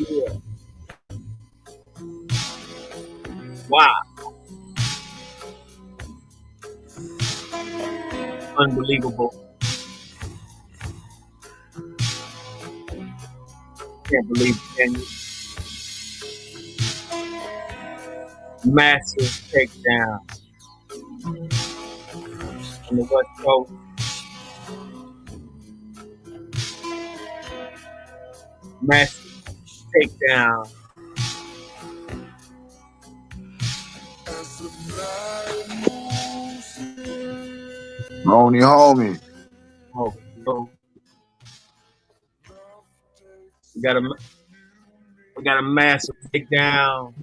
Yeah. Wow. Unbelievable. Can't believe it, can you? Massive takedown on the West Coast. Massive takedown. Roni homie. Oh, so we got a massive takedown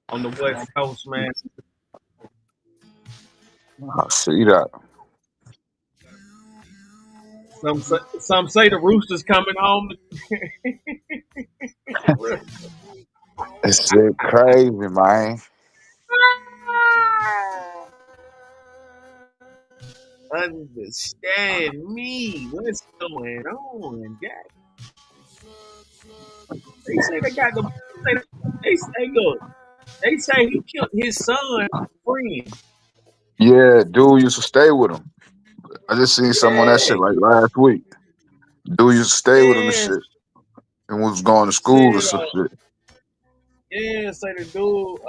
on the West Coast, man. I see that. Some say the Roosters coming home. This shit crazy, man. Understand me. What's going on, Jack? They say they got the. They say look. They say he killed his son friend. Yeah, dude used to stay with him. I just seen some on that shit Yeah, like last week. Dude used to stay with him and yeah. shit. And was going to school or Said some shit. yeah. Say the dude.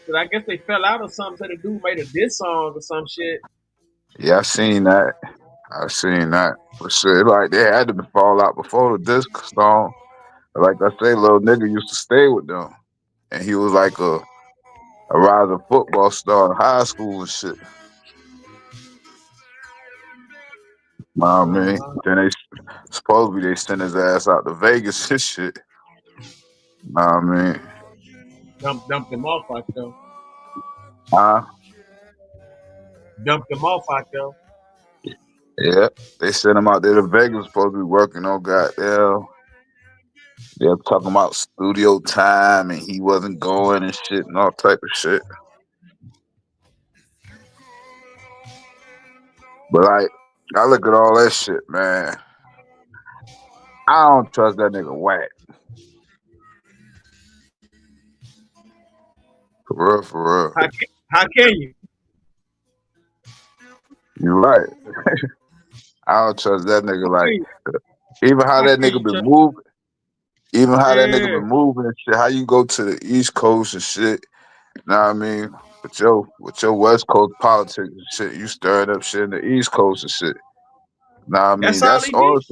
But I guess they fell out or something. Say the dude made a diss song or some shit. Yeah, I seen that. I seen that. But shit, like they had to fall out before the disc song. Like I say, little nigga used to stay with them. And he was like a rising football star in high school and shit. I mean, Uh-huh. then they supposedly they sent his ass out to Vegas and shit. I mean, Dumped him off out there. huh? Dumped him off out there. Yeah, they sent him out there to Vegas, supposed to be working on goddamn. They're talking about studio time and he wasn't going and shit and all type of shit. But like, I look at all that shit, man. I don't trust that nigga whack. For real, for real. How can you? You right. I don't trust that nigga. How can Like, you? even how How that can nigga you been just? moving, even how that nigga Yeah. been moving and shit. How you go to the East Coast and shit? Know what I mean? With your West Coast politics and shit, you stirring up shit in the East Coast and shit. Know what I mean? That's all he did.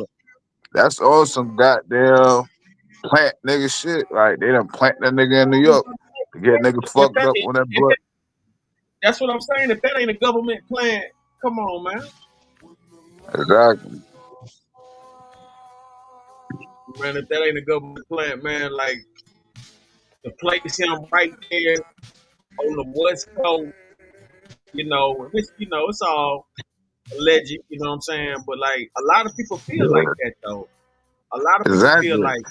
That's awesome goddamn plant nigga shit. Like they done plant that nigga in New York to get nigga If fucked that, up on that if blood. that, that's what I'm saying. If that ain't a government plan, come on, man. Exactly. Man, if that ain't a government plan, man, like to place him right there on the West Coast, it's all alleged, you know what I'm saying? But like a lot of people feel like Yeah. that though. A lot of people feel Exactly. like,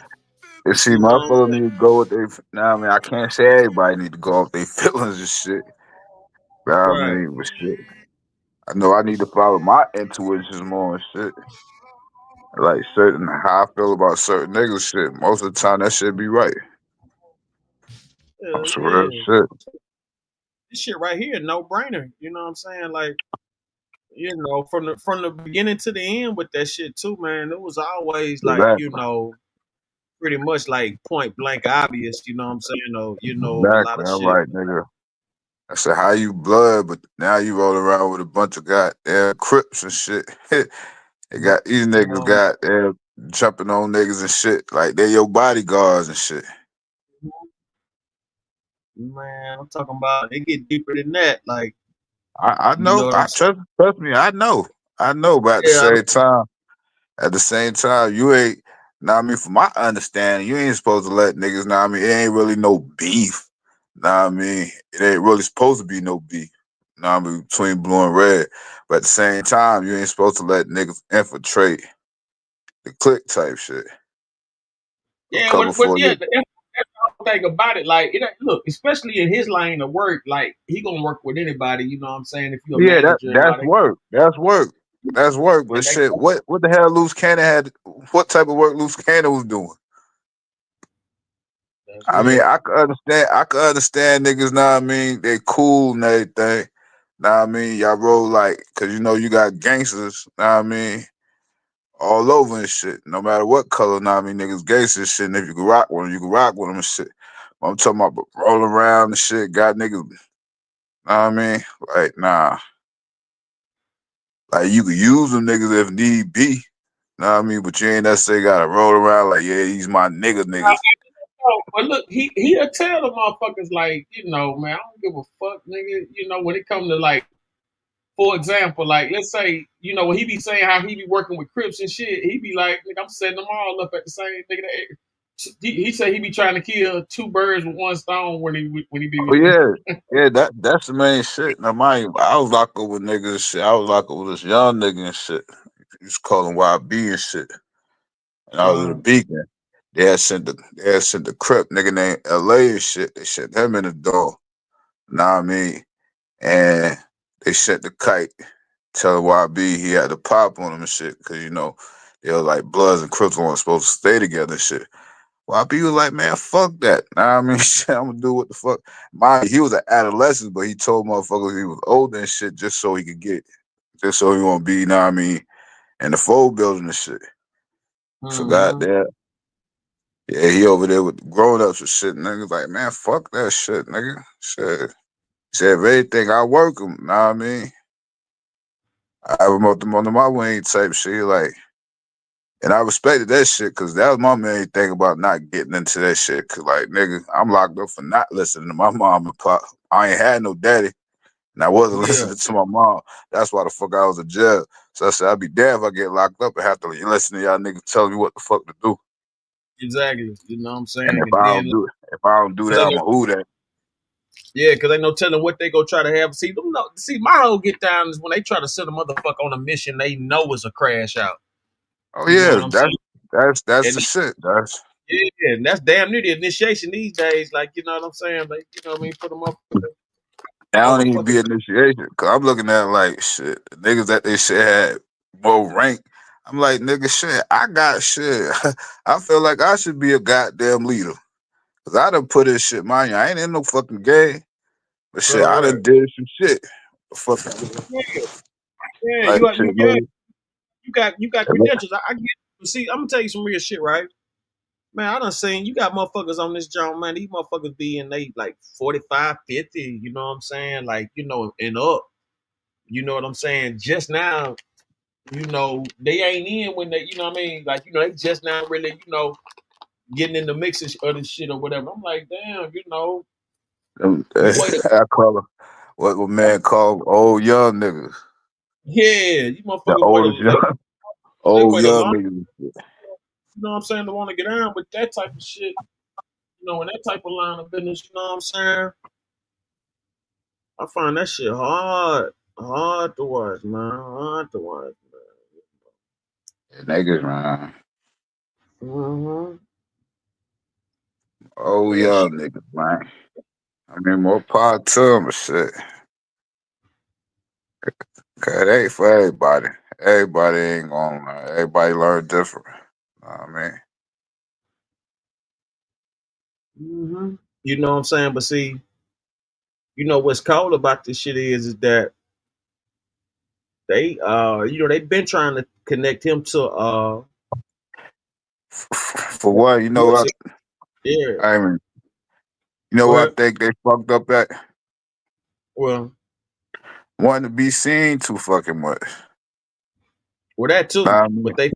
You see, you know, motherfuckers need to go with their. Now, I mean, I can't say everybody need to go off their feelings and shit. But I right. mean, but shit. I know I need to follow my intuitions more and shit. Like certain how I feel about certain niggas shit. Most of the time that shit be right. Yeah, Some real yeah. shit. This shit right here, no brainer. You know what I'm saying? Like, from the beginning to the end with that shit too, man. It was always like, Exactly. pretty much like point blank obvious, you know what I'm saying? Or, a lot Exactly. of I'm shit. like, nigga. I said, how you blood, but now you roll around with a bunch of goddamn crips and shit. They got these niggas Um, goddamn jumping on niggas and shit. Like they your bodyguards and shit. man, I'm talking about it get deeper than that. Like, I you know know. what I'm I saying? trust me. I know. I know. But Yeah, at the same time, you ain't. Now I mean, from my understanding, you ain't supposed to let niggas. Now I mean, it ain't really no beef. Now I mean, it ain't really supposed to be no beef. Now I mean, between blue and red. But at the same time, you ain't supposed to let niggas infiltrate the clique type shit. A yeah, couple what for yeah, you. that's the whole thing about it. Like, look, especially in his line of work, like he gonna work with anybody. You know what I'm saying? If you're a Yeah, manager and all that's that, work. That's work. That's work. But and they shit, what the hell Loose Cannon had? What type of work Loose Cannon was doing? That's I mean, real. I could understand niggas, know what I mean? They cool and everything. Know what I mean? Y'all roll like, cause you know you got gangsters, know what I mean, all over and shit. No matter what color, know what I mean, niggas gangsters and shit. And if you can rock with them, you can rock with them and shit. But I'm talking about rolling around and shit, got niggas, know what I mean? Like, nah. Like you could use them niggas if need be. Know what I mean? But you ain't necessarily gotta roll around like, yeah, he's my niggas. But look, he'll tell the motherfuckers like, man, I don't give a fuck, nigga. When it comes to like, for example, like let's say, when he be saying how he be working with Crips and shit, he be like, nigga, I'm setting them all up at the same nigga. He said he be trying to kill two birds with one stone when he Oh be. yeah, yeah. That's the main shit. Now, mind you, I was locked up with niggas and shit. I was locked up with this young nigga and shit. Just call him YB and shit. And I was in the uh, Beacon. They had sent the Crip nigga named LA and shit. They sent him in the door. Know what I mean? And they sent the kite. Telling YB he had to pop on him and shit. Cause they were like Bloods and Crips weren't supposed to stay together and shit. YB was like, man, fuck that. Nah, I mean, shit, I'm gonna do what the fuck. He was an adolescent, but he told motherfuckers he was older and shit just so he won't be, I mean, in the fold building and shit. So mm-hmm. goddamn, yeah, he over there with the grown ups and shit. Niggas like, man, fuck that shit, nigga. Shit. He said, if anything, I work him, know what I mean? I remote them under my wing type shit. Like, and I respected that shit because that was my main thing about not getting into that shit. Cause like, nigga, I'm locked up for not listening to my mom and pop. I ain't had no daddy, and I wasn't Yeah, listening to my mom. That's why the fuck I was in jail. So I said, I'd be damned if I get locked up and have to listen to y'all niggas telling me what the fuck to do. exactly. You know what I'm And saying? And then, if I don't do cause that, they I'm know, a who that. yeah, cause they no telling what they go try to have. See, my whole get down is when they try to send a motherfucker on a mission they know is a crash out. Oh You know yeah, what I'm saying? that's And the shit. That's yeah, and that's damn near the initiation these days. Like, you know what I'm saying? Like, you know what I mean? For the that don't even motherfuckers. be initiation. Cause I'm looking at like shit. The niggas that they shit had more rank. I'm like, nigga, shit, I got shit. I feel like I should be a goddamn leader. Cause I done put in shit, mind you. I ain't in no fucking game. But shit, I Right. done did some shit. Fucking Yeah, yeah. like shit, nigga. You got credentials. I get it. But see, I'm gonna tell you some real shit, right? Man, I done seen you got motherfuckers on this joint, man. These motherfuckers be in they like 45, 50, you know what I'm saying? Like, and up. You know what I'm saying? Just now, they ain't in when they, you know what I mean? Like, they just now really, getting in the mixes of this shit or whatever. I'm like, damn, you wait a I call them what man called old young niggas. yeah, you The motherfuckers oldest young they old wait a young long, niggas. you know what I'm saying, to want to get on with that type of shit, in that type of line of business, you know what I'm saying? I find that shit hard. Hard to watch, man. Hard to watch, Niggas, man. man. Mm-hmm. Old That shit. young niggas, man. I mean, more power to them and shit. Cause it ain't for everybody. Everybody ain't gonna learn. Everybody learn different. Know what I mean? Mm-hmm. You know what I'm saying? But see, what's cold about this shit is that they've been trying to connect him to For what, what's it? Yeah. I mean, you know Go what I ahead. think they fucked up at? Well, Wanting to be seen too fucking much. that Know too. what I mean? But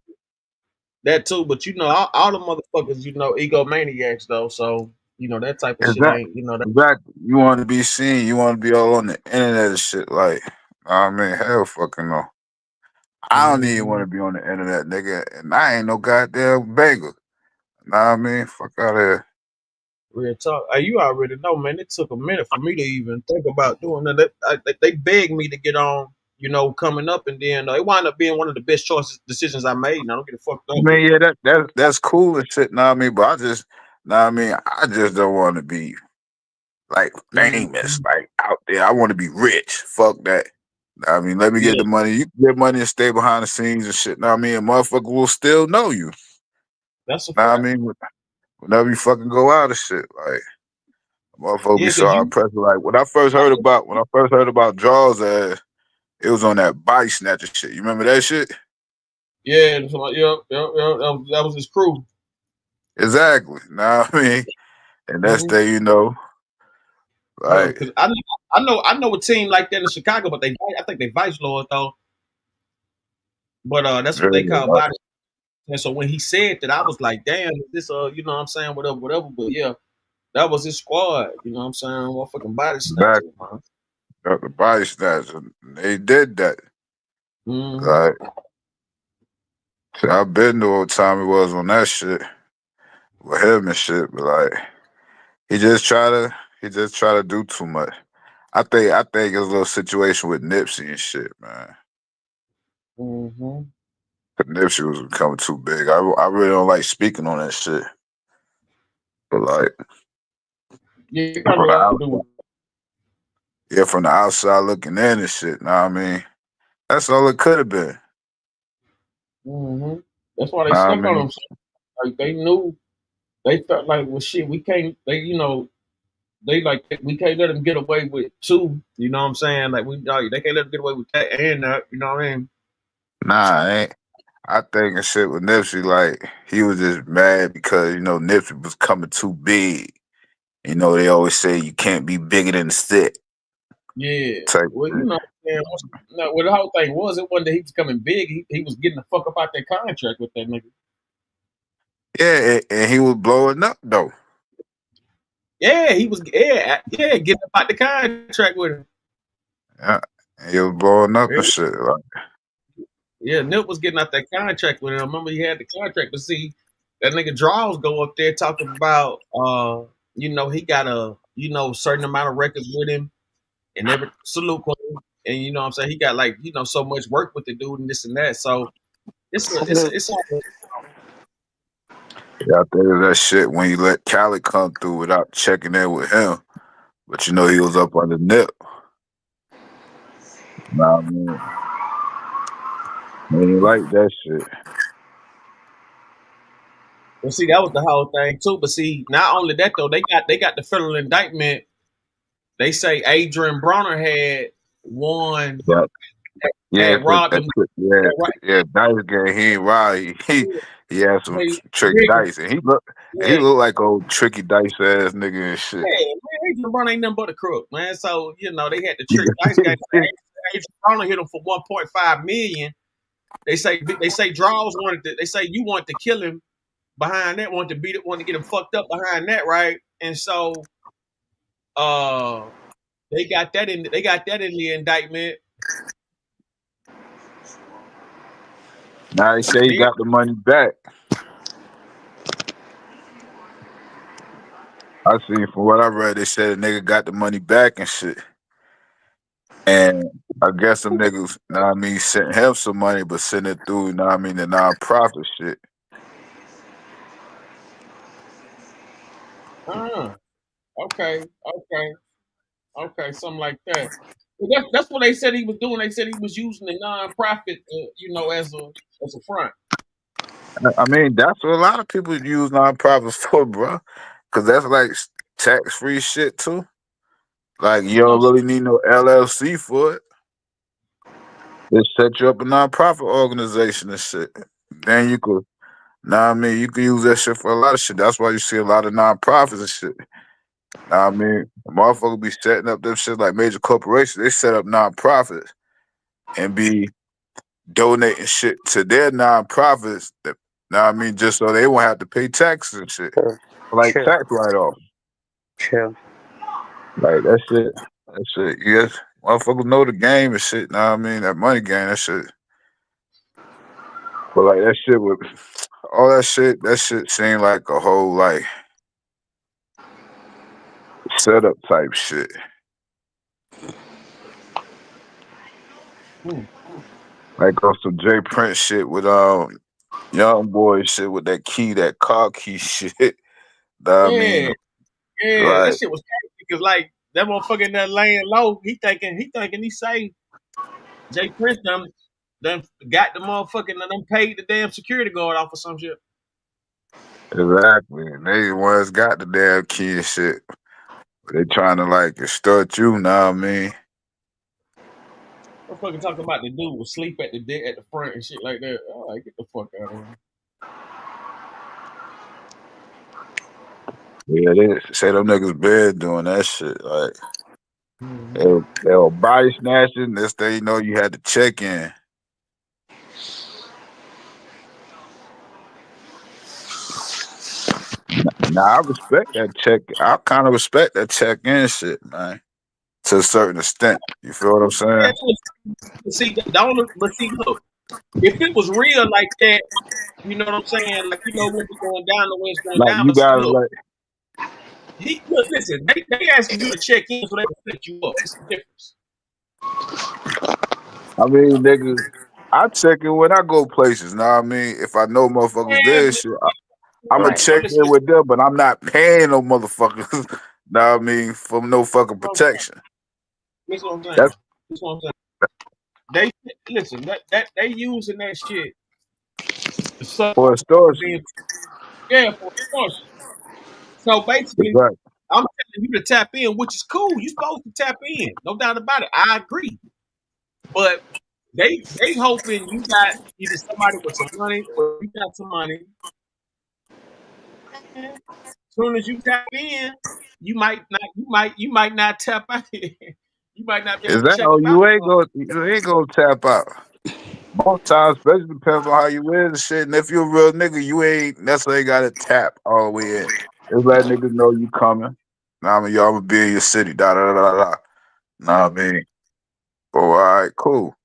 that too. But all the motherfuckers, egomaniacs though. So that type of shit Exactly. ain't. That. Exactly. You want to be seen. You want to be all on the internet and shit. Like, I mean, hell fucking no. I don't even want Mm-hmm. to be on the internet, nigga. And I ain't no goddamn banger. Know what I mean? Fuck out of here. Real talk. You already know, man. It took a minute for me to even think about doing that. They begged me to get on, coming up, and then it wound up being one of the best decisions I made. And I don't get it fucked I up, but mean, yeah, that's cool and shit, know what I mean? But I just don't want to be like mm-hmm. famous, like out there. I want to be rich. Fuck that. I mean, let me get Yeah, the money. You can get money and stay behind the scenes and shit. Know what I mean? And motherfucker will still know you. that's a Know what I fact. mean? whenever you fucking go out of shit, like motherfucker be Yeah, so cause you, oppressive. Like when I first heard about Drawz ass, it was on that body snatcher shit. You remember that shit? yeah, so like, that was his crew. Exactly. Nah, I mean, and that's Mm-hmm. the like Cause I know a team like that in Chicago, but I think they vice lords though. But that's what they really, call body. And so when he said that, I was like, damn, is this you know what I'm saying, whatever, whatever. But yeah, that was his squad. You know what I'm saying? Motherfucking body back snatcher, man. the body snatcher. They did that. Mm-hmm. Like I've been to what time it was on that shit with him and shit, but like he just try to do too much. I think it's a little situation with Nipsey and shit, man. Mm-hmm. Nipsey was becoming too big. I really don't like speaking on that shit. But like Yeah, it from kind of the got to do with. outside, yeah, from the outside looking in and shit. Know what I mean, that's all it could have been. Mm-hmm. That's why they Know what I stuck on mean, him. Like they knew, they felt like, well, shit, we can't. They, you know, they like we can't let them get away with two. You know what I'm saying? Like they can't let them get away with that and that. You know what I mean? nah, I ain't. I think and shit with Nipsey, like he was just mad because Nipsey was coming too big. They always say you can't be bigger than the stick Yeah. type Well, you shit. know, man, no, well, the whole thing was it wasn't that he was coming big. He was getting the fuck up out that contract with that nigga. Yeah, and he was blowing up though. Yeah, he was. Yeah, getting up out the contract with him. Yeah, and he was blowing up Yeah, and shit. Like, yeah, Nip was getting out that contract with him. I remember he had the contract, but see, that nigga Drawz go up there talking about, he got a, certain amount of records with him and every salute him, and you know what I'm saying, he got like, so much work with the dude and this and that. So it's all. yeah, I think of that shit when he let Khaled come through without checking in with him. But he was up on the Nip. Nah, I mean, he ain't like that shit. Well, see, that was the whole thing too. But see, not only that though, they got the federal indictment. They say Adrian Bronner had one, Yeah, yeah, had robbed them. yeah, Had, ro- yeah. Dice game. He ain't right. He had some they, trick Rick, dice, and he yeah, looked like old tricky dice ass nigga and shit. yeah, man, Adrian Bronner ain't nothing but a crook, man. So they had the trick dice game. Adrian Bronner hit him for 1.5 million. They say Drawz wanted to. They say you wanted to kill him behind that. Wanted to beat it. Wanted to get him fucked up behind that, right? And so uh they got that in. They got that in the indictment. Now he say he Then, got the money back. I see from what I read, they said the nigga got the money back and shit. And I guess some niggas, sent him some money, but sent it through, the non-profit shit. uh, okay, something like that. But that's what they said he was doing. They said he was using the nonprofit, as a front. I mean, that's what a lot of people use non-profits for, bro. Because that's like tax-free shit too. Like you You know, don't really need no LLC for it. They set you up a non-profit organization and shit. Then you could, you can use that shit for a lot of shit. That's why you see a lot of non-profits and shit. Motherfuckers be setting up them shit like major corporations. They set up non-profits and be donating shit to their non-profits. Just so they won't have to pay taxes and shit, True. like True. tax write-off. True. Like that shit. Yes, motherfuckers know the game and shit. That money game, that shit. But like that shit with all that shit seemed like a whole like setup type shit. hmm. Like on some J Prince shit with young boy shit with that car key shit. Yeah, yeah, that Like shit was crazy because like that motherfucker in there laying low. He thinking he safe. Jay Prince done got the motherfucking done paid the damn security guard off or some shit. Exactly. They the ones got the damn key and shit. They trying to like extort you, know what I mean? I'm fucking talking about the dude was sleep at the front and shit like that. Oh, like, get the fuck out of here. Yeah, they say them niggas been doing that shit. Like Mm-hmm. they were body snatching. This day you know you had to check in. Now I respect that check. I kind of respect that check in shit, man. To a certain extent. You feel what I'm saying? Yeah, see, don't but see, look, if it was real like that, you know what I'm saying? Like you know when it's going down, the way it's going Like down. you But see, gotta look, like listen, they asking you to check in so they can set you up. It's a difference. I mean, nigga, I check in when I go places. Know what I mean? If I know motherfuckers Man, there, shit, I'm gonna Right. bro, check in with them, but I'm not paying no motherfuckers. Know what I mean? For no fucking protection. listen what I'm saying. That's Listen what I'm saying. They listen that they using that shit to suck for extortion. being yeah for extortion. So basically, Exactly. I'm telling you to tap in, which is cool. You're supposed to tap in, no doubt about it. I agree. But they hoping you got either somebody with some money or you got some money. And as soon as you tap in, you might not tap out. You might not be able Is to that check oh them out. you ain't gonna tap out. Most times, especially depends on how you is and shit. And if you're a real nigga, you ain't necessarily gotta tap all the way in. Just let niggas know you coming. Nah, I mean, y'all gonna be in your city. Da da da da da. Nah, I mean, oh, all right, cool.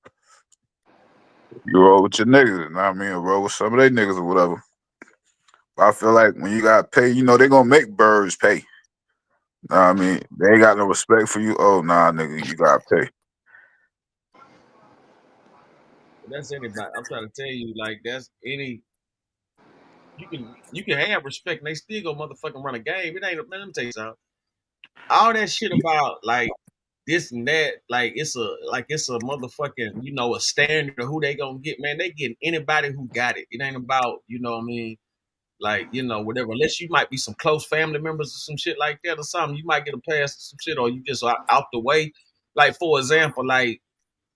You roll with your niggas. Nah, I mean, roll with some of they niggas or whatever. But I feel like when you got pay, you know they gonna make birds pay. Nah, I mean, they ain't got no respect for you. Oh, nah, nigga, you gotta pay. That's anybody. I'm trying to tell you, like that's any. You can have respect, and they still go motherfucking run a game. It ain't. Man, let me tell you something. All that shit about like this and that, like it's a motherfucking a standard of who they gonna get. Man, they getting anybody who got it. It ain't about what I mean. Like whatever. Unless you might be some close family members or some shit like that or something, you might get a pass or some shit, or you just out the way. Like for example, like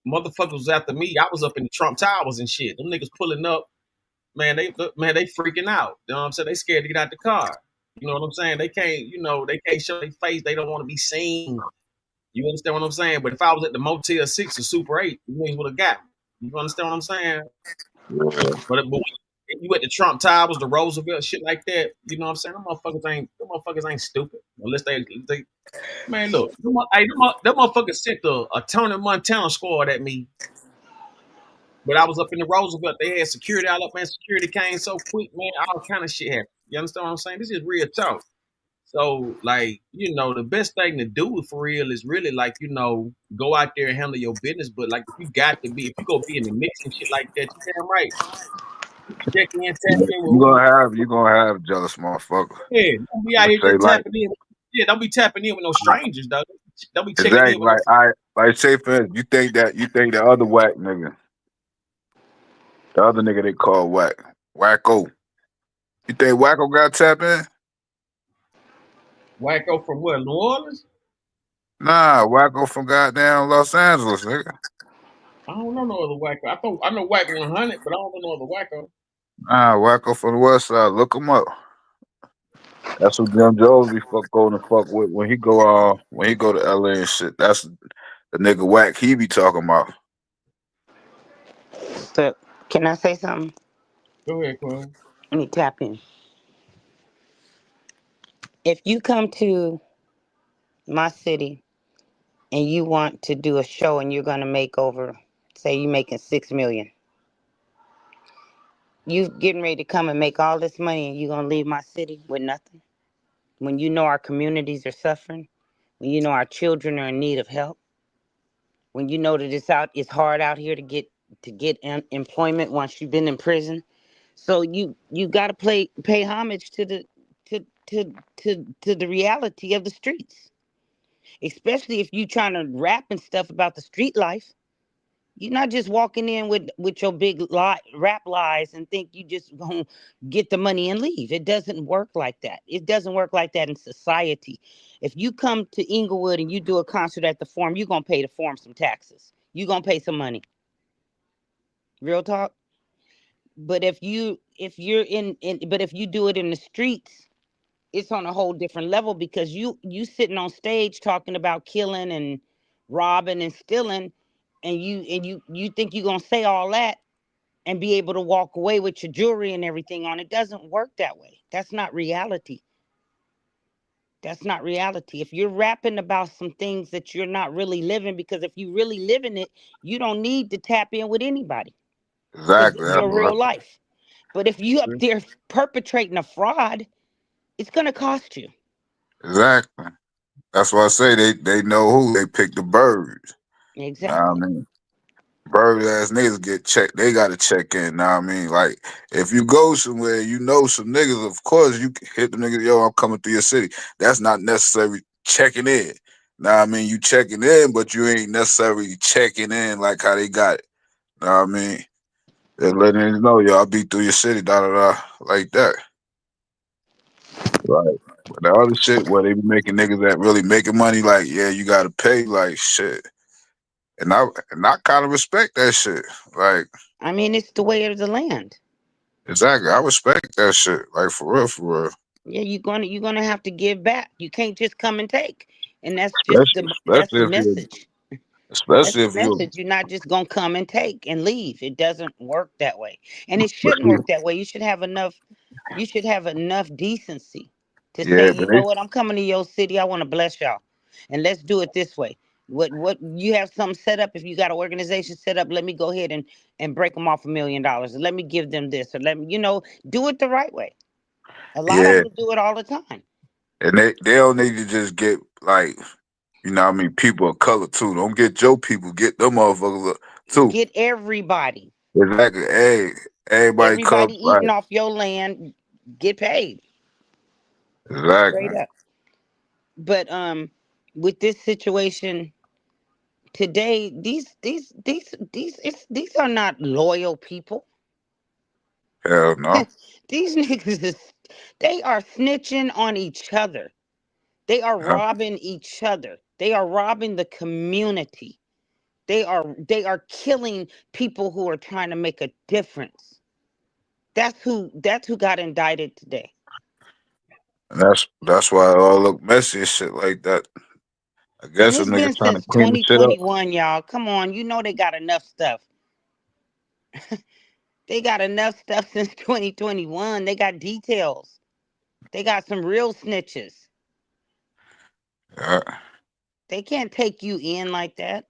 motherfuckers was after me. I was up in the Trump Towers and shit. Them niggas pulling up. Man, they freaking out. You know what I'm saying? They scared to get out the car. You know what I'm saying? They can't show their face. They don't want to be seen. You understand what I'm saying? But if I was at the Motel 6 or Super 8, you niggas would have got me. You understand what I'm saying? Yeah. But when you at the Trump Towers, the Roosevelt, shit like that, you know what I'm saying? Them motherfuckers ain't stupid. Unless they man, look, them motherfuckers sent a Tony Montana squad at me. But I was up in the Roosevelt. They had security all up, man. Security came so quick, man. All kind of shit happened. You understand what I'm saying? This is real talk. So, like, the best thing to do for real is really like, go out there and handle your business. But like, if you go be in the mix and shit like that, you damn right. Check in, tap in with who You gonna have jealous motherfucker. yeah. Don't be out Let's here say just like tapping in. Yeah, don't be tapping in with no strangers, dog. Don't be checking in exactly with no. like say for instance, you think the other whack nigga, the other nigga they call wacko. You think wacko got tap in? Wacko from where? New Orleans? Nah, wacko from goddamn Los Angeles, nigga. I don't know no other Wacko. I know Whack 100, but I don't know no other Wacko. Nah, wacko from the West Side. Look him up. That's who Jim Jones be going to fuck with when he go to LA and shit. That's the nigga whack he be talking about. So, can I say something? Go ahead, Quinn. Let me tap in. If you come to my city and you want to do a show and you're going to make over, say you making 6 million, you getting ready to come and make all this money and you're going to leave my city with nothing? When you know our communities are suffering, when you know our children are in need of help, when you know that it's hard out here to get employment once you've been in prison. So you got to pay homage to to the reality of the streets, especially if you trying to rap and stuff about the street life. You're not just walking in with your big rap lies and think you just gonna get the money and leave. It doesn't work like that. It doesn't work like that in society. If you come to Inglewood and you do a concert at the Forum, you're gonna pay the Forum some taxes. You're gonna pay some money. Real talk. But if you're but if you do it in the streets, it's on a whole different level, because you sitting on stage talking about killing and robbing and stealing, and you think you're gonna say all that and be able to walk away with your jewelry and everything on. It doesn't work that way. That's not reality. That's not reality. If you're rapping about some things that you're not really living, because if you really living it, you don't need to tap in with anybody, because Exactly. it's your real life. But if you up there perpetrating a fraud, it's gonna cost you. Exactly. That's why I say they know who they pick the birds. Nah, I Exactly. mean, bird ass niggas get checked. They got to check in. Nah, I mean, like if you go somewhere, you know some niggas. Of course, you can hit the niggas. Yo, I'm coming through your city. That's not necessarily checking in. Nah, I mean, you checking in, but you ain't necessarily checking in like how they got it. Nah, I mean, they're letting niggas know, yo, I'll be through your city, da da da, like that. Right. But the other shit where they be making niggas that really making money, like, yeah, you gotta pay, like shit. And I kind of respect that shit. Like, I mean, it's the way of the land. exactly, I respect that shit. Like for real, for real. Yeah, you're gonna have to give back. You can't just come and take. And Especially, that's the especially if you, message. That's especially the if you, message. You're not just gonna come and take and leave. It doesn't work that way. And it but shouldn't see, work that way. You should have enough decency to say, yeah, you but know what, I'm coming to your city. I want to bless y'all. And let's do it this way. What you have something set up, if you got an organization set up, let me go ahead and break them off $1 million. Let me give them this, or let me, do it the right way. A lot of yeah, them do it all the time. and they don't need to just get like, you know, what I mean, people of color too. Don't get your people, get them motherfuckers too. Get everybody. Exactly. Hey, everybody come Everybody eating like off your land, get paid. Straight exactly. up. But with this situation today, these are not loyal people. Hell no. These niggas they are snitching on each other. They are Yeah. robbing each other. They are robbing the community. They are killing people who are trying to make a difference. That's who got indicted today. And that's why it all look messy and shit like that. I And guess it's some been niggas trying to since clean the shit up. 2021, y'all. Come on, they got enough stuff. They got enough stuff since 2021. They got details. They got some real snitches. Yeah. They can't take you in like that.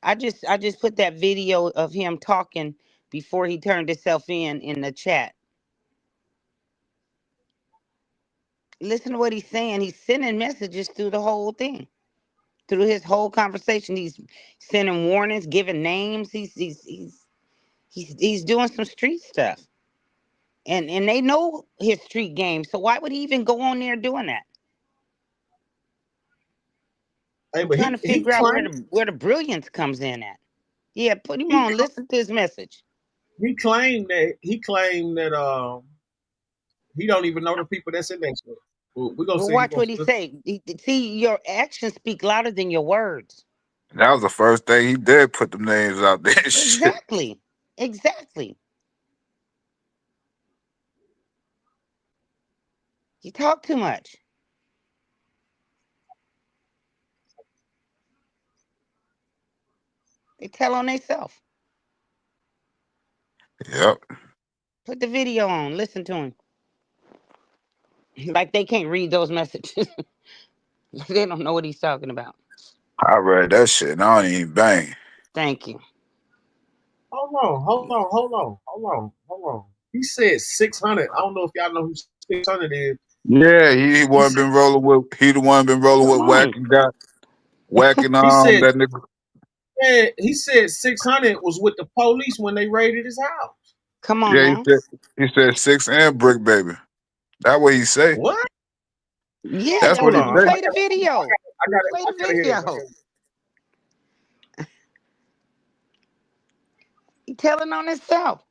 I just put that video of him talking before he turned himself in the chat. Listen to what he's saying. He's sending messages through the whole thing. Through his whole conversation, he's sending warnings, giving names. He's doing some street stuff. And they know his street game. So why would he even go on there doing that? Hey, I'm but trying he to he figure out where claimed the brilliance comes in at. Yeah, put him he on. Listen to his message. he claimed that he don't even know the people that's in that shit. Well, we're gonna But see. watch what he say. See, your actions speak louder than your words. That was the first thing he did, put them names out there and shit. Exactly. Exactly. You talk too much. They tell on themselves. Yep. Put the video on. Listen to him. Like they can't read those messages. They don't know what he's talking about. I read that shit and I don't even bang. Thank you. Hold on. He said 600. I don't know if y'all know who 600 is. Yeah, he He one said, been rolling with he the one been rolling Come with on. whacking guy whacking he said, that nigga. he said 600 was with the police when they raided his house. Come on Yeah, now. he said six and brick baby. That what he say. What? Yeah, That's what Hold he on. say. play the video. I Play the gotta hear this. video. telling on himself.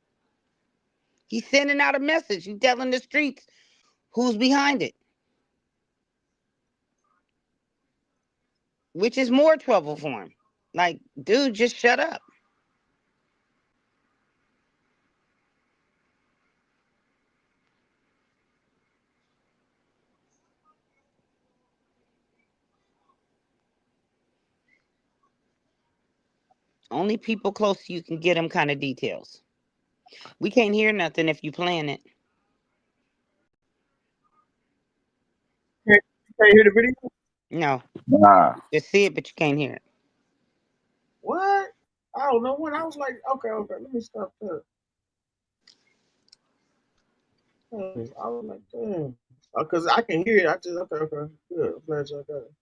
He's sending out a message. He's telling the streets who's behind it. Which is more trouble for him. Like, dude, just shut up. Only people close to you can get them kind of details. We can't hear nothing if you playing it. You can't hear the video? No. Nah. Just see it, but you can't hear it. What? I don't know when I was like, okay, let me stop that. I was like, damn. Because I can hear it. I just, okay. Good. I'm glad y'all got it.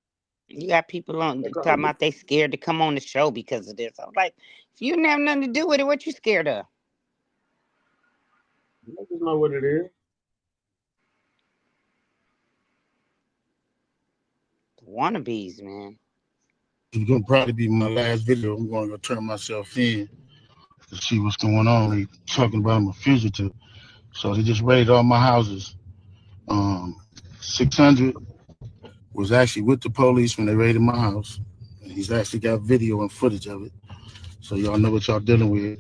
You got people on talking about they scared to come on the show because of this. I was like, if you didn't have nothing to do with it, what you scared of? I just know what it is. Wannabes, man. It's gonna probably be my last video. I'm gonna go turn myself in to see what's going on. They talking about I'm a fugitive. So they just raided all my houses. 600 was actually with the police when they raided my house. And he's actually got video and footage of it. So y'all know what y'all dealing with.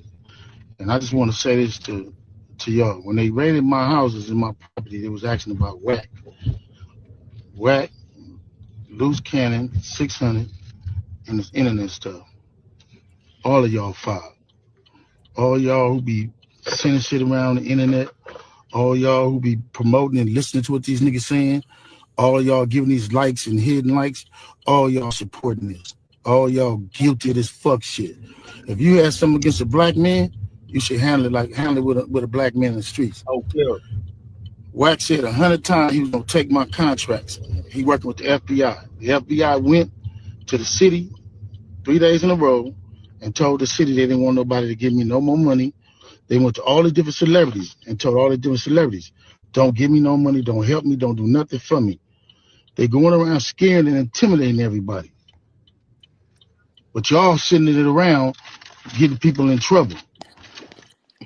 And I just want to say this to y'all. When they raided my houses and my property, they was asking about whack, loose cannon, 600, and this internet stuff. All of y'all filed. All y'all who be sending shit around the internet, all y'all who be promoting and listening to what these niggas saying, all y'all giving these likes and hidden likes, all y'all supporting this. All y'all guilty of this fuck shit. If you had something against a black man, you should handle it with a black man in the streets. Oh, yeah. Wack said 100 times he was gonna take my contracts. He working with the FBI. The FBI went to the city 3 days in a row and told the city they didn't want nobody to give me no more money. They went to all the different celebrities and told all the different celebrities, don't give me no money, don't help me, don't do nothing for me. They going around scaring and intimidating everybody. But y'all sitting it around getting people in trouble.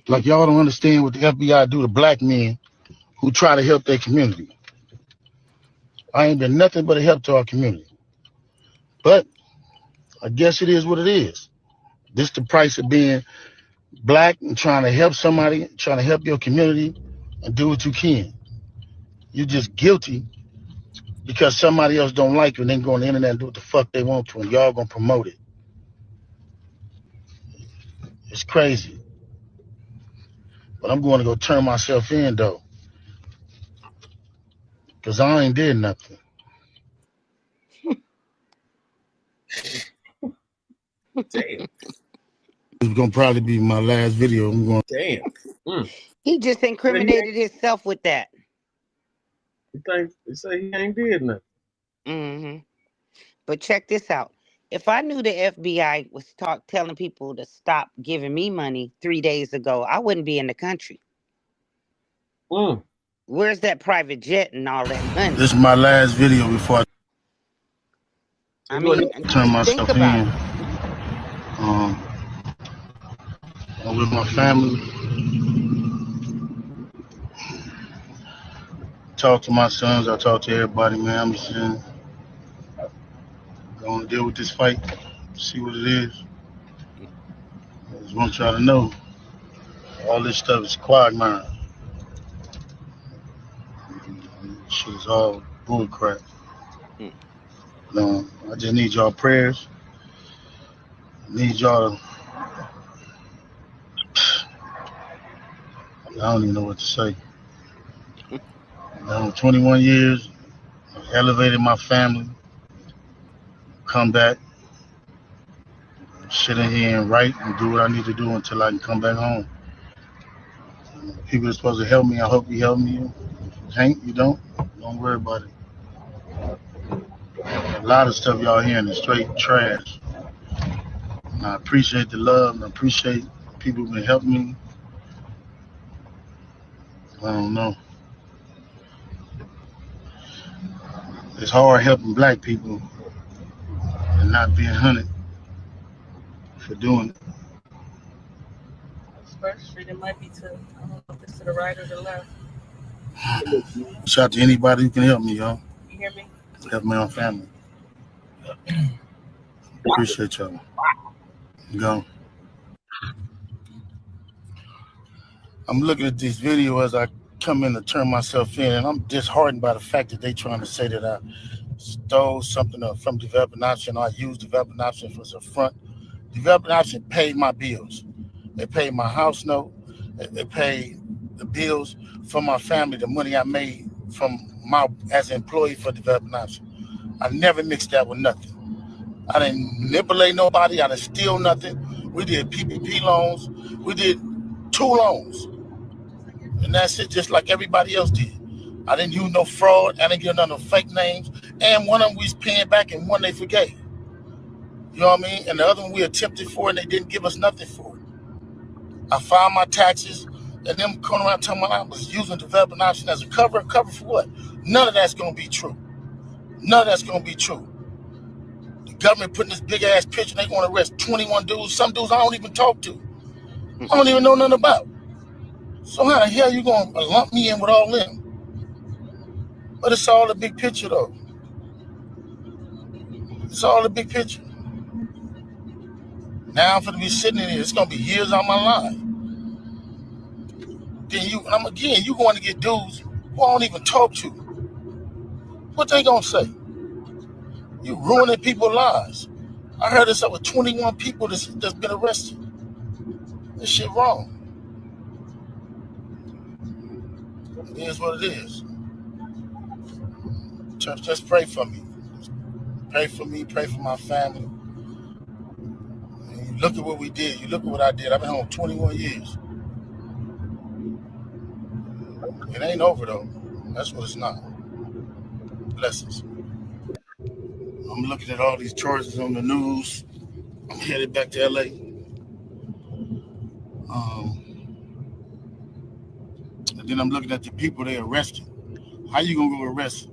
Like y'all don't understand what the FBI do to black men who try to help their community. I ain't been nothing but a help to our community. But I guess it is what it is. This the price of being black and trying to help somebody, trying to help your community and do what you can. You're just guilty because somebody else don't like you and they go on the internet and do what the fuck they want to and y'all gonna promote it. It's crazy. But I'm going to go turn myself in though. Cause I ain't did nothing. Damn. It's gonna probably be my last video. I'm going. Damn. He just incriminated himself with that. You say he ain't did nothing. Mm-hmm. But check this out. If I knew the FBI was telling people to stop giving me money 3 days ago, I wouldn't be in the country. Where's that private jet and all that money? This is my last video before I mean, turn myself think about in. I'm with my family. Talk to my sons. I talk to everybody, man. I'm just going to deal with this fight, see what it is. I just want y'all to know all this stuff is quagmire. Shit is all bullcrap. I just need y'all prayers. I need y'all to, I don't even know what to say. 21 years, elevated my family, come back, sit in here and write and do what I need to do until I can come back home. People are supposed to help me. I hope you help me. If you can't, you don't worry about it. A lot of stuff y'all hearing is straight trash. And I appreciate the love and I appreciate people who've been helping me. I don't know. It's hard helping black people and not being hunted for doing it. It might be to, I don't know if it's to the right or the left. Shout out to anybody who can help me, y'all. You hear me? Help my own family. Appreciate y'all. Go. I'm looking at this video as I come in to turn myself in, and I'm disheartened by the fact that they trying to say that I stole something from Developing Option, or I used Developing Option for some front. Developing Option paid my bills. They paid my house note. They paid the bills for my family, the money I made from as an employee for Developing Option. I never mixed that with nothing. I didn't manipulate nobody. I didn't steal nothing. We did PPP loans. We did 2 loans. And that's it, just like everybody else did. I didn't use no fraud. I didn't give none of fake names. And one of them we was paying back and one they forgave. You know what I mean? And the other one we attempted for and they didn't give us nothing for it. I filed my taxes and them coming around telling me I was using Developing Option as a cover. Cover for what? None of that's going to be true. None of that's going to be true. The government putting this big ass picture, they want to arrest 21 dudes. Some dudes I don't even talk to. I don't even know nothing about. So how the hell you going to lump me in with all them? But it's all the big picture, though. It's all the big picture. Now I'm going to be sitting in here. It's going to be years on my life. Then you going to get dudes who I don't even talk to. What they going to say? You ruining people's lives. I heard this up with 21 people that's been arrested. This shit wrong. It is what it is. Church, just pray for me. Pray for me. Pray for my family. And you look at what we did. You look at what I did. I've been home 21 years. It ain't over, though. That's what it's not. Blessings. I'm looking at all these charges on the news. I'm headed back to LA. And then I'm looking at the people they arrested. How you gonna go arrest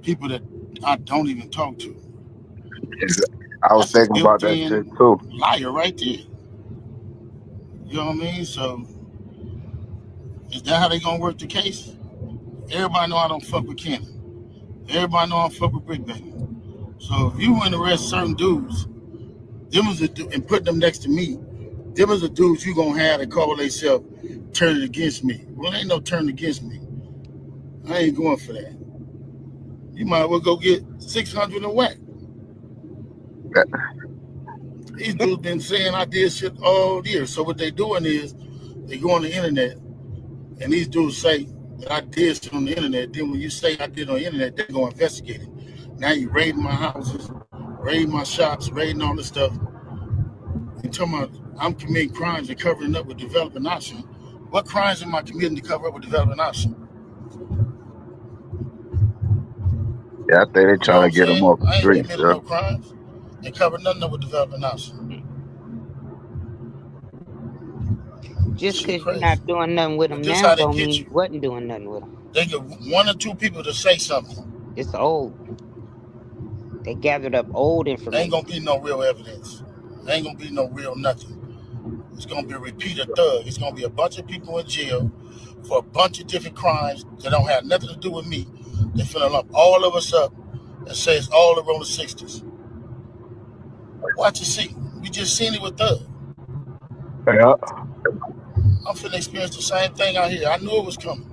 people that I don't even talk to? I was thinking about that shit too. Liar right there. You know what I mean? So is that how they gonna work the case? Everybody know I don't fuck with Kenny. Everybody know I don't fuck with Brick Baby. So if you want to arrest certain dudes, and put them next to me, them is the dudes you gonna have to call themselves turning against me. Well, ain't no turn against me. I ain't going for that. You might as well go get 600 and whack. These dudes been saying I did shit all year. So what they doing is they go on the internet and these dudes say that I did shit on the internet. Then when you say I did on the internet, they go investigate it. Now you raiding my houses, raiding my shops, raiding all this stuff. And talking about I'm committing crimes and covering up with Developing Option. What crimes am I committing to cover up with Developing Option? Yeah, I think they're trying to get them off the streets. I ain't committing no crimes and cover nothing up with Developing Option. Just because you're not doing nothing with them now don't mean you wasn't doing nothing with them. They get 1 or 2 people to say something. It's old. They gathered up old information. Ain't gonna be no real evidence. Ain't gonna be no real nothing. It's gonna be a repeated thug. It's gonna be a bunch of people in jail for a bunch of different crimes that don't have nothing to do with me. They finna lump all of us up and say it's all around the 60s. Watch and see. We just seen it with Thug. Yeah. I'm finna experience the same thing out here. I knew it was coming.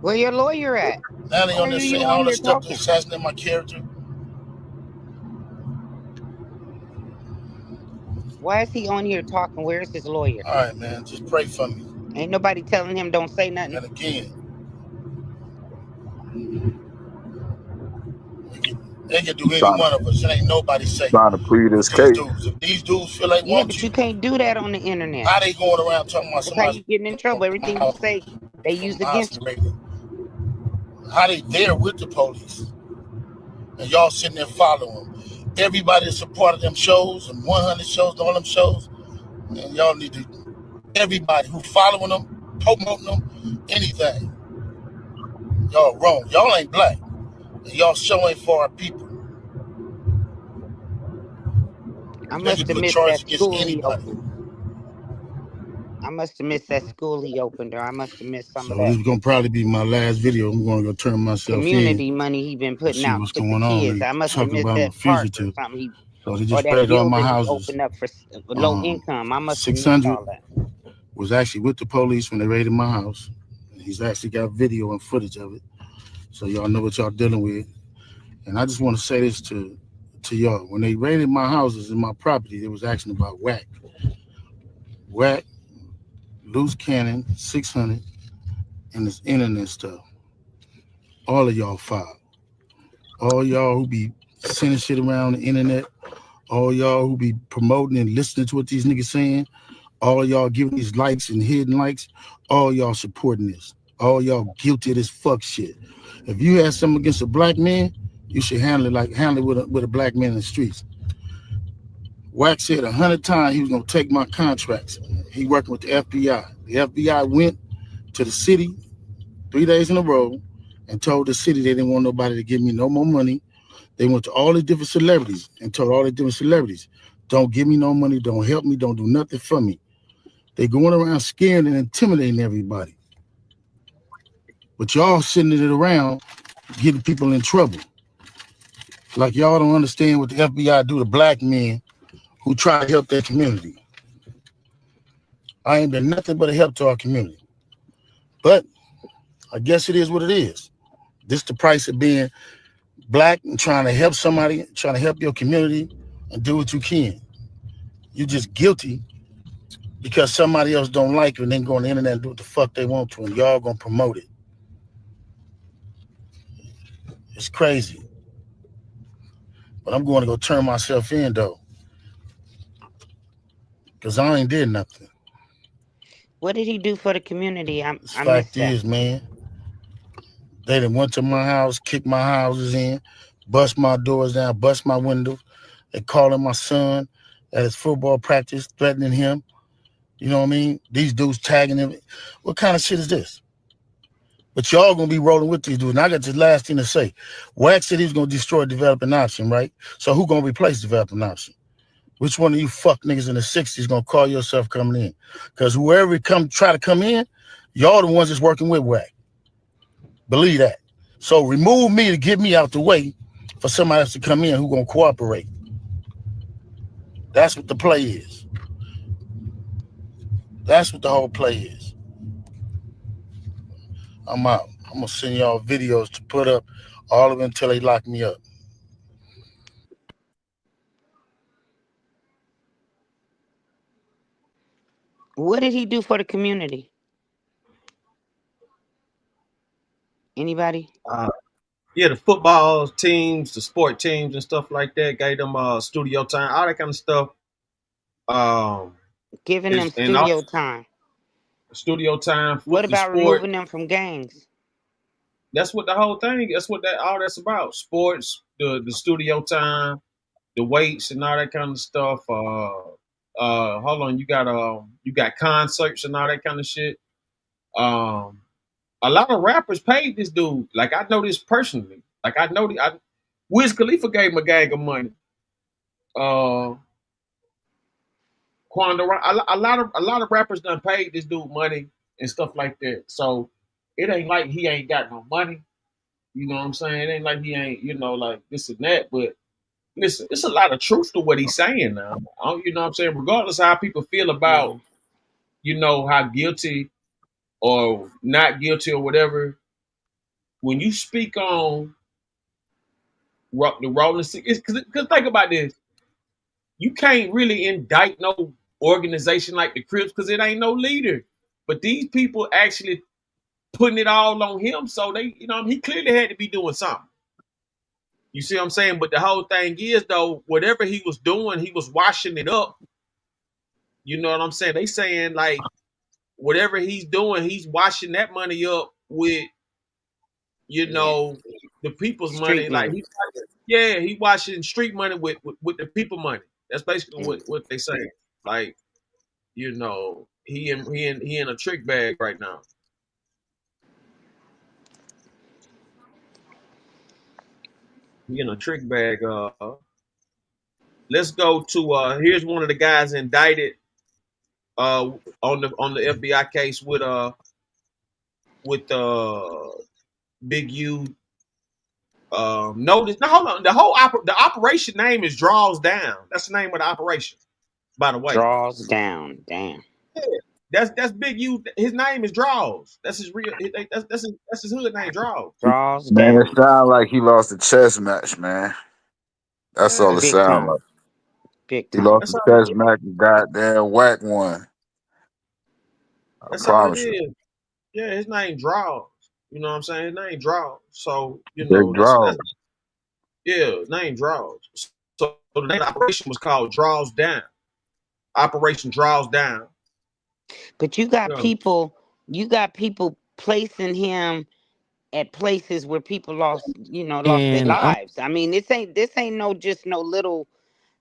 Where your lawyer at? Now they on there saying all this stuff to assassinate my character. Why is he on here talking? Where's his lawyer? All right, man. Just pray for me. Ain't nobody telling him don't say nothing. And again, they can do any one of us. It ain't nobody safe. Trying to plead his case. If these dudes feel like yeah, but you can't do that on the internet. How they going around talking about somebody? How you getting in trouble? Everything you say, they use against you. How they there with the police? And y'all sitting there following them. Everybody that's a part of them shows and 100 shows and all them shows. And y'all need to, everybody who following them, promoting them, anything. Y'all wrong. Y'all ain't black. And y'all showing for our people. I must have missed that school reopening. I must have missed that school he opened, or I must have missed some of So this that is gonna probably be my last video. I'm gonna go turn myself in community money he been and putting see out what's with the going on. kids. They I must have talking missed about I'm a that park or fugitive. something. So they Or just that raided all my building he houses. opened up for low income. I must have missed 600 all that. was actually with the police when they raided my house. He's actually got video and footage of it, so y'all know what y'all dealing with. And I just want to say this to y'all: when they raided my houses and my property, they was asking about whack, loose cannon, 600, and this internet stuff. All of y'all filed. All y'all who be sending shit around the internet. All y'all who be promoting and listening to what these niggas saying. All y'all giving these likes and hidden likes. All y'all supporting this. All y'all guilty of this fuck shit. If you had something against a black man, you should handle it with a black man in the streets. Wax said 100 times he was gonna take my contracts. He working with the FBI. The FBI went to the city 3 days in a row and told the city they didn't want nobody to give me no more money. They went to all the different celebrities and told all the different celebrities, don't give me no money, don't help me, don't do nothing for me. They going around scaring and intimidating everybody. But y'all sitting it around getting people in trouble. Like y'all don't understand what the FBI do to black men who try to help their community. I ain't been nothing but a help to our community. But I guess it is what it is. This the price of being black and trying to help somebody, trying to help your community and do what you can. You're just guilty because somebody else don't like you and then go on the internet and do what the fuck they want to and y'all gonna promote it. It's crazy. But I'm going to go turn myself in though. Because I ain't did nothing. What did he do for the community? I Fact missed that. is, man, they done went to my house, kicked my houses in, bust my doors down, bust my windows. They calling my son at his football practice, threatening him. You know what I mean? These dudes tagging him. What kind of shit is this? But y'all gonna be rolling with these dudes. And I got this last thing to say. Wax said he was gonna destroy developing option, right? So who gonna replace developing option? Which one of you fuck niggas in the 60s gonna call yourself coming in? Because whoever try to come in, y'all the ones that's working with Wack. Believe that. So remove me to get me out the way for somebody else to come in who gonna cooperate. That's what the play is. That's what the whole play is. I'm out. I'm gonna send y'all videos to put up all of them until they lock me up. What did he do for the community? Anybody? Yeah, the football teams, the sport teams, and stuff like that. Gave them studio time, all that kind of stuff. Um, Giving them and also studio time. studio time, What foot the about sport. removing them from gangs? That's what the whole thing. That's what that all that's about. Sports, the studio time, the weights, and all that kind of stuff. Hold on, you got concerts and all that kind of shit. Um, a lot of rappers paid this dude. Like I know this personally. Like I know Wiz Khalifa gave him a gang of money. Uh, Quando, a lot of rappers done paid this dude money and stuff like that. So it ain't like he ain't got no money. You know what I'm saying? It ain't like he ain't, like this and that. But listen, it's a lot of truth to what he's saying now. You know what I'm saying? Regardless of how people feel about, Yeah. how guilty or not guilty or whatever, when you speak on the Rolling Six, because think about this, you can't really indict no organization like the Crips because it ain't no leader. But these people actually putting it all on him, so they, he clearly had to be doing something. You see what I'm saying? But the whole thing is, though, whatever he was doing, he was washing it up. You know what I'm saying? They saying like whatever he's doing, he's washing that money up with, you Yeah. know, the people's Street money. Like money. he washing street money with the people money. That's basically Yeah. what they say. Like, he in a trick bag right now. He in a trick bag. Let's go to here's one of the guys indicted on the FBI case with Big U. Notice. Now hold on. The operation name is Drawz Down. That's the name of the operation. By the way, Drawz down. Damn. yeah, that's Big U. His name is Drawz. That's his real. That's his hood name, Drawz. Drawz Man, it down. sound like he lost a chess match, man. That's all it Yeah, Big sound time. like. Big He time. lost that's the all it chess is. match and goddamn whack one. I That's all it promise you. is. Yeah, his name Drawz. You know what I'm saying? His name Drawz. So Big draw. that's yeah, name Drawz. So the name of the operation was called Drawz Down. Operation Drawz Down. But you got people placing him at places where people lost their And I'm lives. I mean, this ain't no little,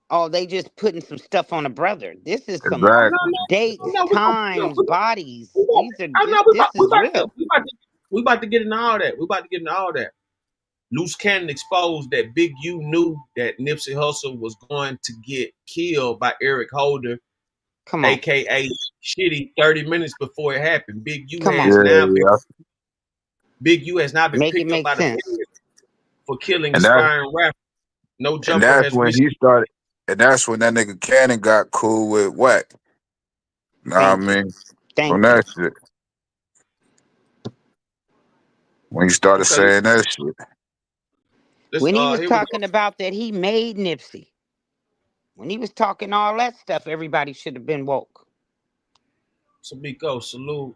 oh, they just putting some stuff on a brother. This is some Oh no, Exactly. no, dates, no, times, bodies. we got, These are oh this no, this is real. we about to get into all that. We about to get into all that. Loose Cannon exposed that Big U knew that Nipsey Hussle was going to get killed by Eric Holder, Come on. aka Shitty, 30 minutes before it happened. Come on. Yeah. Big U has now been Make it picked up make by the sense. Fed for killing And that aspiring rapper. No and Jumper that's has when he recently. started and that's when that nigga Cannon got cool with whack. Know what I Thank you. mean? From Thank you. that shit. When he started Okay, saying that shit. When he was here we go. talking about that he made Nipsey, when he was talking all that stuff, everybody should have been woke. Samiko, salute.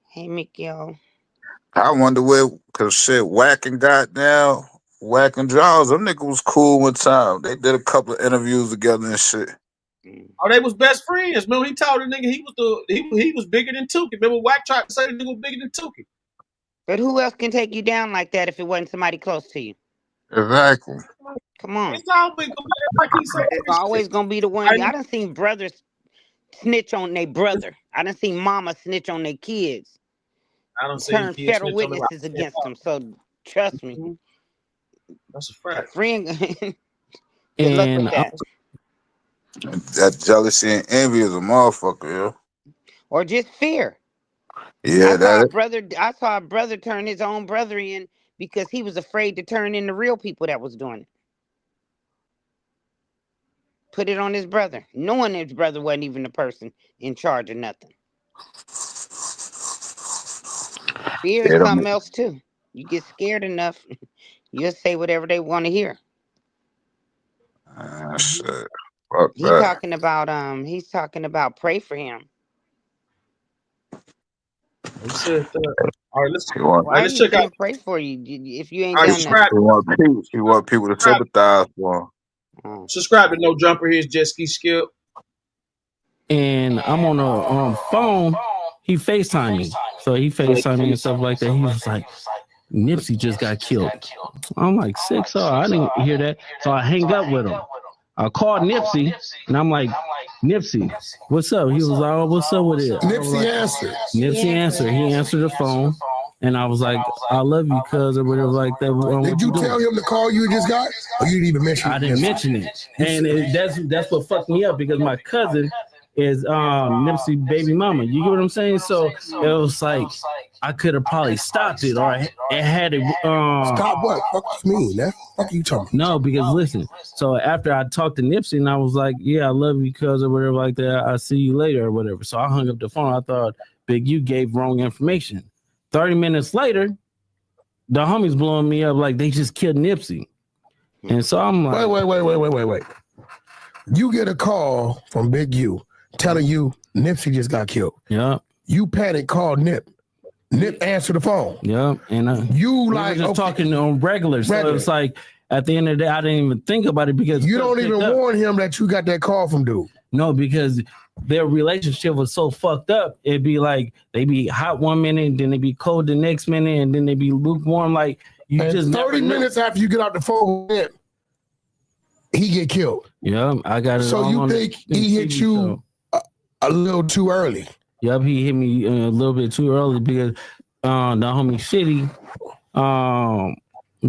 Hey, Miguel. I wonder where, cause shit, whack and goddamn, whack and Drawz, them niggas was cool one time. They did a couple of interviews together and shit. Oh, they was best friends. Remember, he told the nigga he was bigger than Tukey. Remember, Wack tried to say the nigga was bigger than Tukey. But who else can take you down like that if it wasn't somebody close to you? Exactly. Come on. It's always gonna be like he said. It's always gonna be the one. I done seen brothers snitch on their brother. I done seen mama snitch on their kids. I don't see Turn kids federal snitch on witnesses against them. So trust me. That's a A fact. friend. Good luck with that. That jealousy and envy is a motherfucker, yo. Or just fear. Yeah, I saw a brother turn his own brother in because he was afraid to turn in the real people that was doing it. Put it on his brother, knowing his brother wasn't even the person in charge of nothing. Fear is something else too. You get scared enough, you'll say whatever they want to hear. shit. Fuck He's that. talking about pray for him. He said that. All right, Why are let's you check out. saying pray for you if you ain't All right, done nothing? He want people to sympathize for him. Subscribe to No Jumper. Here's Jet Ski Skip. and I'm on a phone. He FaceTime me. So he FaceTime me and stuff like that. He was like, Nipsey just got killed. I'm like, 6 I didn't hear that. So I hang up with him. I called Nipsey and I'm like, Nipsey, what's up? He was like, oh, what's up with it? Nipsey answered. Nipsey answered. He answered the phone. And I was like, I love you, cuz, or whatever like that. Did you tell him the call you just got? Or you didn't even mention it? I didn't mention it. And that's what fucked me up because my cousin is Nipsey baby mama. You get what I'm saying? So it was like I could have probably stopped it or it had it. Stop what? Fuck you mean? That fuck you talking? No, because listen. So after I talked to Nipsey and I was like, yeah, I love you, cuz, or whatever like that. I'll see you later or whatever. So I hung up the phone. I thought Big U gave wrong information. 30 minutes later, the homies blowing me up like they just killed Nipsey. And so I'm like, wait. You get a call from Big U telling you Nipsey just got killed. Yeah. You panic, call Nip. Nip answer the phone. Yeah. And you like just talking on regular. So it's like at the end of the day, I didn't even think about it because you don't even warn him that you got that call from dude. No, because their relationship was so fucked up. It'd be like they be hot one minute, then they be cold the next minute, and then they be lukewarm. Like you and just 30 minutes after you get out the phone with him, he get killed. Yeah, I got it. So you think he hit you a little too early? Yep, he hit me a little bit too early because the homie Shitty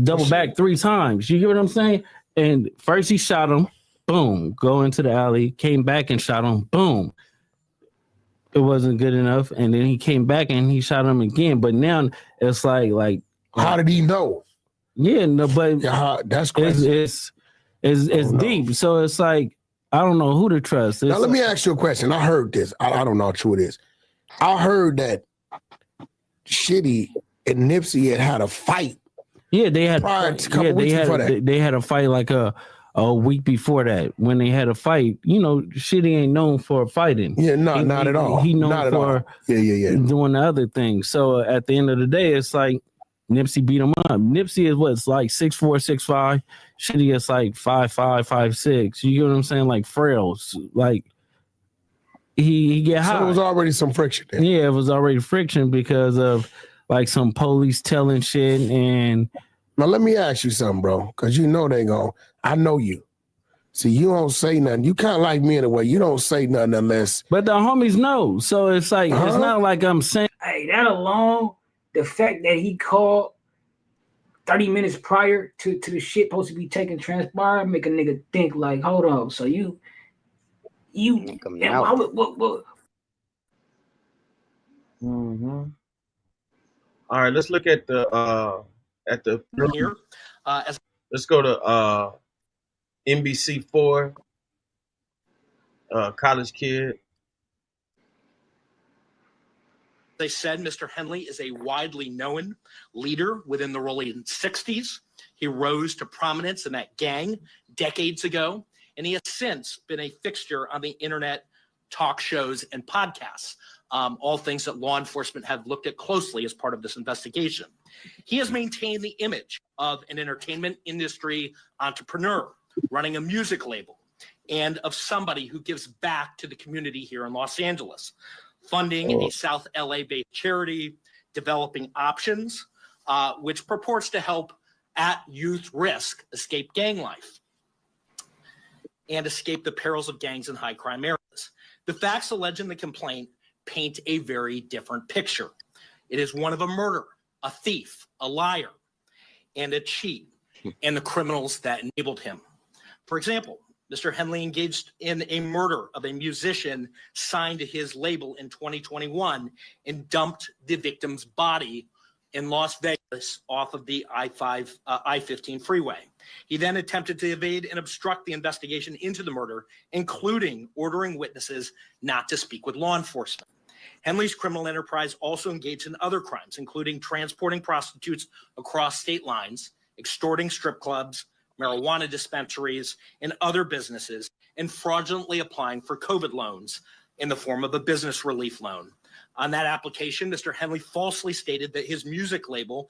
double back 3 times. You get what I'm saying? And first he shot him. boom, go into the alley, came back and shot him, boom. It wasn't good enough, and then he came back and he shot him again. But now it's like how did he know? Yeah, no, but that's crazy. It's deep. So it's like I don't know who to trust. Now let me ask you a question. I heard this. I don't know how true it is. I heard that Shitty and Nipsey had a fight. Yeah, they had they had a fight like a week before that. When they had a fight, Shitty ain't known for fighting. Yeah, not at all. He known not for doing the other things. So at the end of the day, it's like Nipsey beat him up. Nipsey is what's like 6'4", 6'5". Shitty is like 5'5", 5'6". You get what I'm saying? Like frails. Like he get high. So there was already some friction there. Yeah, it was already friction because of like some police telling shit. And now let me ask you something, bro, because they gon'. I know you. See, you don't say nothing. You kind of like me in a way. You don't say nothing unless. But the homies know. So it's like it's not like I'm saying. Hey, that alone, the fact that he called 30 minutes prior to the shit supposed to be taking transpire, make a nigga think like, hold on, so you what? Mm-hmm. All right, let's look at the here. Let's go to NBC4, college kid. They said Mr. Henley is a widely known leader within the rolling 60s. He rose to prominence in that gang decades ago, and he has since been a fixture on the internet talk shows and podcasts, all things that law enforcement have looked at closely as part of this investigation. He has maintained the image of an entertainment industry entrepreneur running a music label and of somebody who gives back to the community here in Los Angeles, funding a South LA-based charity, developing options, which purports to help at youth risk escape gang life and escape the perils of gangs in high crime areas. The facts alleged in the complaint paint a very different picture. It is one of a murderer, a thief, a liar, and a cheat, and the criminals that enabled him. For example, Mr. Henley engaged in a murder of a musician signed to his label in 2021 and dumped the victim's body in Las Vegas off of the I-15 freeway. He then attempted to evade and obstruct the investigation into the murder, including ordering witnesses not to speak with law enforcement. Henley's criminal enterprise also engaged in other crimes, including transporting prostitutes across state lines, extorting strip clubs, marijuana dispensaries, and other businesses, and fraudulently applying for COVID loans in the form of a business relief loan. On that application, Mr. Henley falsely stated that his music label,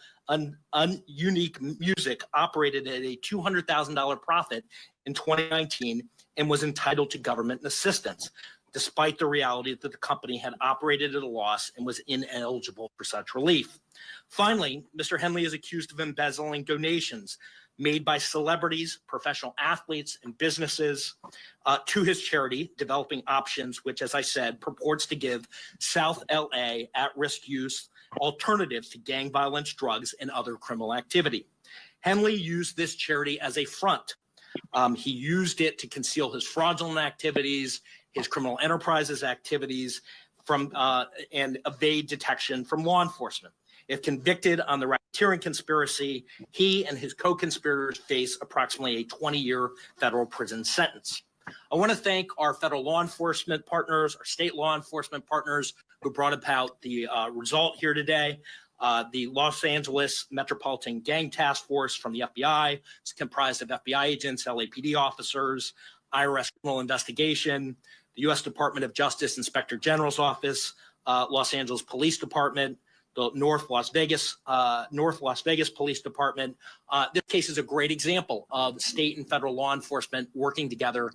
Unique Music, operated at a $200,000 profit in 2019 and was entitled to government assistance, despite the reality that the company had operated at a loss and was ineligible for such relief. Finally, Mr. Henley is accused of embezzling donations made by celebrities, professional athletes, and businesses to his charity, Developing Options, which, as I said, purports to give South LA at-risk youth alternatives to gang violence, drugs, and other criminal activity. Henley used this charity as a front. He used it to conceal his fraudulent activities, his criminal enterprises activities, and evade detection from law enforcement. If convicted on the racketeering conspiracy, he and his co-conspirators face approximately a 20-year federal prison sentence. I want to thank our federal law enforcement partners, our state law enforcement partners who brought about the result here today. The Los Angeles Metropolitan Gang Task Force from the FBI. It's comprised of FBI agents, LAPD officers, IRS criminal investigation, the U.S. Department of Justice Inspector General's Office, Los Angeles Police Department, the North Las Vegas Police Department. This case is a great example of state and federal law enforcement working together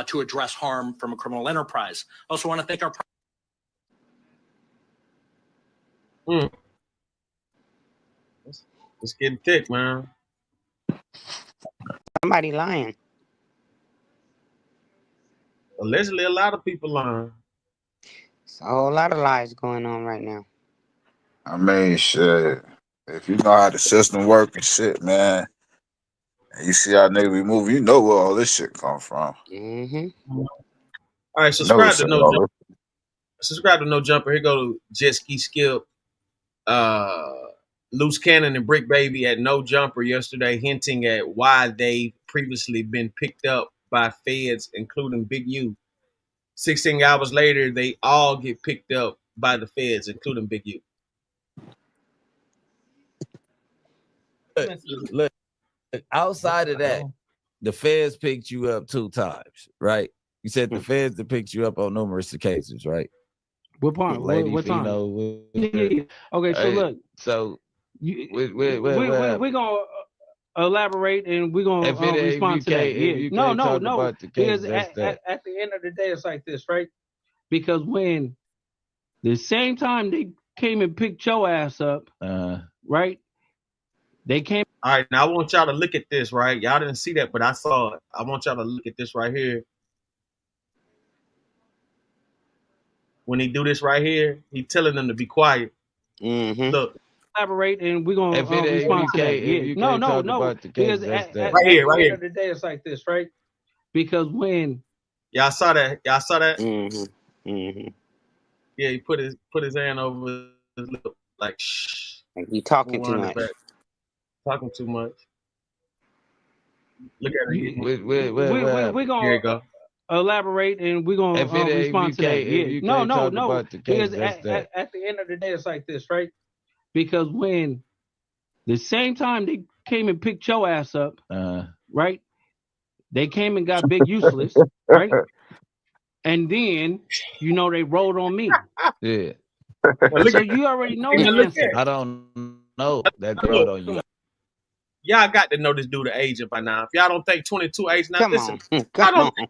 to address harm from a criminal enterprise. I also want to thank our It's getting thick, man. Somebody lying. Allegedly, a lot of people lying. It's a whole lot of lies going on right now. I mean, shit. If you know how the system works and shit, man, You see how niggas be moving, you know where all this shit come from. Mm-hmm. All right, Never subscribe to say No all Jumper. this. Subscribe to No Jumper. Here go to Jet Ski Skip. Loose Cannon and Brick Baby at No Jumper yesterday, hinting at why they've previously been picked up by feds, including Big U. 16 hours later, they all get picked up by the feds, including Big U. Look, outside of that, the feds picked you up 2 times, right? You said the feds that picked you up on numerous occasions, right? What part? Lady, What time? yeah. Okay, so look, So we're gonna elaborate and we're gonna respond to that. Yeah. No. Because at the end of the day, it's like this, right? Because when the same time they came and picked your ass up, right? They came. All right, now I want y'all to look at this, right? Y'all didn't see that, but I saw it. I want y'all to look at this right here. When he do this right here, he telling them to be quiet. Mm-hmm. Look. Elaborate and we're gonna respond to that. Yeah. No. Because at right here. the end of the day, it's like this, right? Because when y'all saw that. Mm-hmm. Mm-hmm. Yeah, he put his hand over his lip, like shh. And he talking too much. Talking too much. Look at it. We're gonna here you go. Elaborate and we're gonna respond to that. Yeah. No. Because at the end of the day, it's like this, right? Because when the same time they came and picked your ass up, right? They came and got Big Useless, right? And then they rolled on me. Yeah. So you already know the answer. I don't know that they rolled on you. Y'all got to know this dude the age by now. If y'all don't think 22 age now, listen. Come on. I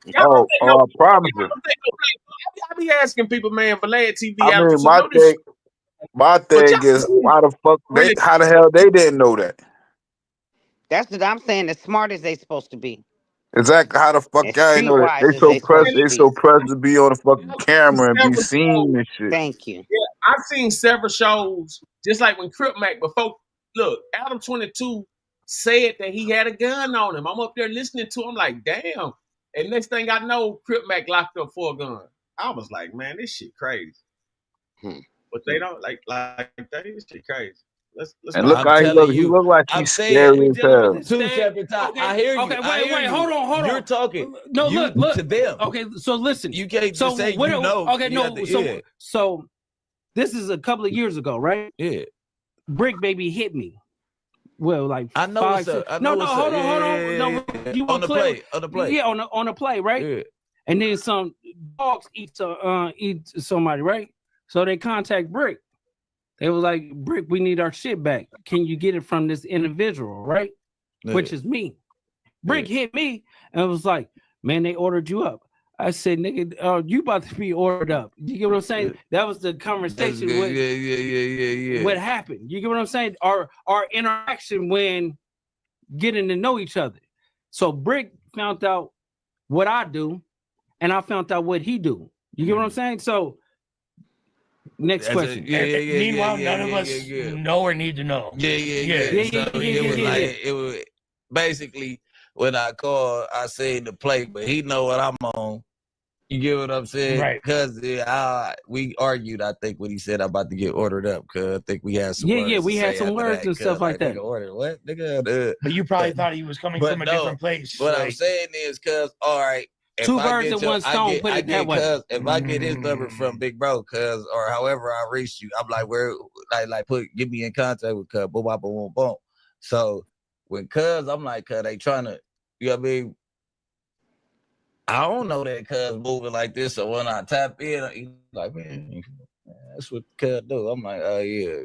promise you. I be asking people, man, Vlad TV. I mean, my thing is, why the fuck how the hell they didn't know that? That's what I'm saying. As smart as they supposed to be. Exactly. How the fuck y'all know that? They so pressed to be on the fucking camera and be seen and shit. Thank you. Yeah, I've seen several shows, just like when Crip Mac before. Look, Adam 22 said that he had a gun on him. I'm up there listening to him like, damn. And next thing I know, Crip Mac locked up for a gun. I was like, man, this shit crazy. But they don't like that. This shit crazy. Let's and look how he look. He look like he's scary as hell. 2 separate times. Okay, I hear you. Okay, wait. Hold on. You're talking. No, look to them. Okay, so listen. You can't just say Okay, no. So this is a couple of years ago, right? Yeah. Brick Baby hit me. Well, like I know. Hold on. No, you on the play. Yeah, on the play, right? Yeah. And then some dogs eat somebody, right? So they contact Brick. They was like, Brick, we need our shit back. Can you get it from this individual, right? Yeah. Which is me. Brick hit me and was like, man, they ordered you up. I said, nigga, you about to be ordered up. You get what I'm saying? Yeah. That was the conversation. What happened? You get what I'm saying? Our interaction when getting to know each other. So Brick found out what I do, and I found out what he do. You get what I'm saying? So next question. Meanwhile, none of us know or need to know. It was basically when I called, I said the play, but he know what I'm on. You get what I'm saying? Right. Because we argued, I think, when he said I'm about to get ordered up, because I think we had some words. Yeah, we had some words and stuff like that. Ordered what? Nigga, but you probably thought he was coming from a different place. What I'm saying is, because, all right, two birds in one stone, put it that way. If I get his number from Big Bro, or however I reach you, I'm like, get me in contact with Cuz, boom, boom, boom, boom. So when Cuz, I'm like, Cuz, they trying to, you know what I mean? I don't know that Cuz moving like this, so when I tap in, he's like, man, that's what Cuz do. I'm like, oh yeah.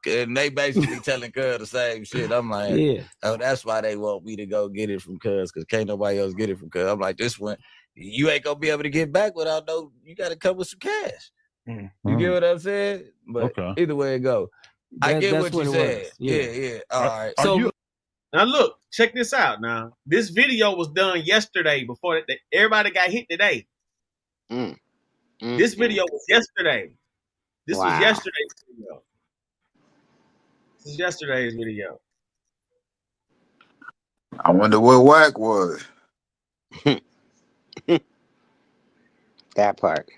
And they basically telling Cuz the same shit. I'm like, yeah. Oh, that's why they want me to go get it from Cuz, because can't nobody else get it from Cuz. I'm like, this one, you ain't gonna be able to get back without you gotta come with some cash. You get what I'm saying? But either way it go. I get what you said. Yeah. All right. So now look, check this out now. This video was done yesterday before everybody got hit today. This video was yesterday. This was yesterday's video. This is yesterday's video. I wonder what Whack was. That part.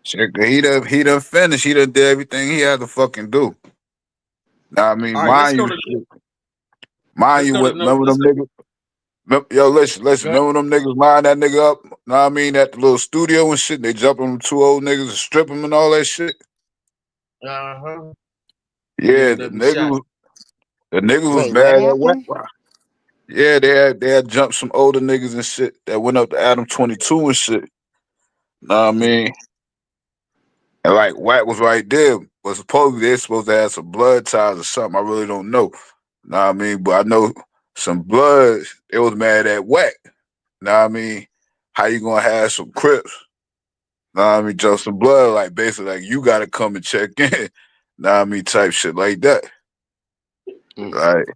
Shit, he done finished. He done did everything he had to fucking do. Now I mean, All right, let's go to remember them niggas? Yo, listen. Remember them niggas line that nigga up? Know what I mean, at the little studio and shit. They jump on them two old niggas and strip them and all that shit. Uh-huh. Yeah, the niggas was Wait, mad what at Whack. happened? Yeah, they had jumped some older niggas and shit that went up to Adam 22 and shit. Know what I mean? And like Whack was right there, but supposedly they're supposed to have some blood ties or something. I really don't know. Know what I mean? But I know some blood, they was mad at Whack. Know what I mean? How you gonna have some Crips? Know what I mean? Just some blood, like basically like you gotta come and check in. Know what I mean? Type shit like that. Right.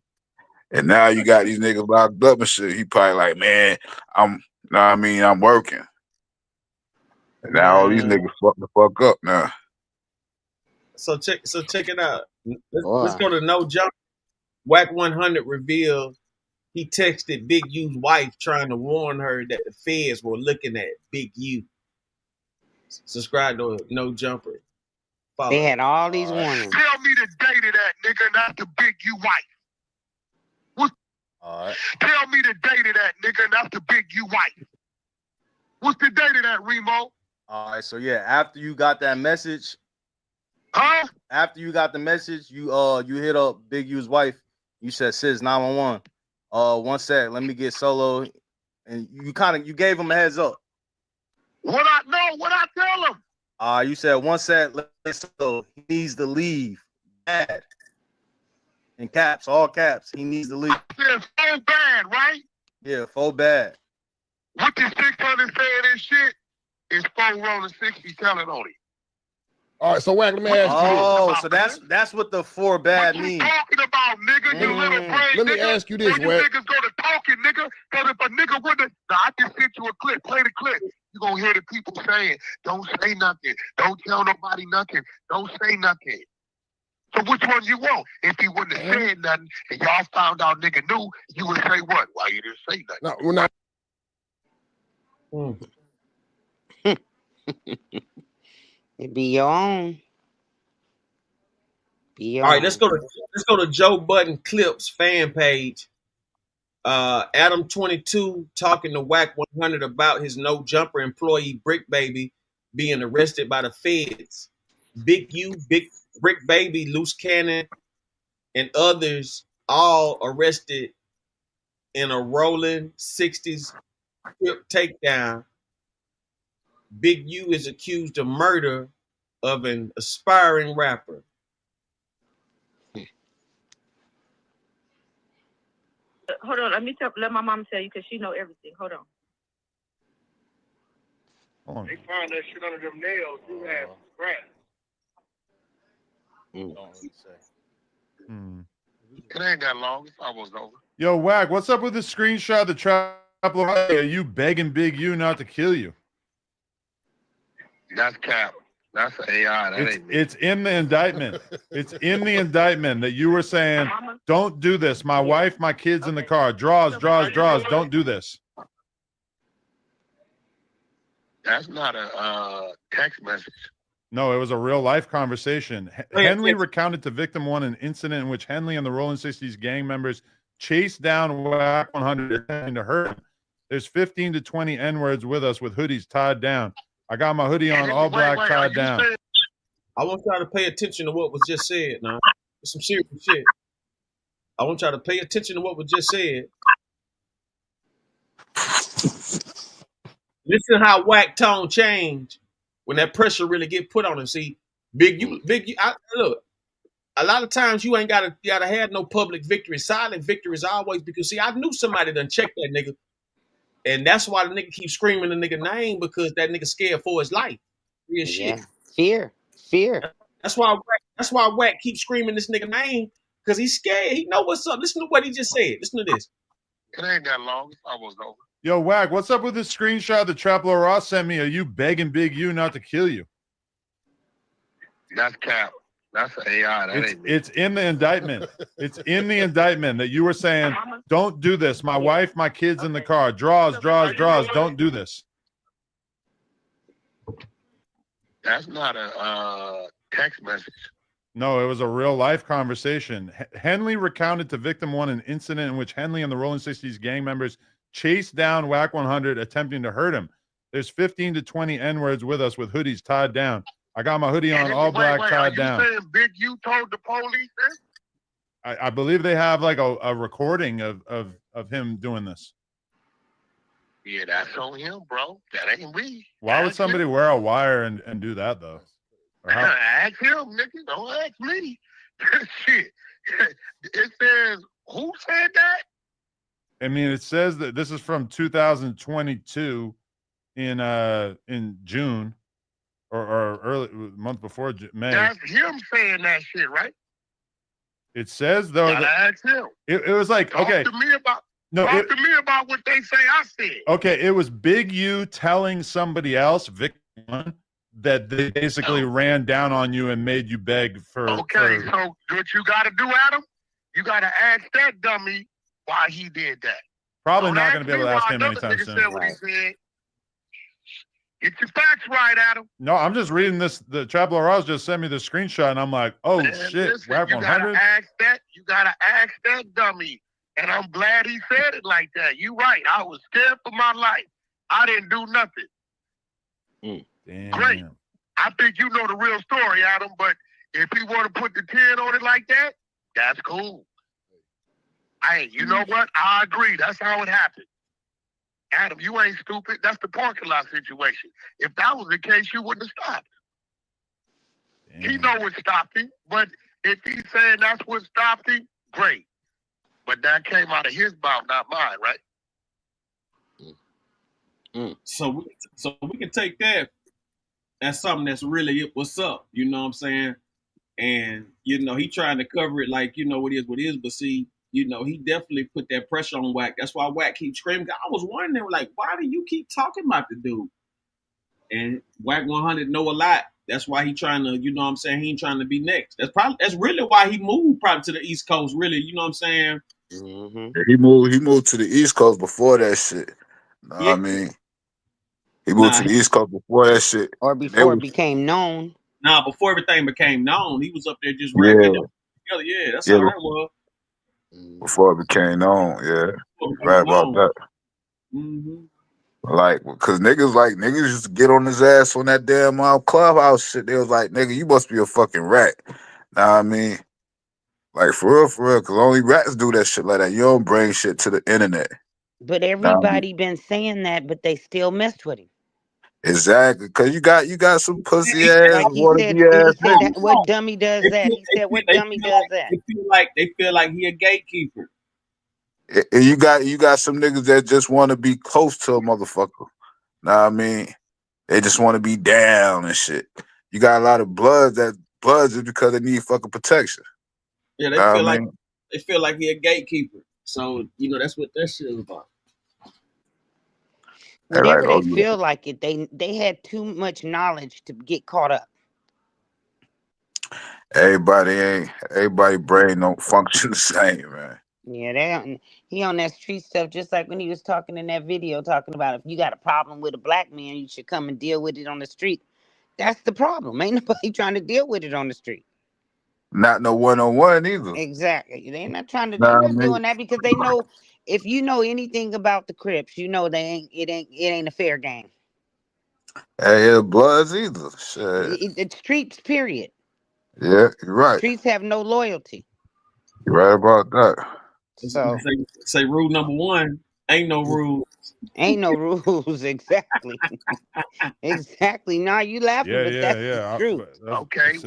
And now you got these niggas locked up and shit. He probably like, man, know what I mean? I'm working. And now all these niggas fuck the fuck up now. So check it out. Let's go to No Jump. Whack 100 revealed he texted Big U's wife trying to warn her that the feds were looking at Big U. Subscribe to No Jumper. Follow. They had all these warnings. Tell me the date of that, nigga, not the Big U wife. Tell me the date of that, nigga, not the Big U wife. What's the date of that, Remo? All right, so yeah, after you got that message, after you got the message, you hit up Big U's wife. You said, "Sis, 911. One sec, let me get Solo," and you gave him a heads up. What I tell him? You said, "One sec, let Solo. He needs to leave. Bad." In caps, all caps. He needs to leave. I said, so bad, right? Yeah, full bad. What the 600 saying and shit is 4 rolling 60 telling on it. All right, so Whack, let me ask you this. Oh, so that's what the 4 bad means. What you talking about, nigga? You little brain, Let me nigga. ask you this, Where you Whack. niggas go to talking, nigga? Because if a nigga wouldn't, I just sent you a clip. Play the clip. You gonna hear the people saying, "Don't say nothing. Don't tell nobody nothing. Don't say nothing." So which one you want? If he wouldn't have said nothing and y'all found out nigga knew, you would say what? Why you didn't say nothing? No, we're not. It be your own. All right, let's go to Joe Budden Clips fan page. Adam 22 talking to Whack 100 about his No Jumper employee Brick Baby being arrested by the feds. Big U, Big Brick Baby, Loose Cannon, and others all arrested in a rolling 60s Crip takedown. Big U is accused of murder of an aspiring rapper. Hold on, let my mom tell you because she know everything. Hold on. They found that shit under them nails. You have grass. It ain't that long. It's almost over. Yo, Whack, what's up with the screenshot of the trap? Are you begging Big U not to kill you? That's cap. That's AI. It's in the indictment. It's in the indictment that you were saying, "Don't do this. My wife, my kids in the car. Drawz. Don't do this." That's not a text message. No, it was a real life conversation. Henley recounted to Victim One an incident in which Henley and the Rolling 60s gang members chased down Whack 100 attempting to hurt him. There's 15 to 20 N-words with us with hoodies tied down. I got my hoodie on, all black, tied down. I want y'all to pay attention to what was just said now. It's some serious shit. I want y'all to pay attention to what was just said. Listen how Whack tone change when that pressure really get put on him. See, Big U, look, a lot of times you ain't gotta have no public victory. Silent victory is always because see, I knew somebody done checked that nigga. And that's why the nigga keeps screaming the nigga name because that nigga scared for his life. Real shit. Fear. That's why Whack keeps screaming this nigga name because he's scared. He know what's up. Listen to what he just said. Listen to this. It ain't that long. It's almost over. Yo, Whack, what's up with this screenshot that Traplo Ross sent me? Are you begging Big U not to kill you? That's cap. That's an AI. That ain't me. It's in the indictment. It's in the indictment that you were saying, don't do this. My wife, my kids in the car. Drawz. Don't do this. That's not a text message. No, it was a real life conversation. Henley recounted to Victim One an incident in which Henley and the Rolling 60s gang members chased down Whack 100, attempting to hurt him. There's 15 to 20 N-words with us with hoodies tied down. I got my hoodie on, all black, tied down. Are you saying Big U told the police this? I believe they have like a recording of him doing this. Yeah, that's on him, bro. That ain't me. Why would somebody wear a wire and do that, though? Ask him, nigga. Don't ask me. Shit. It says, who said that? I mean, it says that this is from 2022 in June or early month before May. That's him saying that shit, right? It says though. Gotta ask him. It was like Talk okay. to me about. No, Talk to me about what they say I said. Okay, it was Big U telling somebody else, Victim One, that they basically ran down on you and made you beg for. Okay, so what you got to do, Adam? You got to ask that dummy why he did that. Probably not going to be able to ask him anytime soon. Get your facts right, Adam. No, I'm just reading this. The Chapel Rouse just sent me the screenshot, and I'm like, oh, man, shit. Listen, you gotta ask that. You got to ask that dummy. And I'm glad he said it like that. You right. I was scared for my life. I didn't do nothing. Damn. Great. I think you know the real story, Adam, but if you want to put the 10 on it like that, that's cool. Hey, you know what? I agree. That's how it happened. Adam, you ain't stupid. That's the parking lot situation. If that was the case, you wouldn't have stopped. Damn. He know what stopped him, but if he's saying that's what stopped him, great. But that came out of his mouth, not mine, right? So we can take that as something that's really what's up. You know what I'm saying? And he trying to cover it like what is. But see, he definitely put that pressure on Whack. That's why Whack keeps screaming. I was wondering, like, why do you keep talking about the dude? And Whack 100 know a lot. That's why he trying to, he ain't trying to be next. That's really why he moved probably to the East Coast. Really, you know what I'm saying? Mm-hmm. He moved to the East Coast before that shit. I mean, he moved to the East Coast before that shit, or before it became known. Nah, before everything became known, he was up there just rapping together. Yeah, that's how that was. Before it became known, right about that. Mm-hmm. Like, cause niggas used to get on his ass on that damn Clubhouse shit. They was like, nigga, you must be a fucking rat. Know what I mean? Like, for real, cause only rats do that shit like that. You don't bring shit to the internet. But everybody been saying that, but they still messed with him. Exactly, cause you got some pussy ass, like wannabe ass niggas. What dummy does that? He said, "What dummy does that?" They feel like he a gatekeeper. And you got some niggas that just want to be close to a motherfucker. Know what I mean? They just want to be down and shit. You got a lot of bloods just because they need fucking protection. Yeah, they feel like he a gatekeeper. So that's what that shit is about. Whenever they feel like it, they had too much knowledge to get caught up. Everybody brain don't function the same, man. Yeah, he on that street stuff just like when he was talking in that video, talking about if you got a problem with a black man, you should come and deal with it on the street. That's the problem. Ain't nobody trying to deal with it on the street. Not no one-on-one either. Exactly. They're not trying to doing that because they know if you know anything about the Crips, it ain't a fair game. Hey, Bloods either. Shit. It's streets, period. Yeah, you're right. Streets have no loyalty. You're right about that. So say rule number 1, ain't no rules. Ain't no rules, exactly. Exactly. Nah, you laughing, but that's the truth. Okay,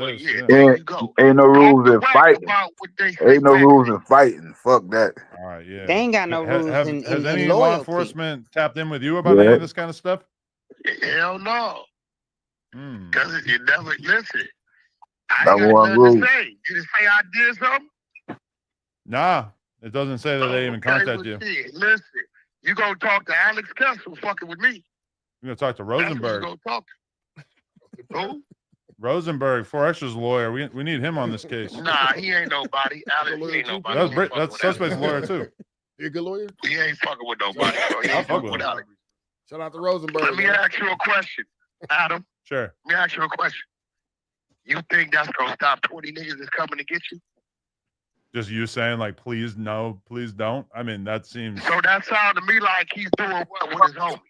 there you go. Ain't no rules in fighting. Ain't no rules in fighting. Fuck that. All right, yeah. They ain't got no rules has any loyalty. law enforcement tapped in with you about any of this kind of stuff? Hell no. Because you never listen. I got nothing to say. Did it say I did something? Nah, it doesn't say that they even contact you. Listen, you gonna talk to Alex Kessel fucking with me. You're gonna talk to Rosenberg. That's who you gonna talk to. Who? Rosenberg, 4X's lawyer. We need him on this case. Nah, he ain't nobody. Alex, he ain't nobody. That's Suspect's lawyer too. You a good lawyer? He ain't fucking with nobody. So he ain't fucking with Alex. Shout out to Rosenberg. Let me ask you a question, Adam. Sure. Let me ask you a question. You think that's gonna stop 20 niggas that's coming to get you? Just you saying like, please no, please don't. I mean, that seems. So that sounded to me like he's doing what with his homie?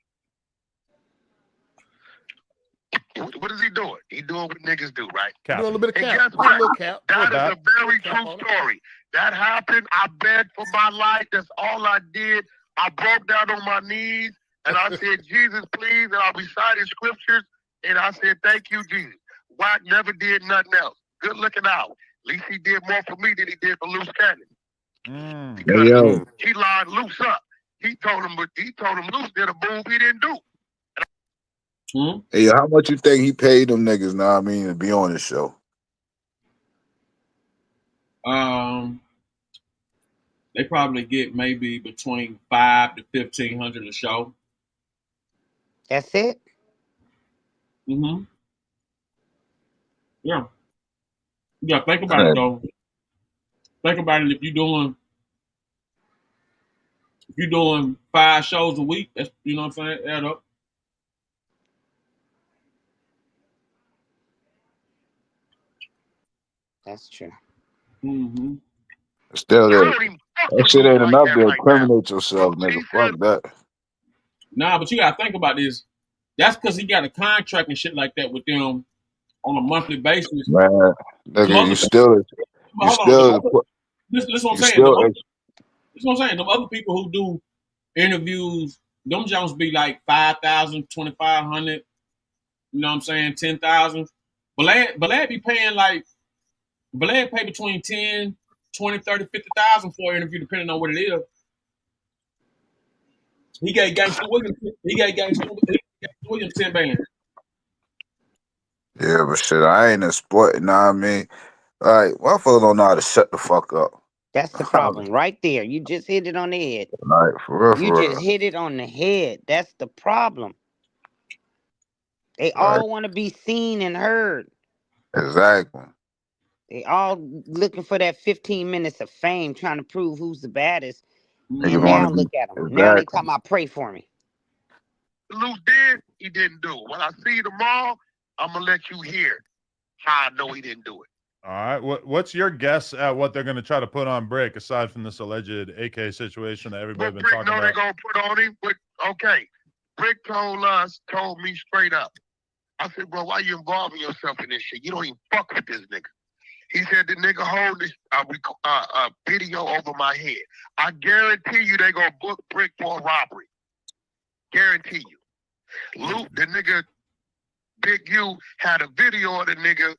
What is he doing? He doing what niggas do, right? Doing a little bit of cap. And guess what? A little cap. That is a very true story. That happened. I begged for my life. That's all I did. I broke down on my knees and I said, Jesus, please. And I recited scriptures and I said, thank you, Jesus. Wack never did nothing else. Good looking out. At least he did more for me than he did for Loose Cannon. Because he lined Loose up. He told him Loose did a move he didn't do. Hey, how much you think he paid them niggas? Now I mean to be on this show. They probably get maybe between $500 to $1,500 a show. That's it. Mm-hmm. Yeah. Yeah. Think about it though. Think about it. If you're doing 5 shows a week, that's, you know what I'm saying, add up. That's true. Mm-hmm. Still, that shit ain't enough to incriminate yourself, nigga. Fuck that. Nah, but you gotta think about this. That's because he got a contract and shit like that with them on a monthly basis. Man, nigga, listen what I'm saying. That's what I'm saying. The other people who do interviews, them Jones be like 5,000, 2,500. You know what I'm saying? 10,000. Balad be paying like. Balad pay between 10, 20, 30, 50,000 for an interview, depending on what it is. He gave Gangsta Williams 10 bands. Yeah, but shit, I ain't in sport, you know what I mean? Like, motherfuckers don't know how to shut the fuck up. That's the problem right there. You just hit it on the head. Like, for real, You just hit it on the head. That's the problem. They all want to be seen and heard. Exactly. They all looking for that 15 minutes of fame, trying to prove who's the baddest. And now look at them. Now they talking about pray for me. Luke did, he didn't do it. When I see you tomorrow, I'm going to let you hear how I know he didn't do it. All right. What's your guess at what they're going to try to put on Brick, aside from this alleged AK situation that everybody's been talking about? They're going to put on him, but okay. Brick told me straight up. I said, bro, why you involving yourself in this shit? You don't even fuck with this nigga. He said, the nigga hold this video over my head. I guarantee you they going to book Brick for a robbery. Guarantee you. Luke, the nigga, Big U, had a video of the nigga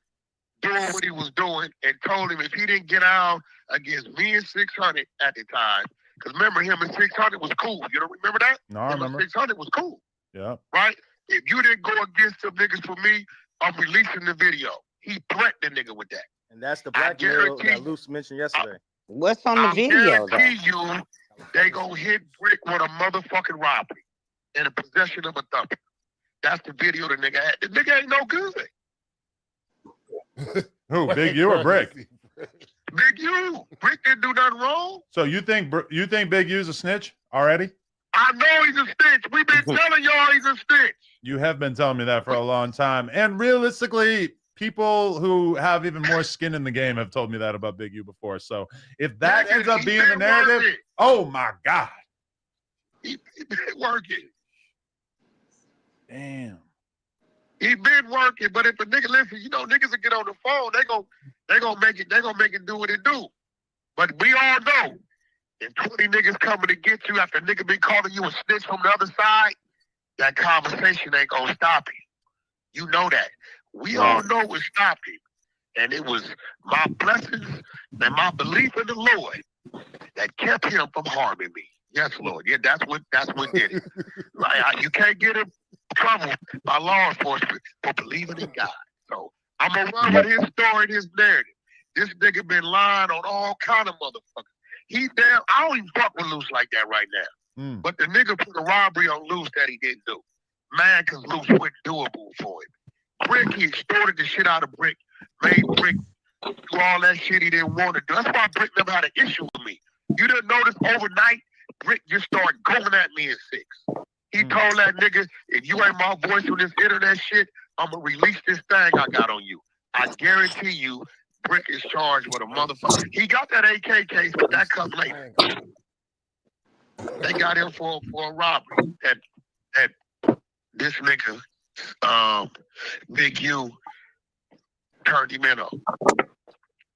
doing what he was doing and told him if he didn't get out against me and 600 at the time, because remember him and 600 was cool. You don't remember that? No, I remember. 600 was cool. Yeah. Right? If you didn't go against some niggas for me, I'm releasing the video. He threatened the nigga with that. And that's the blackmail that Luce mentioned yesterday. What's on the video, though? I guarantee you they gonna hit Brick with a motherfucking robbery in the possession of a thumper. That's the video the nigga had. The nigga ain't no good. Who, Big U or Brick? Big U. Brick didn't do nothing wrong. So you think Big U's a snitch already? I know he's a snitch. We've been telling y'all he's a snitch. You have been telling me that for a long time. And realistically, people who have even more skin in the game have told me that about Big U before. So if that ends up being the narrative, oh my God. He been working. Damn. He been working, but if a nigga listen, you know, niggas will get on the phone, they gonna make it do what it do. But we all know if 20 niggas coming to get you after a nigga been calling you a snitch from the other side, that conversation ain't gonna stop him. You know that. We all know what stopped him. And it was my blessings and my belief in the Lord that kept him from harming me. Yes, Lord. Yeah, that's what did it. Like, you can't get in trouble by law enforcement for believing in God. So I'm gonna run with his story and his narrative. This nigga been lying on all kind of motherfuckers. I don't even fuck with Luce like that right now. But the nigga put a robbery on Luce that he didn't do. Man, because Luce wouldn't do a move for him. Brick, he extorted the shit out of Brick, made Brick do all that shit he didn't want to do. That's why Brick never had an issue with me. You didn't notice overnight, Brick just started going at me in 6. He told that nigga, if you ain't my voice on this internet shit, I'm going to release this thing I got on you. I guarantee you, Brick is charged with a motherfucker. He got that AK case, but that comes later. They got him for a robbery. That this nigga, Big U, turned him in on.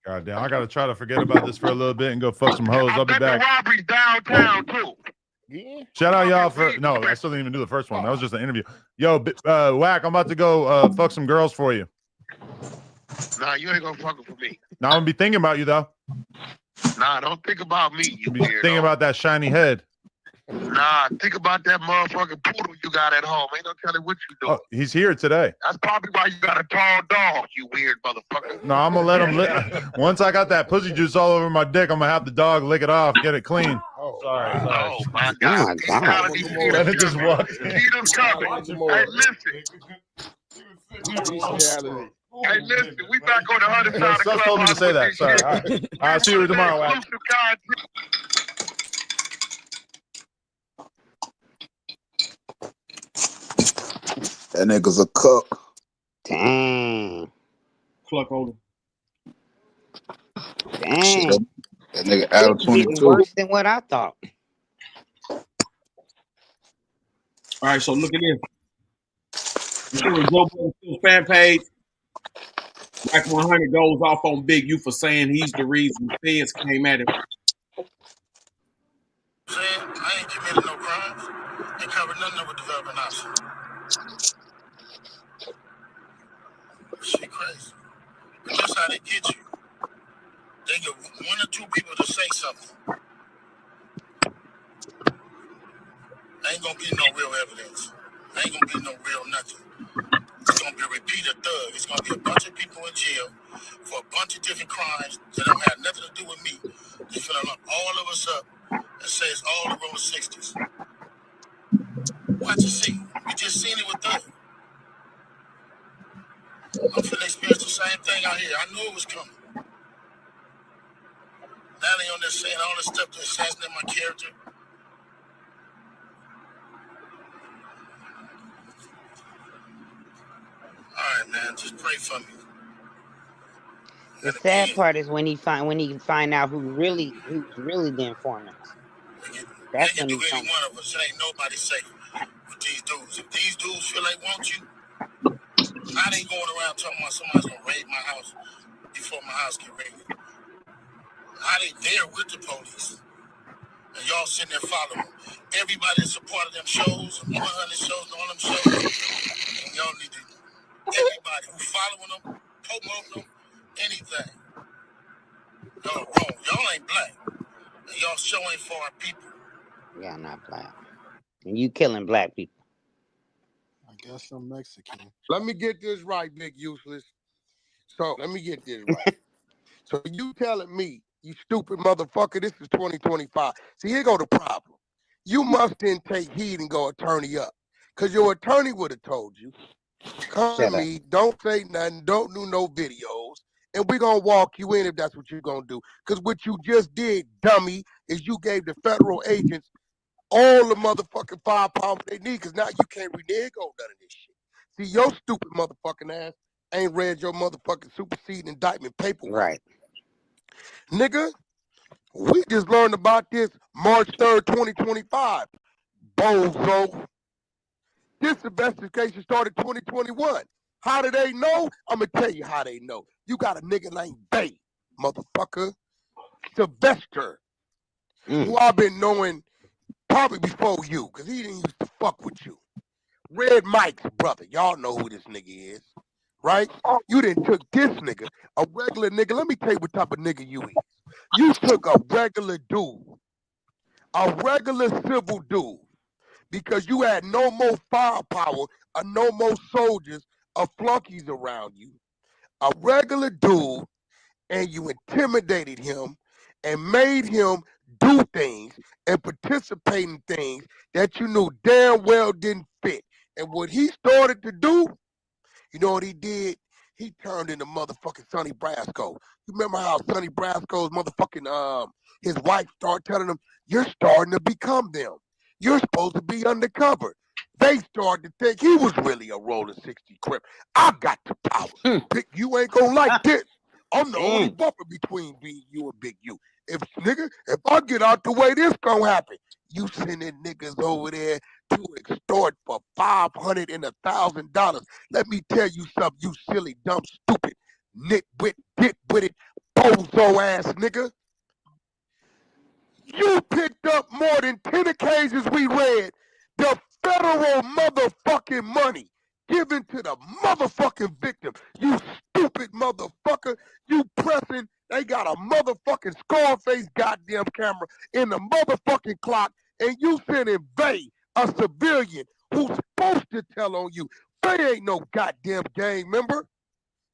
God damn, I gotta try to forget about this for a little bit and go fuck some hoes. I'll be back. The robbery's downtown too. Yeah. Shout out y'all for I still didn't even do the first one. That was just an interview. Yo, Whack, I'm about to go fuck some girls for you. Nah, you ain't gonna fuck them for me. Now I'm gonna be thinking about you though. Nah, don't think about me, you Be weirdo. thinking about that shiny head. Nah, think about that motherfucking poodle you got at home. Ain't no telling what you doing. Oh, he's here today. That's probably why you got a tall dog, you weird motherfucker. No, I'm gonna let him once I got that pussy juice all over my dick, I'm gonna have the dog lick it off, get it clean. Oh, sorry. Oh my God. Let it just walk. See them coming. Hey, listen. Hey, listen, we back on the other side of the club. Told me to say that. Sorry. All right. I'll see you tomorrow, Whack. That nigga's a cook. Dang. Cluck holder. Dang. That nigga out of It's getting 22. worse than what I thought. All right, so look at this. Joe Budden's fan page. Like 100 goes off on Big U for saying he's the reason the feds came at him. I ain't committed no crimes. Ain't covered nothing over developing option. Shit crazy. But that's how they get you. They get 1 or 2 people to say something. Ain't gonna be no real evidence. Ain't gonna be no real nothing. It's gonna be a repeated thug. It's gonna be a bunch of people in jail for a bunch of different crimes that don't have nothing to do with me. They finna lock all of us up and say it's all the roller 60s. Watch and see. We just seen it with Thug. I'm finna experience the same thing out here. I knew it was coming. Now they on there saying all this stuff to assassinate my character. All right, man. Just pray for me. The sad part is when he find out who's really the informants. That's when do he's any one of us. It ain't nobody safe with these dudes. If these dudes feel they want you, I ain't going around talking about somebody's gonna raid my house before my house get raided. I ain't there with the police. And y'all sitting there following them. Everybody that's a part of them shows, 100 shows, and all them shows, and y'all need to, everybody who following them, promoting them, anything. Y'all wrong. Y'all ain't black. And y'all show ain't for our people. Y'all not black. And you killing black people. I guess I'm Mexican. Let me get this right, Big Useless. So let me get this right. So you telling me, you stupid motherfucker, this is 2025. See, here go the problem. You must then take heed and go attorney up. Because your attorney would have told you, come to me, don't say nothing, don't do no videos, and we're going to walk you in if that's what you're going to do. Because what you just did, dummy, is you gave the federal agents all the motherfucking firepower they need, because now you can't renege on none of this shit. See, your stupid motherfucking ass ain't read your motherfucking superseding indictment paperwork. Right. Nigga, we just learned about this March 3rd, 2025. Bozo. This investigation started 2021. How do they know? I'm going to tell you how they know. You got a nigga named Bay, motherfucker. Sylvester, who I've been knowing probably before you, because he didn't used to fuck with you. Red Mike's brother. Y'all know who this nigga is, right? You done took this nigga, a regular nigga. Let me tell you what type of nigga you is. You took a regular dude, a regular civil dude, because you had no more firepower or no more soldiers or flunkies around you. A regular dude, and you intimidated him and made him do things and participate in things that you knew damn well didn't fit. And what he started to do, You know what he did? He turned into motherfucking Sonny Brasco. You remember how Sonny Brasco's motherfucking his wife started telling him, "You're starting to become them. You're supposed to be undercover." They started to think he was really a rolling 60 Crip. I got the power. Big U ain't gonna like this. I'm the only buffer between Big U and Big U. If I get out the way, this gonna happen. You sending niggas over there to extort for $500 and $1,000. Let me tell you something, you silly, dumb, stupid, nitwit, ditwitted, bozo ass nigga. You picked up more than 10 occasions we read the federal motherfucking money given to the motherfucking victim. You stupid motherfucker. You pressing, they got a motherfucking Scarface goddamn camera in the motherfucking clock, and you sending Vay, a civilian who's supposed to tell on you. Vay ain't no goddamn gang member.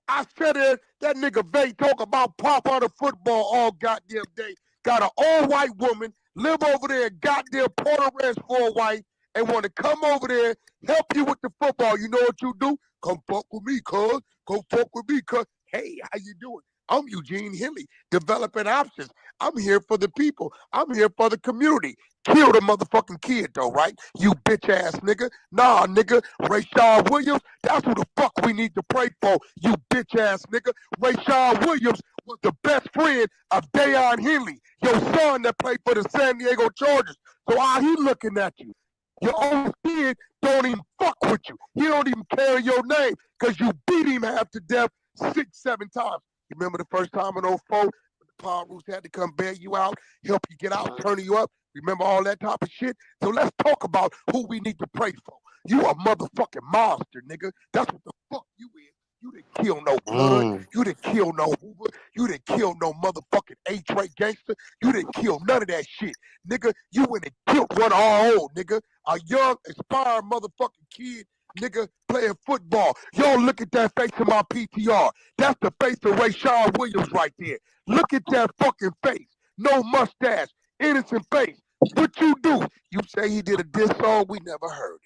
I said it, that nigga Vay talk about pop out of football all goddamn day. Got an old white woman, live over there in goddamn Port Ranch for a wife, and want to come over there, help you with the football. You know what you do? Come fuck with me, cuz. Come fuck with me, cuz. Hey, how you doing? I'm Eugene Henley, developing options. I'm here for the people. I'm here for the community. Kill the motherfucking kid, though, right? You bitch-ass nigga. Nah, nigga. Rayshard Williams, that's who the fuck we need to pray for, you bitch-ass nigga. Rayshard Williams was the best friend of Deion Henley, your son that played for the San Diego Chargers. So how he looking at you? Your own kid don't even fuck with you. He don't even carry your name because you beat him half to death 6-7 times. You remember the first time in 04, the Power Roots had to come bail you out, help you get out, turn you up. Remember all that type of shit? So let's talk about who we need to pray for. You a motherfucking monster, nigga. That's what the fuck you is. You didn't kill no blood. You didn't kill no Hoover. You didn't kill no motherfucking A-Tray gangster. You didn't kill none of that shit. Nigga, you went and killed one of our own, nigga. A young, aspiring motherfucking kid, nigga, playing football. Y'all look at that face of my PTR. That's the face of Rayshard Williams right there. Look at that fucking face. No mustache. Innocent face. What you do? You say he did a diss song? We never heard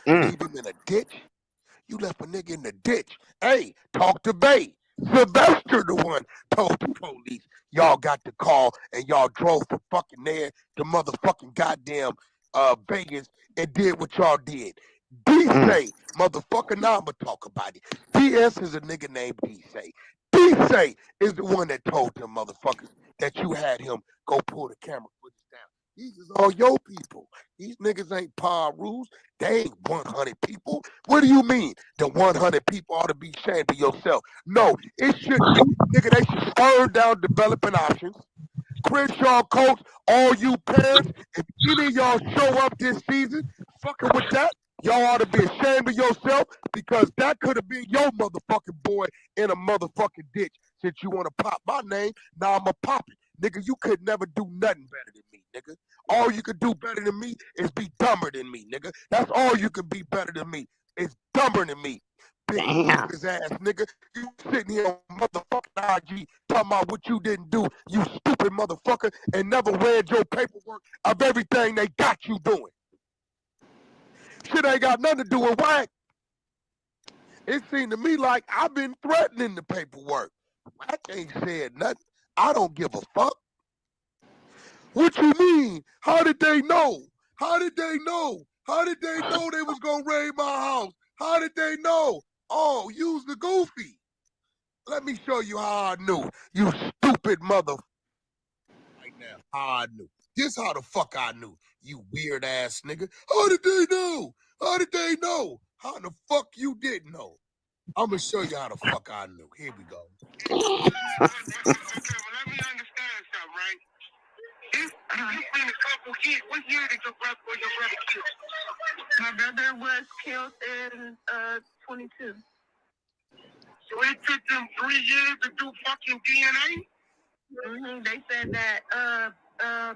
it. Leave him in a ditch? You left a nigga in the ditch. Hey, talk to Bay. Sylvester the one told the police. Y'all got the call and y'all drove from fucking there to motherfucking goddamn Vegas and did what y'all did. D-Say, motherfucker, now I'ma talk about it. DS is a nigga named D-Say. D-Say is the one that told them motherfuckers that you had him go pull the camera footage down. These is all your people. These niggas ain't Power Rules. They ain't 100 people. What do you mean? The 100 people ought to be ashamed of yourself. No, it shouldn't be. Nigga, they should burn down developing options. Crenshaw coach, all you parents, if any of y'all show up this season fucking with that, y'all ought to be ashamed of yourself because that could have been your motherfucking boy in a motherfucking ditch. Since you want to pop my name, now I'm going to pop it. Nigga, you could never do nothing better than me, nigga. All you could do better than me is be dumber than me, nigga. That's all you could be better than me. Is dumber than me. Big his ass, nigga. You sitting here on motherfucking IG talking about what you didn't do, you stupid motherfucker, and never read your paperwork of everything they got you doing. Shit ain't got nothing to do with whack. It seemed to me like I've been threatening the paperwork. Whack ain't said nothing. I don't give a fuck. What you mean? How did they know? How did they know? How did they know they was gonna raid my house? How did they know? Oh, use the goofy. Let me show you how I knew. You stupid mother. Right now, how I knew. This how the fuck I knew. You weird ass nigga. How did they know? How did they know? How the fuck you didn't know? I'm gonna show you how the fuck I knew. Here we go. Okay, well, let me understand something, right? You've been a couple years. What year did your brother killed? My brother was killed in 22. So it took them 3 years to do fucking DNA? They said that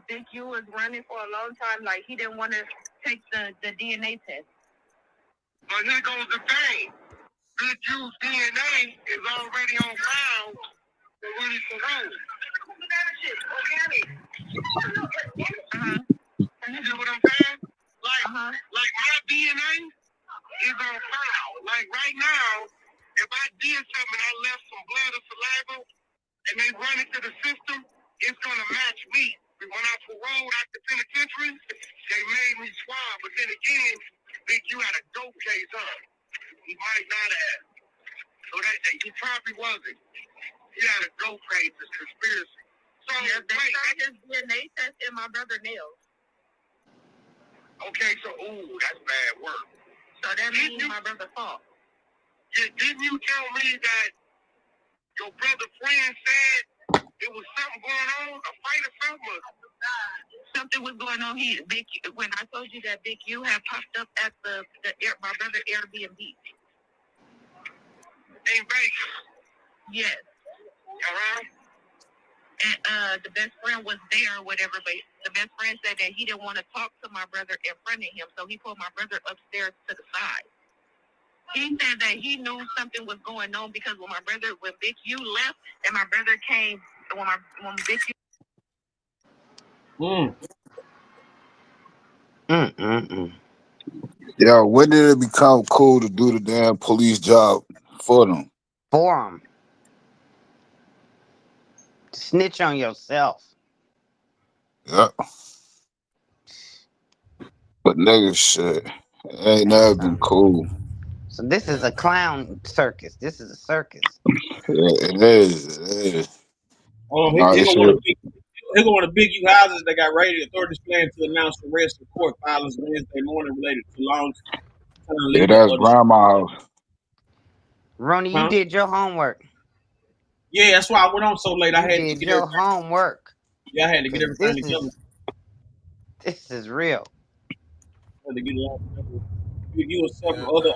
Big U was running for a long time. Like, he didn't want to take the DNA test. But here goes the thing. Big U's DNA is already on file for when he's paroled. You see what I'm saying? Like my DNA is on some blood or saliva, and they run into the system, it's gonna match me. When I paroled out the penitentiary, they made me swab. But then again, Vic, you had a dope case, huh? He might not have. So that he probably wasn't. He had a dope case, it's conspiracy. So Yeah, they found his DNA test in my brother's nails. Okay, so that's bad work. So that means my brother's fault. Yeah, didn't you tell me that your brother's friend said it was something going on, a fight or something? Something was going on here. When I told you that Big U had popped up at my brother's Airbnb. In Vegas? Yes. Uh-huh. And the best friend was there or whatever, but the best friend said that he didn't want to talk to my brother in front of him, so he pulled my brother upstairs to the side. He said that he knew something was going on because when Big U left and my brother came, when Big U... Yo, when did it become cool to do the damn police job for them? For them. Snitch on yourself. Yeah. But nigga, shit, it ain't never been cool. So this is a clown circus. This is a circus. Yeah, it is. It is. Oh, Nah, here this go one shit. of the big U houses that got raided. Authorities plan to announce arrest for court filings Wednesday morning related to long-term Yeah, legal that's orders. grandma house. Ronnie, you did your homework. Yeah, that's why I went on so late. I You had to did get your everything. homework. Yeah, I had to get everything together. This is real. I had to get it all together. Big U and several other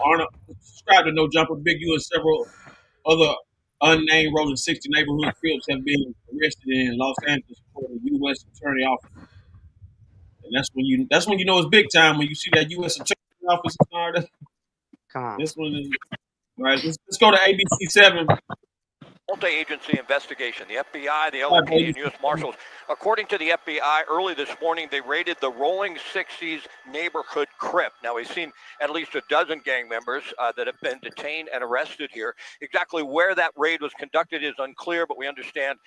subscribe to No Jumper. Big U and several other unnamed Rolling 60 neighborhood Crips have been arrested in Los Angeles for the U.S. Attorney Office. And that's when you know it's big time when you see that U.S. Attorney Office started. Come on. This one is right. Let's go to ABC 7. Multi-agency investigation. The FBI, the LAPD, and U.S. Marshals. According to the FBI, early this morning, they raided the Rolling 60s neighborhood Crip. Now, we've seen at least a dozen gang members that have been detained and arrested here. Exactly where that raid was conducted is unclear, but we understand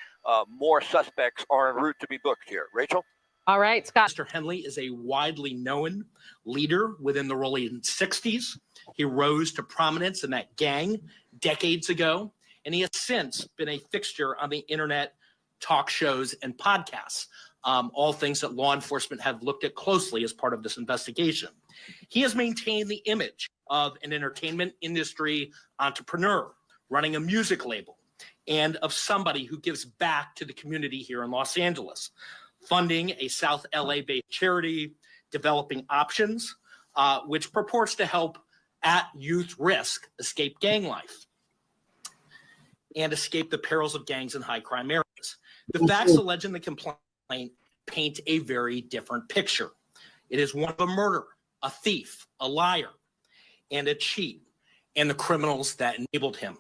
more suspects are en route to be booked here. Rachel? All right, Scott. Mr. Henley is a widely known leader within the Rolling 60s. He rose to prominence in that gang decades ago, and he has since been a fixture on the internet talk shows and podcasts, all things that law enforcement have looked at closely as part of this investigation. He has maintained the image of an entertainment industry entrepreneur running a music label and of somebody who gives back to the community here in Los Angeles, funding a South LA-based charity, developing options, which purports to help at youth risk escape gang life and escape the perils of gangs in high crime areas. The facts alleged in the complaint paint a very different picture. It is one of a murderer, a thief, a liar, and a cheat, and the criminals that enabled him.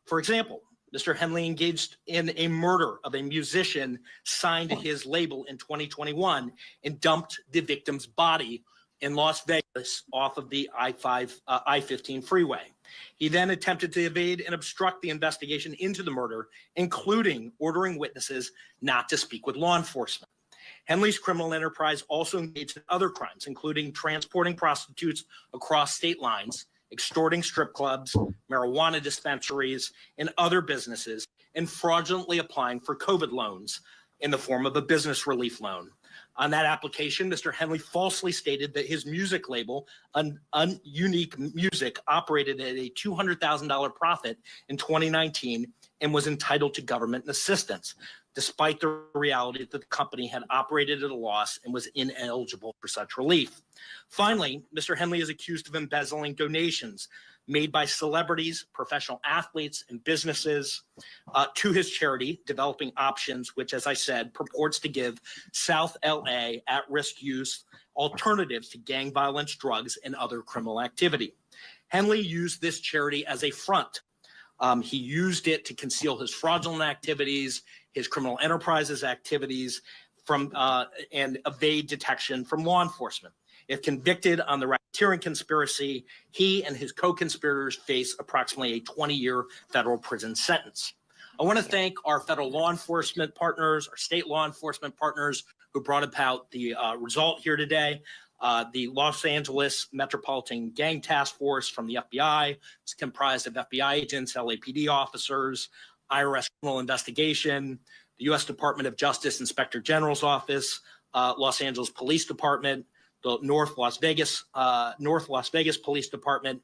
For example, Mr. Henley engaged in a murder of a musician signed to his label in 2021 and dumped the victim's body in Las Vegas off of the I-15 freeway. He then attempted to evade and obstruct the investigation into the murder, including ordering witnesses not to speak with law enforcement. Henley's criminal enterprise also engaged in other crimes, including transporting prostitutes across state lines, extorting strip clubs, marijuana dispensaries, and other businesses, and fraudulently applying for COVID loans in the form of a business relief loan. On that application, Mr. Henley falsely stated that his music label, Unique Music, operated at a $200,000 profit in 2019 and was entitled to government assistance, despite the reality that the company had operated at a loss and was ineligible for such relief. Finally, Mr. Henley is accused of embezzling donations made by celebrities, professional athletes, and businesses to his charity, Developing Options, which, as I said, purports to give South LA at-risk youth alternatives to gang violence, drugs, and other criminal activity. Henley used this charity as a front. He used it to conceal his fraudulent activities, his criminal enterprises activities, and evade detection from law enforcement. If convicted on the racketeering conspiracy, he and his co-conspirators face approximately a 20-year federal prison sentence. I want to thank our federal law enforcement partners, our state law enforcement partners who brought about the result here today. The Los Angeles Metropolitan Gang Task Force from the FBI. It's comprised of FBI agents, LAPD officers, IRS criminal investigation, the U.S. Department of Justice Inspector General's Office, Los Angeles Police Department, the North Las Vegas Police Department.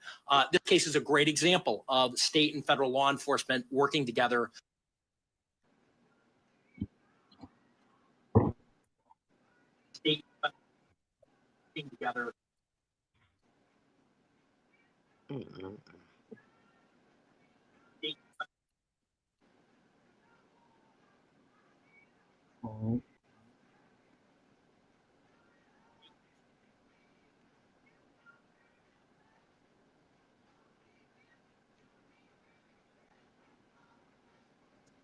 This case is a great example of state and federal law enforcement working together. Together.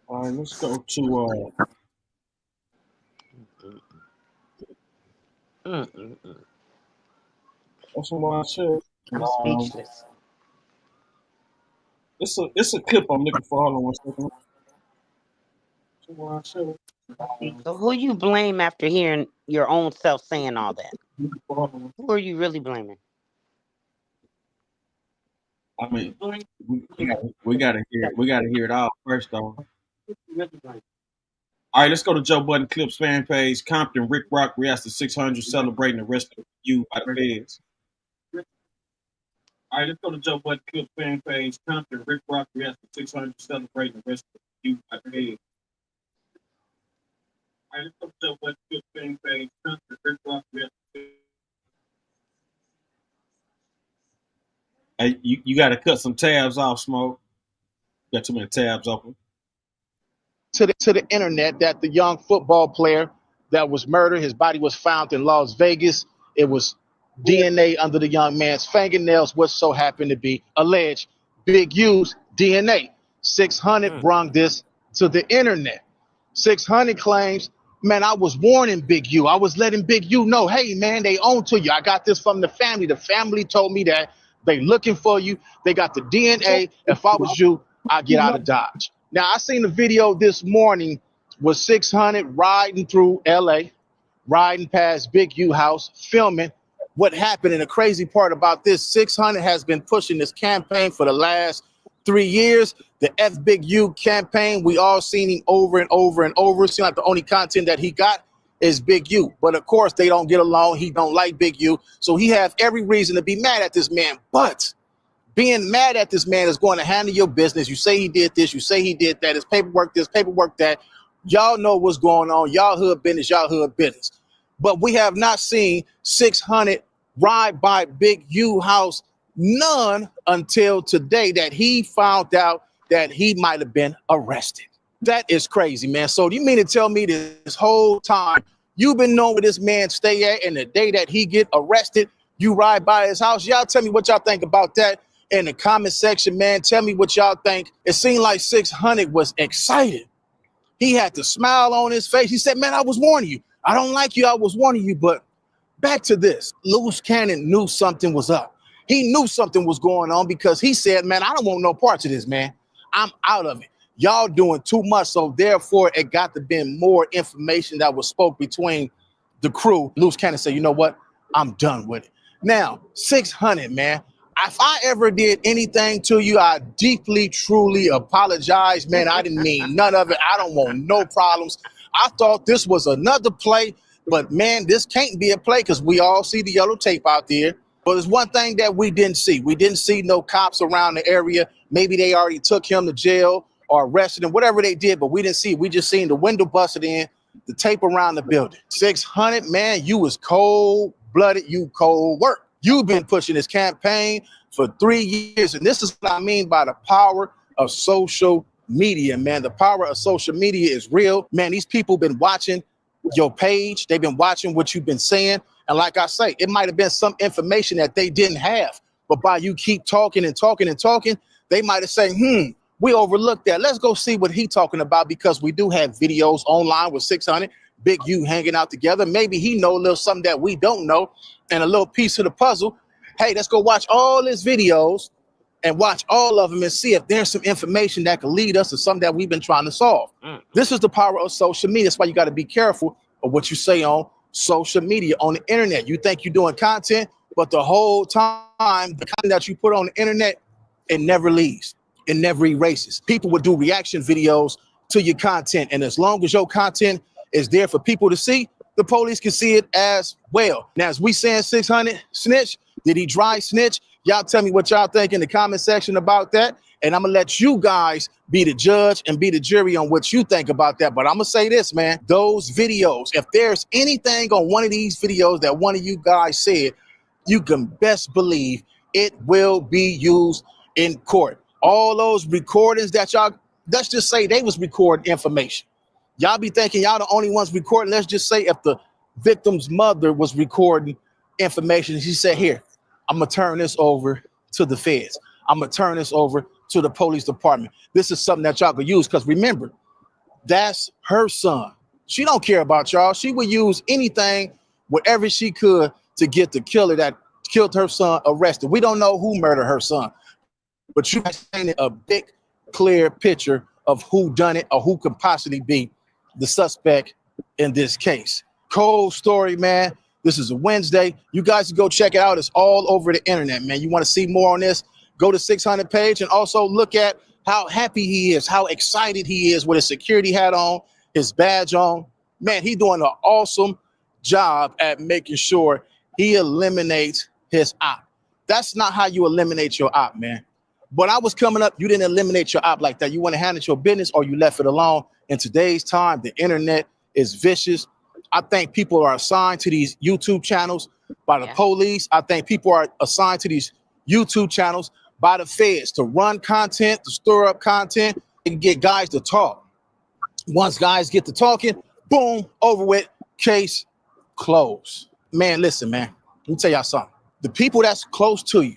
All right, let's go to that's what I said. I'm speechless. It's a clip I'm looking for. Hold on 1 second. That's what I said. So who you blame after hearing your own self saying all that? Who are you really blaming? I mean, we gotta hear it all first, though. All right, let's go to Joe Budden Clips fan page. Compton, Rick Rock reacts to 600 celebrating the rest of you by the feds. All right, let's go to Joe Budden Clips fan page. Compton, Rick Rock reacts to 600 celebrating the rest of you by the feds. All right, let's go to Joe Budden Clips fan page. Compton, Rick Rock reacts to. Hey, you got to cut some tabs off, Smoke. Got too many tabs open. To the internet that the young football player that was murdered, his body was found in Las Vegas. It was DNA under the young man's fingernails, what so happened to be alleged Big U's DNA. 600 brung this to the internet. 600 claims, man, I was warning Big U. I was letting Big U know, hey, man, they own to you. I got this from the family. The family told me that they looking for you. They got the DNA. If I was you, I'd get out of Dodge. Now, I seen a video this morning with 600 riding through L.A., riding past Big U house, filming what happened. And the crazy part about this, 600 has been pushing this campaign for the last 3 years. The F Big U campaign, we all seen him over and over and over. It seems like the only content that he got is Big U. But of course, they don't get along. He don't like Big U. So he have every reason to be mad at this man. But being mad at this man is going to handle your business. You say he did this, you say he did that. It's paperwork this, paperwork that. Y'all know what's going on. Y'all hood business. But we have not seen 600 ride by Big U house, none until today that he found out that he might have been arrested. That is crazy, man. So do you mean to tell me this whole time you've been knowing where this man stay at, and the day that he get arrested, you ride by his house? Y'all tell me what y'all think about that in the comment section, man. Tell me what y'all think. It seemed like 600 was excited. He had the smile on his face. He said, man, I was warning you. I don't like you. I was warning you. But back to this. Loose Cannon knew something was up. He knew something was going on because he said, man, I don't want no parts of this, man. I'm out of it. Y'all doing too much. So therefore, it got to be more information that was spoke between the crew. Loose Cannon said, you know what? I'm done with it. Now, 600, man. If I ever did anything to you, I deeply, truly apologize, man. I didn't mean none of it. I don't want no problems. I thought this was another play, but man, this can't be a play because we all see the yellow tape out there. But there's one thing that we didn't see. We didn't see no cops around the area. Maybe they already took him to jail or arrested him, whatever they did, but we didn't see it. We just seen the window busted in, the tape around the building. 600, man, you was cold-blooded, you cold work. You've been pushing this campaign for 3 years, and this is what I mean by the power of social media, man. The power of social media is real. Man, these people been watching your page. They've been watching what you've been saying. And like I say, it might have been some information that they didn't have, but by you keep talking and talking and talking, they might have said, we overlooked that. Let's go see what he's talking about, because we do have videos online with 600 Big U hanging out together. Maybe he know a little something that we don't know and a little piece of the puzzle. Hey, let's go watch all his videos and watch all of them and see if there's some information that can lead us to something that we've been trying to solve. This is the power of social media. That's why you got to be careful of what you say on social media, on the internet. You think you're doing content, but the whole time, the content that you put on the internet, it never leaves. It never erases. People would do reaction videos to your content. And as long as your content is there for people to see, the police can see it as well. Now, as we saying 600 snitch, did he dry snitch? Y'all tell me what y'all think in the comment section about that. And I'm going to let you guys be the judge and be the jury on what you think about that. But I'm going to say this, man, those videos, if there's anything on one of these videos that one of you guys said, you can best believe it will be used in court. All those recordings that y'all, let's just say they was recording information. Y'all be thinking y'all the only ones recording. Let's just say if the victim's mother was recording information, she said, here, I'm going to turn this over to the feds. I'm going to turn this over to the police department. This is something that y'all could use because remember, that's her son. She don't care about y'all. She would use anything, whatever she could to get the killer that killed her son arrested. We don't know who murdered her son, but you guys painted a big, clear picture of who done it or who could possibly be the suspect in this case. Cold story, man. This is a Wednesday. You guys can go check it out. It's all over the internet, man. You want to see more on this? Go to 600 page and also look at how happy he is, how excited he is with his security hat on, his badge on. Man, he's doing an awesome job at making sure he eliminates his op. That's not how you eliminate your op, man. When I was coming up, you didn't eliminate your op like that. You want to handle your business or you left it alone. In today's time, the internet is vicious. I think people are assigned to these YouTube channels by the police. I think people are assigned to these YouTube channels by the feds to run content, to stir up content, and get guys to talk. Once guys get to talking, boom, over with, case closed. Man, listen, man, let me tell y'all something. The people that's close to you,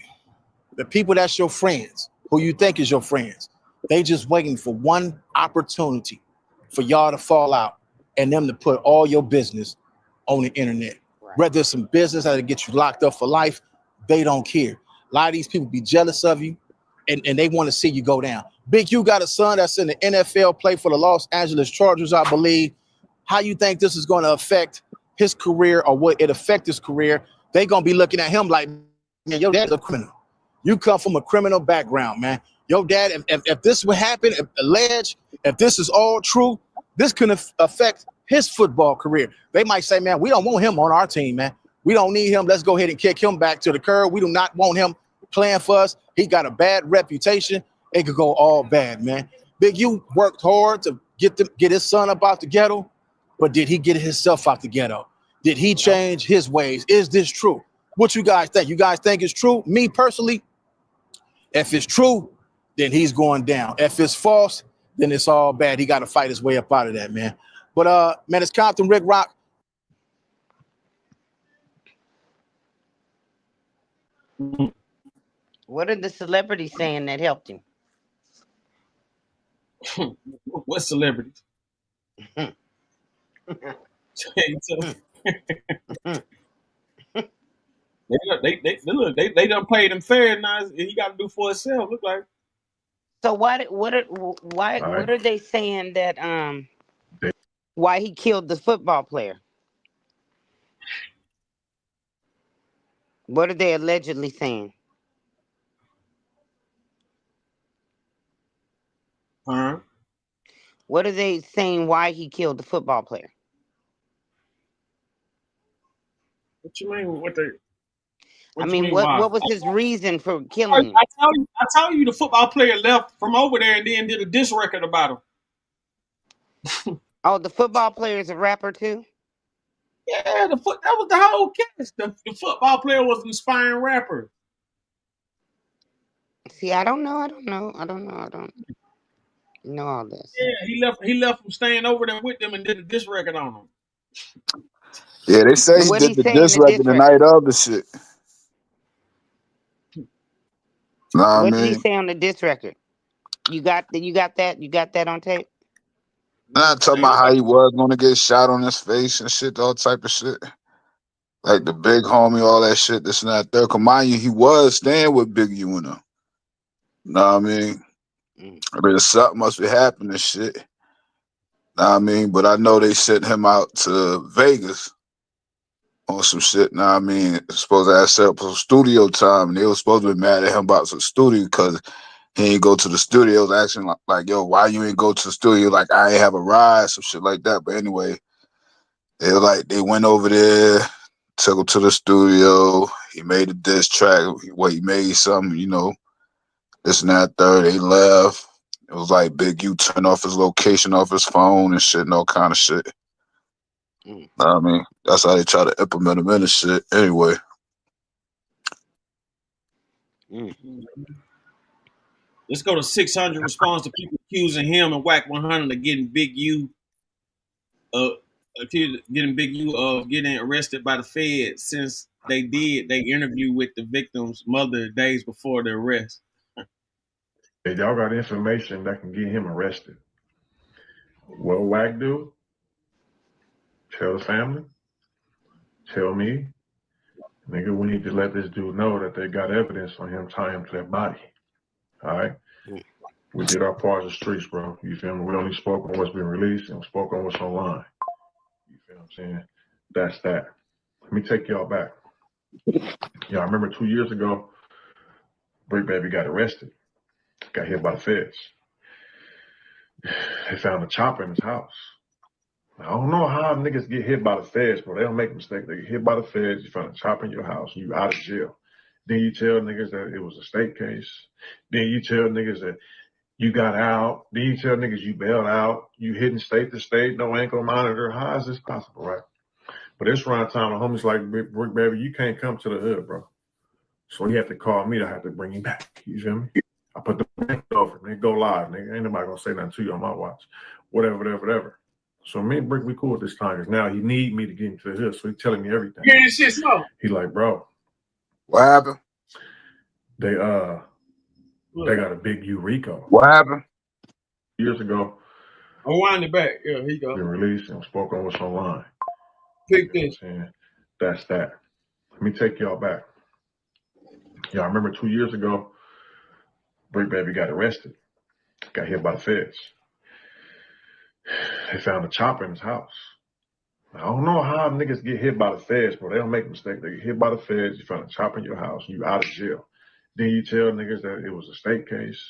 the people that's your friends, who you think is your friends, they just waiting for one opportunity for y'all to fall out and them to put all your business on the internet. Right. Whether it's some business that'll get you locked up for life, they don't care. A lot of these people be jealous of you and they want to see you go down. Big U got a son that's in the NFL, play for the Los Angeles Chargers, I believe. How you think this is going to affect his career or what it affect his career? They going to be looking at him like, man, your dad's a criminal. You come from a criminal background, man. Your dad, if this would happen, if this is all true, this can affect his football career. They might say, man, we don't want him on our team, man. We don't need him. Let's go ahead and kick him back to the curb. We do not want him playing for us. He got a bad reputation. It could go all bad, man. Big U worked hard to get his son up out the ghetto, but did he get himself out the ghetto? Did he change his ways? Is this true? What you guys think? You guys think it's true? Me personally, if it's true, then he's going down. If it's false, then it's all bad. He got to fight his way up out of that, man. But man, it's Compton Rick Rock. What are the celebrities saying that helped him? What celebrities? They done paid him fair now. He got to do for himself. Look like. So what are they saying that why he killed the football player? What are they allegedly saying? Huh? What are they saying why he killed the football player? What you mean? What was his reason for killing him? I tell you, the football player left from over there and then did a diss record about him. Oh, the football player is a rapper too? Yeah, that was the whole case. The football player was an inspiring rapper. See, I don't know all this. Yeah, he left from staying over there with them and did a diss record on them. Yeah, they say he did the diss record the night of the shit. What did he say on the diss record? You got that on tape? Not talking about how he was gonna get shot on his face and shit, all type of shit. Like the big homie, all that shit, this and that. There, mind you, he was staying with Big U and them. Know what I mean? I mean, something must be happening, shit. Know what I mean? But I know they sent him out to Vegas on some shit. Know what I mean? Supposed to have set up some studio time, and they were supposed to be mad at him about some studio because he ain't go to the studios. Asking like, yo, why you ain't go to the studio? Like, I ain't have a ride, some shit like that. But anyway, they went over there, took him to the studio. He made a diss track. He made something, you know, this and that, third. They left. It was like Big U turned off his location off his phone and shit and all kind of shit. I mean, that's how they try to implement him in and shit. Anyway. Let's go to 600 response to people accusing him and Whack 100 of getting Big U getting arrested by the Fed since they interview with the victim's mother days before the arrest. If y'all got information that can get him arrested, what Whack do? Tell the family. Tell me. Nigga, we need to let this dude know that they got evidence on him tying him to that body. All right? We did our part of the streets, bro. You feel me? We only spoke on what's been released and spoke on what's online. You feel what I'm saying? That's that. Let me take y'all back. Y'all remember 2 years ago, Brick Baby got arrested. Got hit by the feds. They found a chopper in his house. I don't know how niggas get hit by the feds, bro. They don't make a mistake. They get hit by the feds. You find a chopper in your house. You out of jail. Then you tell niggas that it was a state case. Then you tell niggas that you got out. Then you tell niggas you bailed out. You hitting state to state, no ankle monitor. How is this possible, right? But it's around time the homies like Brick Baby, you can't come to the hood, bro. So you have to call me to have to bring you back. You feel me? I put the link over. They go live, nigga. Ain't nobody gonna say nothing to you on my watch. Whatever. So me and Brick, we cool at this time because now he need me to get into the hood. So he telling me everything. Yeah, this shit slow. He like, bro. What happened? They got a Big U Rico. What happened? Years ago. I'll wind it back. Yeah, here you go. Been released and spoke on what's online. Pick this. That's that. Let me take y'all back. Y'all remember 2 years ago, Brick Baby got arrested. Got hit by the feds. They found a chopper in his house. I don't know how niggas get hit by the feds, bro. They don't make a mistake. They get hit by the feds. You find a chopper in your house. You out of jail. Then you tell niggas that it was a state case.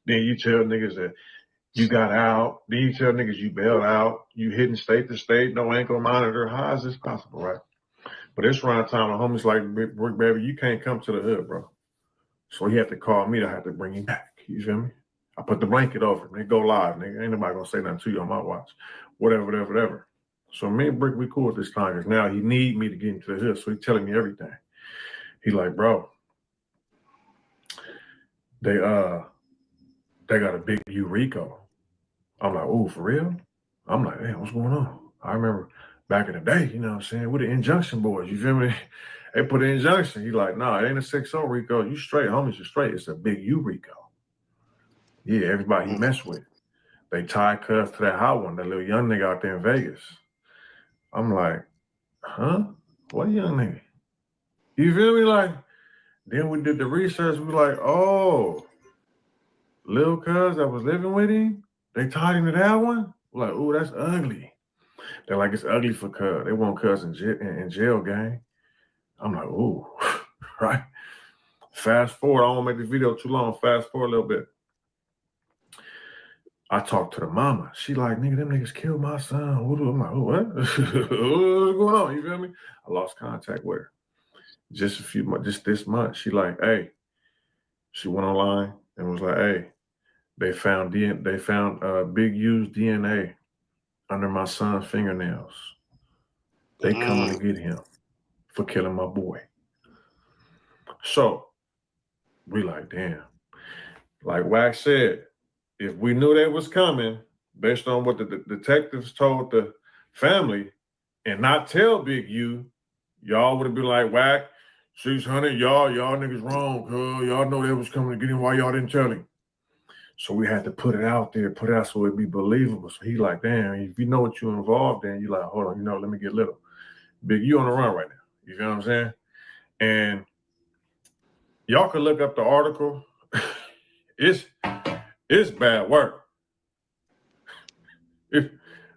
Then you tell niggas that you got out. Then you tell niggas you bailed out. You hitting state to state, no ankle monitor. How is this possible, right? But it's around time the homies like Brick Baby, you can't come to the hood, bro. So he had to call me to have to bring you back. You feel me? I put the blanket over. They go live, nigga. Ain't nobody gonna say nothing to you on my watch. Whatever. So me and Brick, we cool at this time because now he need me to get into the hood. So he telling me everything. He like, bro, they got a Big U Rico. I'm like, oh, for real? I'm like, damn, what's going on? I remember back in the day, you know what I'm saying, with the injunction boys, you feel me? They put an injunction. He like, nah, it ain't a 6-0 Rico. You straight, homies, you straight. It's a Big U Rico. Yeah, everybody he messed with. They tied Cuz to that hot one, that little young nigga out there in Vegas. I'm like, huh? What young nigga? You feel me? Like, then we did the research. We like, oh, Lil Cuz that was living with him, they tied him to that one? We're like, ooh, that's ugly. They're like, it's ugly for Cuz. They want Cuz in jail, gang. I'm like, ooh, right? Fast forward. I don't want to make this video too long. Fast forward a little bit. I talked to the mama. She like, nigga, them niggas killed my son. I'm like, oh, what? What's going on? You feel me? I lost contact with her. Just this month. She like, hey. She went online and was like, hey, they found Big U's DNA under my son's fingernails. They coming to get him for killing my boy. So we like, damn. Like Wax said, if we knew that was coming, based on what the detectives told the family, and not tell Big U, y'all would have been like, Whack, 600, y'all niggas wrong, cuz y'all know they was coming to get him. Why y'all didn't tell him? So we had to put it out there, put it out so it'd be believable. So he like, damn, if you know what you're involved in, you like, hold on, let me get little. Big, you on the run right now. You feel what I'm saying? And y'all can look up the article. It's bad work.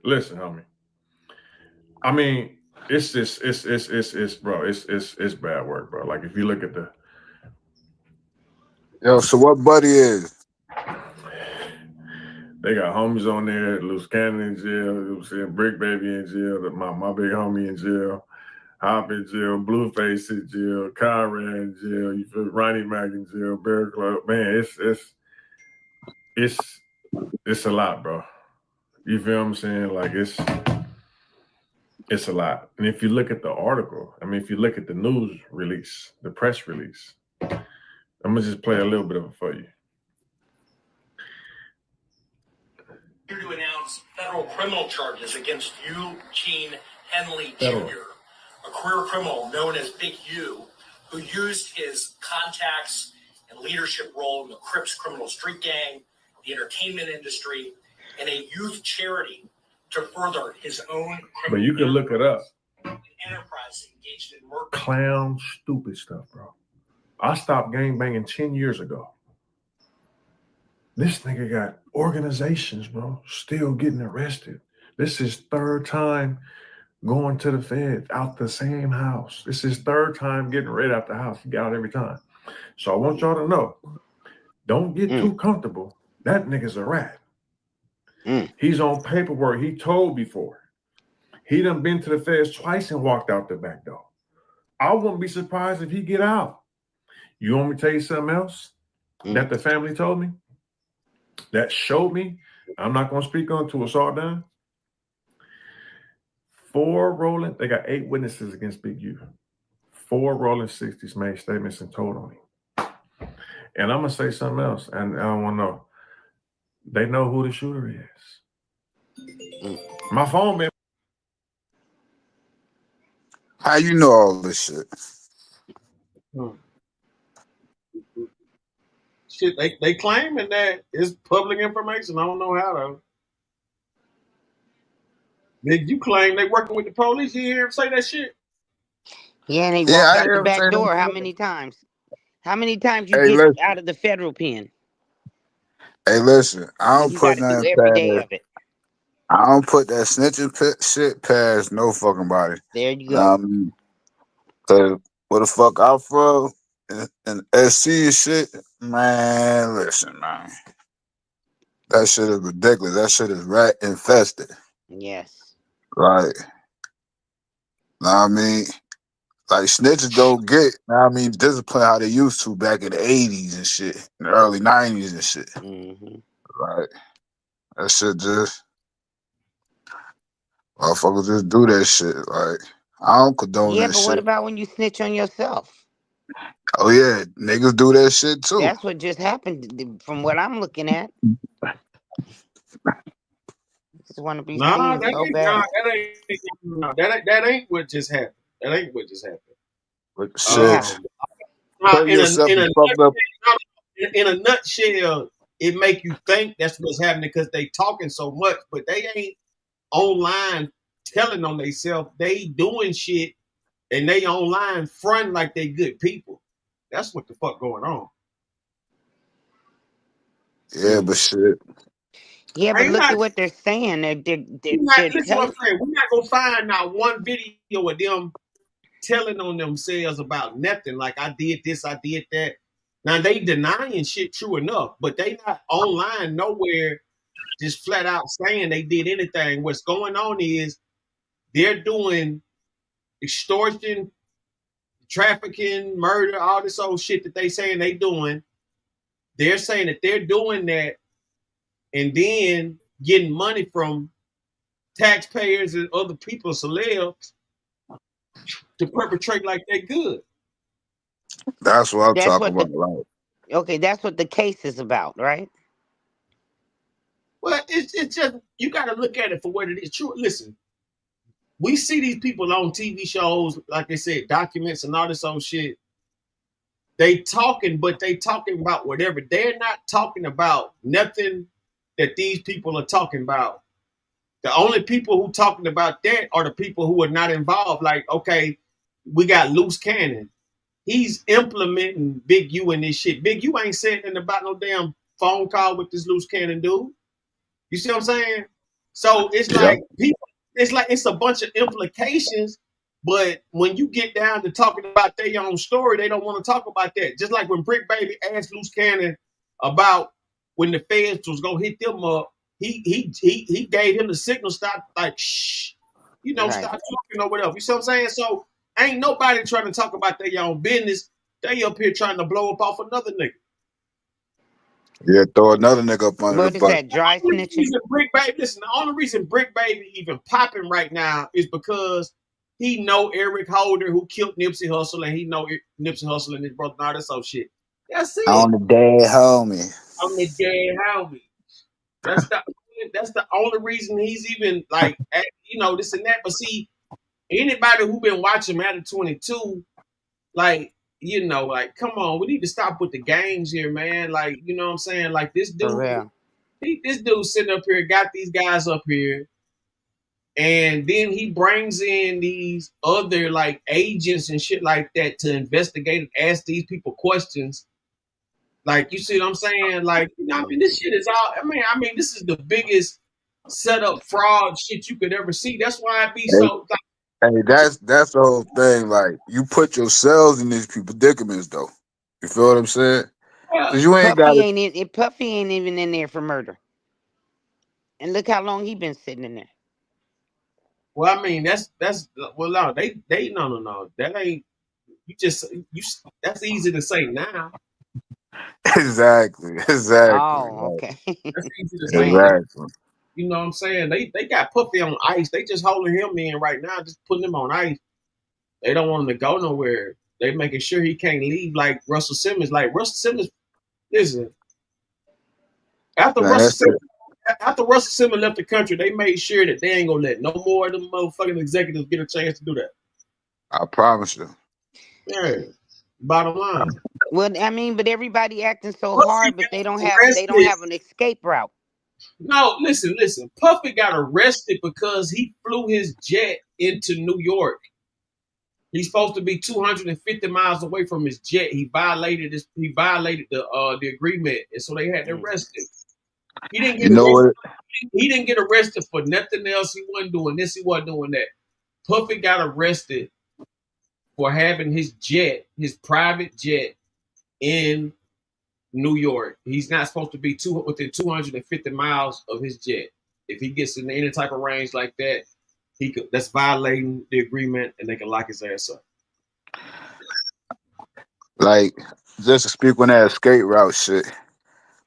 Listen, homie. I mean, it's bad work, bro. Like if you look at the so what Buddy is? They got homies on there, Loose Cannon in jail, you know what I'm saying, Brick Baby in jail, my big homie in jail, Hop in jail, Blueface in jail, Conrad in jail, you feel Ronnie Mac in jail, Bear Club. Man, it's a lot, bro. You feel what I'm saying? Like it's a lot. And if you look at the article, I mean, if you look at the news release, the press release, I'm gonna just play a little bit of it for you. Here to announce federal criminal charges against Eugene Henley Jr., a career criminal known as Big U, who used his contacts and leadership role in the Crips criminal street gang, the entertainment industry, and a youth charity to further his own criminal. But you can look it up. Enterprise engaged in murder. Clown, stupid stuff, bro. I stopped gangbanging 10 years ago. This nigga got organizations, bro, still getting arrested. This is third time going to the feds out the same house. This is third time getting rid out the house. He got out every time. So I want y'all to know, don't get too comfortable. That nigga's a rat. He's on paperwork he told before. He done been to the feds twice and walked out the back door. I wouldn't be surprised if he get out. You want me to tell you something else that the family told me? That showed me, I'm not going to speak on until it's all done. They got 8 witnesses against Big U. 4 Rolling 60s made statements and told on him. And I'm going to say something else, and I don't want to know. They know who the shooter is. My phone been. How you know all this shit? Shit, they claiming that it's public information. I don't know how though. Nigga, you claim they working with the police. You hear him say that shit? Yeah, and he walked out the back door. How many times? How many times you get out of the federal pen? Hey, listen, I don't You put got to do nothing every day past. of it. I don't put that snitching shit past no fucking body. There you go. Cause where the fuck I'm from and SC and shit, man, listen, man. That shit is ridiculous. That shit is rat infested. Yes. Right. Know what I mean? Like snitches don't get, I mean, discipline how they used to back in the 80s and shit, in the early 90s and shit. Right. That shit just, motherfuckers just do that shit. Like, I don't condone that shit. Yeah, but what about when you snitch on yourself? Oh, yeah, niggas do that shit too. That's what just happened from what I'm looking at. Just want to be Nah, seen so bad. That ain't what just happened. That ain't what just happened. But shit. In a nutshell, it make you think that's what's happening because they talking so much, but they ain't online telling on themselves. They doing shit and they online fronting like they good people. That's what the fuck going on. Yeah, but shit. Yeah, but look at what they're saying. Listen what I'm saying. We're not gonna find not one video of them telling on themselves about nothing. Like I did this, I did that. Now they denying shit true enough, but they not online nowhere just flat out saying they did anything. What's going on is they're doing extortion, trafficking, murder, all this old shit that they saying they doing. They're saying that they're doing that and then getting money from taxpayers and other people, celebs, to perpetrate like they good. That's what I'm talking about. Right? Okay, that's what the case is about, right? Well, it's just, you got to look at it for what it is. True. Listen, we see these people on TV shows, like they said, documents and all this old shit. They talking, but they talking about whatever. They're not talking about nothing that these people are talking about. The only people who talking about that are the people who are not involved. Like, okay, we got loose cannon. He's implementing Big U in this shit. Big U ain't saying nothing about no damn phone call with this loose cannon dude. You see what I'm saying? So it's Yeah. like people, it's a bunch of implications, but when you get down to talking about their own story, they don't want to talk about that. Just like when Brick Baby asked Loose Cannon about when the feds was gonna hit them up, he gave him the signal, stop, like shh, stop talking or whatever. You see what I'm saying? So ain't nobody trying to talk about their own business. They up here trying to blow up off another nigga. Yeah, throw another nigga up under What the is bus. that, dry snitching? The only reason Brick Baby even popping right now is because he know Eric Holder, who killed Nipsey Hussle, and he know Nipsey Hussle and his brother and all that sort of shit. That's it. On the dead homie. On the dead homie. That's the only reason he's even like, this and that. But see, anybody who been watching Matter 22, like, like, come on, we need to stop with the games here, man. Like, you know what I'm saying? Like, this dude, For real. this dude sitting up here, got these guys up here, and then he brings in these other like agents and shit like that to investigate and ask these people questions. Like, you see what I'm saying? Like, this shit is all. I mean, this is the biggest setup fraud shit you could ever see. That's why it be so. Hey, that's the whole thing. Like, you put yourselves in these people's predicaments, though. You feel what I'm saying? Because you ain't got Puffy ain't even in there for murder. And look how long he been sitting in there. Well, I mean, that's well, no, they no. That ain't that's easy to say now. Exactly. Oh, okay. That's easy to say. Exactly. You know what I'm saying? They got Puffy on ice. They just holding him in right now, just putting him on ice. They don't want him to go nowhere. They making sure he can't leave like Russell Simmons. Like Russell Simmons, listen. After Russell Simmons left the country, they made sure that they ain't gonna let no more of them motherfucking executives get a chance to do that. I promise you. Yeah. Bottom line. Well, I mean, but everybody acting so hard, but they don't have an escape route. No, listen. Puffy got arrested because he flew his jet into New York. He's supposed to be 250 miles away from his jet. He violated the agreement, and so they had to arrest him. He didn't get arrested. He didn't get arrested for nothing else. He wasn't doing this. He wasn't doing that. Puffy got arrested for having his private jet in New York. He's not supposed to be within 250 miles of his jet. If he gets in any type of range like that, that's violating the agreement, and they can lock his ass up. Like, just to speak on that escape route shit,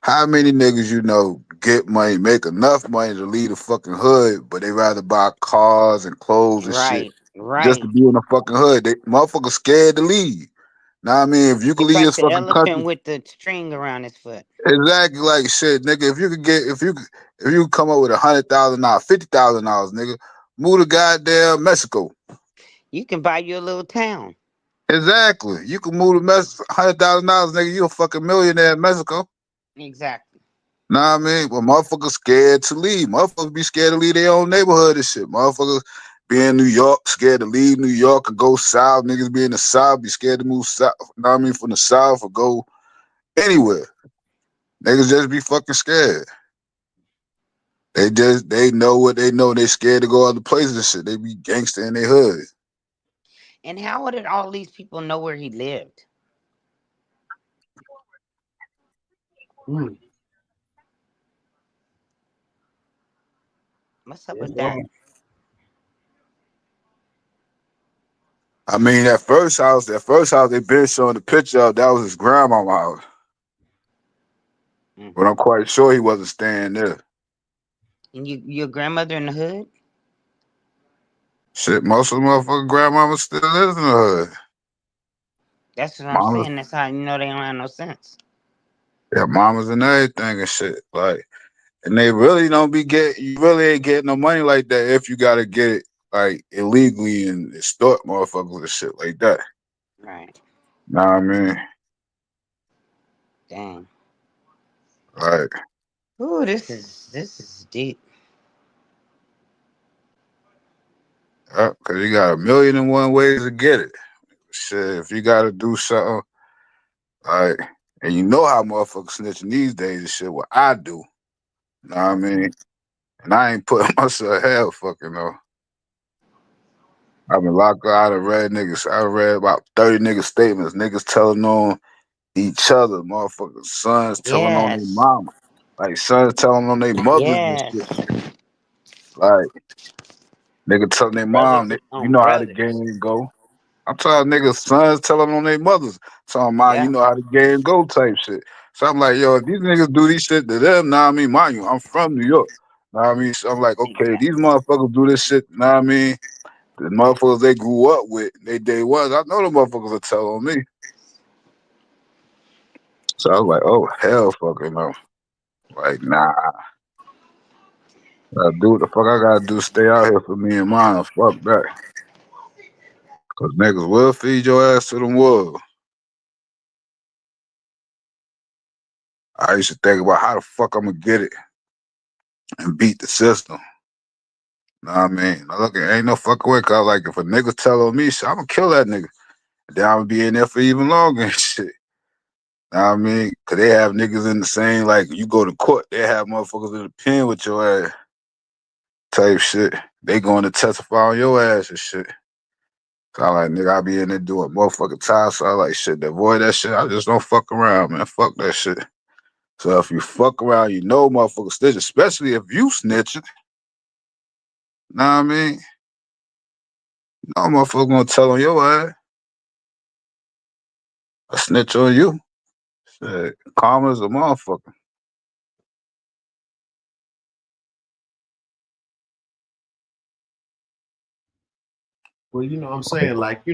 how many niggas get money, make enough money to leave the fucking hood, but they rather buy cars and clothes and shit just to be in the fucking hood? They motherfuckers scared to leave. Now I mean, if you could It's leave like this the fucking elephant country, with the string around his foot. exactly, like shit, nigga. If you come up with $100,000, $50,000, nigga, move to goddamn Mexico. You can buy you a little town. Exactly. You can move to Mexico, $100,000, nigga. You a fucking millionaire in Mexico. Exactly. Nah, I mean, but motherfuckers scared to leave. Motherfuckers be scared to leave their own neighborhood and shit. Motherfuckers be in New York, scared to leave New York and go south. Niggas be in the south, be scared to move south. Know what I mean, from the south or go anywhere. Niggas just be fucking scared. They know what they know. They scared to go other places and shit. They be gangster in their hood. And how did all these people know where he lived? What's up with that? I mean, that first house they been showing the picture of, that was his grandma's house. But I'm quite sure he wasn't staying there. And your grandmother in the hood? Shit, most of the motherfucking grandmamas still lives in the hood. That's what I'm saying. That's how you know they don't have no sense. Yeah, mamas and everything and shit. Like, and they really don't be you really ain't getting no money like that if you gotta get it like illegally and extort motherfuckers and shit like that. Right. Know what I mean? Dang. Like, Ooh, this is deep. cause you got 1,000,001 ways to get it. Shit, if you gotta do something, like, and you know how motherfuckers snitching these days and shit, what I do. Know what I mean? And I ain't putting myself hell fucking though. I've been locked out of read niggas. I read about 30 niggas statements. Niggas telling on each other, motherfuckers. Sons telling on their Yes. mama. Like sons telling on their mothers and Yes. shit. Like nigga telling their Brothers mom, you on know how the brothers. game go. I'm telling niggas, sons telling on their mothers. Telling mom, you Yeah. know how the game go type shit. So I'm like, yo, if these niggas do these shit to them, know what I mean? Mind you, I'm from New York. Know what I mean? So I'm like, okay, these motherfuckers do this shit, know what I mean? The motherfuckers they grew up with, they day ones. I know the motherfuckers will tell on me. So I was like, oh hell fucking no. Like, nah. I do what the fuck I gotta do, stay out here for me and mine. Fuck that. Cause niggas will feed your ass to the wolves. I used to think about how the fuck I'm gonna get it and beat the system. Know what I mean? Now look, ain't no fucking way, cause like if a nigga tell on me, shit, I'm gonna kill that nigga. Then I'm gonna be in there for even longer and shit. Know what I mean? Cause they have niggas in the same, like you go to court, they have motherfuckers in the pen with your ass type shit. They going to testify on your ass and shit. So I like, nigga, I be in there doing motherfucking time. So I like, shit, to avoid that shit, I just don't fuck around, man. Fuck that shit. So if you fuck around, you know motherfucker snitch, especially if you snitching. Know what I mean? No motherfucker gonna tell on your ass. I snitch on you. Shit, karma's a motherfucker. Well, you know what I'm saying? Like,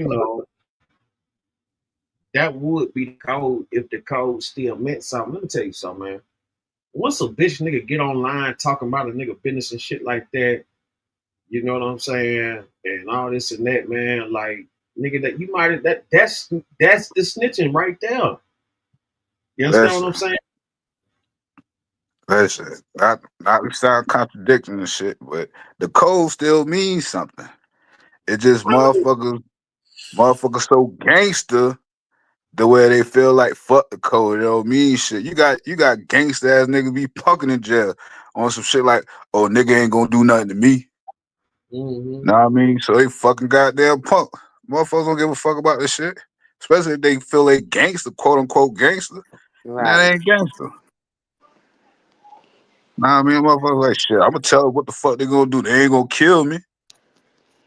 that would be the code if the code still meant something. Let me tell you something, man. Once a bitch nigga get online talking about a nigga business and shit like that, you know what I'm saying? And all this and that, man. Like, nigga, that you might that's the snitching right there. You understand what Listen, I'm saying? listen. Not we sound contradicting and shit, but the code still means something. It just motherfuckers so gangster the way they feel like fuck the code. It don't mean shit. You got gangster ass niggas be punking in jail on some shit like, oh nigga ain't gonna do nothing to me. Mm-hmm. Know what I mean? So they fucking goddamn punk. Motherfuckers don't give a fuck about this shit. Especially if they feel they gangster, quote unquote gangster. And that Right. ain't gangster. Know what I mean? Motherfuckers like shit. I'ma tell them what the fuck they gonna do. They ain't gonna kill me.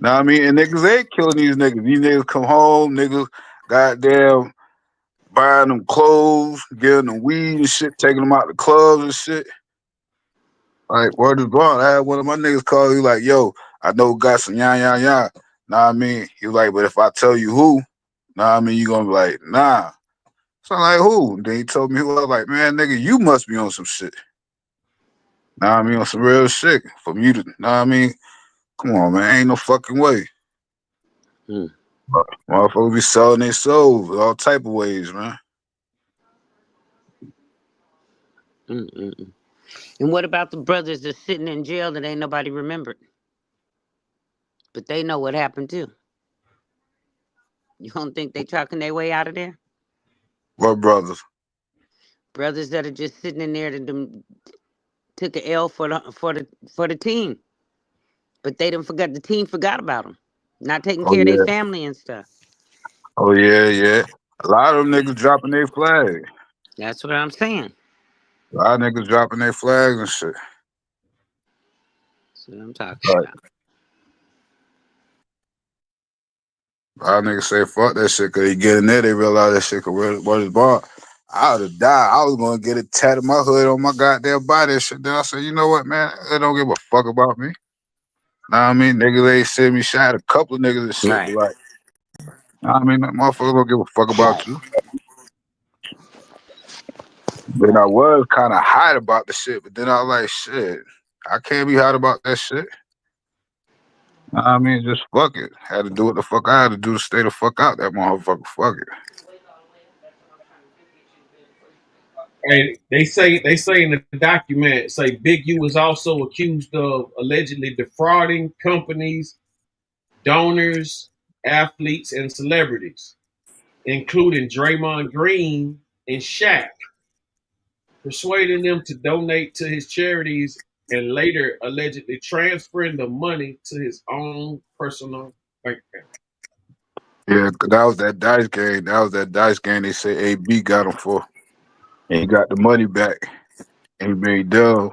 Know what I mean? And niggas ain't killing these niggas. These niggas come home, niggas goddamn buying them clothes, getting them weed and shit, taking them out the clubs and shit. Like, word is bond. I had one of my niggas call you like, yo, I know got some yan. Know what I mean? He was like, but if I tell you who, know what I mean, you gonna be like, nah. So I'm like, who? And then he told me who. I was like, man, nigga, you must be on some shit. Know what I mean? On some real shit. For you to, know what I mean? Come on, man. Ain't no fucking way. Motherfuckers be selling their souls all type of ways, man. Mm-mm-mm. And what about the brothers that's sitting in jail that ain't nobody remembered? But they know what happened too. You don't think they talking their way out of there? What brothers? Brothers that are just sitting in there that took a L for the team, but they didn't forget the team forgot about them, not taking Oh care of their yeah. family and stuff. Oh yeah. A lot of them niggas dropping their flag. That's what I'm saying. A lot of niggas dropping their flags and shit. That's what I'm talking Right. about. A lot of niggas say fuck that shit because they get in there, they realize that shit could what is bought. I would have died. I was gonna get it tatted my hood on my goddamn body and shit. Then I said, you know what, man? They don't give a fuck about me. Know what I mean? Niggas ain't send me shot a couple of niggas and shit, but Right. like, know what I mean, that motherfucker don't give a fuck about you. Then I was kind of hot about the shit, but then I was like, shit, I can't be hot about that shit. Know what I mean, just fuck it. Had to do what the fuck I had to do to stay the fuck out that motherfucker. Fuck it. 'Cause I ain't gonna lie, I was kind of mad. I was like, man, nigga, you must be on some shit. Nah, I mean, motherfuckers don't give a fuck about me. Know what I mean? Just fuck it. Had to do what the fuck I had to do to stay the fuck out that motherfucker. Fuck it. And they say in the document, say Big U is also accused of allegedly defrauding companies, donors, athletes, and celebrities, including Draymond Green and Shaq, persuading them to donate to his charities and later allegedly transferring the money to his own personal bank account. Yeah, that was that dice game. That was that dice game they say AB got him for. And he got the money back. And he made them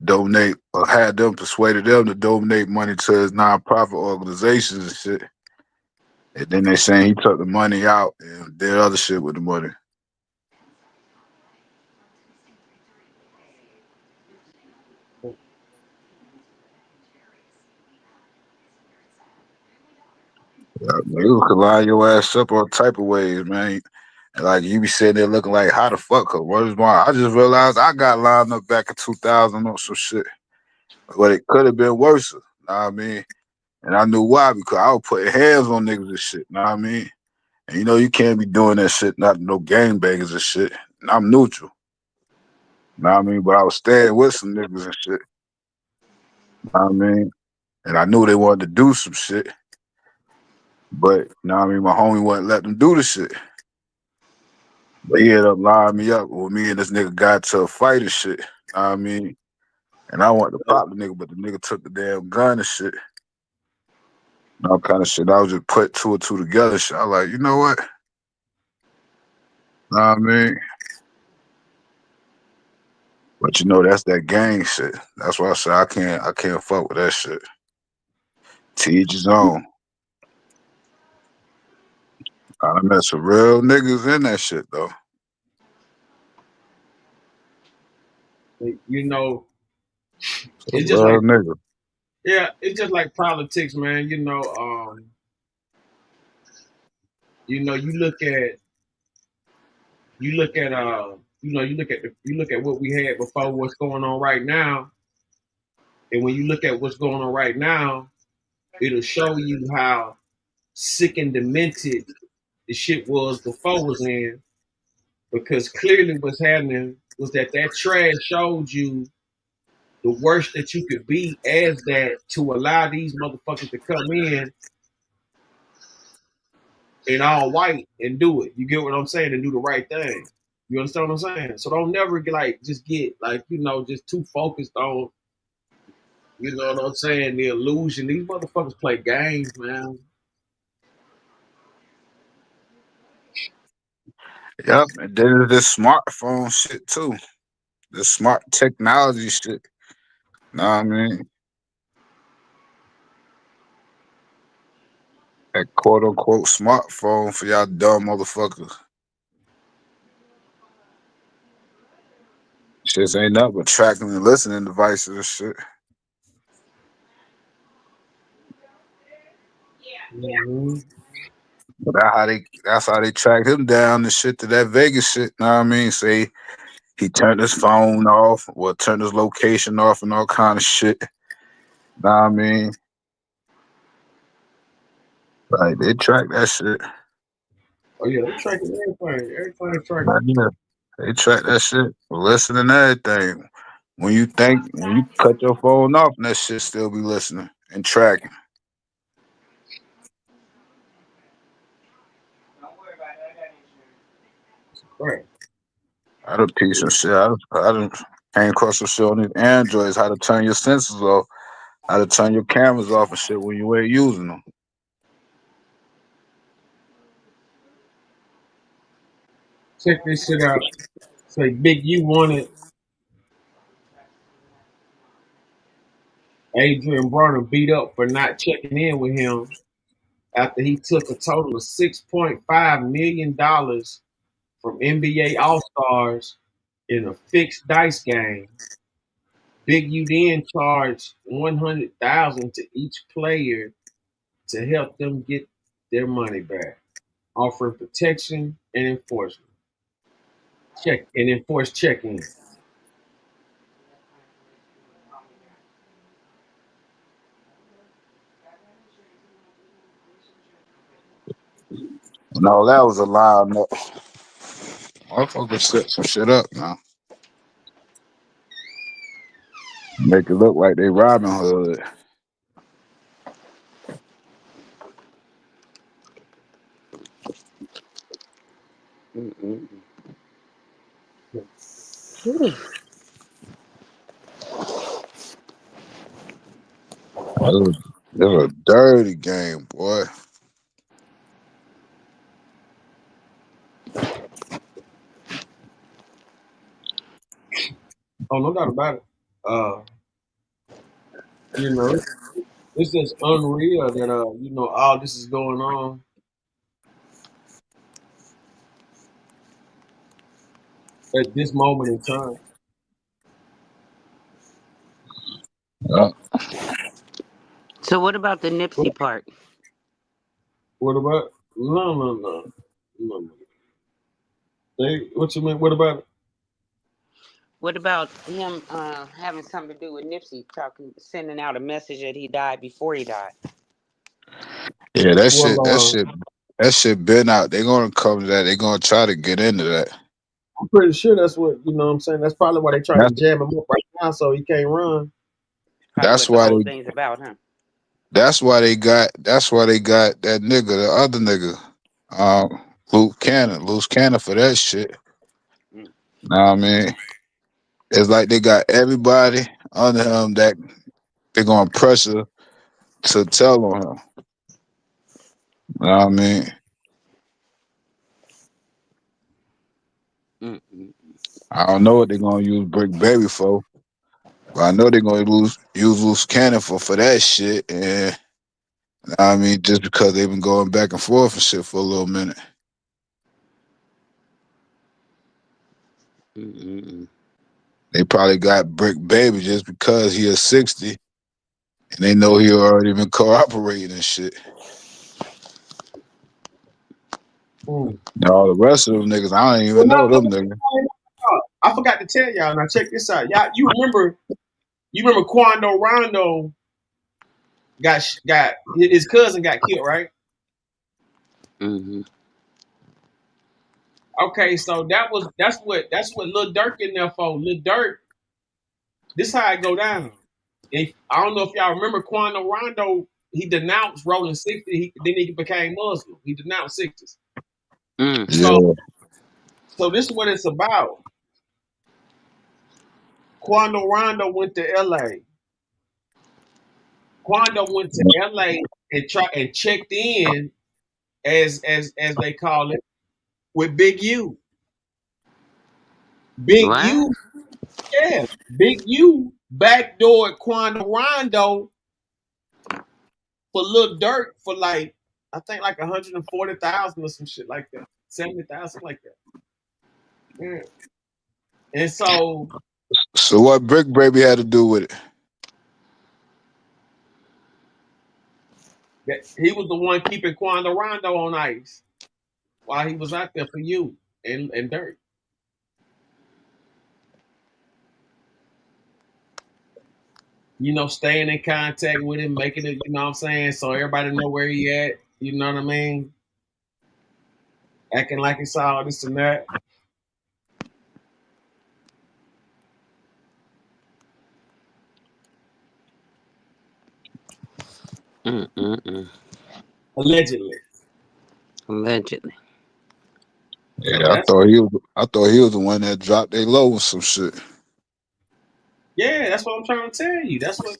donate or had them persuaded them to donate money to his nonprofit organizations and shit. And then they saying he took the money out and did other shit with the money. Yeah, you could line your ass up all type of ways, man. And like you be sitting there looking like, how the fuck? What is wrong? I just realized I got lined up back in 2000 or some shit. But it could have been worse. Know what I mean? And I knew why, because I was putting hands on niggas and shit. Know what I mean? And you know you can't be doing that shit, not no gangbangers and shit. And I'm neutral. Know what I mean? But I was staying with some niggas and shit. Know what I mean? And I knew they wanted to do some shit. But, you know what I mean, my homie wouldn't let them do the shit. But he ended up lining me up when me and this nigga got to a fight and shit. Know what I mean? And I wanted to pop the nigga, but the nigga took the damn gun and shit. And all kind of shit. I was just put two or two together. Shit. I was like, you know what? Know what I mean? But you know, that's that gang shit. That's why I say I can't fuck with that shit. To each his own. I met some real niggas in that shit though. You know, Some it's just real like niggas. yeah, it's just like politics, man. You know, you look at you look at what we had before, what's going on right now, and when you look at what's going on right now, it'll show you how sick and demented the shit was before was in, because clearly what's happening was that trash showed you the worst that you could be as that to allow these motherfuckers to come in all white and do it. You get what I'm saying? And do the right thing. You understand what I'm saying? So don't never get just get just too focused on, you know what I'm saying, the illusion. These motherfuckers play games, man. Yep. And then this smartphone shit too. The smart technology shit. Know what I mean? That quote unquote smartphone for y'all dumb motherfuckers. Shit ain't nothing but tracking and listening devices and shit. Mm-hmm. But that's how they tracked him down and shit to that Vegas shit. Know what I mean? Say he turned his phone off, or turned his location off and all kind of shit. Know what I mean? Like they track that shit. Oh yeah, they tracking everything. Everything tracking. Like, yeah, they track that shit. Listening to everything. When you cut your phone off, and that shit still be listening and tracking. Right. I done piece of shit. I done came across some shit on these Androids, how to turn your sensors off, how to turn your cameras off and shit when you ain't using them. Check this shit out. Say Big U wanted Adrian Bronner beat up for not checking in with him after he took a total of $6.5 million from NBA All Stars in a fixed dice game. Big U then charged $100,000 to each player to help them get their money back, offering protection and enforcement. Enforce check-in. No, that was a line up. Motherfuckers set some shit up now. Make it look like they Robin Hood. It was a dirty game, boy. Oh, no doubt about it. You know, it's just unreal that you know, all this is going on. At this moment in time. Yeah. So what about the Nipsey part? What about no. What you mean? What about it? What about him having something to do with Nipsey sending out a message that he died before he died? Yeah, that Well, shit been out. They gonna cover that. They gonna try to get into that. I'm pretty sure that's what you know what I'm saying. That's probably why they trying to jam him up right now so he can't run. Probably That's what the why whole they thing's about, huh? that's why they got that nigga, the other nigga, loose cannon for that shit. Know what I mean? It's like they got everybody under him that they're gonna pressure to tell on him. Know what I mean? I don't know what they're gonna use Brick Baby for, but I know they're gonna use loose cannon for that shit. And I mean, just because they've been going back and forth and shit for a little minute. They probably got Brick Baby just because he is 60 and they know he already been cooperating and shit. Now, all the rest of them niggas, I don't even know them niggas. I forgot to tell y'all. Now check this out. Y'all, you remember Quando Rondo got his cousin got killed, right? Mm-hmm. Okay, so that's what Lil Durk in there for. Lil Durk, this how it go down. If I don't know if y'all remember Quando Rondo, he denounced rolling 60. Then he became Muslim. He denounced 60s. So this is what it's about. Quando Rondo went to LA. Quando went to LA and checked in as they call it with Big U. Big U, yeah, Big U backdoored Quando Rondo for Lil Durk for like I think like 140,000 or some shit like that, 70,000 like that. Yeah. And so what Brick Baby had to do with it? he was the one keeping Quando Rondo on ice while he was out there for you and Dirk. You know, staying in contact with him, making it, you know what I'm saying, so everybody know where he at, you know what I mean? Acting like it's all this and that. Allegedly. Yeah, I thought he was the one that dropped their low with some shit. Yeah, that's what I'm trying to tell you. That's what.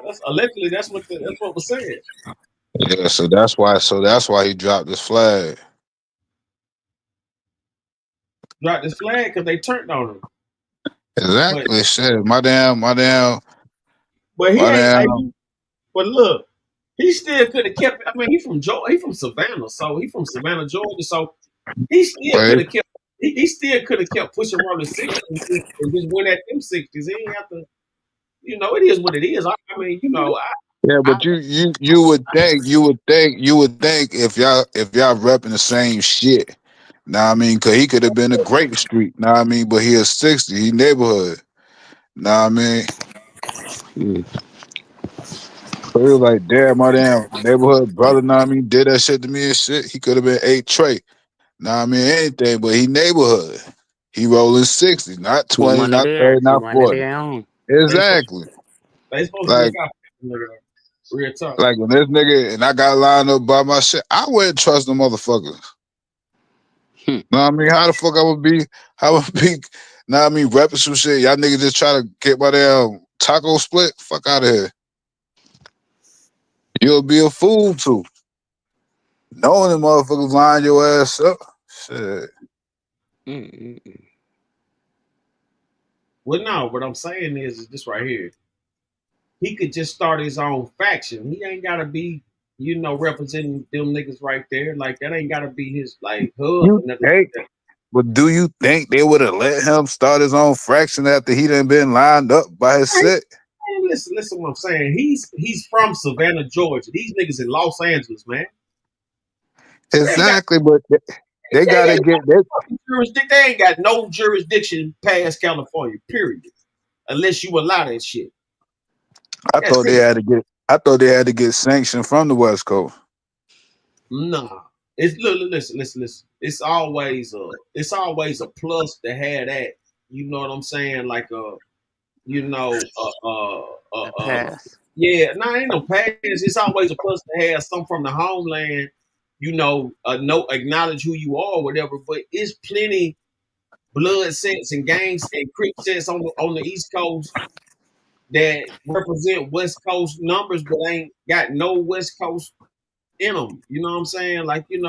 That's allegedly. That's what was said. Yeah, so that's why he dropped his flag. Dropped his flag because they turned on him. Exactly. Shit, my damn. But he ain't. But look, he still could have kept. I mean, he from Savannah, so he from Savannah, Georgia. So he still could have kept. He still could have kept pushing around the 60s and just went at them 60s. He ain't have to. You know, it is what it is. I mean, you know. Yeah, but you would think if y'all repping the same shit. Nah, I mean, cause he could have been a Grape Street. Nah, I mean, but he is 60. He neighborhood. Nah, I mean. So he was like, damn, my damn neighborhood brother, nah, I mean, did that shit to me and shit. He could have been 8 Trey. Nah, I mean anything, but he neighborhood. He rolling 60, not He 20, one of not theirs. 30, He not one of 40. their own. Exactly. They supposed to Like, look out for nigga. Real talk. like when this nigga and I got lined up by my shit, I wouldn't trust them motherfuckers. Know what I mean? How the fuck I would be? How would be? Know what I mean? Repping some shit. Y'all niggas just try to get my damn taco split. Fuck out of here. You'll be a fool too. Knowing them motherfuckers line your ass up. Shit. Well, no, what I'm saying is this right here. He could just start his own faction. He ain't gotta be, representing them niggas right there. Like that ain't gotta be his like hub You or nothing think? like that. But do you think they would have let him start his own fraction after he done been lined up by his set? Man, listen what I'm saying. He's from Savannah, Georgia. These niggas in Los Angeles, man. Exactly, but they gotta get that. They ain't got no jurisdiction past California, period. Unless you allow that shit. I thought they had to get sanctioned from the West Coast. Nah. It's listen. It's always a plus to have that. You know what I'm saying? Like pass. Yeah, ain't no pass. It's always a plus to have some from the homeland, acknowledge who you are or whatever, but it's plenty blood sets and gangs and crip sets on the East Coast that represent West Coast numbers but ain't got no West Coast in them. You know what I'm saying? Like, they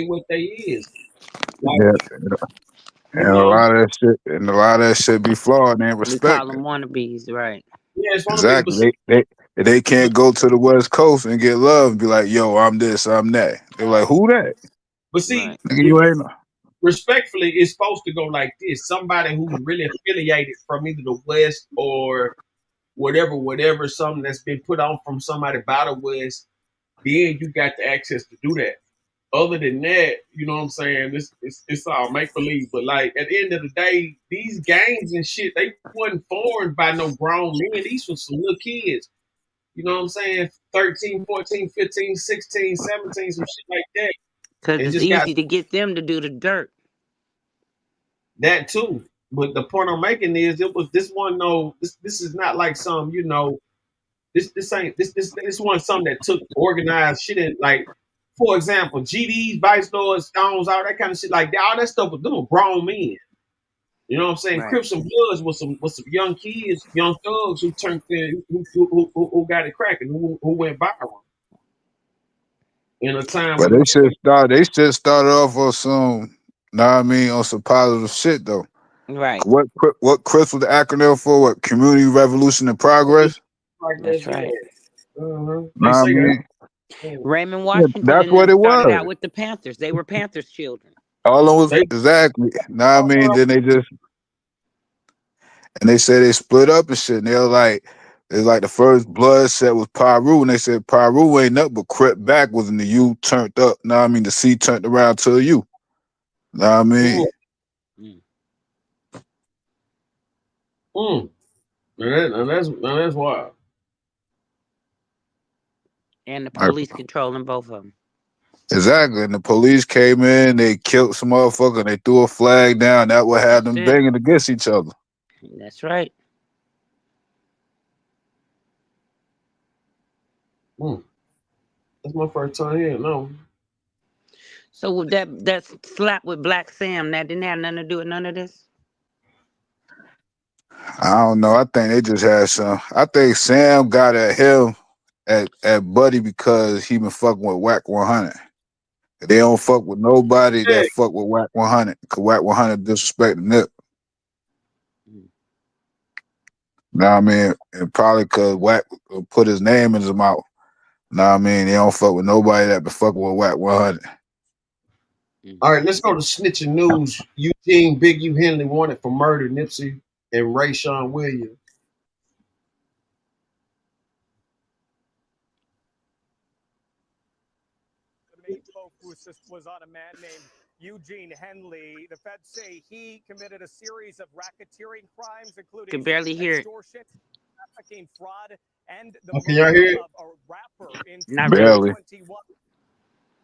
what they is. Like, Yeah, you and a know, lot of that shit be flawed and ain't We call respected. them wannabes, right? yeah, it's one of these, but Exactly. They can't go to the West Coast and get love and be like, yo, I'm this, I'm that. They're like, who that? see, Nigga, you ain't know. respectfully, it's supposed to go like this. Somebody who's really affiliated from either the West or whatever, something that's been put on from somebody by the West, then you got the access to do that. Other than that, you know what I'm saying? It's all make believe. But like at the end of the day, these games and shit, they wasn't formed by no grown men. These were some little kids. You know what I'm saying? 13, 14, 15, 16, 17, some shit like that. Because And it's just got easy to get them to do the dirt. that too. But the point I'm making is this is not like some, this ain't this wasn't something that took organized shit in, like, for example, GDs, Vice Lords, Stones, all that kind of shit, like that, all that stuff was them were grown men. You know what I'm saying? Right. Crips and Bloods was some young kids, young thugs who turned in, who got it cracking, who went viral in a time But when they should start off on some, on some positive shit though. Right. What Chris was the acronym for? What? Community Revolution and Progress? That's right. They say that. Raymond Yeah, Washington that's and what them it started was. out with the Panthers. They were Panthers children. All of was exactly. Then they say they split up and shit. And they were like, it's like the first blood set was Pyru, and they said Pyru ain't nothing but crept backwards, and the U turned up. The C turned around to a U. Now Now that's wild. And the police controlling both of them. Exactly. And the police came in, they killed some motherfucker, and they threw a flag down. That would have them banging against each other. That's right. That's my first time here. No. So that slap with Black Sam, that didn't have nothing to do with none of this? I don't know. I think they just had some. I think Sam got at him at Buddy because he been fucking with Whack 100. They don't fuck with nobody that fuck with Whack 100. Cause Whack 100 disrespect the Nip. And probably cause Whack put his name in his mouth. They don't fuck with nobody that been fucking with Whack 100. All right, let's go to snitching news. Eugene Big U Henley wanted for murder, Nipsey and Ray Sean Williams. The main focus was on a man named Eugene Henley. The feds say he committed a series of racketeering crimes, including Could barely hear it. extortion, trafficking, fraud, and the Can y'all hear murder it? of a rapper in Not really. 2021.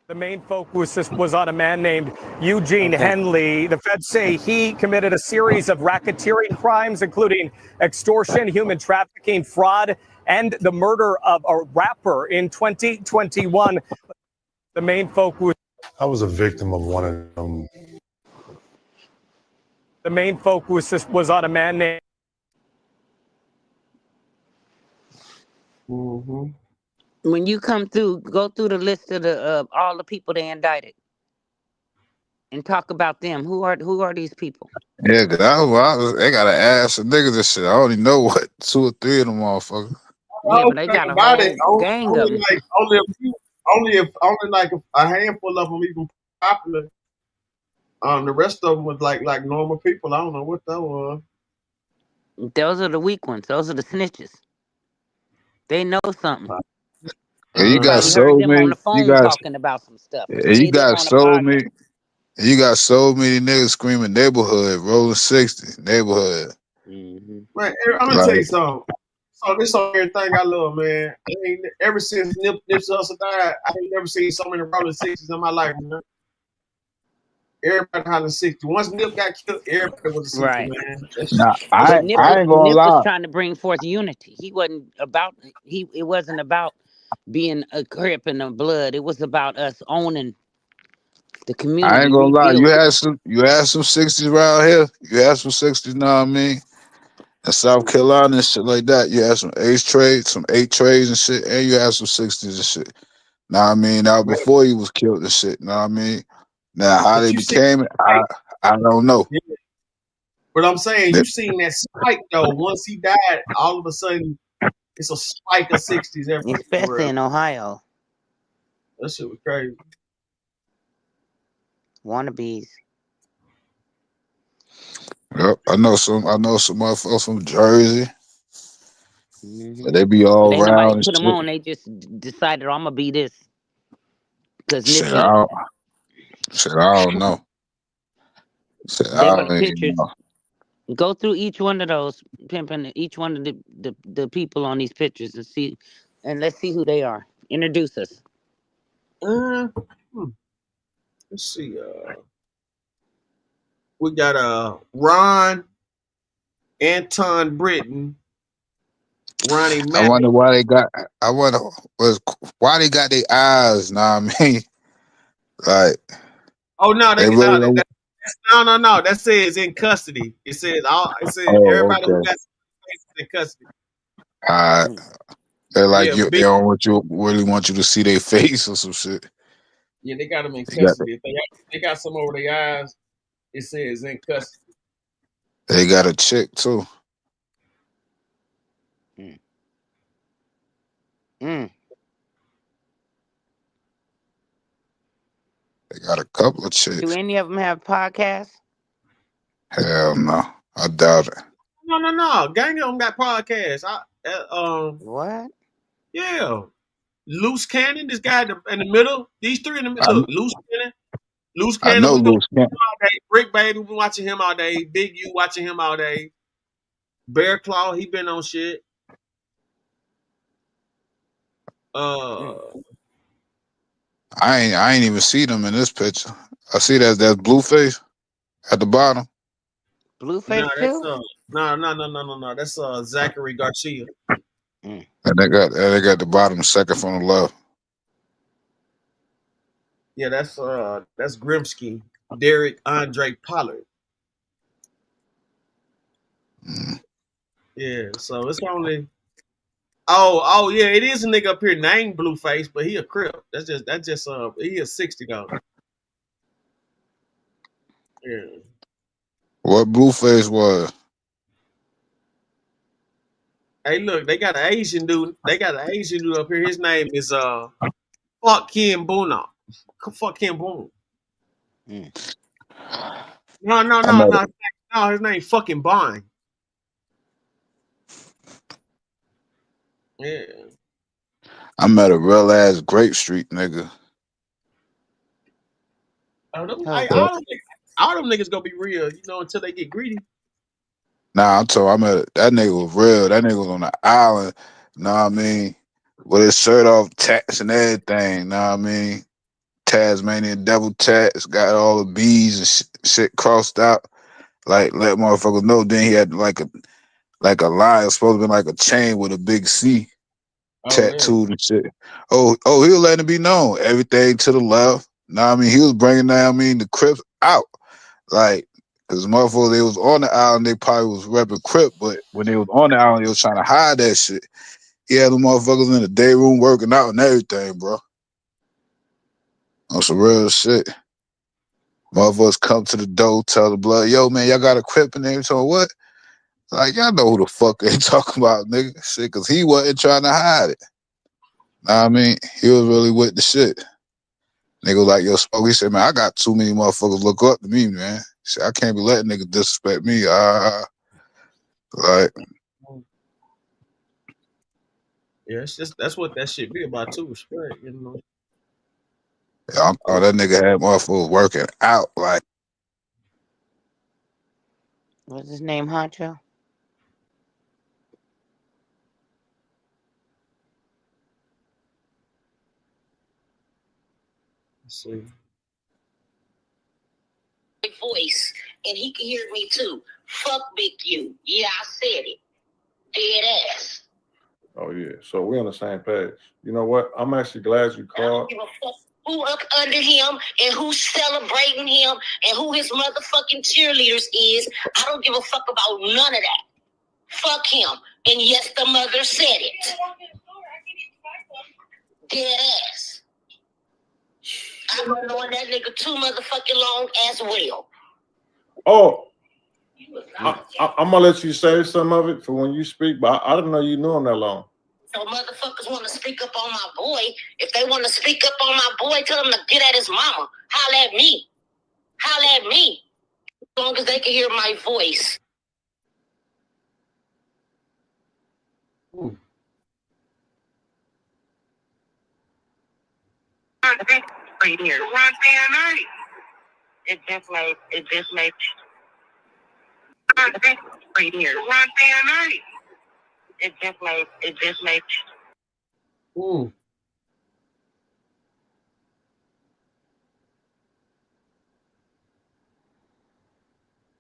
The main focus was on a man named Eugene Henley. The feds say he committed a series of racketeering crimes, including extortion, human trafficking, fraud, and the murder of a rapper in 2021. The main focus. I was a victim of one of them. The main focus was on a man named. When you come through, go through the list of all the people they indicted and talk about them. Who are these people? Yeah, cause they gotta ask some niggas and shit. I only know what 2 or 3 of them motherfuckers. Yeah, but they got a whole gang of them. Only a few, only like a handful of them even popular. The rest of them was like normal people. I don't know what that was. Those are the weak ones. Those are the snitches. They know something. You got Probably so heard them on many. the phone talking about some stuff. You got so many. You got so many niggas screaming neighborhood, rolling 60, neighborhood. Man, I'm gonna tell you something. So this on everything I love, man. I mean, ever since Nipsey Hussle died, I ain't never seen so many rolling 60s in my life, man. Everybody hollering 60. Once Nip got killed, everybody was a 60, Right. man. Nah, I ain't gonna Nip lie. was trying to bring forth unity. He wasn't about. It wasn't about being a Crip and a Blood. It was about us owning the community. I ain't gonna lie. You rebuilding. had some 60s around here. You had some 60s, know what I mean? In South Carolina and shit like that. You had some 8 trades and shit, and you had some 60s and shit. Know what I mean? Now before he was killed and shit, know what I mean? Now how But they you see, became it, I don't know. yeah. But I'm saying you seen that spike though. Once he died, all of a sudden it's a spike of 60s everywhere. Especially in Ohio. That shit was crazy. Wannabes. Yep, I know some motherfuckers from Jersey. But they be all But ain't around nobody and put them shit. on. They just decided, I'm gonna be this. Cause Shit, Nipsey. I don't know. Shit, They I were the don't even pictures. know. Go through each one of those, pimping each one of the people on these pictures and see, and let's see who they are. Introduce us. Let's see. We got Ron Anton Britton, Ronnie I Mack. wonder why they got. Why they got their eyes. Know what I mean? Like, Oh no, they really don't. no. That says in custody. It says Oh, everybody who okay. got cases in custody. They're like Yeah, you. They don't really want you to see their face or some shit. Yeah, they got them in They got custody. If they got some over their eyes, it says in custody. they got a chick too. They got a couple of chicks. Do any of them have podcasts? Hell no, I doubt it. No. Gang of them got podcasts. What? Yeah. Loose Cannon, this guy in the middle. These three in the middle. Look, Loose I Cannon, know we been Loose watching him all day. Brick Baby, we been watching him all day. Big U watching him all day. Bear Claw, he been on shit. I ain't even see them in this picture. I see that's Blueface at the bottom. Blueface too? No. That's Zachary Garcia. And they got the bottom second from the left. Yeah, that's Grimsky, Derek Andre Pollard. Yeah, so it's only. Oh yeah, it is a nigga up here named Blueface, but he a Crip. That's just he is 60 though. Yeah. What Blueface was? Hey, look, they got an Asian dude. They got an Asian dude up here. His name is Fuck Kim Boona. Fuck Kim Boona. No. His name fucking Bond. Yeah. I met a real ass Grape Street nigga. All them niggas gonna be real, until they get greedy. Nah, I met that nigga was real. That nigga was on the island. Know what I mean? With his shirt off, tats and everything. Know what I mean? Tasmanian devil tats, got all the B's and shit crossed out. Like let motherfuckers know. Then he had like a line, it was supposed to be like a chain with a big C tattooed and shit. Oh, he was letting it be known. Everything to the left. Now I mean, he was bringing down the Crips out. Like, cause motherfuckers, they was on the island, they probably was repping Crip, but when they was on the island, they was trying to hide that shit. He had the motherfuckers in the day room working out and everything, bro. On some real shit. Motherfuckers come to the door, tell the blood, yo, man, y'all got a Crip in there. So what? Like, y'all know who the fuck they talking about, nigga. Shit, cause he wasn't trying to hide it. Nah, I mean, he was really with the shit. Nigga was like, yo, Smoke, he said, man, I got too many motherfuckers look up to me, man. Shit, I can't be letting niggas disrespect me. Like, Yeah, it's just that's what that shit be about too, respect, you know. yeah, I thought that nigga had motherfuckers working out. Like, What's his name, Honcho? Let's see. Voice, and he can hear me too. Fuck Big U. Yeah, I said it. Dead ass. Oh yeah, so we're on the same page. You know what? I'm actually glad you I don't called. give a fuck who up under him and who's celebrating him and who his motherfucking cheerleaders is. I don't give a fuck about none of that. Fuck him. And yes, the mother said it. Dead ass. I've been knowing that nigga too motherfucking long as well. Oh, I'm gonna let you say some of it for when you speak, but I didn't know you knew him that long. So motherfuckers want to speak up on my boy. If they want to speak up on my boy, tell them to get at his mama. Holla at me. Holla at me. As long as they can hear my voice. Right here. One DNA. It just made. Right here. One DNA. It just made.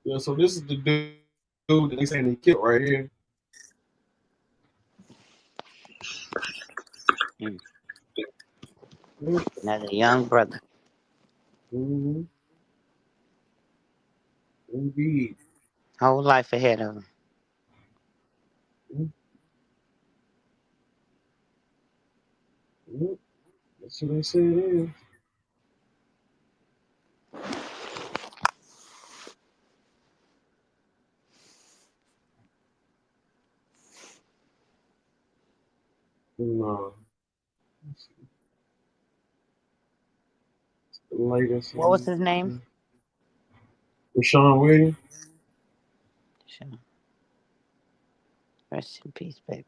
Yeah, so this is the dude that they saying he killed right here. Another young brother. Mm-hmm. Indeed. Whole life ahead of him. Mm-hmm. That's what they say it is. No. It's the latest. What was his name? Rashawn Williams. Sure. Rest in peace, baby.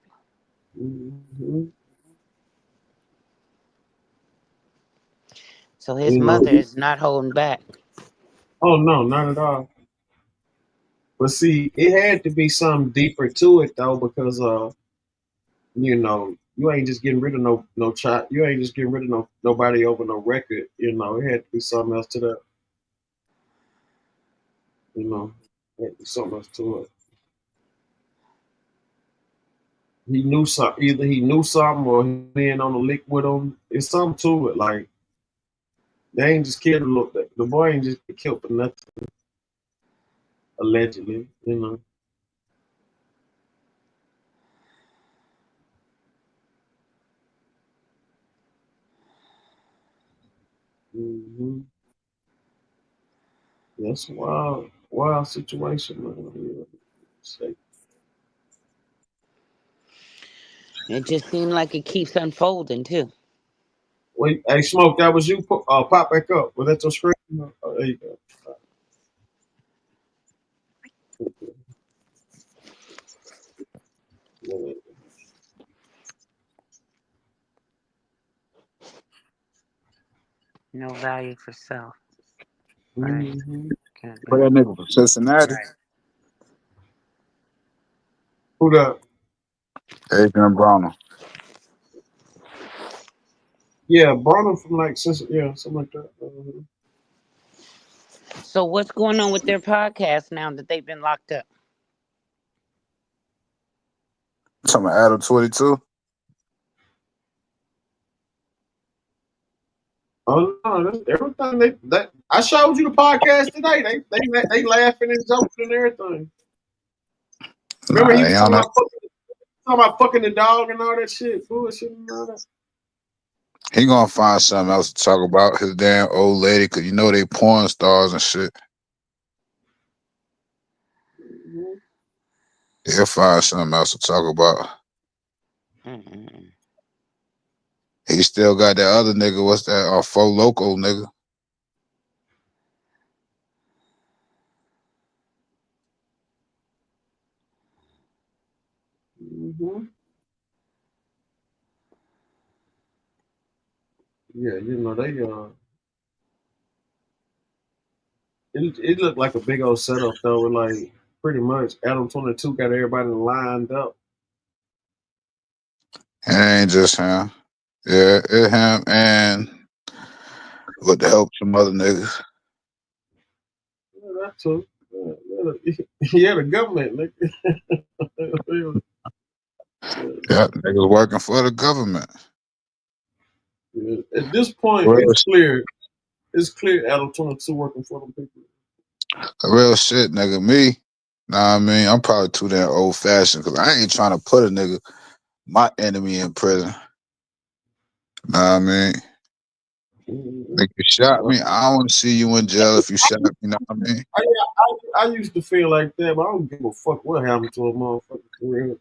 Mm-hmm. So his mother is not holding back. Oh no, not at all. But see, it had to be something deeper to it though, because you know, you ain't just getting rid of no child. You ain't just getting rid of nobody over no record. You know, it had to be something else to that. You know, it had to be something else to it. He knew something. Either he knew something, or he been on the lick with him. It's something to it. Like they ain't just killed the boy ain't just killed for nothing. Allegedly, you know. Mm-hmm. That's a wild situation, man. It just seemed like it keeps unfolding too. Wait, hey, Smoke, that was you? Pop back up. Was that your screen? Oh, there you go. No value for self. Right. But that nigga from Cincinnati. Right. Who that? Adrian Broner. Yeah, Barnum from like something like that. So what's going on with their podcast now that they've been locked up? Talking about Adam 22. Oh no, that's everything that I showed you the podcast today. They laughing and joking and everything. Remember Nah, he they was on that. talking about fucking the dog and all that shit, bullshit and all that. He gonna find something else to talk about. His damn old lady, cause you know they porn stars and shit. Mm-hmm. He'll find something else to talk about. Mm-mm. He still got that other nigga. What's that? Faux Loco nigga. Mm-hmm. Yeah, you know they it looked like a big old setup though. With like pretty much Adam 22 got everybody lined up. It ain't just him. Yeah, it him and with the help some other niggas. Yeah, that too. Yeah, the government. Nigga. Yeah, niggas working for the government. Yeah. At this point, Real, it's clear. It's clear Adam 22 working for them people. real shit, nigga. Me, nah, I mean, I'm probably too damn old fashioned because I ain't trying to put a nigga, my enemy, in prison. Nah, I mean, Mm-hmm. nigga, you shot me. I don't want to see you in jail if you shot me. Know what I mean? I used to feel like that, but I don't give a fuck what happened to a motherfucker for real.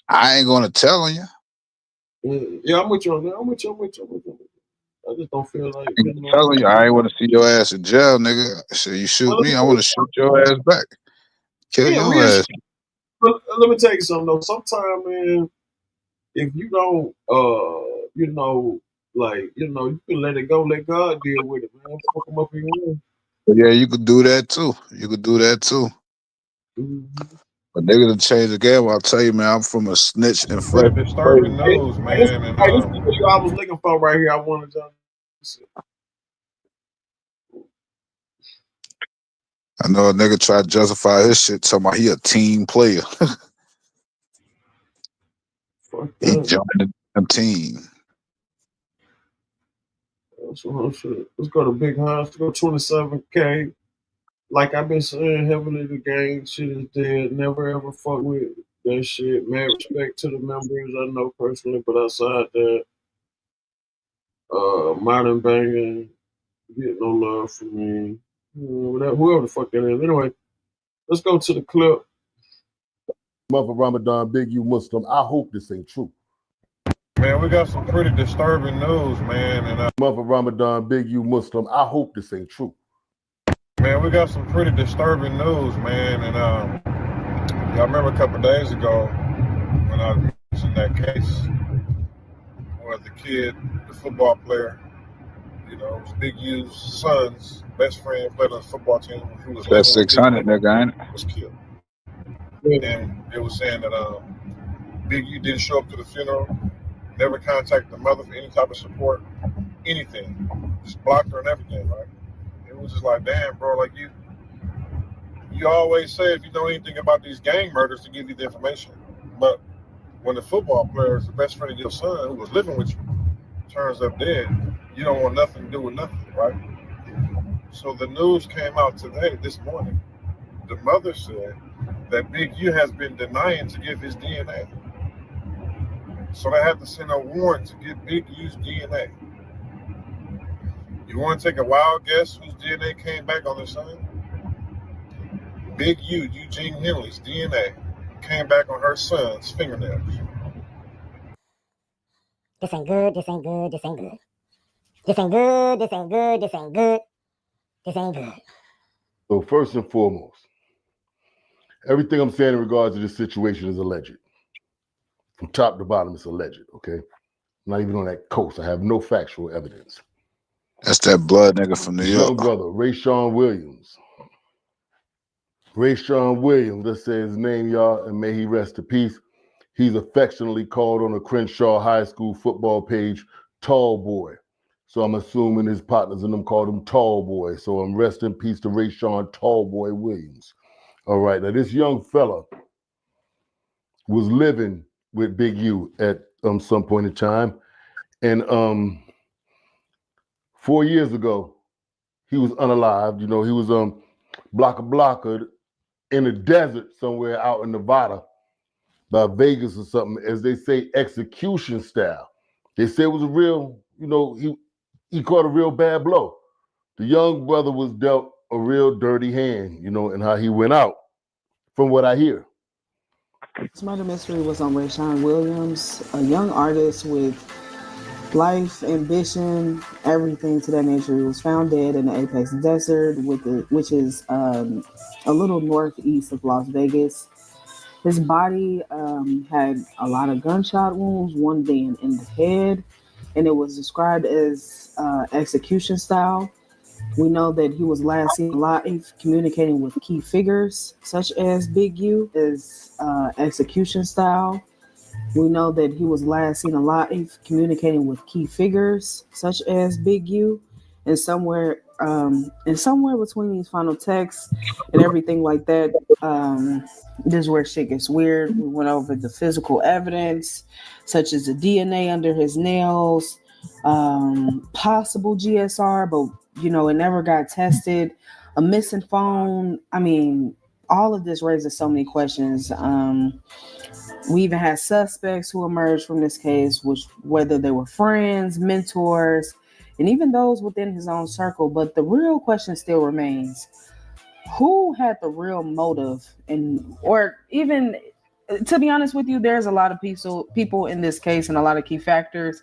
I ain't gonna tell you. Yeah, I'm with you on that. I'm with you. I just don't feel like I'm getting telling you, on. I ain't want to see your ass in jail, nigga. So you shoot Well, me, I want to shoot your ass back. Kill yeah, your real shit. ass. But let me tell you something though. Sometimes, man, if you don't, you can let it go. Let God deal with it, man. Fuck them up in your own. Yeah, you could do that too. You could do that too. Mm-hmm. But nigga done changed the game. I'll tell you, man, I'm from a snitch and Pretty fresh. disturbing news, man. And This video I was looking for right here. I wanted to. I know a nigga tried to justify his shit, talking about he a team player. Fuck He that. joined the team. Let's go to Big Hans. Let's go 27K. Like I've been saying, heavily the gang shit is dead. Never ever fuck with that shit. Mad respect to the members I know personally, but outside that, modern banging, get no love from me. Whoever the fuck that is. Anyway, let's go to the clip. Month of Ramadan, big you Muslim. I hope this ain't true. man, we got some pretty disturbing news, man. And Month of Ramadan, big you Muslim. I hope this ain't true. man, we got some pretty disturbing news, man. And y'all remember a couple of days ago when I mentioned that case where the kid, the football player, it was Big U's son's best friend, played on the football team, who was That's living with Big 600, U, nigga, ain't it? was killed. And it was saying that Big U didn't show up to the funeral, never contacted the mother for any type of support, anything. Just blocked her and everything, right? It was just like, damn, bro, like you always say if you know anything about these gang murders to give you the information. But when the football player is the best friend of your son who was living with you turns up dead, you don't want nothing to do with nothing, right? So the news came out today, this morning. The mother said that Big U has been denying to give his DNA. So they had to send a warrant to get Big U's DNA. You want to take a wild guess whose DNA came back on his son? Big U, Eugene Henley's DNA, came back on her son's fingernails. This ain't good, this ain't good, this ain't good. This ain't good, this ain't good, this ain't good. This ain't good. So first and foremost, everything I'm saying in regards to this situation is alleged. From top to bottom, it's alleged, okay? Not even on that coast. I have no factual evidence. That's that blood nigga from New York. Young brother, Rayshawn Williams. Rayshawn Williams, let's say his name, y'all, and may he rest in peace. He's affectionately called on the Crenshaw High School football page Tall Boy. So I'm assuming his partners and them called him Tall Boy. So I'm rest in peace to Rayshawn Tall Boy Williams. All right, now this young fella was living with Big U at some point in time. And 4 years ago, he was unalived. You know, he was blocker in the desert somewhere out in Nevada by Vegas or something, as they say, execution style. They say it was a real, you know, he caught a real bad blow. The young brother was dealt a real dirty hand, you know, and how he went out, from what I hear. This murder mystery was on Rayshawn Williams, a young artist with life, ambition, everything to that nature. He was found dead in the Apex Desert, which is a little northeast of Las Vegas. His body had a lot of gunshot wounds, one being in the head, and it was described as execution style. We know that he was last seen alive communicating with key figures, such as Big U, as execution style. We know that he was last seen alive communicating with key figures, such as Big U, and somewhere between these final texts and everything like that, this is where shit gets weird. We went over the physical evidence, such as the DNA under his nails, possible GSR, but you know, it never got tested. A missing phone. I mean, all of this raises so many questions. We even had suspects who emerged from this case, which whether they were friends, mentors, and even those within his own circle. But the real question still remains: who had the real motive? Or even, to be honest with you, there's a lot of people in this case and a lot of key factors.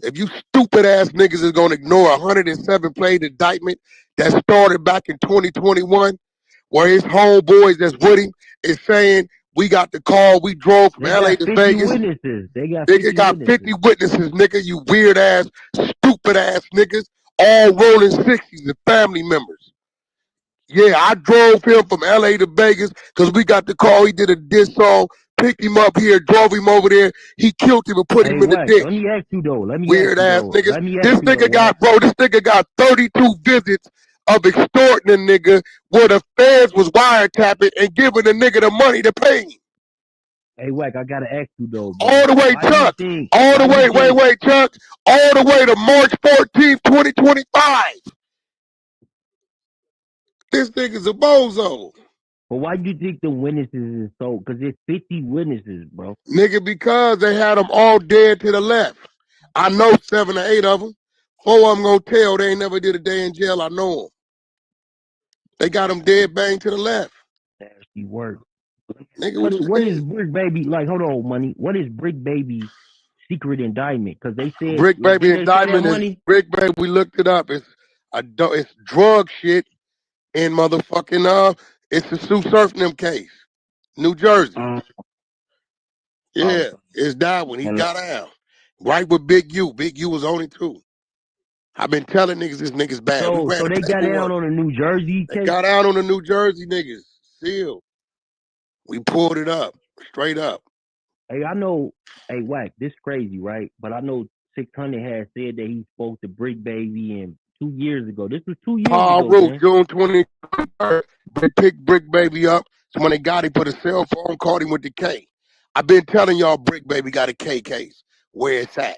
If you stupid ass niggas is gonna ignore a 107 page indictment that started back in 2021 where his homeboys that's with him is saying, we got the call, we drove from They LA got to 50 Vegas. witnesses. They got Nigga 50 got witnesses. 50 witnesses, nigga, you weird ass, stupid ass niggas, all rolling 60s and family members. Yeah, I drove him from LA to Vegas because we got the call. He did a diss song, picked him up here, drove him over there. He killed him and put him in the ditch. Let me ask you though. Weird ass niggas. Let me ask This you though. nigga got, bro, this nigga got 32 visits of extorting a nigga where the feds was wiretapping and giving the nigga the money to pay him. Hey, Wack, I gotta ask you though, bro. All the way, Why Chuck. you think? All the Why way, you think? wait, Chuck. All the way to March 14th, 2025. This nigga's a bozo. But why do you think the witnesses is so? Because it's 50 witnesses, bro. Nigga, because they had them all dead to the left. I know 7 or 8 of them. 4 of them gonna tell they ain't never did a day in jail. I know them. They got them dead bang to the left. Nasty work. Nigga, what you What is mean? Brick Baby like? Hold on, money. What is Brick Baby secret indictment? Because they said Brick Baby did they say that indictment is money? Brick Baby. We looked it up. It's drug shit in motherfucking It's the Sue Surf them case, New Jersey. Yeah, it's that one. He got out right with Big U. Big U was only 2. I've been telling niggas this nigga's bad. We So ran the they got paperwork. out on the New Jersey They case. got out on the New Jersey niggas. Sealed. We pulled it up straight up. Hey, I know. Hey, Wack, this crazy, right? But I know 600 had said that he spoke to Brick Baby and 2 years ago. This was 2 years Paul ago, Root, man. June 23rd. They picked Brick Baby up. So when they got him, put a cell phone, called him with the K. I've been telling y'all Brick Baby got a K case. Where it's at.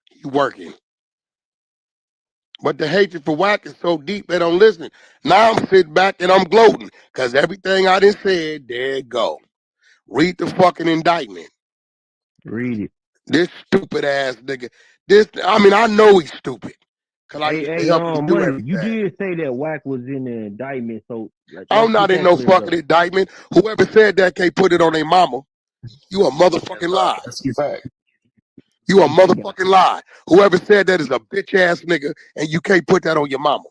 He working. But the hatred for Wack is so deep they don't listen. Now I'm sitting back and I'm gloating. Because everything I done said, there it go. Read the fucking indictment. Read it. This stupid ass nigga. I know he's stupid. Because I used to help him do Money. everything. You did say that Wack was in the indictment, so let's I'm not get in that no cleared fucking up. indictment. Whoever said that can't put it on their mama. You a motherfucking lie. That's your fact. You a motherfucking lie. Whoever said that is a bitch ass nigga, and you can't put that on your mama.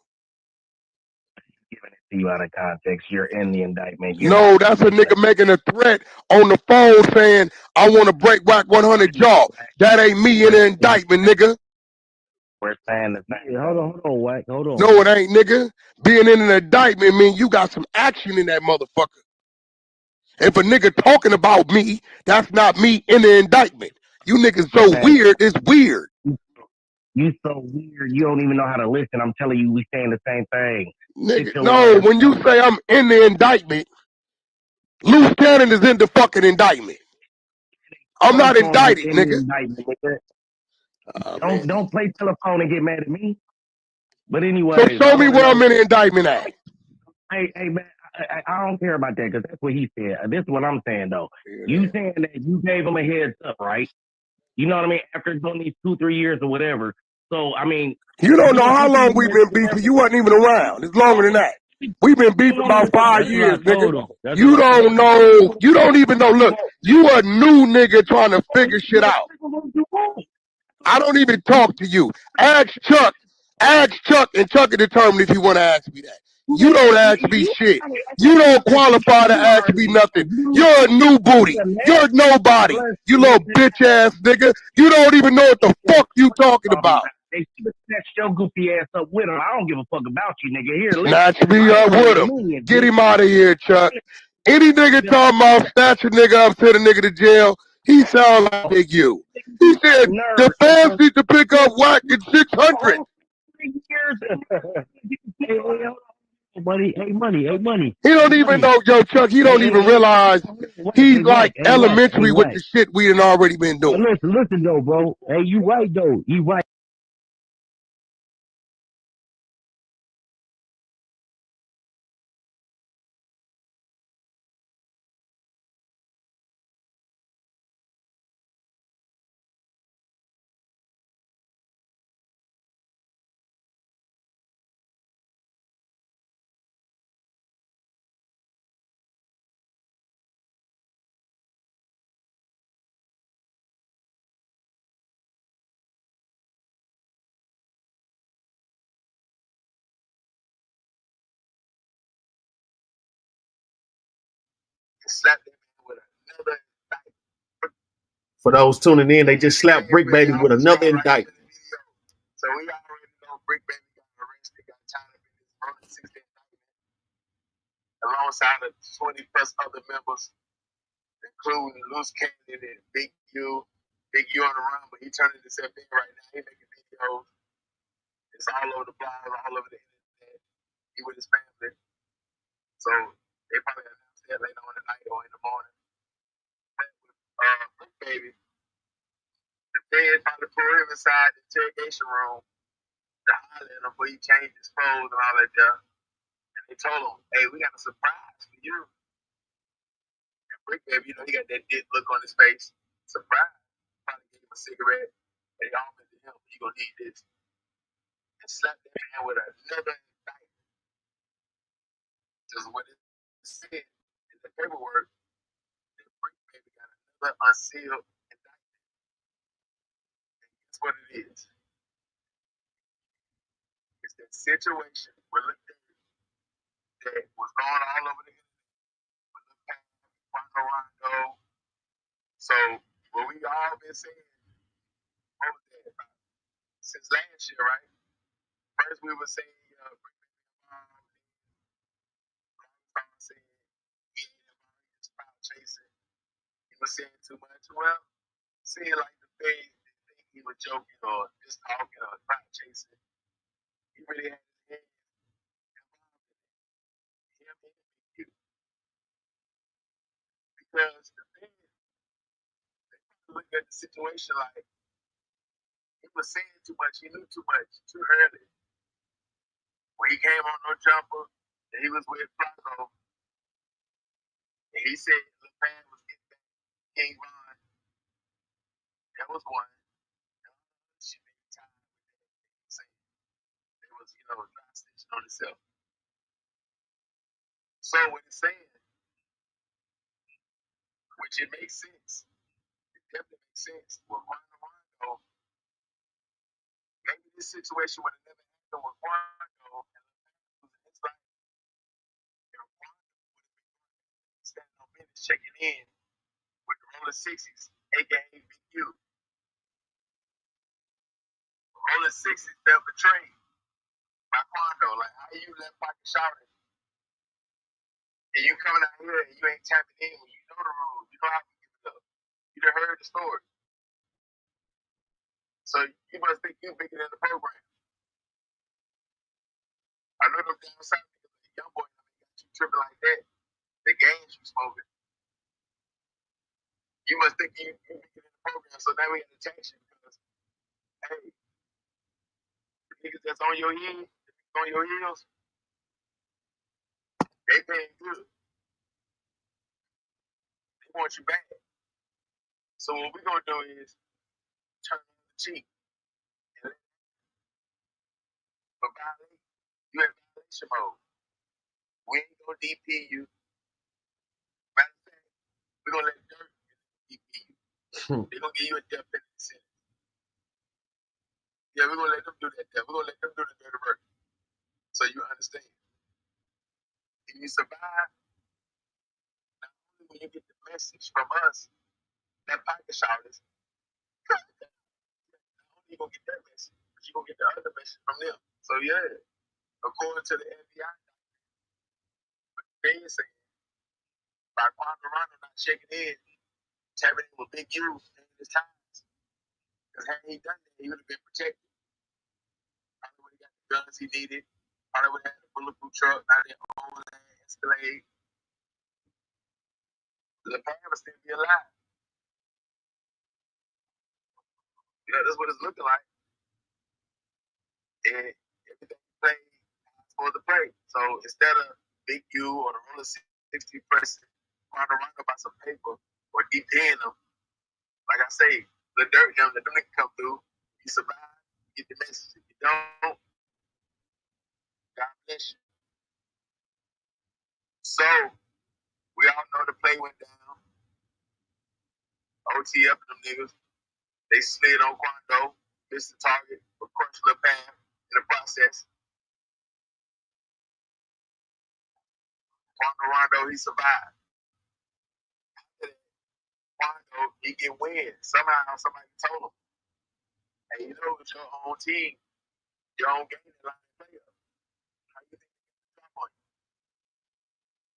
You out of context. You're in the indictment. You're No, not that's a nigga making a threat on the phone saying, I want to break Wack 100 jaw. That ain't me in the indictment, nigga. We're saying the same. Hold on, Wack. Hold on. No, it ain't, nigga. Being in an indictment mean you got some action in that motherfucker. If a nigga talking about me, that's not me in the indictment. You niggas so weird, it's weird. You so weird. You don't even know how to listen. I'm telling you, we saying the same thing. Nigga, no, when you say I'm in the indictment, Loose Cannon is in the fucking indictment. I'm not indicted, nigga. Don't play telephone and get mad at me. But anyway, So show me where I'm in the indictment at. Hey, man, I don't care about that because that's what he said. This is what I'm saying though. You saying that you gave him a heads up, right? You know what I mean? After doing these 2-3 years or whatever. So I mean, you don't know how long we've been beefing. You wasn't even around. It's longer than that. We've been beefing about 5 years, nigga. You don't know. You don't even know. Look, you a new nigga trying to figure shit out. I don't even talk to you. Ask Chuck, and Chuck can determine if you want to ask me that. You don't ask me shit. You don't qualify to ask me nothing. You're a new booty. You're nobody. You little bitch ass nigga. You don't even know what the fuck you talking about. They should have snatched your goofy ass up with him. I don't give a fuck about you, nigga. Here, Snatch me up with him. Get him out of here, Chuck. Any nigga talking about snatch a nigga up, send a nigga to jail, he sound like Big U. He said the fans need to pick up Wack in 600. Money. He don't even know, yo, Chuck, he don't even realize he's like elementary with the shit we done already been doing. Listen though, bro. Hey, you right though. You right. slapped that man with another indictment. For those tuning in, they just slapped Brick Baby with another indictment. So we already know Brick Baby got arrested, got tied up in this Rolling 60 indictment, alongside of 20 plus other members, including Loose Cannon and Big U. Big U on the run, but he turned himself in right now. He making videos. It's all over the blog, all over the internet. He with his family. So they probably announced that later on tonight or in the morning. Brick Baby, the Fed probably pulled him inside the interrogation room to holler at him before he changed his pose and all that there. And they told him, hey, we got a surprise for you. And Brick Baby, you know, he got that dick look on his face. Surprise. Probably gave him a cigarette. And he offered to him, you gonna need this. And slapped that man with another indictment. Just what it said in the paperwork, that Brick Baby got another unsealed indictment. And guess what it is? It's that situation where look that was going all over the internet with Rondo. So what we all been saying, what was that? Since last year, right? First we were saying Brick Baby saying he was crowd chasing. He was saying too much. Well, seeing like the thing he was joking or just talking or crowd chasing. He really had his hands him and you. Because the thing is, they look at the situation like he was saying too much, he knew too much, too early. When he came on No Jumper and he was with Flacco, and he said LePan was getting back King Von. That was one. She made time with that. Saying it was, you know, dry stitching on itself. So what it's saying, which it makes sense, it definitely makes sense. With Rondo, maybe this situation would have never happened with Rondo, and it's like, you know, Rondo would have been standing on minutes checking in with the Roller 60s, aka Big U. Roller 60s felt betrayed by Rondo. Like, how you let Pocket shout it, and you coming out here and you ain't tapping in when you know the rules, you know how to give it up. You done heard the story. So you must think you bigger than the program. I know them down south niggas, the young boy got you tripping like that. The games you smoking. You must think you bigger than the program. So now we got to tax you because, hey, the niggas that's on your heels, they paying good. They want you back. So what we're gonna do is turn on the cheek. But violate, you have violation mode. We ain't gonna DP you. Matter of fact, we're gonna let Dirt DP you. They're gonna give you a death penalty sentence. Yeah, we're gonna let them do that. We're gonna let them do the dirty work. So you understand. If you survive, not only when you get the message from us, that pocket shot is not only you gonna get that message, but you gonna get the other message from them. So yeah, according to the FBI, they saying by Rondo not checking in, tapping in with Big U in his times. Because had he done that, he would have been protected. Probably would have got the guns he needed. Probably would have had a bulletproof truck, not that old Escalade. LePan would still be alive. Yeah, that's what it's looking like. And everything played for the play. So instead of Big U or the Roller 60 pressing Rondo by some paper or DPing them, like I say, the dirt them, let them niggas come through. You survive, you get the message. If you don't, God bless you. So we all know the play went down. OTF them niggas. They slid on Quando, missed the target, but crushed LePan in the process. Rondo, he survived. know, he get wind. Somehow somebody told him, hey, you know, it's your own team, your own game line player. How you think they drop on you?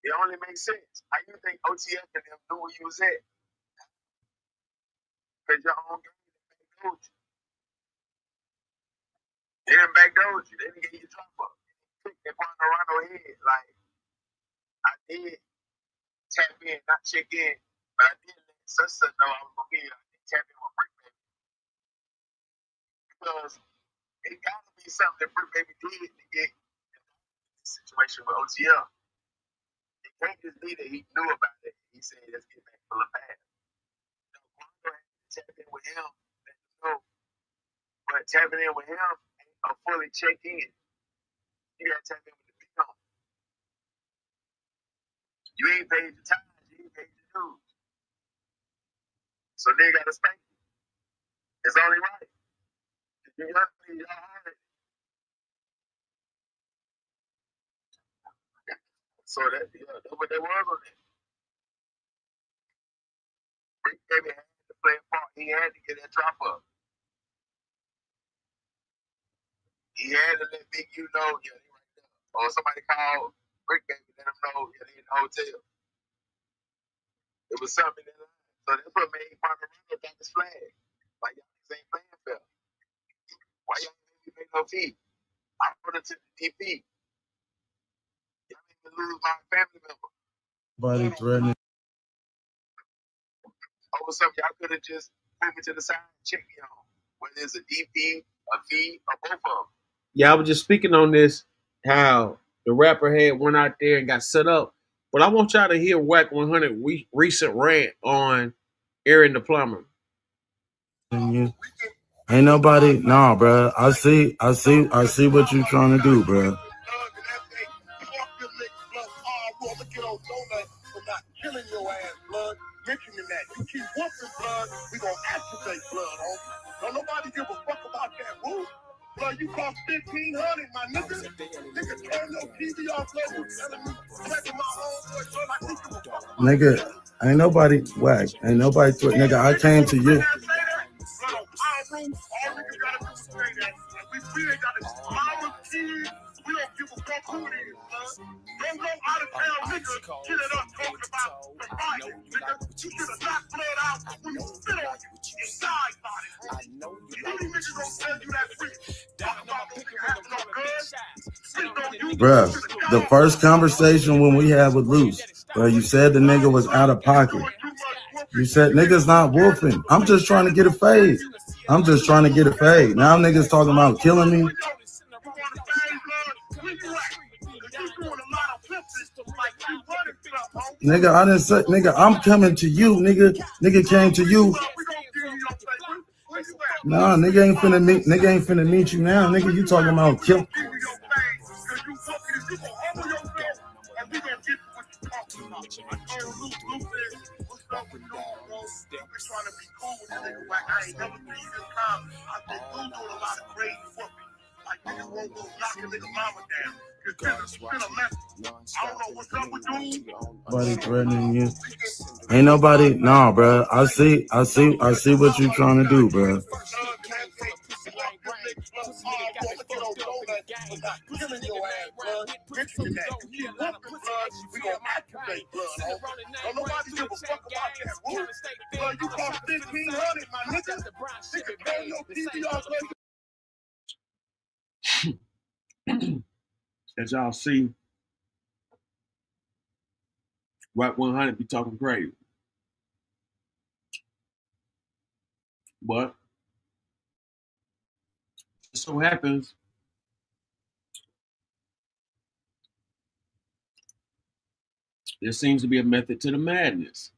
It only makes sense. How you think OTF and them knew where you was at? Because your own game backdoored you. They didn't backdoor you. They didn't get you drop up. They put around her head. Like, I did tap in, not check in, but I did let sister know I was going to be here. I did tap in with Brick Baby. Because it got to be something that Brick Baby did to get in this situation with OTL. It can't just be that he knew about it. He said, let's get back full of past. No, Quando had to tap in with him. No, but tapping in with him ain't a fully check in. You got to tap in with the big homie. You ain't paid your time. You ain't paid your dues. So they got to spank you. It's only right. You got to be hard. So that's what they was on it. Brick Baby had to play a part. He had to get that drop up. He had to let Big U know, yeah, they right there. Or somebody called Brick Baby, let him know, yeah, they in the hotel. It was something in that line. So that's what made Ponderosa got his flag. Why y'all niggas ain't playing fair? Why y'all ain't make no fee? I put it to the DP. Y'all made me lose my family member. Body threatening. Over something y'all could have just put me to the side and checked me on. Whether it's a DP, a fee, or both of them. Yeah, I was just speaking on this, how the rapper had went out there and got set up. But I want y'all to hear Wack 100 recent rant on Aaron the Plumber. Ain't nobody, nah, bro. I see what you trying to do, bro. Killing your ass, blood. Mentioning that. You keep whooping blood, we gonna activate blood, homie. Don't nobody give a fuck about that roof. Blood, you cost $1,500, my nigga. Nigga, turn your TV off, blood. You telling me, checking my homeboy, blood, like you give a fuck. Nigga, ain't nobody whack. Ain't nobody nigga, I came to you. We ain't got a mama, kids. We don't give a fuck who it is, blood. Don't go out of town, nigga. Get it up talking about the fight, nigga. You should have knocked blood out when you spit on you and died about it. I know you niggas gonna tell you that shit. Talk about those niggas having no guns. Bruh, the first conversation when we had with Luce, where you said the nigga was out of pocket. You said niggas not wolfing. I'm just trying to get a fade. Now niggas talking about killing me. Nigga, I didn't say, nigga, I'm coming to you, nigga. Nigga came to you. Nah, nigga ain't finna meet you now. Nigga, you talking about kill. Nobody threatening you. Ain't nobody, nah, bro. I see what you trying to do, bro. Killing your ass, blood. Mentioning that. You keep whooping blood, we gonna activate blood, homie. Don't nobody give a fuck about that roof. Blood, you cost $1,500, my nigga. Nigga, turn your TV off, blood. As y'all see, Wack 100 be talking crazy. But it so happens there seems to be a method to the madness.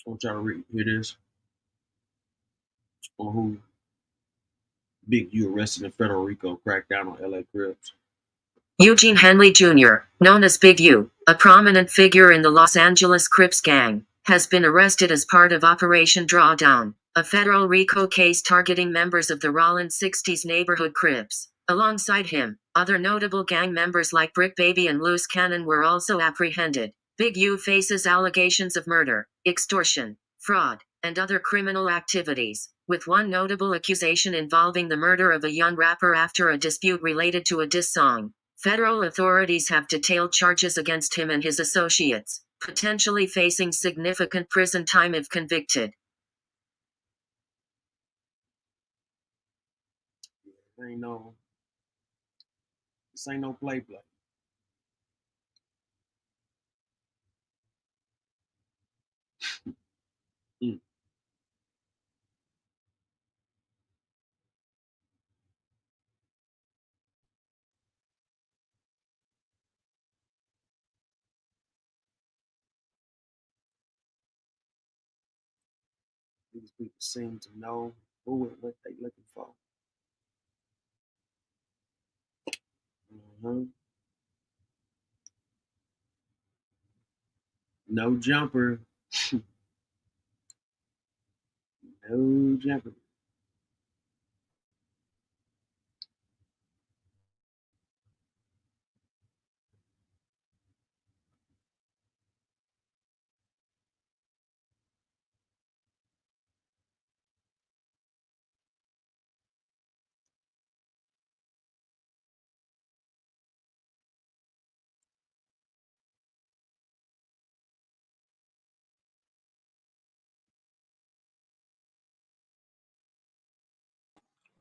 I want y'all to hear this on who Big U arrested in federal RICO crackdown on LA Crips. Eugene Henley Jr., known as Big U, a prominent figure in the Los Angeles Crips gang, has been arrested as part of Operation Drawdown, a federal RICO case targeting members of the Rollins 60s neighborhood Crips. Alongside him, other notable gang members like Brick Baby and Loose Cannon were also apprehended. Big U faces allegations of murder, extortion, fraud, and other criminal activities, with one notable accusation involving the murder of a young rapper after a dispute related to a diss song. Federal authorities have detailed charges against him and his associates, potentially facing significant prison time if convicted. This ain't no play. Mm. These people seem to know who and what they looking for. No jumper. No jumper.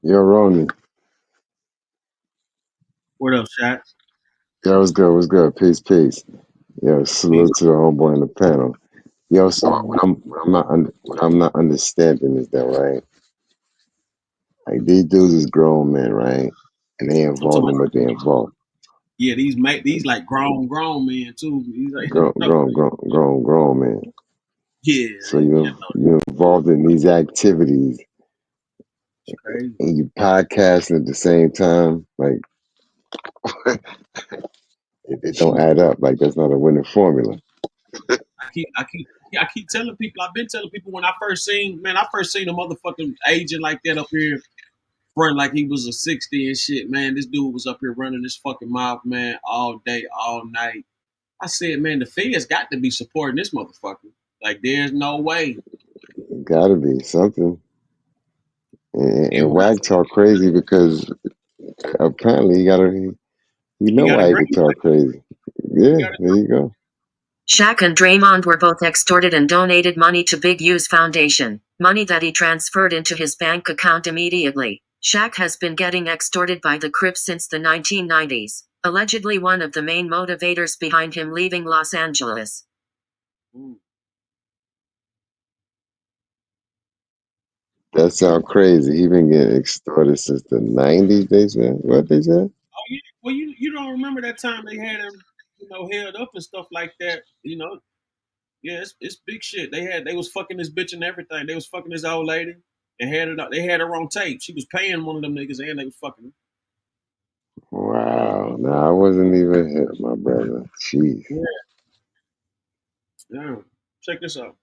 Yo, Roni. What up, shots? Yo, what's good? What's good? Peace, peace. Yo, salute to the homeboy in the panel. Yo, so what I'm not understanding is that, right? Like, these dudes is grown men, right? And they I'm talking involved in about, what they involved. yeah, these like grown men too. These like, Grown man. yeah, So you're involved in these activities, it's crazy. and you podcasting at the same time. Like, it don't add up. Like, that's not a winning formula. I keep telling people. I've been telling people when I first seen a motherfucking agent like that up here, front like he was a 60 and shit. Man, this dude was up here running his fucking mouth, man, all day, all night. I said, man, the feds got to be supporting this motherfucker. Like, there's no way. Gotta be something. And Wag talk crazy because apparently you know why he could talk crazy. Yeah, there you go. Shaq and Draymond were both extorted and donated money to Big U's foundation, money that he transferred into his bank account immediately. Shaq has been getting extorted by the Crips since the 1990s, allegedly one of the main motivators behind him leaving Los Angeles. That sounds crazy. He been getting extorted since the 90s, they said. What they said? Oh, yeah. Well, you don't remember that time they had him, held up and stuff like that. Yeah, it's big shit. They was fucking this bitch and everything. They was fucking this old lady and they had her on tape. She was paying one of them niggas and they was fucking her. Wow. Nah, I wasn't even hit, my brother. Jeez. Yeah. Check this out.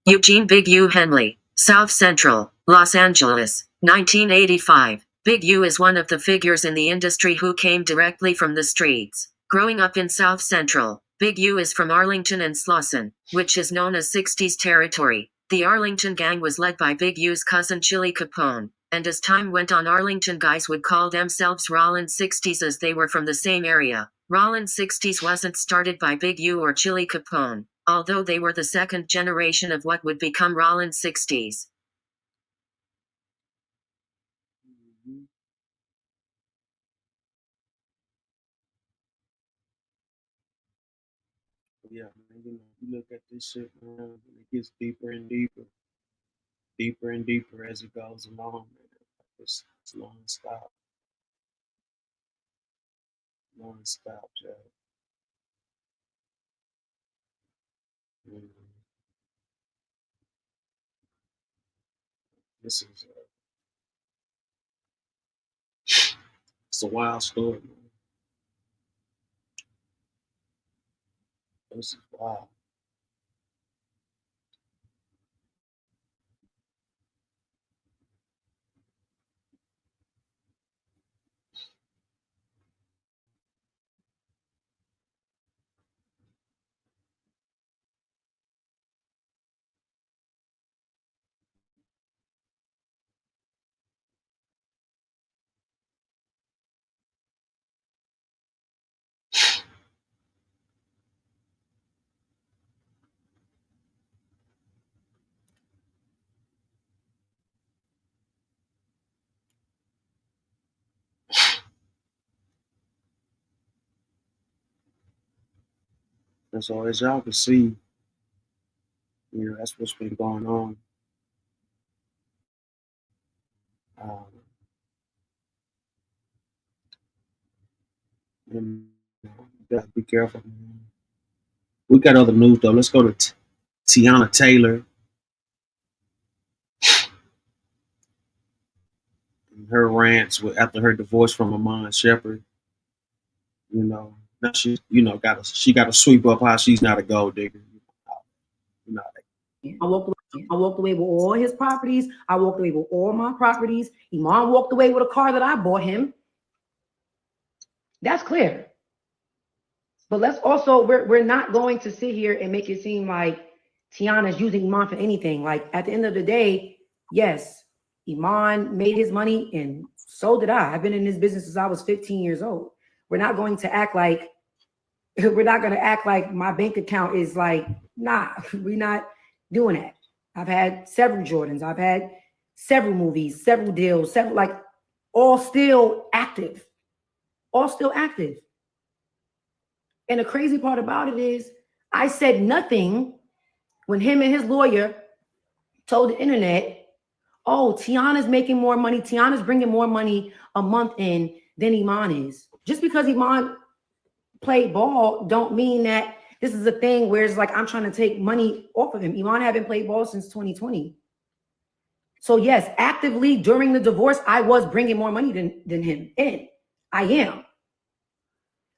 Eugene Big U Henley, South Central, Los Angeles, 1985. Big U is one of the figures in the industry who came directly from the streets. Growing up in South Central, Big U is from Arlington and Slauson, which is known as 60s territory. The Arlington gang was led by Big U's cousin Chili Capone, and as time went on, Arlington guys would call themselves Rollins 60s as they were from the same area. Rollins 60s wasn't started by Big U or Chili Capone, although they were the second generation of what would become Rollins 60s. Yeah, man, you look at this shit, man, and it gets deeper and deeper as it goes along, man. It's non-stop. Non-stop, Joe. This is it's a wild story, man. This is wild. And so as y'all can see, that's what's been going on. And you gotta be careful, man. We got other news though. Let's go to Tiana Taylor. And her rants after her divorce from Amon Shepherd. Now she, got to sweep up how she's not a gold digger. I walked away with all his properties. I walked away with all my properties. Iman walked away with a car that I bought him. That's clear. But let's also, we're not going to sit here and make it seem like Tiana's using Iman for anything. Like at the end of the day, yes, Iman made his money and so did I. I've been in this business since I was 15 years old. We're not going to act like my bank account is like, nah, we're not doing that. I've had several Jordans. I've had several movies, several deals, all still active. All still active. And the crazy part about it is I said nothing when him and his lawyer told the internet, oh, Tiana's making more money. Tiana's bringing more money a month in than Iman is. Just because Iman played ball don't mean that this is a thing where it's like I'm trying to take money off of him. Iman haven't played ball since 2020. So yes, actively during the divorce, I was bringing more money than him in. I am.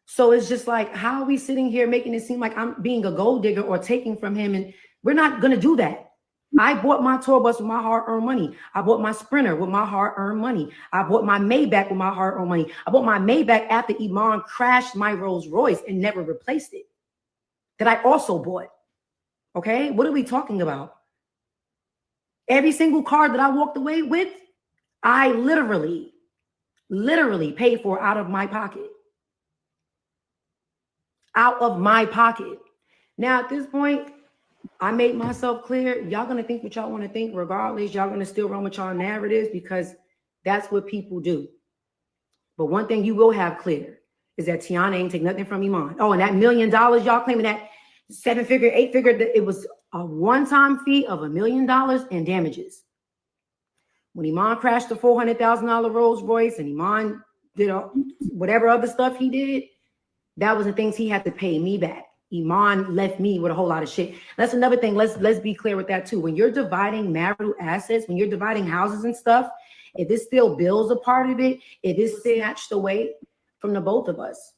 So it's just like, how are we sitting here making it seem like I'm being a gold digger or taking from him? And we're not going to do that. I bought my tour bus with my hard-earned money. I bought my Sprinter with my hard-earned money. I bought my Maybach with my hard-earned money. I bought my Maybach after Iman crashed my Rolls Royce and never replaced it. That I also bought. Okay? What are we talking about? Every single car that I walked away with, I literally paid for out of my pocket. Out of my pocket. Now, at this point, I made myself clear. Y'all going to think what y'all want to think regardless. Y'all going to still run with y'all narratives because that's what people do. But one thing you will have clear is that Tiana ain't take nothing from Iman. Oh, and that $1 million y'all claiming that 7-figure, 8-figure, it was a one-time fee of $1 million in damages. When Iman crashed the $400,000 Rolls Royce and Iman did whatever other stuff he did, that was the things he had to pay me back. Iman left me with a whole lot of shit. That's another thing. Let's be clear with that too. When you're dividing marital assets, when you're dividing houses and stuff, if it's still bills a part of it, it is snatched away from the both of us.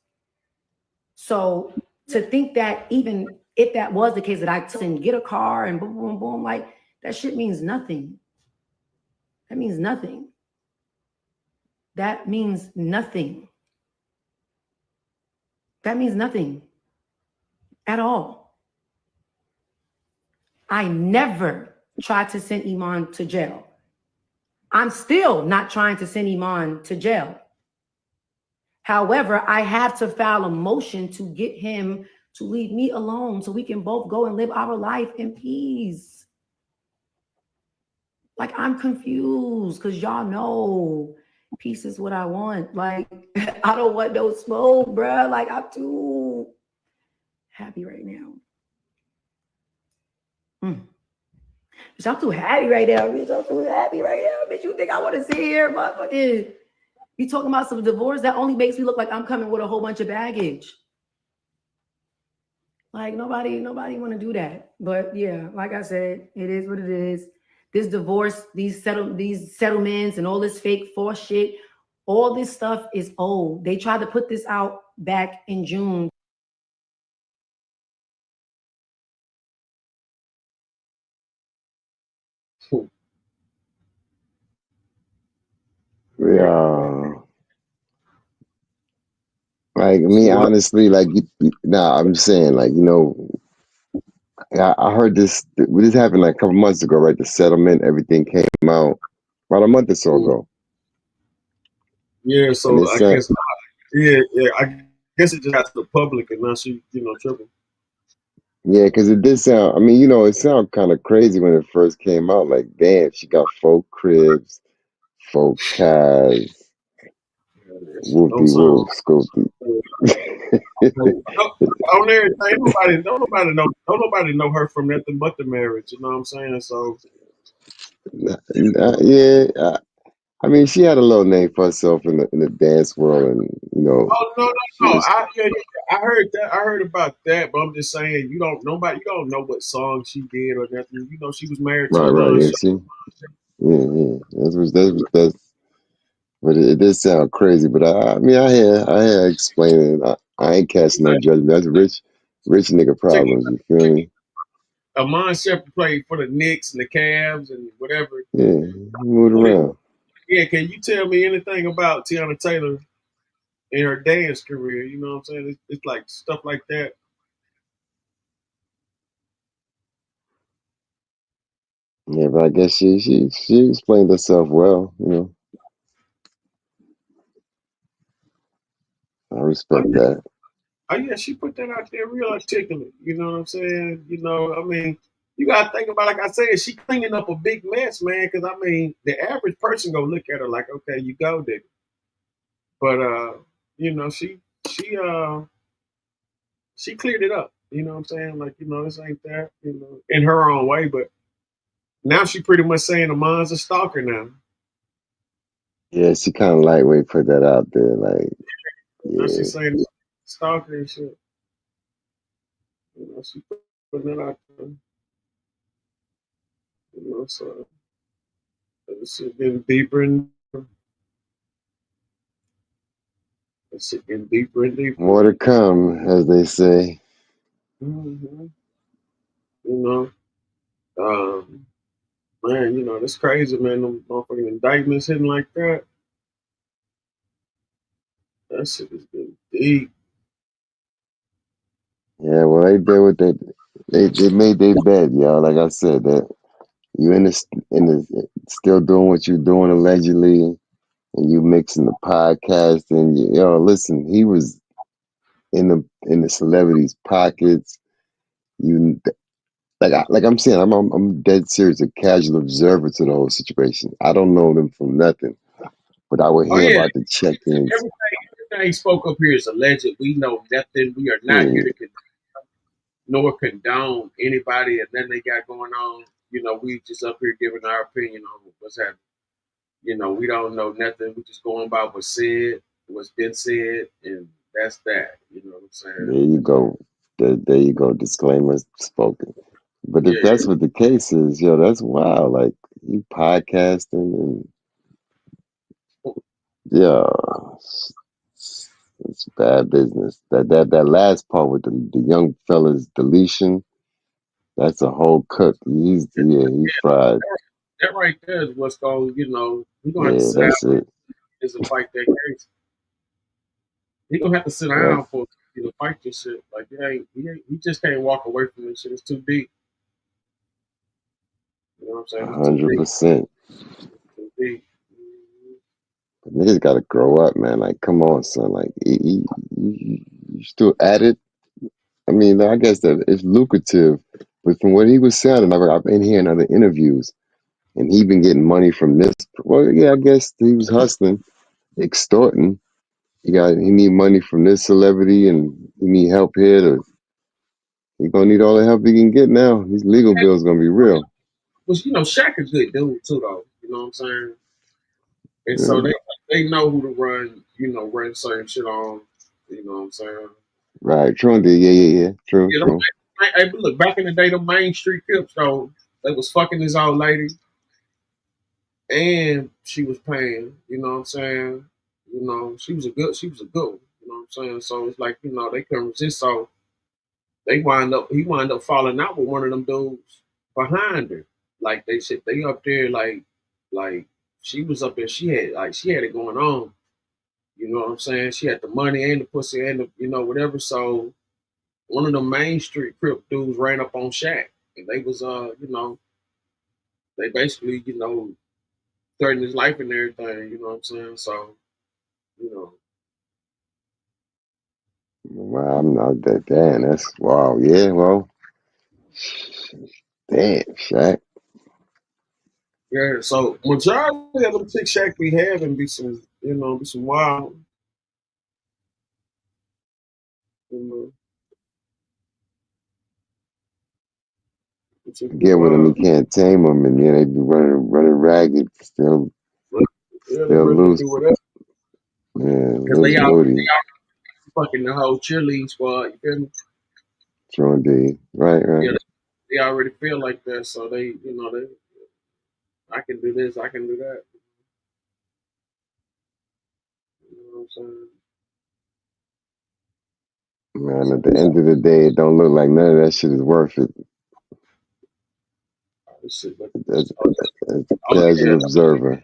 So to think that even if that was the case, that I didn't get a car and boom, boom, boom, like that shit means nothing. That means nothing. That means nothing. That means nothing at all. I never tried to send Iman to jail. I'm still not trying to send Iman to jail. However, I have to file a motion to get him to leave me alone so we can both go and live our life in peace. Like, I'm confused because y'all know peace is what I want. Like, I don't want no smoke, bruh. Like, I'm too happy right now. Bitch, I'm too happy right now, bitch. I'm too happy right now, bitch. You think I want to sit here, motherfucker? You talking about some divorce? That only makes me look like I'm coming with a whole bunch of baggage. Like, nobody want to do that. But yeah, like I said, it is what it is. This divorce, these settlements and all this fake false shit, all this stuff is old. They tried to put this out back in June. Yeah. Like me, honestly, like, I'm saying, like, I heard this happened like a couple months ago, right? The settlement, everything came out about a month or so ago. Yeah, so I guess, I guess it just got to the public and now she, tripping. Yeah, because it did sound, I mean, it sounded kind of crazy when it first came out. Like, damn, she got 4 cribs, 4 cars. Whoopie whoop, Scoopy. On everything, don't nobody know her from nothing but the marriage. You know what I'm saying? So Yeah, I mean, she had a little name for herself in the dance world, and oh no, she was I heard that. I heard about that, but I'm just saying you don't know what song she did or nothing. You know, she was married to right. Amon. Yeah, yeah. That's. But it did sound crazy. But I mean, I had explaining. I ain't casting no judgment. That's rich nigga problems. You feel me? Amon Shepard played for the Knicks and the Cavs and whatever. Yeah, he moved around. Yeah, can you tell me anything about Tiana Taylor in her dance career? You know what I'm saying? It's like stuff like that. Yeah, but I guess she explained herself well. I respect that. Oh yeah, she put that out there real articulate. You know what I'm saying? You know, I mean, you gotta think about, like I said, she cleaning up a big mess, man. Because I mean, the average person gonna look at her like, okay, you go there, but you know, she cleared it up. You know what I'm saying? Like, you know, this ain't that. You know, in her own way, but now she pretty much saying Amon's a stalker now. Yeah, she kind of lightweight put that out there. Like, Now yeah, she's saying stalker and shit. You know, she putting that out there. You know, so it's getting deeper and it's getting deeper and deeper. more to come, as they say. Mm-hmm. You know, man, you know, that's crazy, man. Them motherfucking indictments hitting like that. That shit is getting deep. Yeah, well, they did what they made their bed, y'all. Like I said, that you in the still doing what you're doing allegedly, and you mixing the podcast, and listen, he was in the celebrities' pockets. You like I'm saying, I'm dead serious, a casual observer to the whole situation. I don't know them from nothing, but I would Oh hear yeah, about the check-ins. everything spoke up here is alleged. We know nothing. We are not here Yeah, to nor condone anybody and then they got going on. You know, we just up here giving our opinion on what's happening. You know, we don't know nothing. We just going by what's said, what's been said, and that's that. You know what I'm saying? there you go. There you go. Disclaimer spoken. But if Yeah, that's what the case is, that's wild. Like you podcasting and yeah, it's bad business. That last part with the young fella's deletion, that's a whole cook. He fried. that right there is what's going. You know, we're gonna have to Yeah, sit down that's it. and fight that case. He gonna have to sit Yeah, down for fight this shit. Like he just can't walk away from this shit. It's too deep. You know what I'm saying? It's too deep. 100%. Too deep. But niggas gotta grow up, man. Like, come on, son. Like, you still at it? I mean, I guess that it's lucrative, but from what he was saying, I've been hearing other interviews, and he been getting money from this. Well, yeah, I guess he was hustling, extorting. He need money from this celebrity, and he need help here. He gonna need all the help he can get now. These legal bills gonna be real. Well, you know, Shaq a good dude too, though. You know what I'm saying? And so Yeah. they know who to run. You know, run certain shit on. You know what I'm saying? Right, True did. Yeah. True, You know, true. hey, but look, back in the day, the Main Street Crips, though, they was fucking this old lady, and she was paying. You know what I'm saying? You know, she was a good one. You know what I'm saying? So it's like, you know, they couldn't resist. So he wind up falling out with one of them dudes behind her. Like they said, they up there like she was up there. She had it going on. You know what I'm saying? She had the money and the pussy and the whatever. So one of the Main Street Crip dudes ran up on Shaq, and they was they basically threatened his life and everything. You know what I'm saying? So you know. Wow, I'm not that. Damn, that's wow. Yeah, well, damn, Shaq. Yeah, so majority of them chicks Shaq be having be some wild. Get with him, he can't tame him, and then they be running ragged, still Yeah, they really loose. do whatever. Yeah, Because loose they out booty. fucking the whole cheerleading squad. You feel me? True indeed. Right. Yeah, they already feel like that, so they, I can do this, I can do that. You know what I'm saying? Man, at the end of the day, it don't look like none of that shit is worth it. As a casual observer.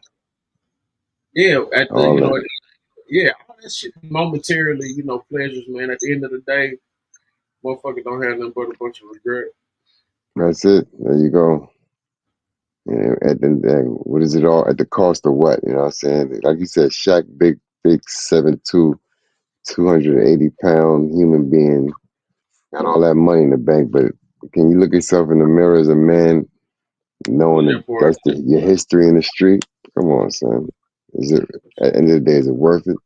Yeah, at the All that. all that shit momentarily, pleasures, man. At the end of the day, motherfucker don't have nothing but a bunch of regret. That's it. There you go. At the what is it all at the cost of what? You know what I'm saying? Like you said, Shaq, big 7'2", 280-pound human being, got all that money in the bank, but can you look yourself in the mirror as a man, knowing that that's your history in the street? Come on, son. Is it at the end of the day? Is it worth it?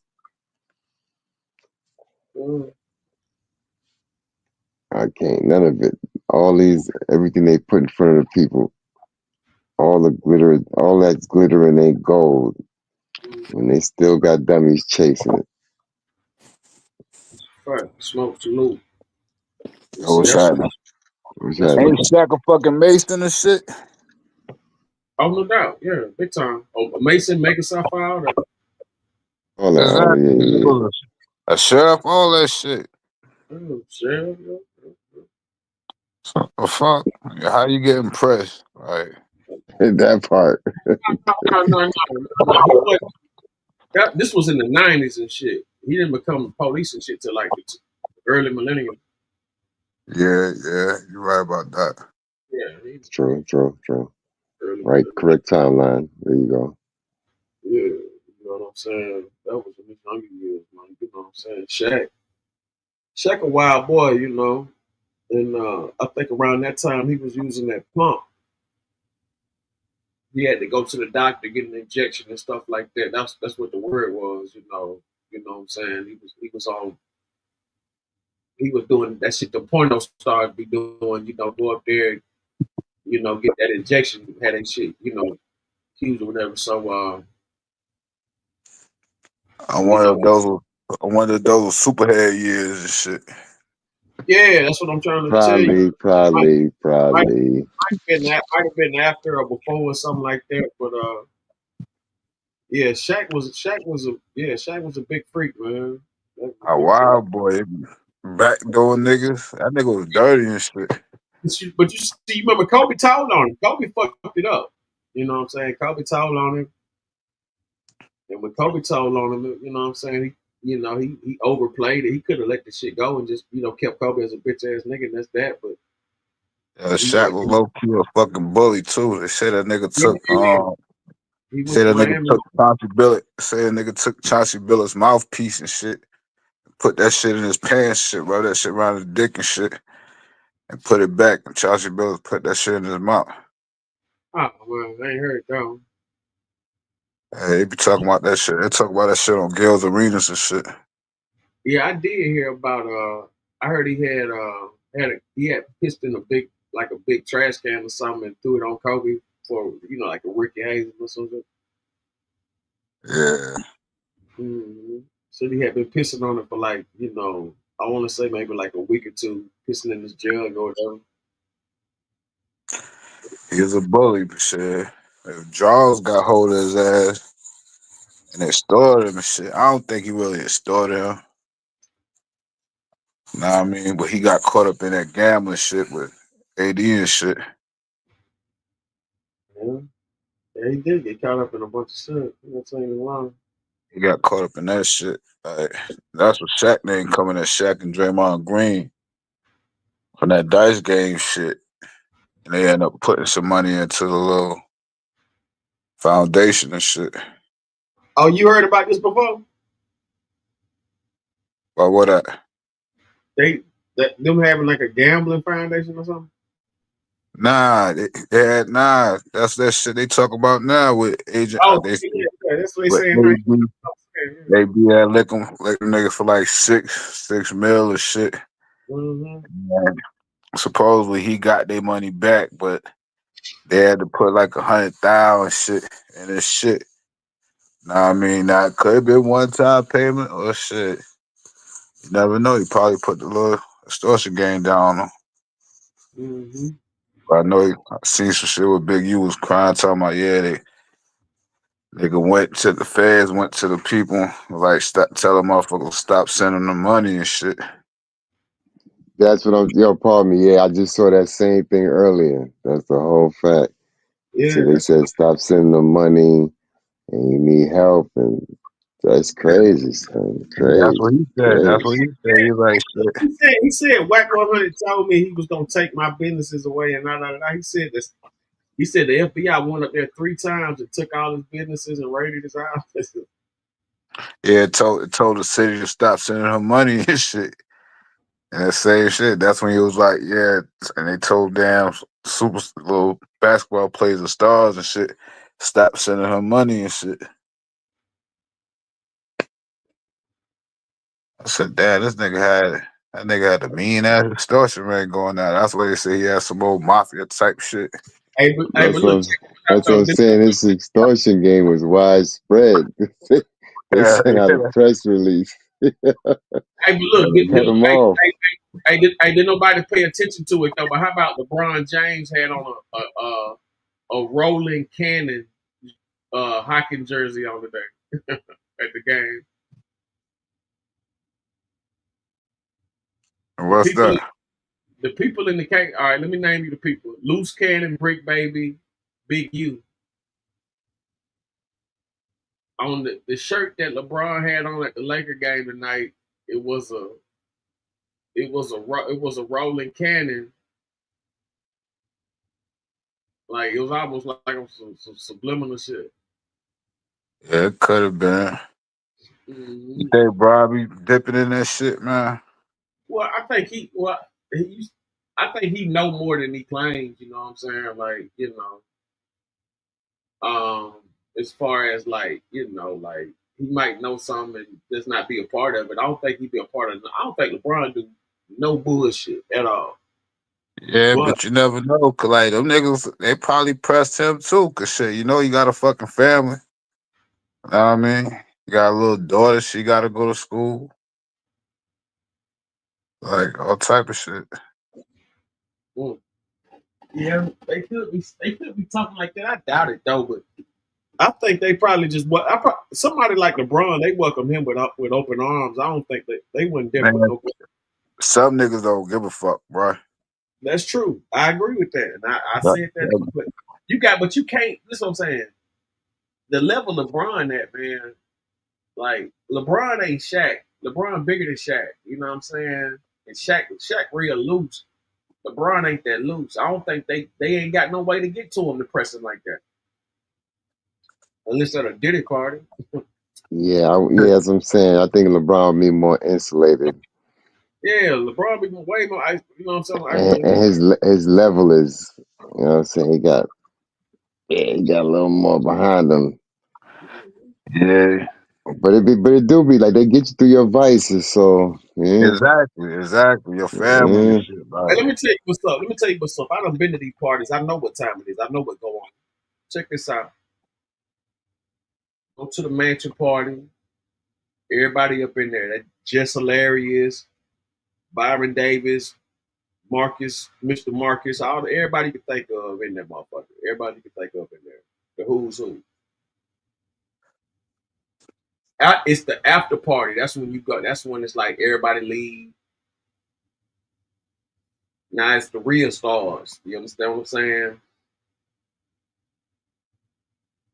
I can't. None of it. All these, everything they put in front of the people, all the glitter, all that's glittering ain't gold. When they still got dummies chasing it. Right. Smoke salute. What's happening? Ain't Shaq a fucking Mason and shit? Oh, no doubt. Yeah, big time. Oh, Mason making stuff out. All that. Exactly. A sheriff, all that shit. Sheriff. The fuck? How you get impressed? Right. That part. No. This was in the 90s and shit. He didn't become police and shit till like the early millennium. Yeah, you're right about that. Yeah. True. Right, correct timeline. There you go. Yeah, you know what I'm saying? That was in his younger years, man. You know what I'm saying? Shaq a wild boy, and I think around that time he was using that pump. He had to go to the doctor, get an injection and stuff like that. That's what the word was, You know what I'm saying? He was doing that shit the porno stars be doing, go up there, get that injection, had that shit, huge or whatever. So I wonder if those were superhead years and shit. yeah, that's what I'm trying to tell you. Probably. Might have been after or before or something like that, but yeah, Shaq was a big freak, man. A wild boy, backdoor niggas. That nigga was dirty and shit. But you see, you remember Kobe told on him. Kobe fucked it up. You know what I'm saying? Kobe told on him, and when Kobe told on him, you know what I'm saying? He overplayed it. He could have let the shit go and just kept Kobe as a bitch ass nigga, and that's that. But Shaq was low key a fucking bully too. They say that nigga took he was say that nigga blaming. took Chauncey Billups. Say that nigga took Chauncey Billups' mouthpiece and shit. Put that shit in his pants, shit, rub that shit around his dick and shit, and put it back. And Chauncey Billups put that shit in his mouth. Oh well, I ain't heard though. Hey, they be talking about that shit. They talk about that shit on Gales Arenas and shit. Yeah, I did hear about. I heard he had pissed in a big trash can or something and threw it on Kobe for like a Ricky Hayes or something. Yeah. Mm-hmm. So he had been pissing on it for I want to say maybe like a week or two, pissing in his jug or whatever. He was a bully, but shit. If Drawz got hold of his ass and extorted him and shit, I don't think he really extorted him. Know what I mean? But he got caught up in that gambling shit with AD and shit. Yeah, he did get caught up in a bunch of shit. I'm not saying it wrong. He got caught up in that shit. Like, that's what Shaq name coming at Shaq and Draymond Green from that dice game shit. And they end up putting some money into the little foundation and shit. Oh, you heard about this before? But what Them having like a gambling foundation or something? Nah, that's that shit they talk about now with Agent. Oh, yeah, that's what they saying. They be lick them niggas for like six mil or shit. Mm-hmm. And supposedly he got their money back, but they had to put like 100,000 shit in this shit. Now I mean, now it could have been one time payment or shit. You never know. He probably put the little extortion game down on him. Mm-hmm. But I know I seen some shit where Big U was crying, talking about nigga went to the feds, went to the people, like tell them motherfuckers stop sending them money and shit. That's what pardon me. Yeah, I just saw that same thing earlier. That's the whole fact. Yeah, So they said stop sending them money and you need help, and that's crazy, son. That's what Crazy, he said. crazy. That's what he said. He like shit. He said Whack 100 told me he was gonna take my businesses away and He said this. He said the FBI went up there 3 times and took all his businesses and raided his house. Yeah, it told the city to stop sending her money and shit. And that same shit. That's when he was like, yeah, and they told damn super little basketball players and stars and shit, stop sending her money and shit. I said, damn, that nigga had a mean ass extortion ring going on. That's why they say he had some old mafia type shit. But That's look, what I'm saying. This extortion game was widespread. They Yeah, sent out a press release. Hey, but look, Head them off. did nobody pay attention to it though. But how about LeBron James had on a rolling cannon hockey jersey on today at the game? What's that? The people in the cake. All right, let me name you the people: Loose Cannon, Brick Baby, Big U. On the shirt that LeBron had on at the Laker game tonight, it was a rolling cannon. Like it was almost like some subliminal shit. Yeah, it could have been. Mm-hmm. You think Bron be dipping in that shit, man? Well, I think I think he know more than he claims. You know what I'm saying? Like as far as like like he might know something and just not be a part of it. I don't think he'd be a part of it. I don't think LeBron do no bullshit at all. Yeah, but you never know. Cause like them niggas, they probably pressed him too. Cause shit, you got a fucking family. You know what I mean? You got a little daughter. She got to go to school. Like all type of shit. Mm. Yeah, they could be talking like that. I doubt it though, but I think they probably just somebody like LeBron. They welcome him with open arms. I don't think they wouldn't dip with no. Some niggas don't give a fuck, bro. That's true. I agree with that, and I said that. But you can't. This is what I'm saying. The level LeBron at, man, like LeBron ain't Shaq. LeBron bigger than Shaq. You know what I'm saying? And Shaq real loose. LeBron ain't that loose. I don't think they ain't got no way to get to him to press him like that. Unless at a Diddy party. Yeah, that's what I'm saying. I think LeBron be more insulated, Yeah, LeBron be way more. You know what I'm saying? and his level is, you know what I'm saying. He got a little more behind him. Yeah. But it do be like they get you through your vices. So yeah. Exactly. Your family and shit. Hey, Like. let me tell you what's up. I done been to these parties. I know what time it is. I know what go on. Check this out. Go to the mansion party. Everybody up in there. That Jess Hilarious, Byron Davis, Marcus, Mr. Marcus, everybody you can think of in that motherfucker. Everybody you can think of in there. The who's who. It's the after party. That's when you go. That's when it's like everybody leave. Now it's the real stars. You understand what I'm saying?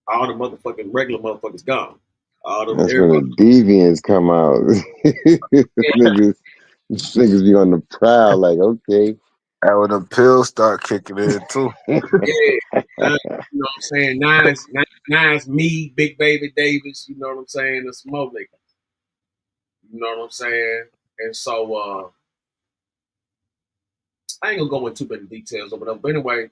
All the motherfucking regular motherfuckers gone. All the That's when everybody. the deviants come out. niggas be on the prowl, like, okay. And when the pills start kicking in too. Yeah. You know what I'm saying? Nine's me, Big Baby Davis, you know what I'm saying? The smoke nigga. You know what I'm saying? And so I ain't gonna go into too many details over there. But anyway.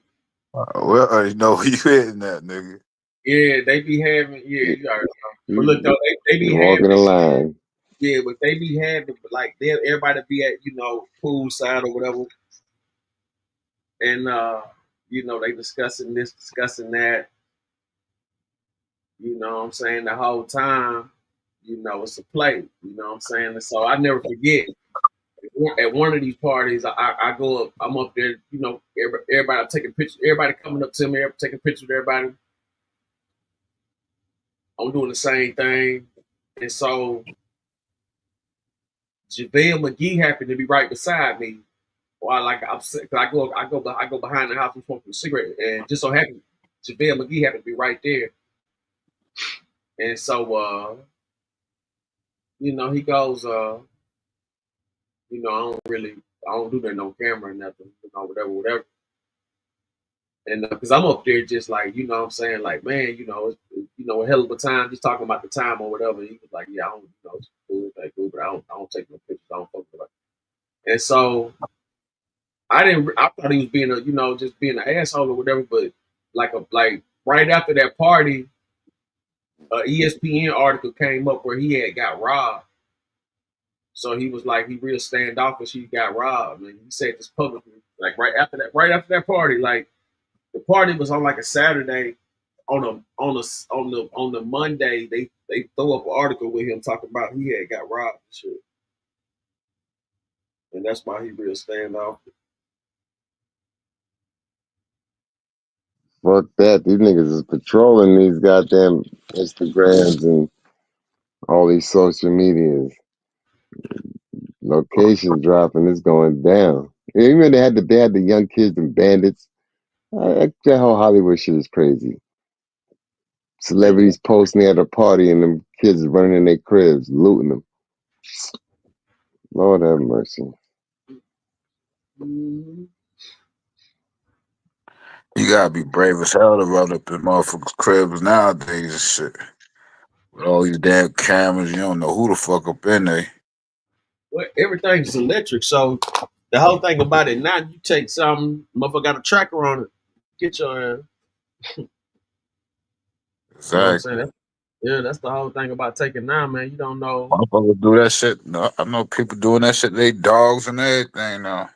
We already know who you hitting that, nigga. Yeah, they be having. Yeah, you already know. But look though, they be You walking having. the line. Yeah, but they be having like everybody be at poolside or whatever, and they discussing this, discussing that. You know what I'm saying? The whole time, it's a play. You know what I'm saying? And so I never forget. At one of these parties, I go up. I'm up there. Everybody taking pictures. Everybody coming up to me, taking pictures with everybody. I'm doing the same thing, and so JaVale McGee happened to be right beside me. While I go behind the house and smoking a cigarette, and just so happened JaVale McGee happened to be right there, and so he goes, I don't do that no camera or nothing, whatever. And because I'm up there just like, what I'm saying, like, man, it's a hell of a time, just talking about the time or whatever. He was like, yeah, I don't, it's cool, that cool, but I don't take no pictures, I don't fuck with it. And so I thought he was being just being an asshole or whatever, but like right after that party, ESPN article came up where he had got robbed. So he was like, he real standoffish. He got robbed, and he said this publicly. Like right after that party, like the party was on like a Saturday. On the Monday, they throw up an article with him talking about he had got robbed and shit, and that's why he real standoffish. Fuck that. These niggas is patrolling these goddamn Instagrams and all these social medias. Location dropping, it's going down. Even they had the young kids and bandits. That whole Hollywood shit is crazy. Celebrities posting at a party and them kids running in their cribs, looting them. Lord have mercy. You gotta be brave as hell to run up in motherfuckers' cribs nowadays and shit. With all these damn cameras, you don't know who the fuck up in there. Well, everything's electric, so the whole thing about it now, you take something, motherfucker got a tracker on it, get your ass. Exactly. You know what I'm saying? That's the whole thing about taking now, man. You don't know. Motherfuckers do that shit. No, I know people doing that shit. They dogs and everything now.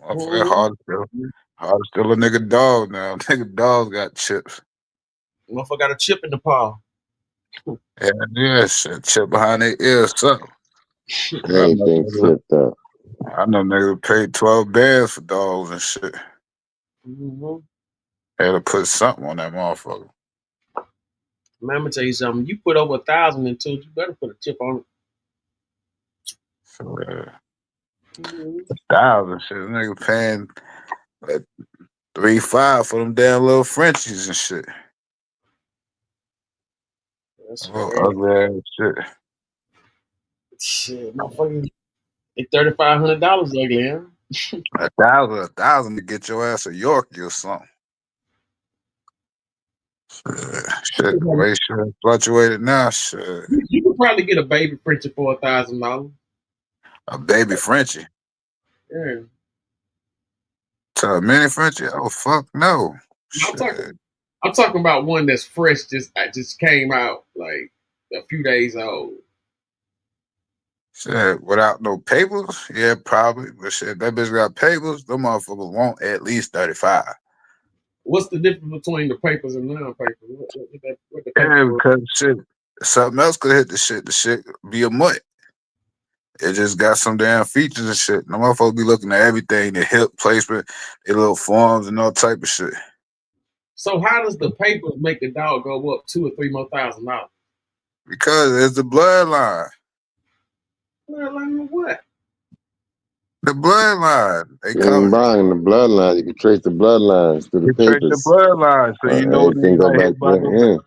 Motherfucker, hard to steal a nigga dog now. Nigga dogs got chips. Motherfucker got a chip in the paw. Yeah, shit. Chip behind their ear or something. Anything flipped up. I know niggas paid 12 bands for dogs and shit. Had to put something on that motherfucker. Man, I'm gonna tell you something. You put over 1,000 into it, you better put a chip on it. So, 1,000 shit. Nigga paying like $3,500 for them damn little Frenchies and shit. That's ugly ass shit. Shit, motherfucker. It's $3,500 ugly, huh? $1,000 to get your ass a Yorkie or something. Shit, the way shit fluctuated now, shit. You could probably get a baby Frenchie for $1,000. A baby Frenchie? Yeah. To a mini Frenchie? Oh fuck no. I'm talking about one that's fresh, just came out like a few days old. Shit, without no papers? Yeah, probably. But shit, that bitch got papers, them motherfuckers want at least 35. What's the difference between the papers and non-papers? What the Yeah, because shit, something else could hit the shit. The shit be a mutt. It just got some damn features and shit. The motherfuckers be looking at everything, the hip placement, their little forms and all type of shit. So how does the papers make the dog go up $2,000 or $3,000 more? Because it's the bloodline. Bloodline of what? The bloodline. They come Brian, the bloodline. You can trace the bloodlines through the papers. Trace the bloodline, so you know everything go back to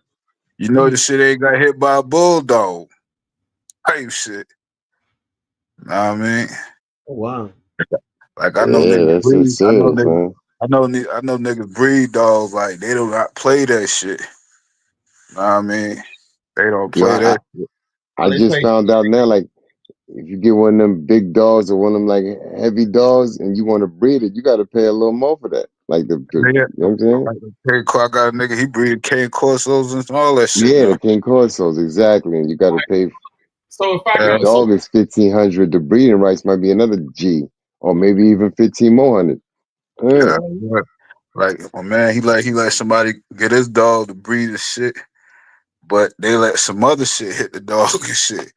You know the shit ain't got hit by a bulldog. Type shit. Know what I mean? Oh wow. Like I know niggas that's breed. insane, man. I know niggas breed dogs like they do not play that shit. Know what I mean? They don't play that shit. I just found out now, like if you get one of them big dogs or one of them like heavy dogs and you want to breed it, you got to pay a little more for that. Like Yeah, you know what I'm saying? like I got a nigga, he breed cane corsos and all that shit Yeah, now. the King Corsos, exactly. And you got to pay. So if I The go, so dog is 1,500. The breeding rights might be another G, or maybe even 15 more hundred. Yeah, like my man, he let somebody get his dog to breed and shit, but they let some other shit hit the dog and shit.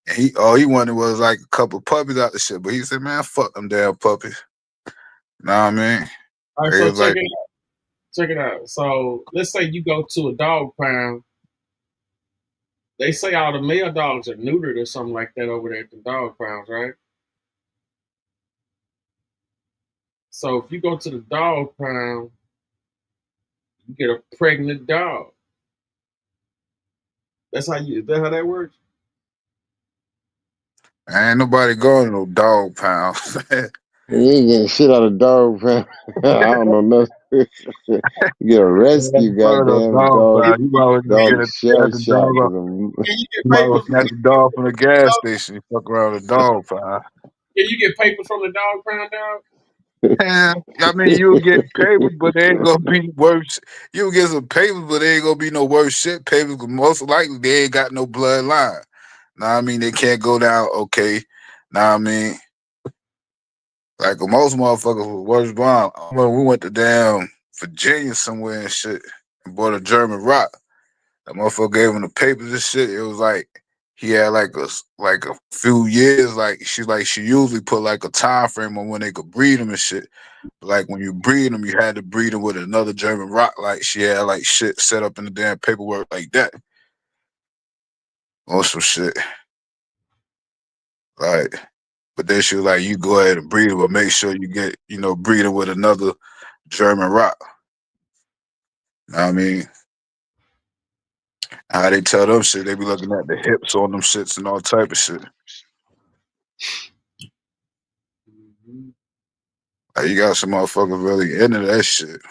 And all he wanted was like a couple puppies out the shit. But he said, man, fuck them damn puppies. Know what I mean? all right, They so was like, check it out. So let's say you go to a dog pound. They say all the male dogs are neutered or something like that over there at the dog pounds, right? So if you go to the dog pound, you get a pregnant dog. Is that how that works? ain't nobody going to no dog pound. You ain't getting shit out of dog, man. I don't know nothing. You get a rescue, goddamn Dog dog. pound. You always get Dog a shell the shock. dog up. 'Cause I'm- Can you get You might papers? well snatch the dog from the gas station. You fuck around the dog pound. Can you get papers from the dog pound, dog? Yeah, I mean, you'll get papers, but they ain't gonna be worse. You'll get some papers, but they ain't gonna be no worse shit papers. Cause most likely they ain't got no bloodline. Now I mean, they can't go down. Okay, now I mean, like most motherfuckers was worse bomb. When we went to damn Virginia somewhere and shit and bought a German rock. That motherfucker gave him the papers and shit. It was like he had like a few years. Like she usually put like a time frame on when they could breed him and shit. Like when you breed them, you had to breed them with another German rock. Like she had like shit set up in the damn paperwork like that. Or some shit. Like, but then she was like, you go ahead and breed them, but make sure you get, breed them with another German rock. Know what I mean? How they tell them shit, they be looking at the hips on them shits and all type of shit. Like, you got some motherfuckers really into that shit.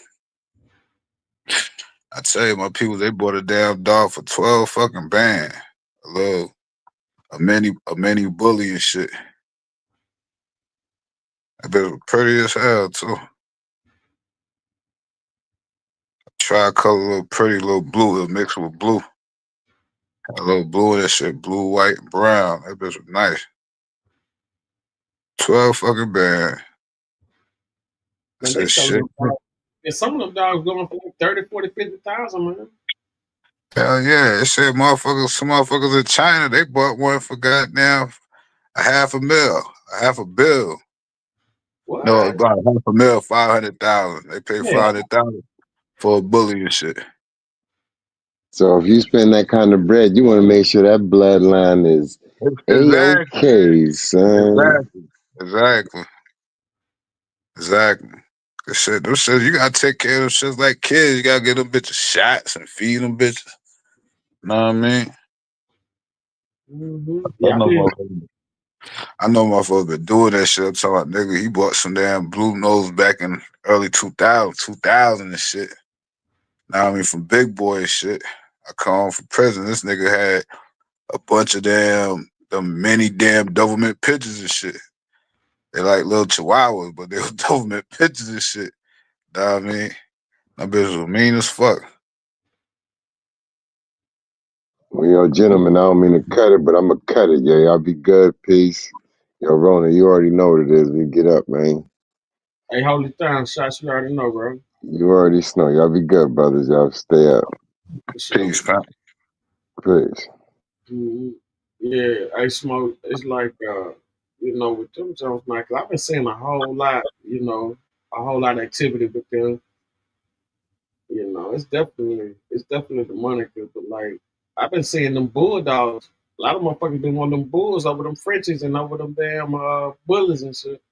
I tell you, my people, they bought a damn dog for 12 fucking band. A mini bully and shit. That bitch was pretty as hell too. Tricolor, little pretty, little blue. It was mixed with blue. Had a little blue in that shit, blue, white, brown. That bitch was nice. 12 fucking band. I Man, they said selling shit. them dogs. And some of them dogs going for like 30, 40, 50,000, man. Hell yeah. It said some motherfuckers in China, they bought one for goddamn $500,000. $500,000. What? No, about $500,000, 500,000. They paid Yeah. 500,000 for a bully and shit. So if you spend that kind of bread, you want to make sure that bloodline is Exactly. A-OK, son. Exactly. Good shit. Them shit, you gotta take care of them shit like kids. You gotta get them bitches shots and feed them bitches. Know what I mean? Mm-hmm. I Yeah, know motherfuckers been doing that shit. I'm talking about nigga, he bought some damn blue nose back in early 2000 and shit. Now I mean from big boy and shit. I come home from prison. This nigga had a bunch of them many damn Doberman pictures and shit. They like little chihuahuas, but they were Doberman pictures and shit. Know what I mean? That bitch was mean as fuck. Well, yo, gentlemen, I don't mean to cut it, but I'm going to cut it, yo. Y'all be good. Peace. Yo, Rona, you already know what it is. We get up, man. Hey, hold it down, shots. You already know, bro. You already know. Y'all be good, brothers. Y'all stay up. Peace, man. Peace. Mm-hmm. Yeah, I smoke. It's like, with them Jones, man, 'cause I've been seeing a whole lot, a whole lot of activity with them. It's definitely the moniker, but like, I've been seeing them bulldogs. A lot of motherfuckers been wanting them bulls over them Frenchies and over them damn bullies and shit.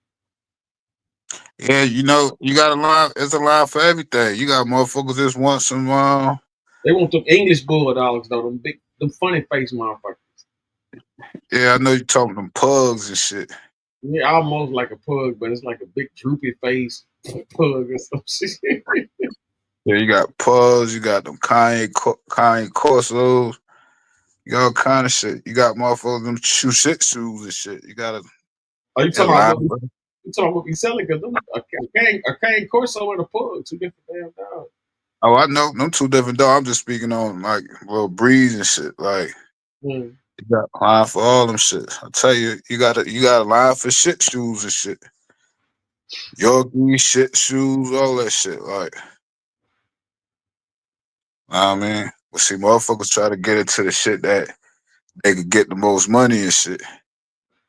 Yeah, you got it's a line for everything. You got motherfuckers just want some They want them English bulldogs though, them funny face motherfuckers. yeah, I know you talking them pugs and shit. Yeah, almost like a pug, but it's like a big droopy face pug or some shit. Yeah, you got pugs, you got them Kanye Corsos, You got all kind of shit. You got motherfuckers them shoe shit shoes and shit. You gotta. Are you talking line about what? You talking what we selling? Because a cane Corso and a Pug, two different damn dogs. Oh, I know. Them two different dogs. I'm just speaking on like little breeze and shit. Like you got a line for all them shit. I tell you, you got a line for shit shoes and shit. Yorkie shit shoes, all that shit. Like, I mean, but see, motherfuckers try to get into the shit that they could get the most money and shit.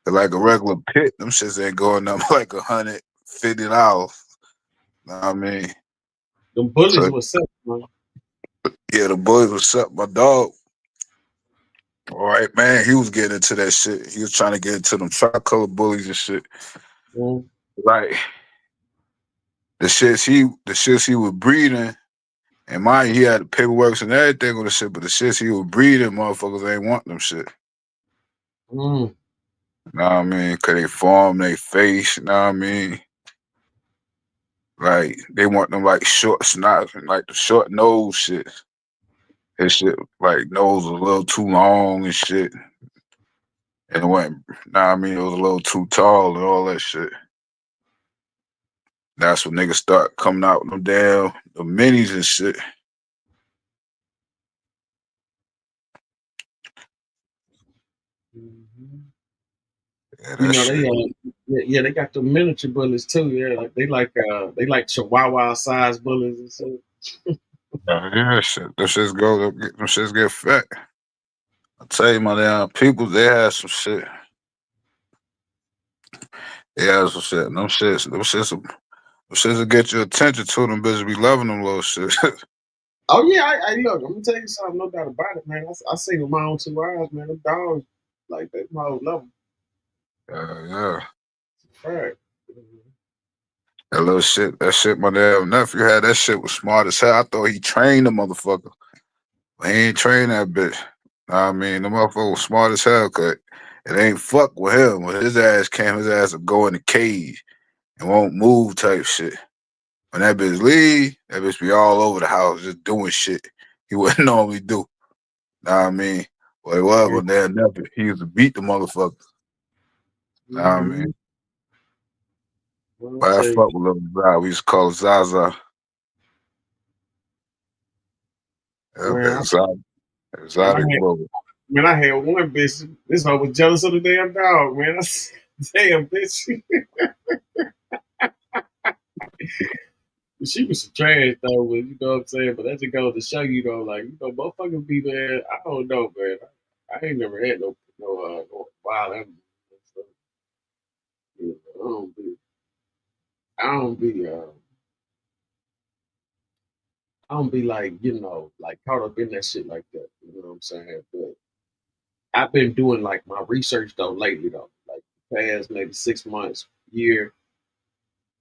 But like a regular pit, them shits ain't going up like $150. Know what I mean? Them bullies was up, man. Yeah, the bullies was up. My dog. All right, man. He was getting into that shit. He was trying to get into them tricolor bullies and shit. Like the shits he was breeding, and mind he had the paperwork and everything on the shit, but the shits he was breeding, motherfuckers ain't want them shit. Know what I mean? Cause they form their face, you know what I mean? Like they want them like short snots and like the short nose shit. His shit like nose was a little too long and shit. And it went, I mean, it was a little too tall and all that shit. That's when niggas start coming out with them damn the minis and shit. You know they got the miniature bullies too. Yeah, like they like Chihuahua size bullies and shit. Yeah, shit. Them shits get fat. I tell you, my damn people, they have some shit. They have some shit. Them shits will get your attention to them bitches. Be loving them little shit. Oh yeah, I look. I'm gonna tell you something. No doubt about it, man. I seen with my own 2 eyes, man. Them dogs, like they my whole level. Yeah. Right. That little shit, my damn nephew had that shit was smart as hell. I thought he trained the motherfucker. But he ain't trained that bitch. I mean, the motherfucker was smart as hell, cause it ain't fuck with him. When his ass would go in the cage and won't move type shit. When that bitch leave, that bitch be all over the house just doing shit he wouldn't normally do. Know what I mean? Well, it was when that nephew, he used to beat the motherfucker. Know what I mean? But I fuck with little guy. We used to call it Zaza. Exotic brother. Man, I had one bitch. This hoe was jealous of the damn dog, man. Damn bitch. She was some trash though, but you know what I'm saying. But that just goes to show you though, like motherfuckers be man. I don't know, man. I ain't never had no wild animals. You know, I don't be like, like caught up in that shit like that. You know what I'm saying? But I've been doing like my research though lately though, like the past maybe 6 months, year,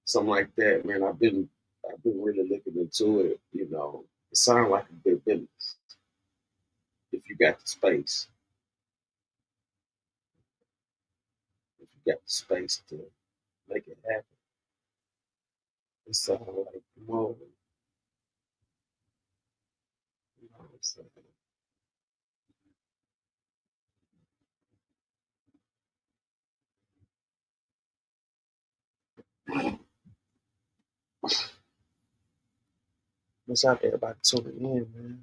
something like that. Man, I've been really looking into it. You know, it sounds like a good business if you got the space. If you got the space to make it happen, it sounds like more. You know what I'm saying? What's out there everybody tuning in, man?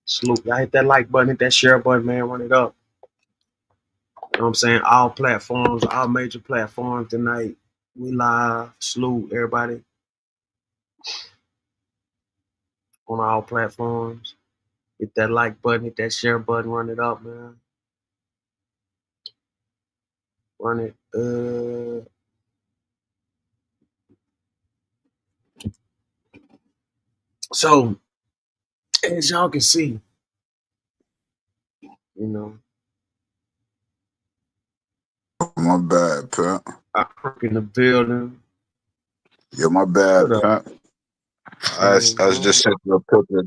Salute. Y'all hit that like button, hit that share button, man. Run it up. You know what I'm saying? All platforms, all major platforms tonight. We live. Salute everybody on all platforms. Hit that like button, hit that share button, run it up, man. Run it. So, as y'all can see, you know. My bad, Pimp. I work in the building. Yeah, my bad, Pimp. I was just sent you a picture of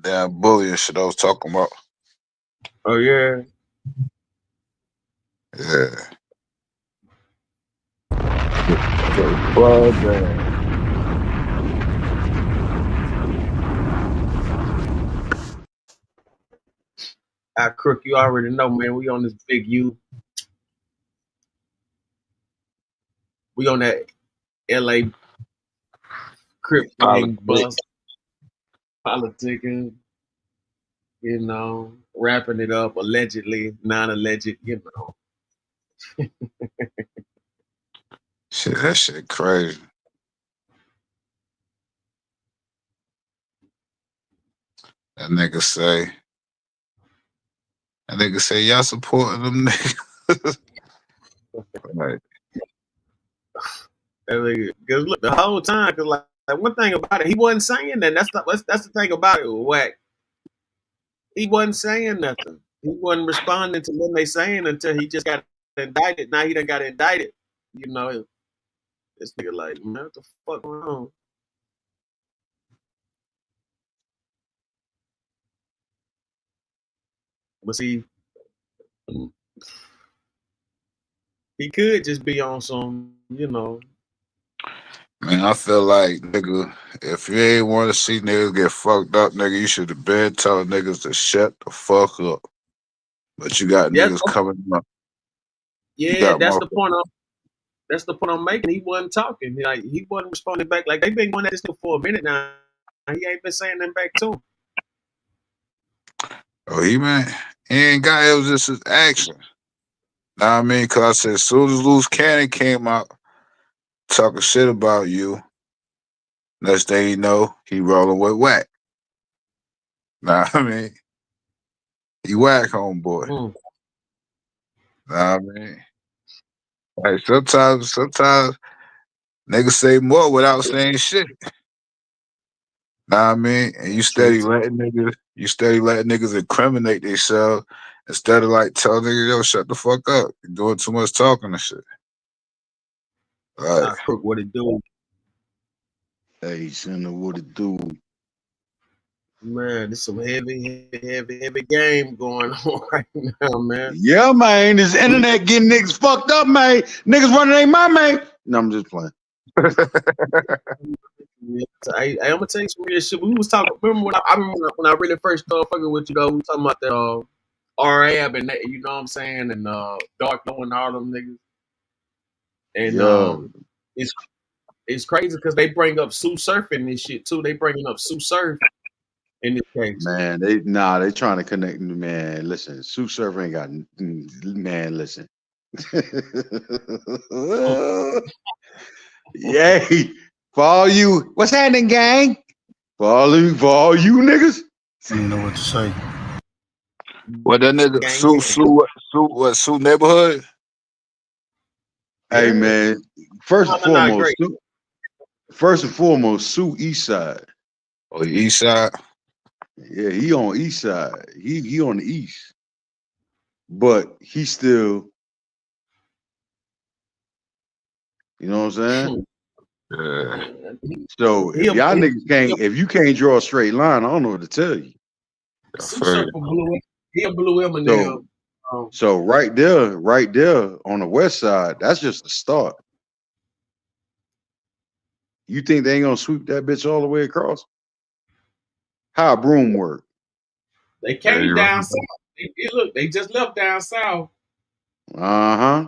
damn bully and shit I was talking about. Oh yeah. Yeah. Brother. Crook, you already know, man. We on this big U. We on that LA Crip gang bus, politicking, you know, wrapping it up, allegedly, non-alleged, you know. Shit, that shit crazy. That nigga say y'all supporting them niggas. Right. Because look, the whole time, because like one thing about it, he wasn't saying that. That's the thing about it. Whack. He wasn't saying nothing. He wasn't responding to what they saying until he just got indicted. Now he done got indicted. You know, this nigga like, man, what the fuck going on? But see, he could just be on some, you know. Man, I feel like, nigga, if you ain't want to see niggas get fucked up, nigga, you should have been telling niggas to shut the fuck up. But you got Yes, niggas coming up. You yeah, got that's the motherfuckers. point. That's the point I'm making. He wasn't talking. Like he wasn't responding back. Like they've been going at this nigga for a minute now. He ain't been saying nothing back to him. Oh, he ain't got it. Was just his action. Know what I mean? Because I said, as soon as Loose Cannon came out talking shit about you, next thing you know, he rolling with Whack. Know what I mean? He Whack, homeboy. Know what I mean? Like sometimes niggas say more without saying shit. Know what I mean? And you steady letting niggas incriminate themselves instead of like telling niggas, yo, shut the fuck up. You're doing too much talking and shit. Right. Crook, what it do? Hey, Sender, what it do? Man, there's some heavy game going on right now, man. Yeah, man. This internet getting niggas fucked up, man. Niggas running ain't my man. No, I'm just playing. Yeah, I'm gonna tell you some real shit. We was talking. Remember when I really first started fucking with you though? We was talking about that RAB and that, you know what I'm saying, and Dark Low and all them niggas. And Yo. it's crazy because they bring up Sue Surfing and shit too. They bringing up Sue Surf in this case. Man, they trying to connect. Man, listen, Sue Surfer ain't got. Man, listen. Yay, for all you, what's happening, gang? For all you niggas. You know what to say. What that nigga Sue neighborhood? Hey man, first and foremost, Sue East Side. Oh, the East Side. Yeah, he on East Side. He on the East, but he still. You know what I'm saying? Yeah. So if y'all niggas if you can't draw a straight line, I don't know what to tell you. He blew him and them. So right there on the west side, that's just the start. You think they ain't gonna sweep that bitch all the way across? How a broom work? They came down south. They just left down south. Uh-huh.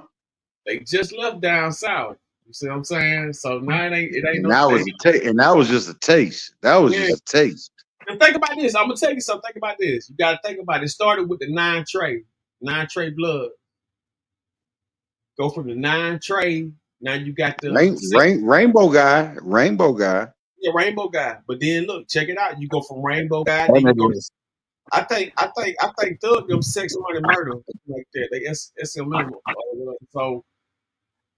They just left down south. You see what I'm saying? So now it ain't And no that was just a taste. That was just a taste. And think about this. I'm gonna tell you something. Think about this. You gotta think about it. It started with the 9 Trey blood. Go from the 9 Trey. Now you got the rainbow guy. Yeah, rainbow guy. But then look, check it out. You go from rainbow guy, then you go to I think Thug them sex, money, murder like that. They SMM. So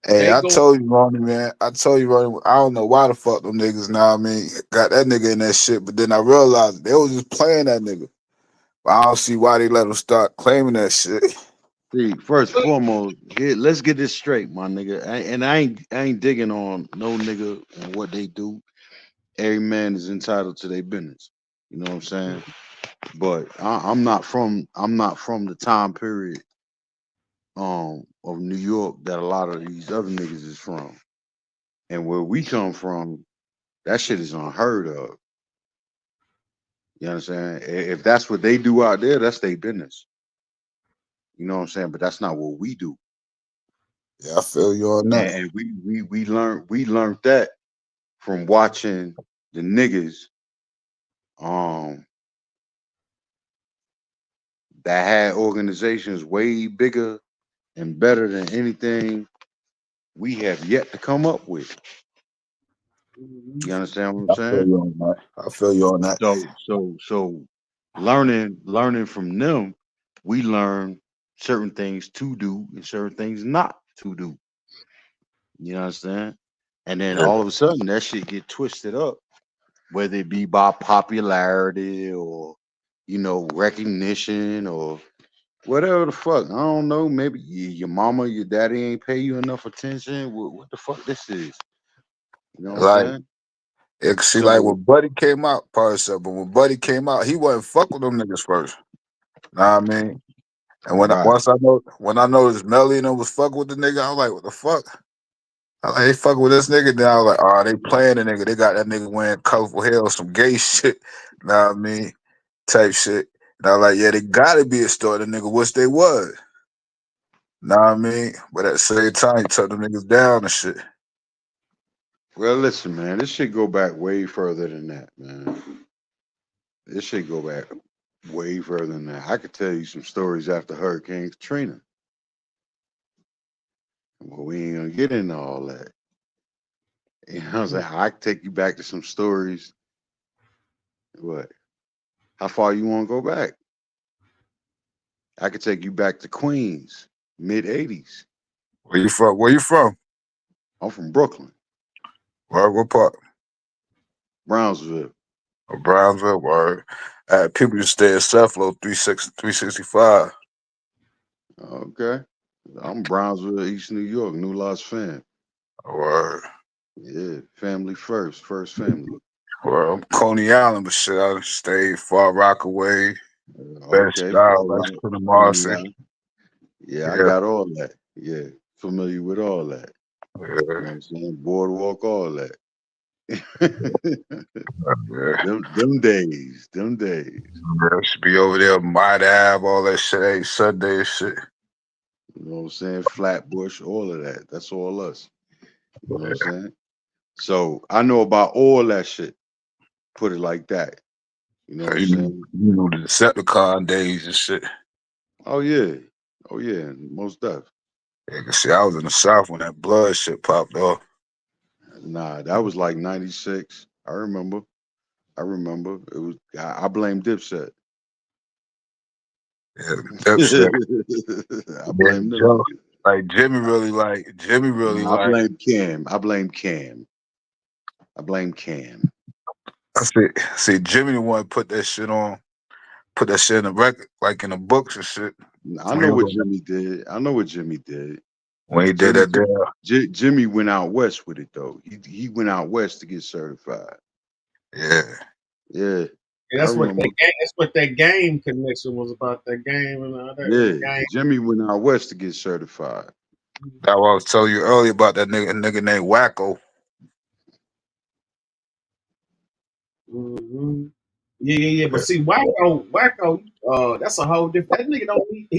hey, I told you, Ronnie, man. I don't know why the fuck them niggas now. I mean, got that nigga in that shit, but then I realized they was just playing that nigga. But I don't see why they let him start claiming that shit. See, first and foremost, let's get this straight, my nigga. I ain't digging on no nigga and what they do. Every man is entitled to their business. You know what I'm saying? But I'm not from the time period of New York that a lot of these other niggas is from. And where we come from, that shit is unheard of. You understand? If that's what they do out there, that's their business. You know what I'm saying? But that's not what we do. Yeah, I feel you on that. And we learned that from watching the niggas that had organizations way bigger and better than anything we have yet to come up with. You understand what I'm I feel saying? you on that. I feel you on that. So learning from them, we learn certain things to do and certain things not to do. You understand? And then Yeah. all of a sudden that shit get twisted up, whether it be by popularity or recognition or whatever the fuck. I don't know. Maybe your mama, your daddy ain't pay you enough attention. What the fuck this is? You know what I'm Like, saying? see, like So when Buddy came out, but when Buddy came out, he wasn't fuck with them niggas first. Know what I mean? And when right. when I noticed Melly and them was fucking with the nigga, I was like, what the fuck? I like, they fucking with this nigga. Then I was like, oh, they playing the nigga. They got that nigga wearing colorful hair or some gay shit. Know what I mean? Type shit. And I was like, yeah, they gotta be a story. The nigga wish they was. Know what I mean? But at the same time, you took the niggas down and shit. Well, listen, man, this shit go back way further than that, man. This shit go back way further than that. I could tell you some stories after Hurricane Katrina. Well, we ain't gonna get into all that. You know what I'm saying? I could take you back to some stories. What? How far you want to go back? I could take you back to Queens, mid '80s. Where you from? Where you from? I'm from Brooklyn, Word, what part? Brownsville. Oh, Brownsville, word. People used to stay at Southlow 365. Okay. I'm Brownsville, East New York, New Lots fan. Word. Yeah, family first family. Well, I'm Coney Island, but shit, I stayed Far Rockaway, Best Okay, Style, Far West Rock, Coney Marcy. Island. Yeah, I Yeah. got all that. Yeah, familiar with all that. You know what I'm saying? Boardwalk, all that. them days. Yeah, should be over there, Might Ave, all that shit, hey, Sunday and shit. You know what I'm saying? Flatbush, all of that. That's all us. You know what I'm saying? So I know about all that shit. Put it like that. You know what I'm saying? You know the Decepticon days and shit. Oh yeah. Most def. Yeah, see, I was in the South when that blood shit popped off. Nah, that was like '96. I remember. It was. I blame Dipset. Yeah, Dipset. I blame them. Joe, like Jimmy really I blame Cam. I blame Cam. I see, Jimmy the one put that shit in the record, like in the books and shit. I know what Jimmy did. When he did that there. Jimmy went out west with it though. He went out west to get certified. Yeah. Yeah. That's what that game connection was about. That game and all that. Yeah. Game. Jimmy went out west to get certified. That's what I was telling you earlier about that nigga named Wacko. Mm-hmm. Yeah. But see, Wacko, that's a whole different. That nigga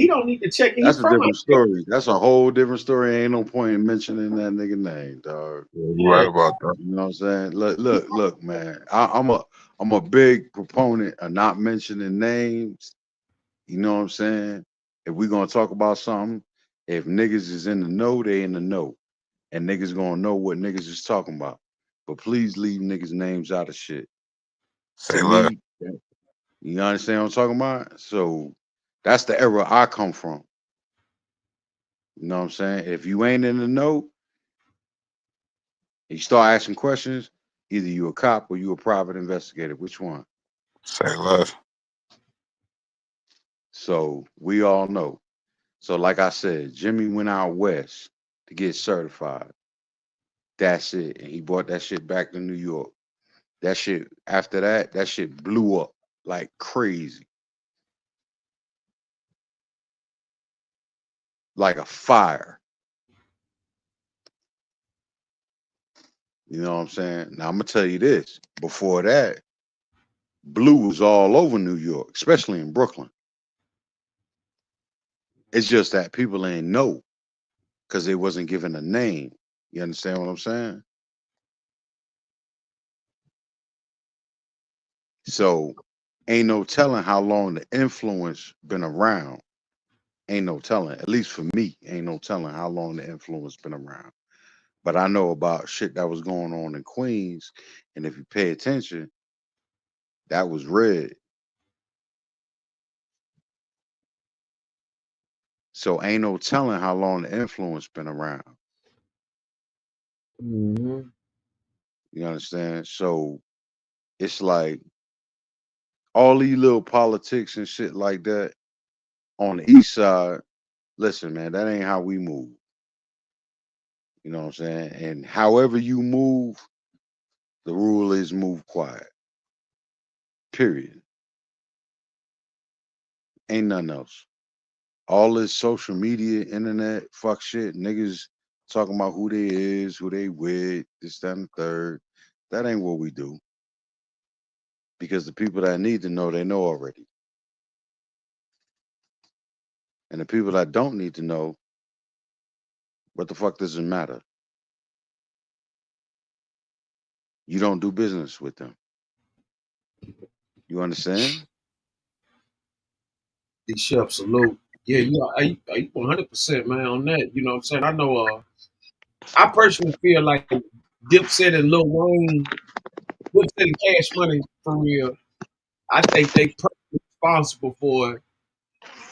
don't need to check it. That's a different story. That's a whole different story. Ain't no point in mentioning that nigga name, dog. You're right about that. You know what I'm saying? Look, man. I'm a big proponent of not mentioning names. You know what I'm saying? If we're gonna talk about something, if niggas is in the know, they in the know. And niggas gonna know what niggas is talking about. But please leave niggas' names out of shit. Say less. You understand what I'm talking about? So that's the era I come from. You know what I'm saying? If you ain't in the know, you start asking questions, either you a cop or you a private investigator. Which one? Say less. So we all know. So like I said, Jimmy went out west to get certified. That's it. And he brought that shit back to New York. That shit, after that shit blew up like crazy. Like a fire. You know what I'm saying? Now I'm gonna tell you this. Before that, blue was all over New York, especially in Brooklyn. It's just that people ain't know because they wasn't given a name. You understand what I'm saying? So ain't no telling how long the influence been around. Ain't no telling. At least for me, ain't no telling how long the influence been around. But I know about shit that was going on in Queens, and if you pay attention, that was red. So ain't no telling how long the influence been around. Mm-hmm. You understand? So it's like all these little politics and shit like that on the east side. Listen, man, that ain't how we move. You know what I'm saying? And however you move, the rule is move quiet. Period. Ain't nothing else. All this social media, internet, fuck shit, niggas talking about who they is, who they with, this, that, and the third. That ain't what we do. Because the people that need to know, they know already. And the people that don't need to know, what the fuck does it matter? You don't do business with them. You understand? Big chef, salute. Yeah, you know, I 100%, man, on that. You know what I'm saying? I know. I personally feel like Dipset and Lil Wayne, Dipset and Cash Money for real. I think they personally responsible for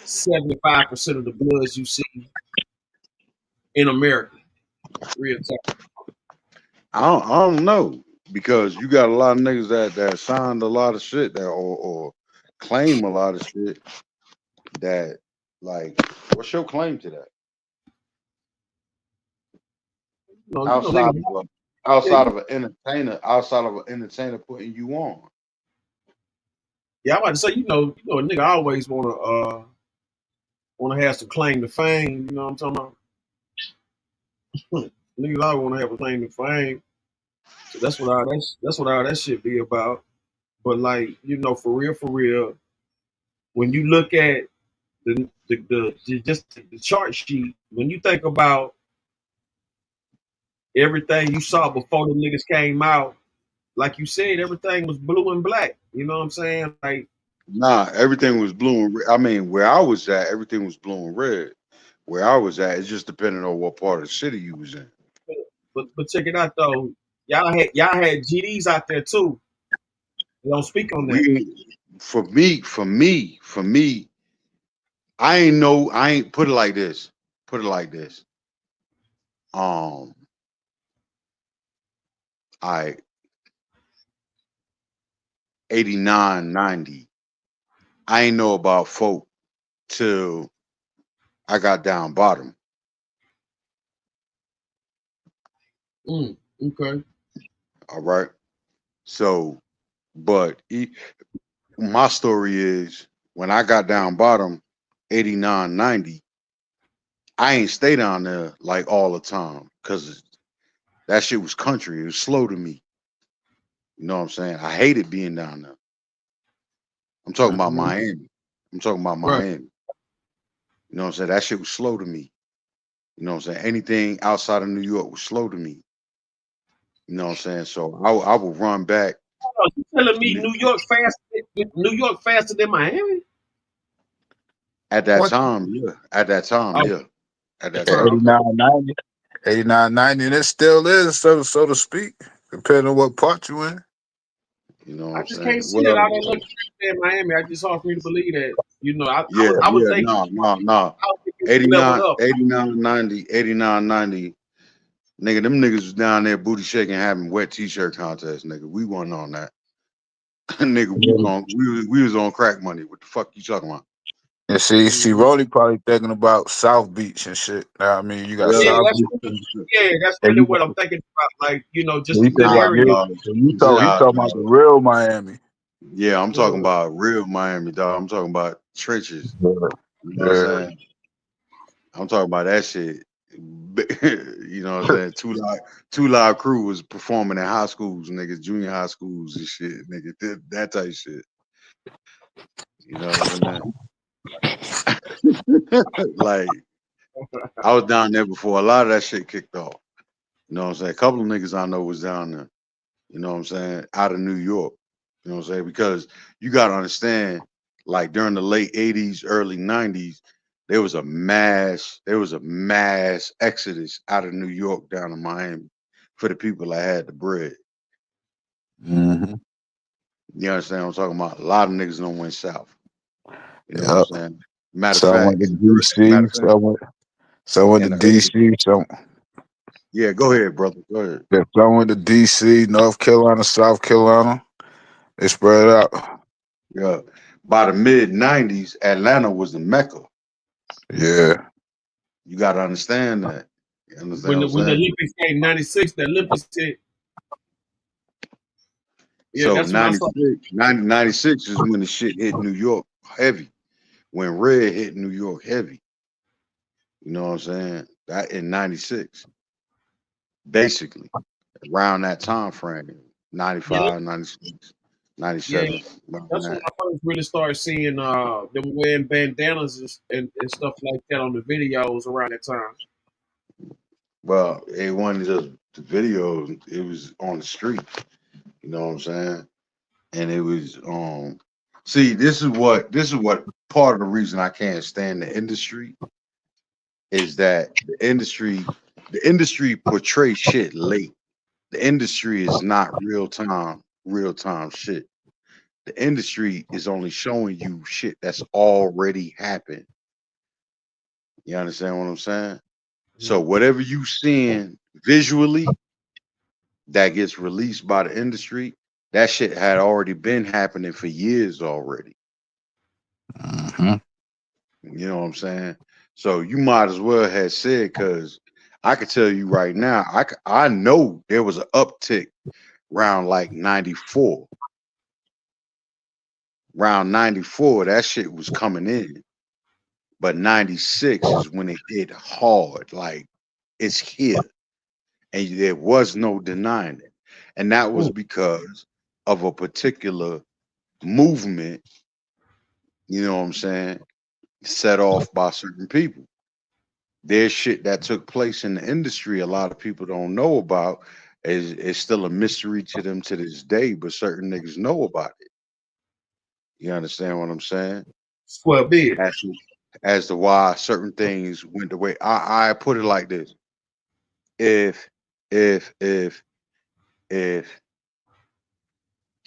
75% of the bloods you see in America. Real talk. I don't know. Because you got a lot of niggas that signed a lot of shit that or claim a lot of shit that like what's your claim to that? Outside Niggas, of yeah, outside of an entertainer putting you on. yeah, I'm about to say, a nigga always wanna have some claim to fame. You know what I'm talking about? Niggas always wanna have a claim to fame. So that's what all that shit be about. But like, for real, when you look at just the chart sheet, when you think about everything you saw before the niggas came out, like you said, everything was blue and black. You know what I'm saying? Like, Nah, everything was blue and red. I mean, where I was at, everything was blue and red. Where I was at, it's just depending on what part of the city you was in. but check it out though. Y'all had GDs out there too. They don't speak on that. For me, I ain't put it like this. Put it like this. Um, I 89, 90. I ain't know about folk till I got down bottom. Okay. All right. So, but my story is when I got down bottom, 89, 90, I ain't stay down there like all the time because that shit was country. It was slow to me. You know what I'm saying? I hated being down there. I'm talking about Miami. I'm talking about Right. Miami. You know what I'm saying? That shit was slow to me. You know what I'm saying? Anything outside of New York was slow to me. You know what I'm saying? So I would run back. Oh, you telling me New York faster than Miami? At that What? time, yeah. At that time, Oh, yeah. At that Yeah, time. 89, 90. 89, 90, and it still is, so to speak, depending on what part you in. You know what I I'm just can't saying? see that Well, all that luxury in Miami. I just hard for me to believe that. yeah, I would yeah, think no. I would think it was leveled 89, up. 89, 90, 89, 90. Nigga, them niggas was down there booty shaking, having wet t-shirt contests, nigga. We wasn't on that. Nigga, we was on crack money. What the fuck you talking about? And see, Rolly probably thinking about South Beach and shit. I mean, you got Yeah. Yeah, South that's Beach, that's and really you what I'm thinking about. Like, just he the think good about area. he talking Nah, about the real Miami. yeah, I'm talking Yeah. about real Miami, dog. I'm talking about trenches. Yeah, You know what I'm yeah. saying? I'm talking about that shit. You know what I'm saying? Two Live Crew was performing in high schools, niggas, junior high schools and shit, nigga. That type of shit. You know what I'm saying? Like, I was down there before a lot of that shit kicked off. You know what I'm saying? A couple of niggas I know was down there. You know what I'm saying? Out of New York. You know what I'm saying? Because you got to understand, like during the late 80s, early 90s, there was a mass exodus out of New York down to Miami for the people that had the bread. Mm-hmm. You understand what I'm talking about? A lot of niggas don't went south. You know what I'm Yep. saying? Matter of So I went fact, to DC. So I went in to the early, DC. So yeah, go ahead, brother. Go ahead. yeah, so I went to DC, North Carolina, South Carolina. They spread out. Yeah. By the mid 90s, Atlanta was the Mecca. Yeah. You got to understand that. You understand When what the I'm when the saying? Olympics came '96, the Olympics hit. Yeah, So that's when I saw. 96 is when the shit hit New York heavy. When Red hit New York heavy. You know what I'm saying? That in 96. Basically. Around that time frame. Yeah, 95, 96, yeah. 97. Around That's when that. I first really started seeing them wearing bandanas and stuff like that on the videos around that time. Well, it wasn't just the videos, it was on the street. You know what I'm saying? And it was see, this is what part of the reason I can't stand the industry is that the industry portrays shit late. The industry is not real time shit. The industry is only showing you shit that's already happened. You understand what I'm saying? So whatever you seeing visually that gets released by the industry, that shit had already been happening for years already. Mm-hmm. You know what I'm saying? So you might as well have said, because I could tell you right now, I know there was an uptick around like 94. Around 94, that shit was coming in. But 96 is when it hit hard. Like, it's here. And there was no denying it. And that was because of a particular movement, you know what I'm saying, set off by certain people. There's shit that took place in the industry a lot of people don't know about. Is still a mystery to them to this day, but certain niggas know about it. You understand what I'm saying? Square big. As to why certain things went the way I put it like this. If if if if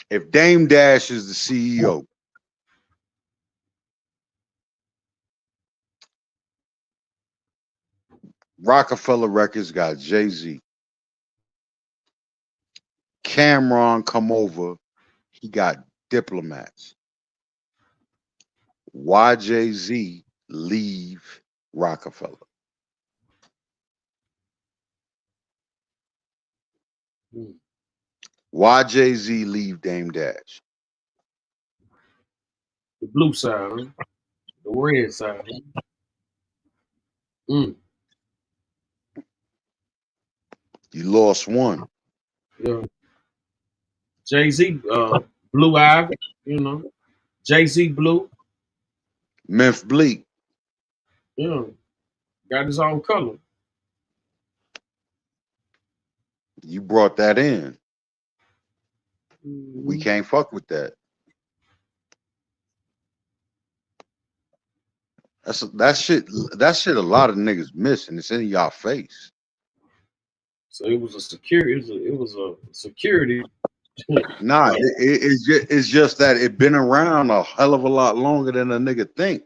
if Dame Dash is the CEO, Rockefeller Records got Jay-Z. Cameron come over, he got Diplomats. Why Jay-Z leave Rockefeller? Why Jay-Z leave Dame Dash? The blue side, huh? The red side. Huh? You lost one. Yeah. Jay-Z, Blue Ivy, you know. Jay-Z Blue, Memphis Bleak. yeah. Got his own color. You brought that in. We Mm-hmm. can't fuck with that. That shit a lot of niggas miss, and it's in y'all face. So it was a security. It was a security. Nah, it's just that it been around a hell of a lot longer than a nigga think.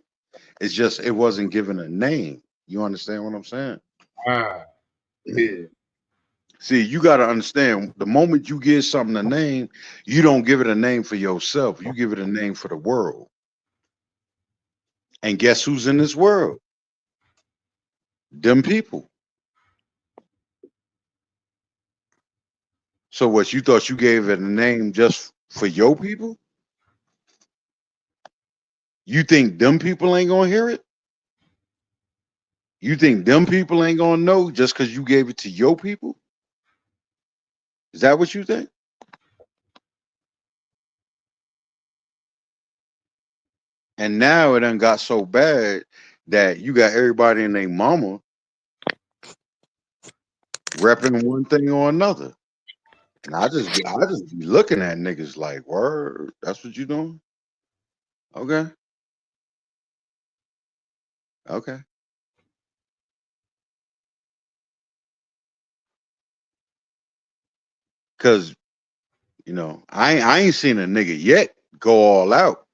It's just it wasn't given a name. You understand what I'm saying? Yeah. See, you got to understand, the moment you give something a name, you don't give it a name for yourself. You give it a name for the world. And guess who's in this world? Them people. So what, you thought you gave it a name just for your people? You think them people ain't gonna hear it? You think them people ain't gonna know just because you gave it to your people? Is that what you think? And now it done got so bad that you got everybody and their mama repping one thing or another. And I just be looking at niggas like, word, that's what you doing? Okay. Okay. Cause, you know, I ain't seen a nigga yet go all out.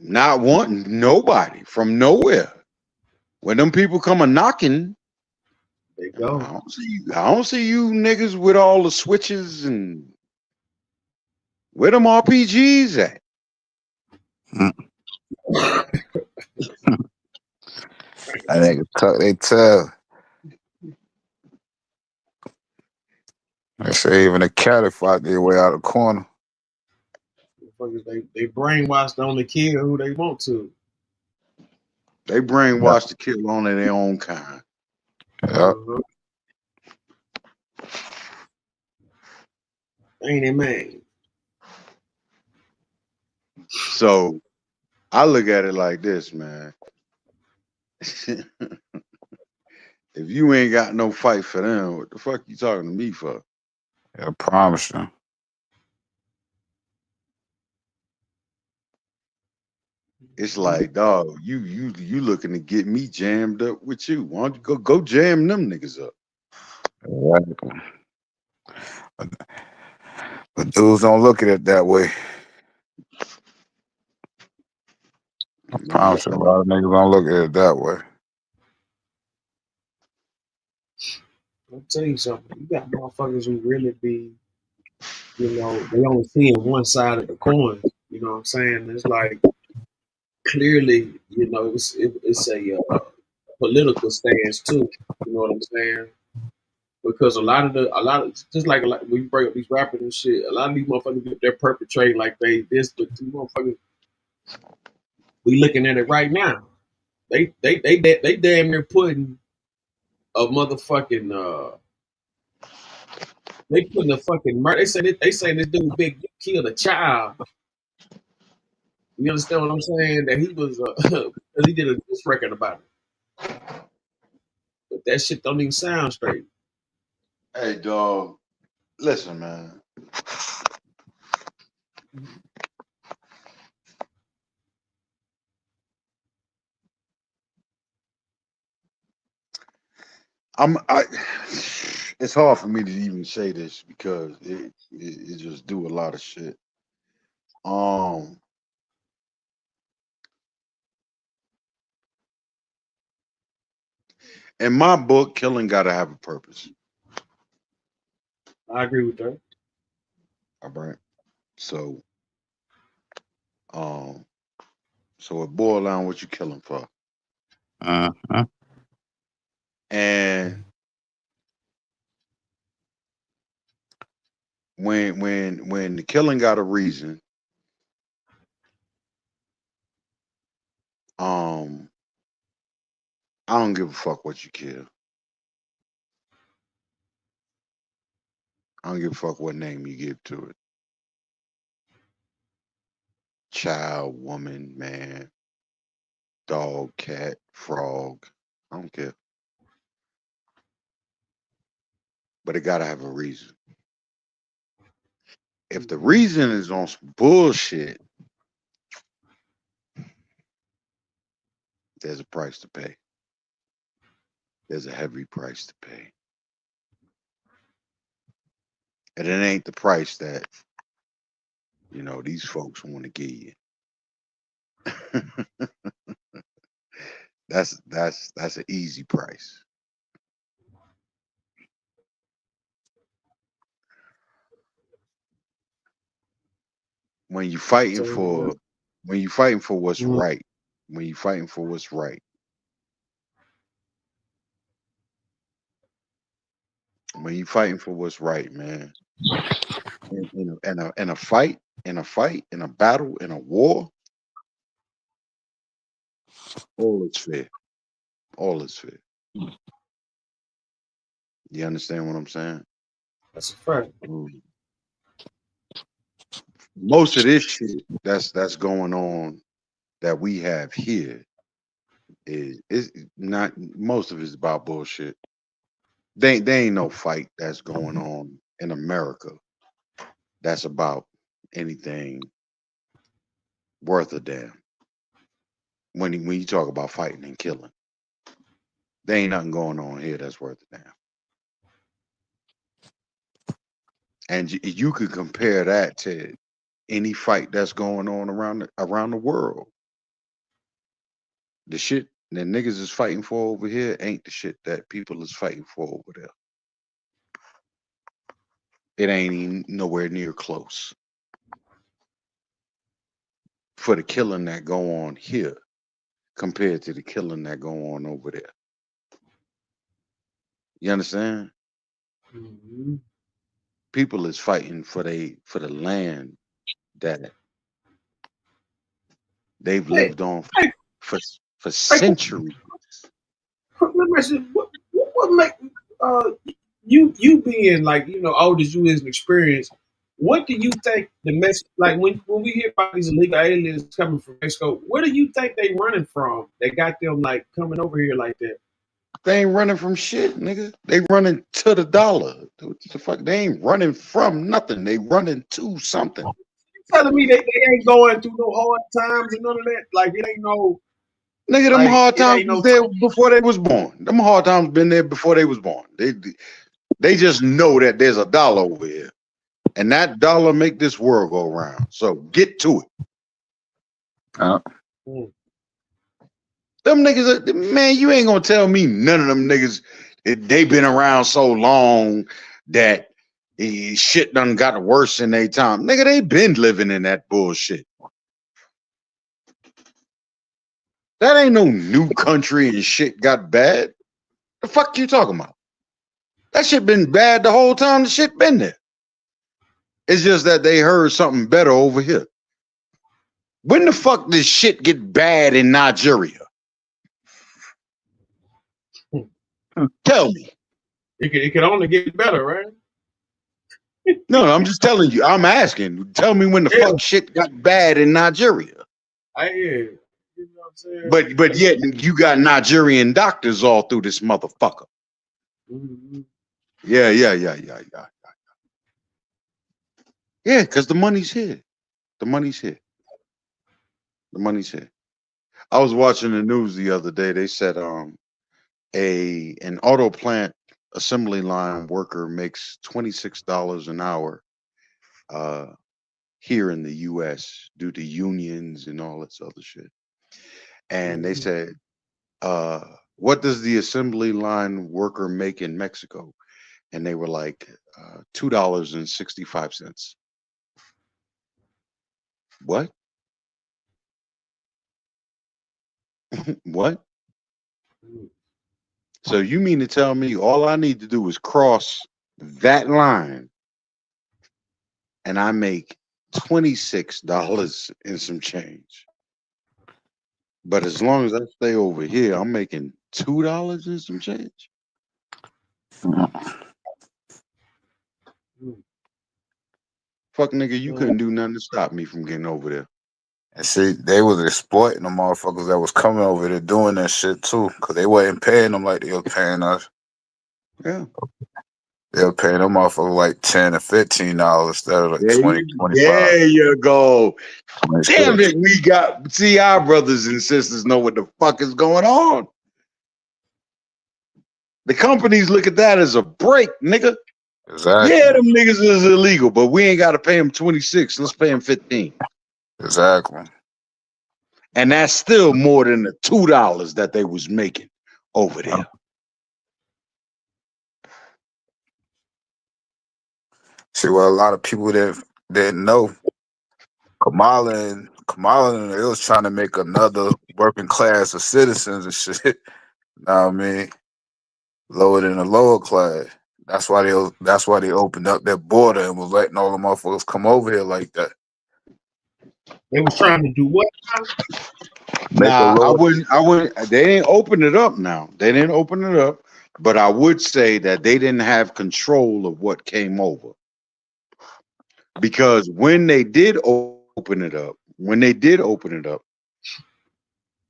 Not wanting nobody from nowhere. When them people come a knocking, they go. I don't see you niggas with all the switches and where them RPGs at? I think they tell. They say even the cat fight their way out of the corner. They brainwashed to only kill who they want to. They brainwashed to kill only their own kind. Yeah. Ain't it, man? So I look at it like this, man. If you ain't got no fight for them, what the fuck you talking to me for? I promise you. It's like, dog, you looking to get me jammed up with you. Why don't you go jam them niggas up? Right. But dudes don't look at it that way. I promise you, a lot of niggas don't look at it that way. I'll tell you something. You got motherfuckers who really be, you know, they only seeing one side of the coin. You know what I'm saying? It's like clearly, you know, it's a political stance too. You know what I'm saying? Because a lot of just like when you bring up these rappers and shit, a lot of these motherfuckers they're perpetrating like they this, but these motherfuckers we looking at it right now. They damn near putting a motherfucking they putting a fucking murder. They say this dude Big killed a child. You understand what I'm saying? That he was because he did a diss record about it. But that shit don't even sound straight. Hey, dog, listen, man. It's hard for me to even say this because it just do a lot of shit. In my book, killing gotta have a purpose. I agree with that. All right. So it boils down what you killing for. And when the killing got a reason, I don't give a fuck what you kill. I don't give a fuck what name you give to it. Child, woman, man, dog, cat, frog. I don't care. But it gotta have a reason. If the reason is on some bullshit, there's a price to pay. There's a heavy price to pay. And it ain't the price that, you know, these folks want to give you. That's an easy price. When you fighting for what's right, when you fighting for what's right, when you fighting for what's right, man, in a fight, in a battle, in a war, all is fair. All is fair. You understand what I'm saying? That's a fact. most of this shit that's going on that we have here is not, most of it's about bullshit. They ain't no fight that's going on in America that's about anything worth a damn. When you talk about fighting and killing, there ain't nothing going on here that's worth a damn. And you could compare that to any fight that's going on around the world. The shit that niggas is fighting for over here ain't the shit that people is fighting for over there. It ain't even nowhere near close. For the killing that go on here compared to the killing that go on over there. You understand? Mm-hmm. People is fighting for the land that they've lived on for centuries. Let me ask you, what make you being like, you know, old as you is and experienced, what do you think the mess, like when we hear about these illegal aliens coming from Mexico, where do you think they running from? They got them like coming over here like that. They ain't running from shit, nigga. They running to the dollar. What the fuck? They ain't running from nothing. They running to something. You telling me they ain't going through no hard times and none of that? Like it ain't no Nigga, them like, hard times no was there before they was born. Them hard times been there before they was born. They just know that there's a dollar over here. And that dollar make this world go round. So get to it. Them niggas, man, you ain't gonna tell me none of them niggas, they been around so long that shit done got worse in their time. Nigga, they been living in that bullshit. That ain't no new country and shit got bad. The fuck you talking about? That shit been bad the whole time the shit been there. It's just that they heard something better over here. When the fuck did shit get bad in Nigeria? Tell me. It can only get better, right? No, I'm just telling you. I'm asking. Tell me when the fuck shit got bad in Nigeria. I hear you. You know what I'm saying? But yet you got Nigerian doctors all through this motherfucker. Mm-hmm. Yeah. Yeah, because the money's here. The money's here. The money's here. I was watching the news the other day. They said an auto plant assembly line worker makes $26 an hour here in the US due to unions and all this other shit. And they said, what does the assembly line worker make in Mexico? And they were like, $2.65. What? What? So you mean to tell me all I need to do is cross that line and I make $26 and some change? But as long as I stay over here, I'm making $2 and some change. Fuck nigga, you couldn't do nothing to stop me from getting over there. And see, they was exploiting the motherfuckers that was coming over there doing that shit too, because they wasn't paying them like they were paying us. Yeah. They were paying them motherfuckers like $10 or $15 instead of like $20, $25. There you go. Damn it, we got, see, our brothers and sisters know what the fuck is going on. The companies look at that as a break, nigga. Exactly. Yeah, them niggas is illegal, but we ain't got to pay them 26. Let's pay them 15. Exactly. And that's still more than the $2 that they was making over there. See, well, a lot of people didn't know. Kamala and they was trying to make another working class of citizens and shit. Know what I mean? Lower than the lower class. That's why they opened up their border and was letting all the motherfuckers come over here like that. They was trying to do what? Nah, I wouldn't. They didn't open it up now. They didn't open it up, but I would say that they didn't have control of what came over. Because when they did open it up,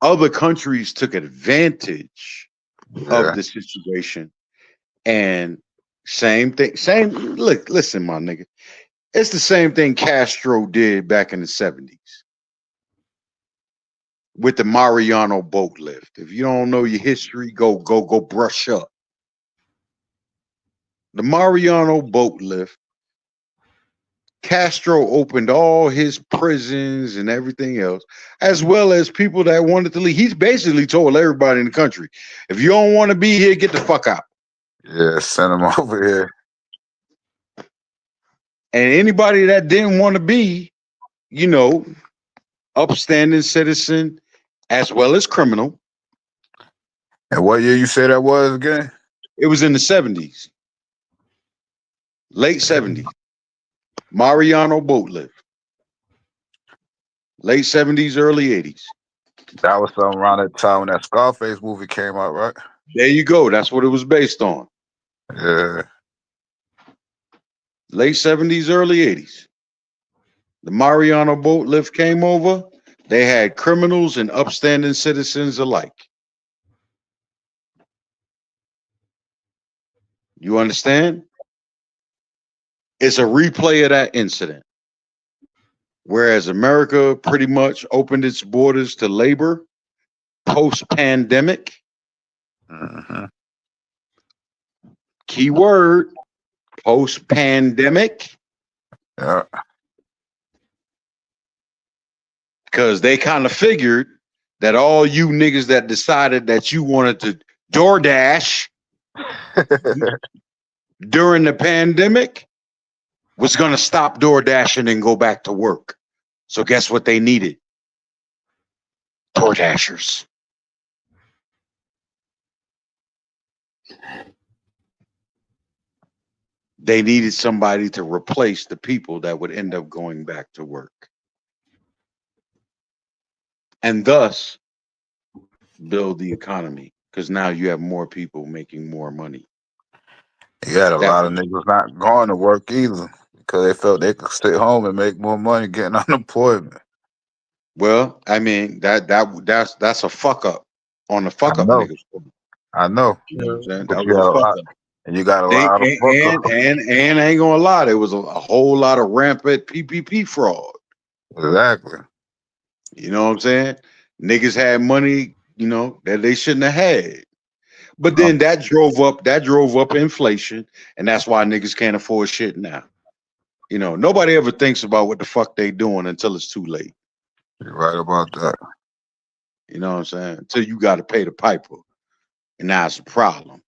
other countries took advantage of the situation. And same thing, listen, my nigga. It's the same thing Castro did back in the 70s with the Mariano boat lift. If you don't know your history, go brush up. The Mariano boat lift, Castro opened all his prisons and everything else, as well as people that wanted to leave. He's basically told everybody in the country, if you don't want to be here, get the fuck out. Yeah, send them over here. And anybody that didn't want to be, upstanding citizen as well as criminal. And what year you say that was again? It was in the 70s. Late 70s. Mariano boat lift. Late 70s, early 80s. That was something around that time when that Scarface movie came out, right? There you go. That's what it was based on. Yeah. Late 70s, early 80s. The Mariano boat lift came over. They had criminals and upstanding citizens alike. You understand? It's a replay of that incident. Whereas America pretty much opened its borders to labor post-pandemic. Key word, post-pandemic. Yeah. Because they kind of figured that all you niggas that decided that you wanted to DoorDash during the pandemic was going to stop DoorDashing and go back to work. So guess what they needed? DoorDashers. They needed somebody to replace the people that would end up going back to work. And thus build the economy, because now you have more people making more money. You had a lot of niggas not going to work either because they felt they could stay home and make more money getting unemployment. Well, I mean that's a fuck up on the fuck up niggas. I know. You know what I'm saying? But That you was a got a fuck lot, up. and you got a lot of fuck up. And I ain't gonna lie, there was a whole lot of rampant PPP fraud. Exactly. You know what I'm saying? Niggas had money, that they shouldn't have had. But then that drove up inflation, and that's why niggas can't afford shit now. Nobody ever thinks about what the fuck they doing until it's too late. You're right about that. You know what I'm saying? Until you got to pay the piper, and now it's a problem.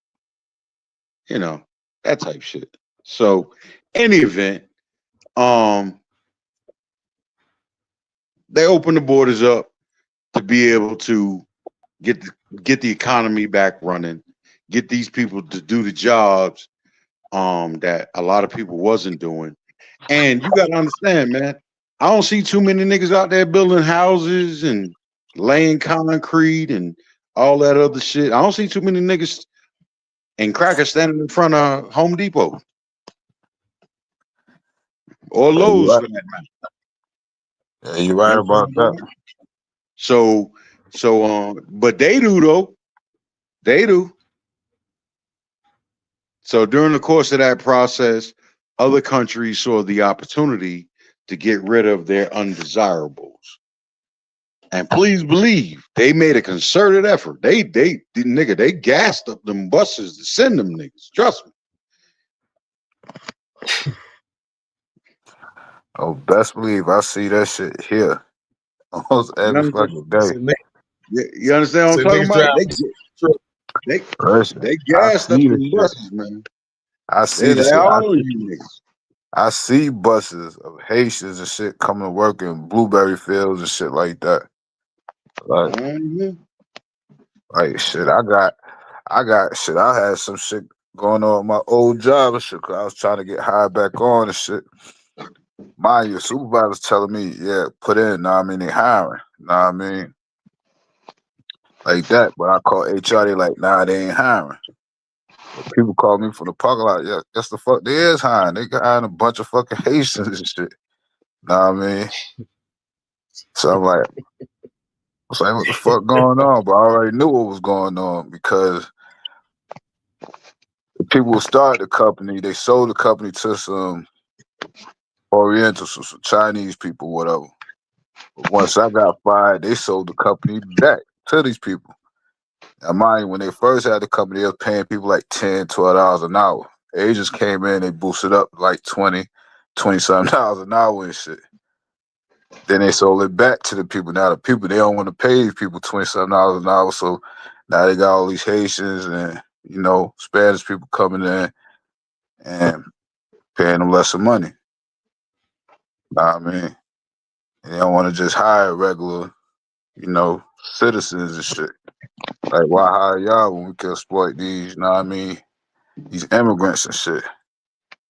That type shit. So, any event, they open the borders up to be able to get the economy back running, get these people to do the jobs that a lot of people wasn't doing. And you gotta understand, man, I don't see too many niggas out there building houses and laying concrete and all that other shit. I don't see too many niggas and crackers standing in front of Home Depot or Lowe's for that matter. Yeah, you're right about that. So, but they do though. They do. So during the course of that process, other countries saw the opportunity to get rid of their undesirables. And please believe they made a concerted effort. They gassed up them buses to send them niggas. Trust me. Oh, best believe I see that shit here almost every fucking day. You understand what I'm talking about? They gassed up them buses, man. I see the shit. I see buses of Haitians and shit coming to work in blueberry fields and shit like that. Like shit, I got shit. I had some shit going on with my old job and shit. Cause I was trying to get hired back on and shit. Mind you, supervisor's telling me, yeah, put in. Know what I mean, they hiring. Know what I mean, like that. But I call HR. They like, nah, they ain't hiring. People call me from the parking lot. Yeah, that's the fuck they is hiring. They got hiring a bunch of fucking Haitians and shit. Know what I mean? So I'm like, what the fuck going on? But I already knew what was going on because the people who started the company, they sold the company to some Orientals, some Chinese people, whatever. But once I got fired, they sold the company back to these people. Now, mind you, when they first had the company, they was paying people like $10, $12 an hour. Agents came in, they boosted up like $20 something an hour and shit. Then they sold it back to the people. Now the people, they don't want to pay these people $20 something an hour. So now they got all these Haitians and, Spanish people coming in and paying them less of money. Know what I mean? And they don't want to just hire regular, citizens and shit. Like, why hire y'all when we can exploit these, these immigrants and shit?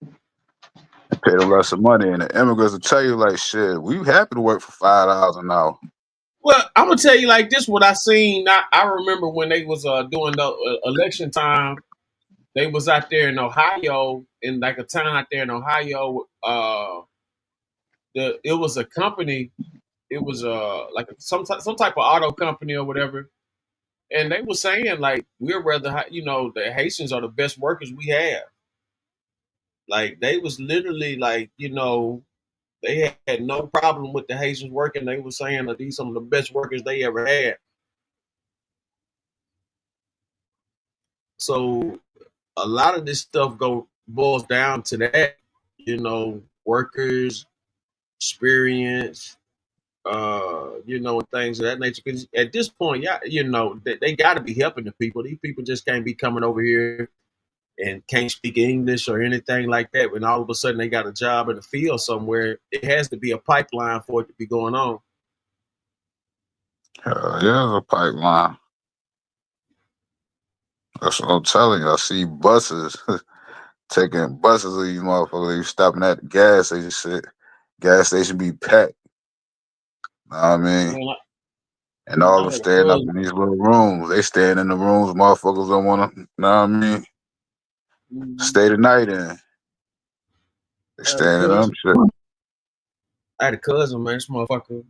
And pay them less of money. And the immigrants will tell you, like, shit, we happy to work for $5 an hour. Well, I'm gonna tell you like this: what I seen. I remember when they was doing the election time. They was out there in Ohio, in like a town out there in Ohio. It was a company. It was like some type of auto company or whatever. And they were saying like we'd rather the Haitians are the best workers we have. Like they was literally like they had no problem with the Haitians working. They were saying that these some of the best workers they ever had. So a lot of this stuff boils down to that, workers, experience, and things of that nature. Because at this point, yeah, they got to be helping the people. These people just can't be coming over here and can't speak English or anything like that. When all of a sudden they got a job in the field somewhere, it has to be a pipeline for it to be going on. Yeah, a pipeline. That's what I'm telling you. I see buses, taking buses of these motherfuckers. They stopping at the gas station shit. Gas station be packed. Know what I mean? Man, And all I them had a staying up cousin. in these little rooms. They staying in the rooms motherfuckers don't want to, know what I mean? Stay the night in. They I had a staying in them cousin. shit. I had a cousin, man. This motherfucker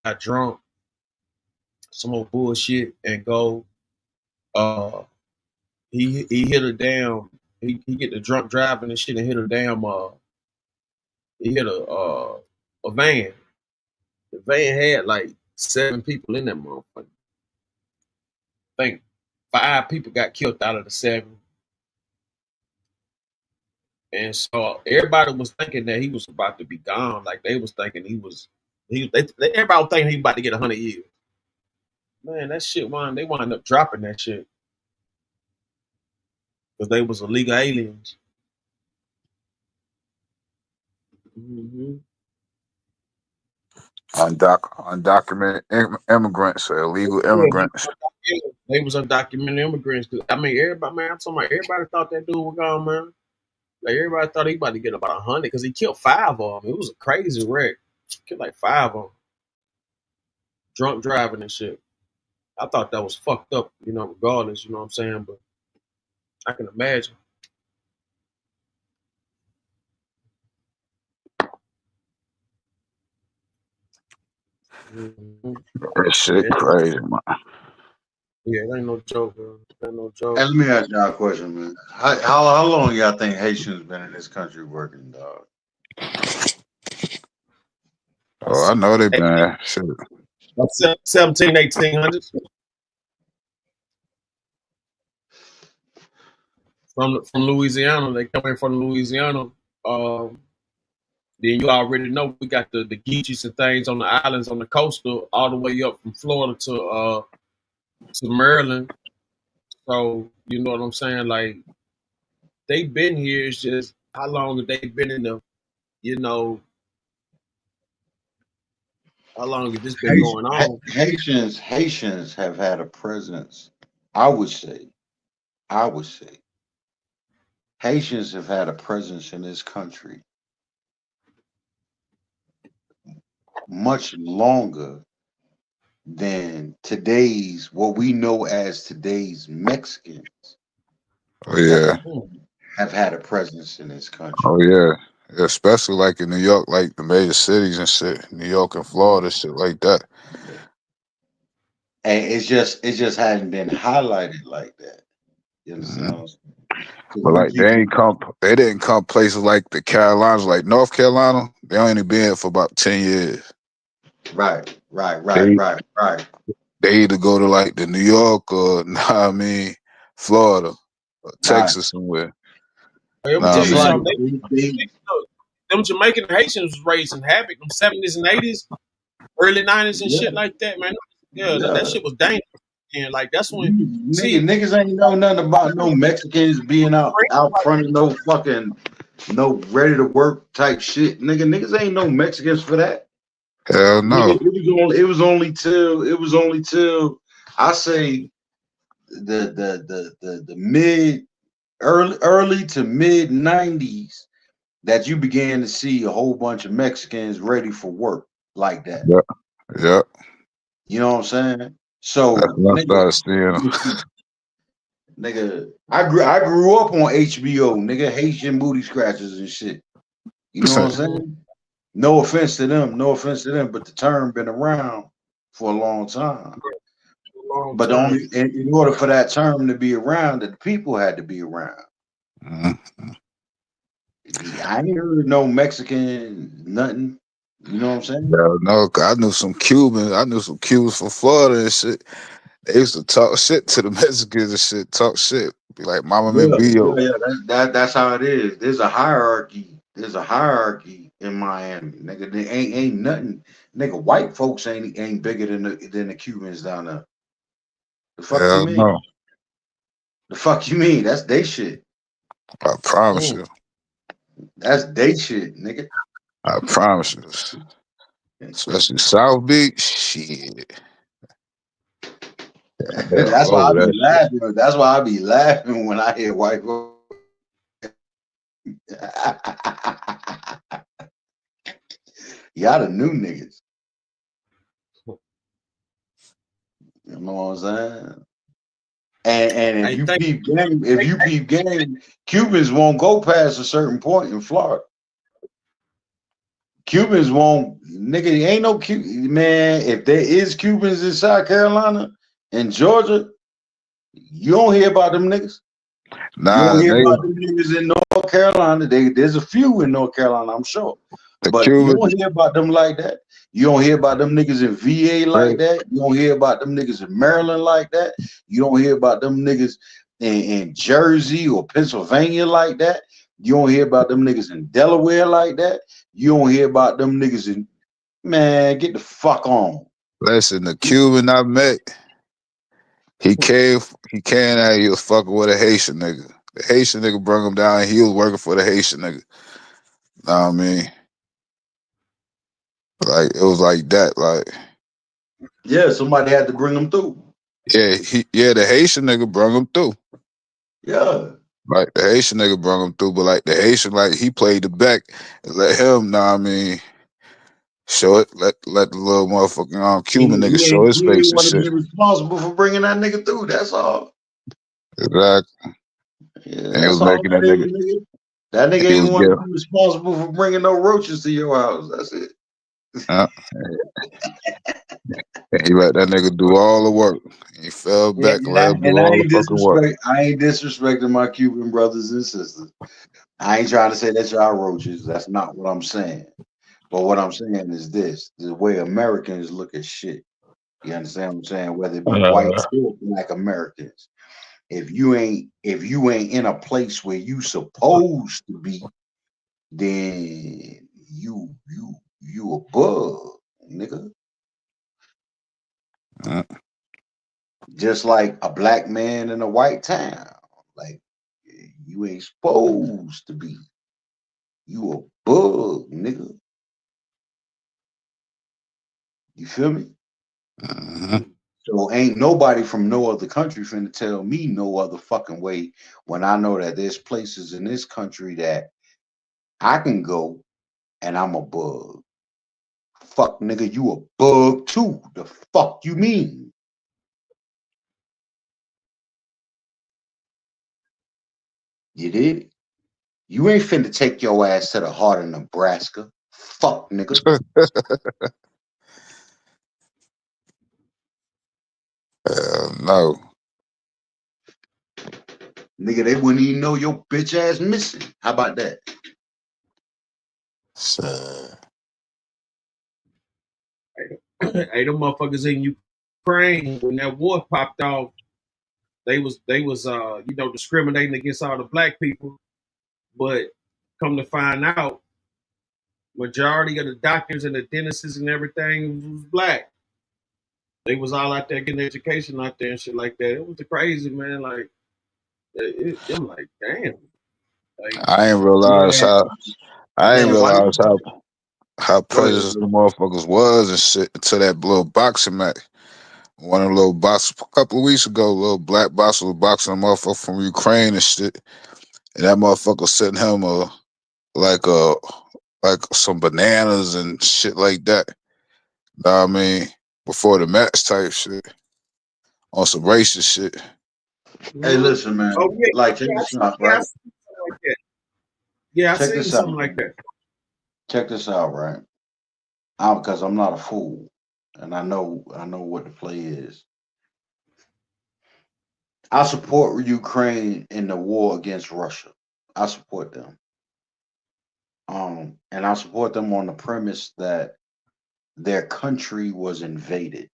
got drunk, some more bullshit, and go. He hit her down. He get the drunk driving and shit and hit her damn. He hit a van. The van had like 7 people in that motherfucker. I think 5 people got killed out of the 7. And so everybody was thinking that he was about to be gone. Like they was thinking everybody was thinking he was about to get 100 years. Man, that shit they wound up dropping that shit. Because they was illegal aliens. Mm-hmm. Undocumented immigrants or illegal immigrants. Yeah, they was undocumented immigrants. I mean, everybody, man, I'm talking about everybody thought that dude was gone, man. Like everybody thought he about to get about 100 because he killed 5 of them. It was a crazy wreck. Killed like 5 of them. Drunk driving and shit. I thought that was fucked up, regardless, you know what I'm saying? But I can imagine. Mm-hmm. That shit crazy, man. Yeah, it ain't no joke, bro. It ain't no joke. Hey, let me ask y'all a question, man. How long y'all think Haitians been in this country working, dog? Oh, I know they been shit. 17, 1800s. From Louisiana. They come in from Louisiana. Then you already know we got the Geechees and things on the islands on the coastal all the way up from Florida to Maryland. So you know what I'm saying? Like they've been here. It's just how long have they been in the, how long has this been going on? Haitians have had a presence. I would say, Haitians have had a presence in this country much longer than what we know as today's Mexicans. Oh yeah. have had a presence in this country. Oh yeah. Especially like in New York, like the major cities and shit, New York and Florida, shit like that. And it just hadn't been highlighted like that. You understand what I'm saying? But like they didn't come places like the Carolinas, like North Carolina. They only been here for about 10 years. Right. They either go to like the New York or Florida or Texas somewhere. Hey, let me tell you something. Them Jamaican Haitians was raising havoc in the 70s and 80s, early 90s and shit like that, man. Yeah, that shit was dangerous. And like that's when niggas ain't know nothing about no Mexicans being out front of no ready to work type shit. Niggas ain't no Mexicans for that. Hell no. It was only till I say the early to mid 90s that you began to see a whole bunch of Mexicans ready for work like that. Yeah. You know what I'm saying? So nigga, I grew up on HBO, nigga, Haitian booty scratchers and shit. You know what I'm saying? No offense to them, but the term been around for a long time. But in order for that term to be around, the people had to be around. I ain't heard no Mexican nothing. You know what I'm saying? No, I knew some Cubans. I knew some Cubans from Florida and shit. They used to talk shit to the Mexicans and shit. Talk shit. Be like, "Mama me bio." Yeah, that's how it is. There's a hierarchy. There's a hierarchy in Miami, nigga. There ain't nothing, nigga. White folks ain't bigger than the Cubans down there. The fuck you mean? No. The fuck you mean? That's they shit. I promise you. That's they shit, nigga. I promise you. Especially South Beach, shit. That's why I be laughing. That's why I be laughing when I hear white folks. Y'all the new niggas. You know what I'm saying? And if you peep game, Cubans won't go past a certain point in Florida. Cubans won't, nigga, ain't no Cuban, man. If there is Cubans in South Carolina and Georgia, you don't hear about them niggas. Nah, you don't hear about them niggas in North Carolina. There's a few in North Carolina, I'm sure. But you don't hear about them like that. You don't hear about them niggas in VA like that. You don't hear about them niggas in Maryland like that. You don't hear about them niggas in Jersey or Pennsylvania like that. You don't hear about them niggas in Delaware like that. You don't hear about them niggas in, man, get the fuck on. Listen, the Cuban I met, he came out, he was fucking with a Haitian nigga. The Haitian nigga brought him down, and he was working for the Haitian nigga. Know what I mean? Like, it was like that, like. Yeah, somebody had to bring him through. Yeah, the Haitian nigga brought him through. Yeah. Like, the Haitian nigga brought him through, but like, the Haitian, like, he played the back and let him, know what I mean, show it, let the little motherfucking Cuban nigga show his face and shit. He responsible for bringing that nigga through, that's all. Exactly. Yeah, and he was making that nigga. That nigga ain't want to be responsible for bringing no roaches to your house. That's it. He let that nigga do all the work. He fell back and let him do all the fucking work. I ain't disrespecting my Cuban brothers and sisters. I ain't trying to say that's y'all roaches. That's not what I'm saying. But what I'm saying is this: the way Americans look at shit. You understand what I'm saying? Whether it be white or black Americans. If you ain't in a place where you supposed to be, then you a bug, nigga. Just like a black man in a white town. Like, you ain't supposed to be. You a bug, nigga. You feel me? So ain't nobody from no other country finna tell me no other fucking way when I know that there's places in this country that I can go and I'm a bug. Fuck, nigga, you a bug too. The fuck you mean? You did? You ain't finna take your ass to the heart of Nebraska. Fuck, nigga. No. Nigga, they wouldn't even know your bitch ass missing. How about that? Hey, them motherfuckers in Ukraine when that war popped off, they was discriminating against all the black people, but come to find out, majority of the doctors and the dentists and everything was black. They was all out there getting education out there and shit like that. It was crazy, man. Like, I'm like, damn. Like, I ain't realize how Go ahead, prejudiced bro. the motherfuckers was and shit until that little boxing match. One of the little boxers a couple of weeks ago, little black boxer was boxing a motherfucker from Ukraine and shit. And that motherfucker sent him like some bananas and shit like that. Know what I mean? Before the match type shit. On some racist shit. Hey, listen, man. Oh yeah, Like, check this out, I right? seen something like that. Yeah, I Check seen this out, something like man. that. Check this out, right? Because I'm not a fool, and I know what the play is. I support Ukraine in the war against Russia. I support them. And I support them on the premise that their country was invaded.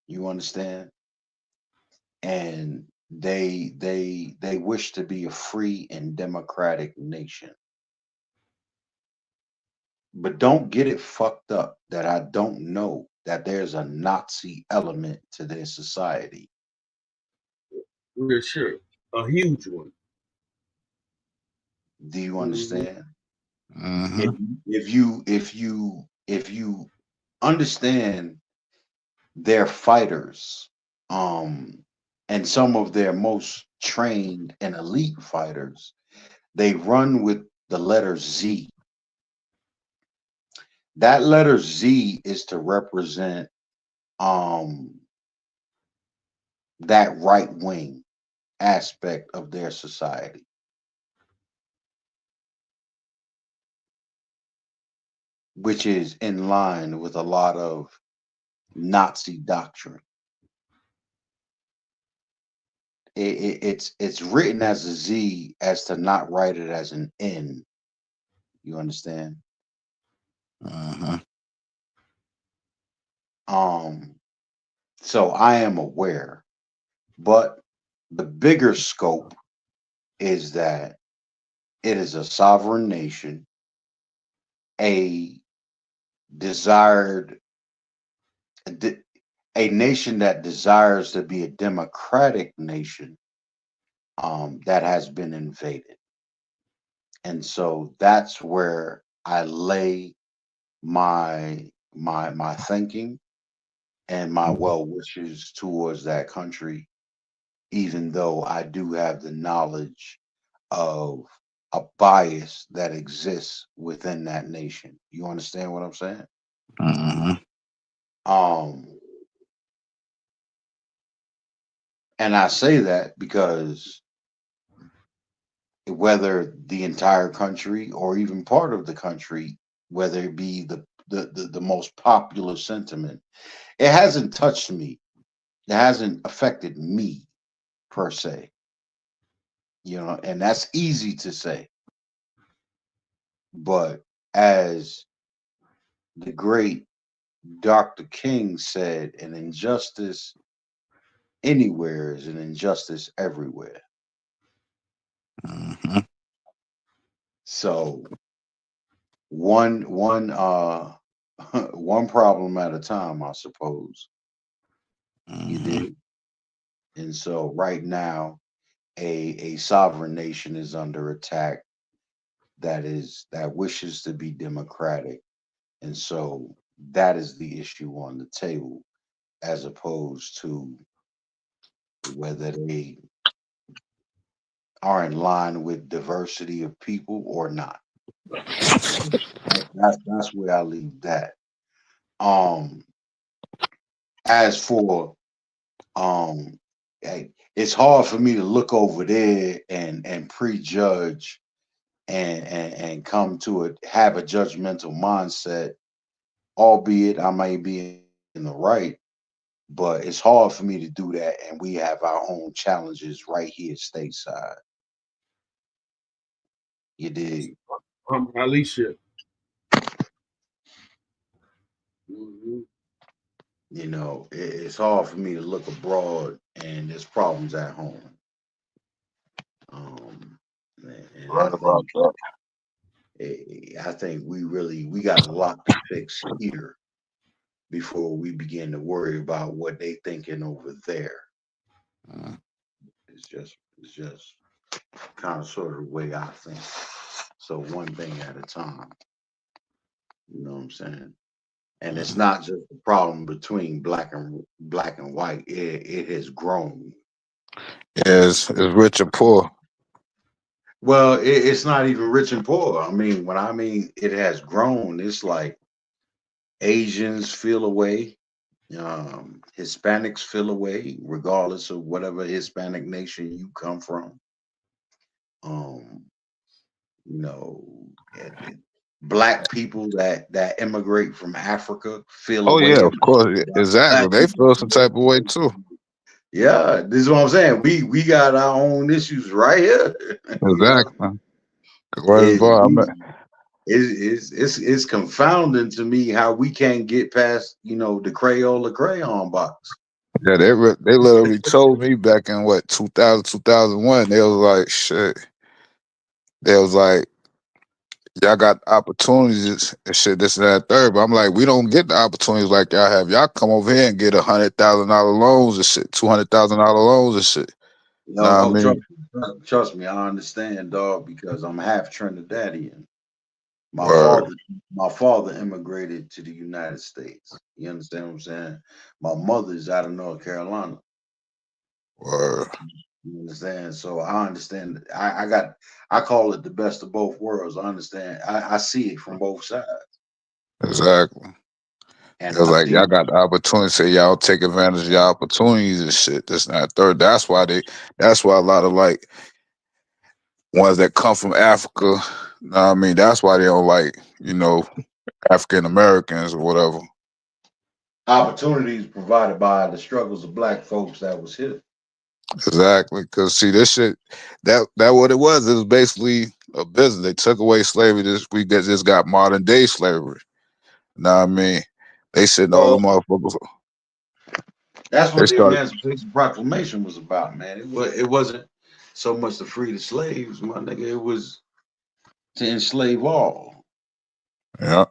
You understand? And they wish to be a free and democratic nation. But don't get it fucked up that I don't know that there's a Nazi element to their society. Real sure. A huge one. Do you understand? Mm-hmm. If you understand their fighters, and some of their most trained and elite fighters, they run with the letter Z. That letter Z is to represent that right wing aspect of their society, which is in line with a lot of Nazi doctrine. It's written as a Z as to not write it as an N. You understand? Uh-huh. So I am aware, but the bigger scope is that it is a sovereign nation, a desired, a nation that desires to be a democratic nation, that has been invaded. And so that's where I lay my thinking and my well wishes towards that country, even though I do have the knowledge of a bias that exists within that nation. You understand what I'm saying? Uh-huh. And I say that because whether the entire country or even part of the country, whether it be the most popular sentiment, it hasn't touched me. It hasn't affected me per se. You know, and that's easy to say. But as the great Dr. King said, an injustice anywhere is an injustice everywhere. Uh-huh. So one one problem at a time, I suppose. You did. And so right now, a sovereign nation is under attack that wishes to be democratic. And so that is the issue on the table, as opposed to whether they are in line with diversity of people or not. That's where I leave that. As for it's hard for me to look over there and prejudge and come to have a judgmental mindset, albeit I may be in the right, but it's hard for me to do that, and we have our own challenges right here stateside. You dig? Alicia. You know, it's hard for me to look abroad and there's problems at home. And Right about that. I think we got a lot to fix here before we begin to worry about what they thinking over there. It's just kind of sort of the way I think. So one thing at a time. You know what I'm saying? And it's not just a problem between black and white. It has grown. Yeah, it's rich and poor. Well, it's not even rich and poor. I mean, when I mean it has grown, it's like Asians feel away, Hispanics feel away, regardless of whatever Hispanic nation you come from. You know, black people that immigrate from Africa feel Oh away yeah, of about course, exactly. black They people. feel some type of way too. Yeah, this is what I'm saying. We got our own issues right here. You know, Exactly. it's confounding to me how we can't get past the Crayola crayon box. Yeah, they literally told me back in what 2000, 2001. They was like, shit. They was like, y'all got opportunities and shit, this and that, third. But I'm like, we don't get the opportunities like y'all have. Y'all come over here and get $100,000 loans and shit, $200,000 loans and shit. Nah, I mean, Trust me, I understand, dog, because I'm half Trinidadian. My word, father immigrated to the United States. You understand what I'm saying? My mother's out of North Carolina. word. You understand? So I understand. I call it the best of both worlds. I understand. I see it from both sides. Exactly. And It was I like see. y'all got the opportunity, so y'all take advantage of y'all opportunities and shit. This and that, third. That's why a lot of like ones that come from Africa, know what I mean, that's why they don't like, African Americans or whatever. Opportunities provided by the struggles of black folks that was here. Exactly, because see, this shit, that what it was. It was basically a business. They took away slavery. We just got modern day slavery. Know what I mean? They sitting all the motherfuckers. That's They what the started. Emancipation Proclamation was about, man. It wasn't so much to free the slaves, my nigga. It was to enslave all. Yeah,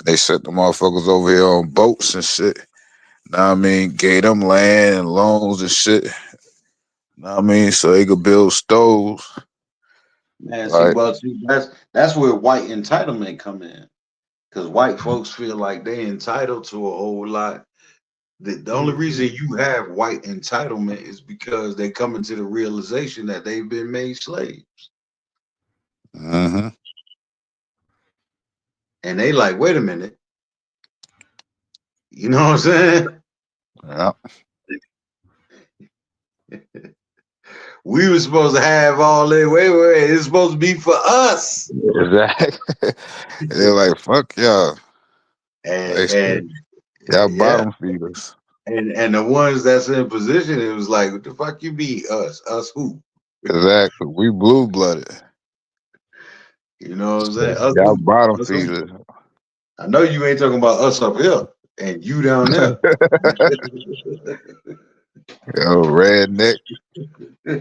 they set the motherfuckers over here on boats and shit. Know what I mean? Gave them land and loans and shit. Know what I mean? So they could build stoves. Man, Right. that's where white entitlement come in. Because white folks feel like they entitled to a whole lot. The only reason you have white entitlement is because they come into the realization that they've been made slaves. Mm-hmm. And they like, wait a minute. You know what I'm saying? Yeah. We were supposed to have all that. Wait, it's supposed to be for us. Exactly. They're like, fuck y'all. And y'all yeah. bottom feeders. And the ones that's in position, it was like, what the fuck you be us? Us who? Exactly. We blue blooded. You know what I'm saying? Us Y'all who? bottom Us who? feeders. I know you ain't talking about us up here and you down there. Yo, redneck. For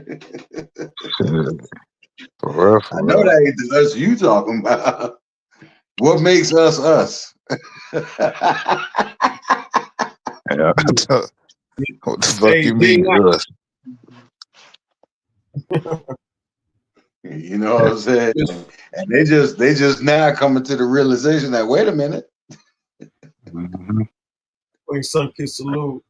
real, I know that ain't the us you talking about. What makes us us? Yeah. What the fuck you mean us? You know what I'm saying? And they just now coming to the realization that wait a minute. Mm-hmm. Sun kiss salute.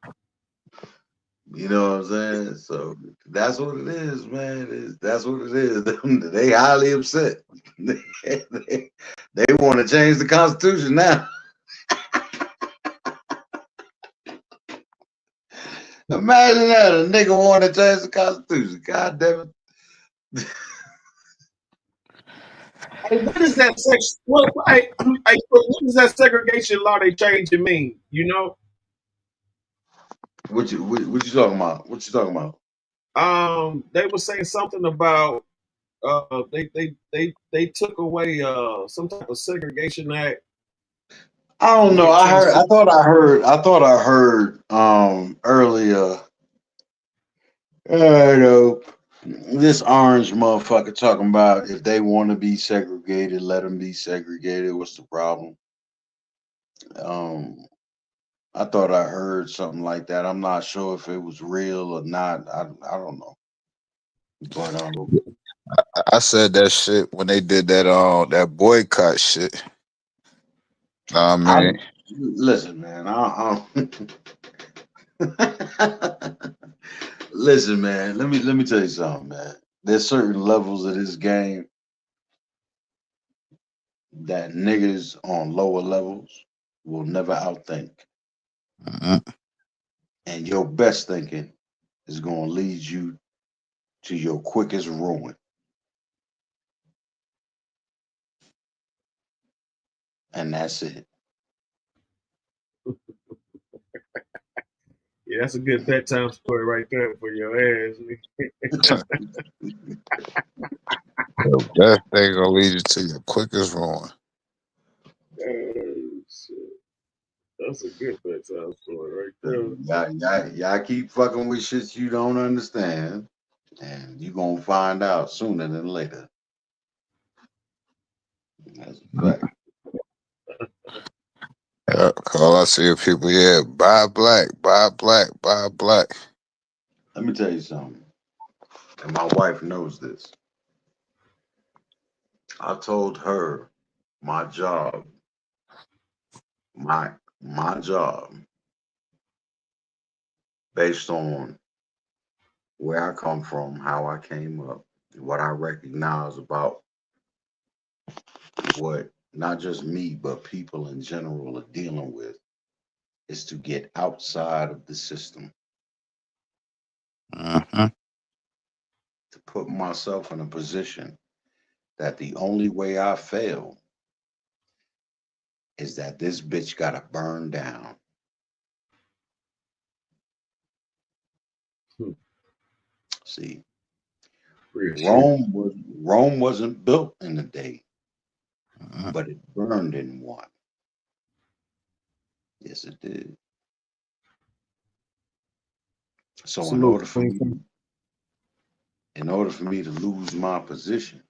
You know what I'm saying? So that's what it is, man. That's what it is. They highly upset. They want to change the Constitution now. Imagine that a nigga wanted to change the Constitution. God damn it. Hey, what is that sex? What is that segregation law they changed to mean? You know? What you talking about? What you talking about? They were saying something about they took away some type of segregation act. I don't know. I thought I heard earlier. I know this orange motherfucker talking about if they want to be segregated, let them be segregated. What's the problem? I thought I heard something like that. I'm not sure if it was real or not. I don't know. But I said that shit when they did that boycott shit. I mean, listen, man. Listen, man. Let me tell you something, man. There's certain levels of this game that niggas on lower levels will never outthink. And your best thinking is going to lead you to your quickest ruin. And that's it. Yeah, that's a good bedtime story right there for your ass. the best thing gonna lead you to your quickest ruin. That's a good bedtime story right there. Y'all keep fucking with shit you don't understand, and you gonna find out sooner than later. That's a fact. Yeah, all I see are people, buy black, buy black, buy black. Let me tell you something, and my wife knows this. I told her my job, my job, based on where I come from, how I came up, what I recognize about what not just me, but people in general are dealing with, is to get outside of the system. To put myself in a position that the only way I fail is that this bitch gotta burn down. See, Rome wasn't built in a day, but it burned in one. Yes, it did. So in order for me to lose my position,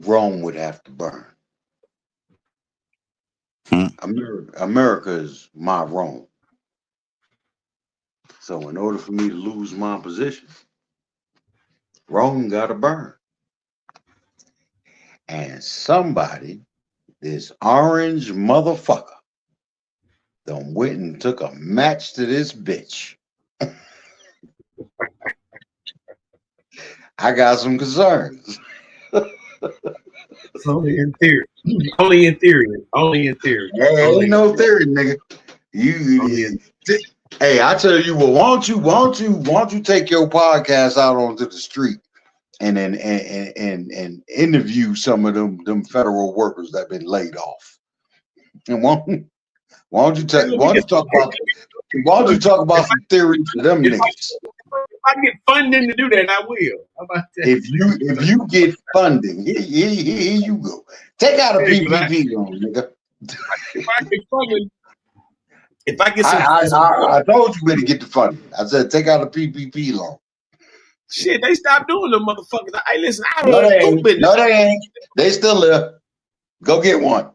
Rome would have to burn. America is my Rome. So in order for me to lose my position, Rome gotta burn. And somebody, this orange motherfucker, done went and took a match to this bitch. I got some concerns. Only in theory. Only in theory. Only in theory. Hey, ain't no theory, nigga. Hey, I tell you what, why don't you take your podcast out onto the street and then and interview some of them federal workers that been laid off? And why don't you talk about some theories for them niggas? If I get funding to do that, I will. How about that? If you get funding, here you go. Take out a PPP loan, nigga. If I get funding, if I get some, I told you where to get the funding. I said take out a PPP loan. Shit, they stopped doing them motherfuckers. Hey, listen, I No, don't they ain't. stupid. No, they ain't. They still there. Go get one.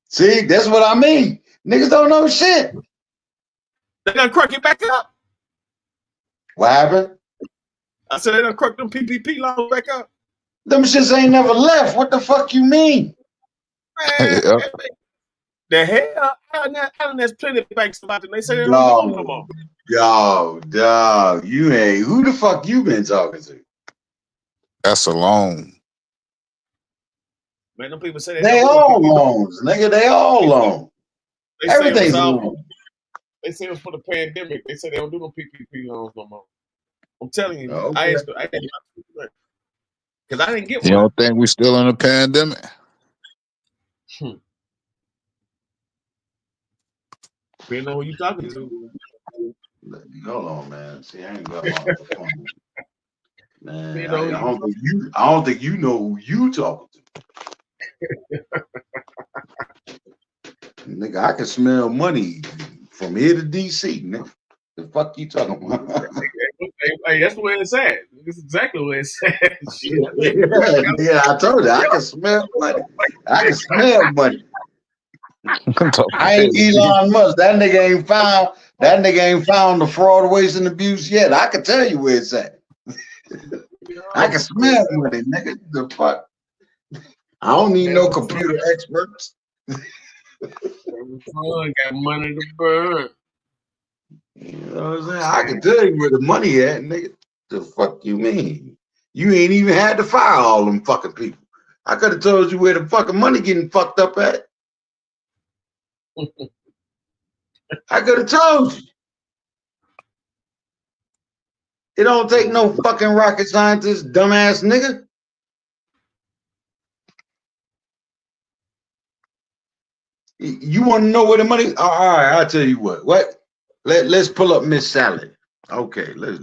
See, that's what I mean. Niggas don't know shit. They done crack it back up. What happened? I said they done crack them PPP loans back up. Them shits ain't never left. What the fuck you mean? Man, the hell? There's plenty of banks about them. They say they don't do them no more. Dog, you ain't. Who the fuck you been talking to? That's a loan. Man, them people say They don't do no all PPP. loans, nigga. They all loans. They say it was Everything's a all. loan. They say it was for the pandemic. They say they don't do no PPP loans no more. I'm telling you, Okay. I asked. Because I didn't get You one. don't think we still in a pandemic? Depending on who you talking to. Hold on, man. See, I ain't got my phone. Man, You know, I don't think you know who you talking to. Nigga, I can smell money from here to DC, nigga. The fuck you talking about? Hey, that's where it's at. That's exactly where it's at. Shit. Yeah, I told you, I can smell money. I can smell money. I ain't Elon Musk. That nigga ain't found the fraud, waste, and abuse yet. I can tell you where it's at. I can smell money, nigga. The fuck? I don't need no computer experts. Got money to burn. You know what I'm saying? I can tell you where the money at, nigga. The fuck you mean? You ain't even had to fire all them fucking people. I could have told you where the fucking money getting fucked up at. I could have told you. It don't take no fucking rocket scientist, dumbass nigga. You want to know where the money? All right, I'll tell you what. Let's pull up Miss Sally. Okay, let's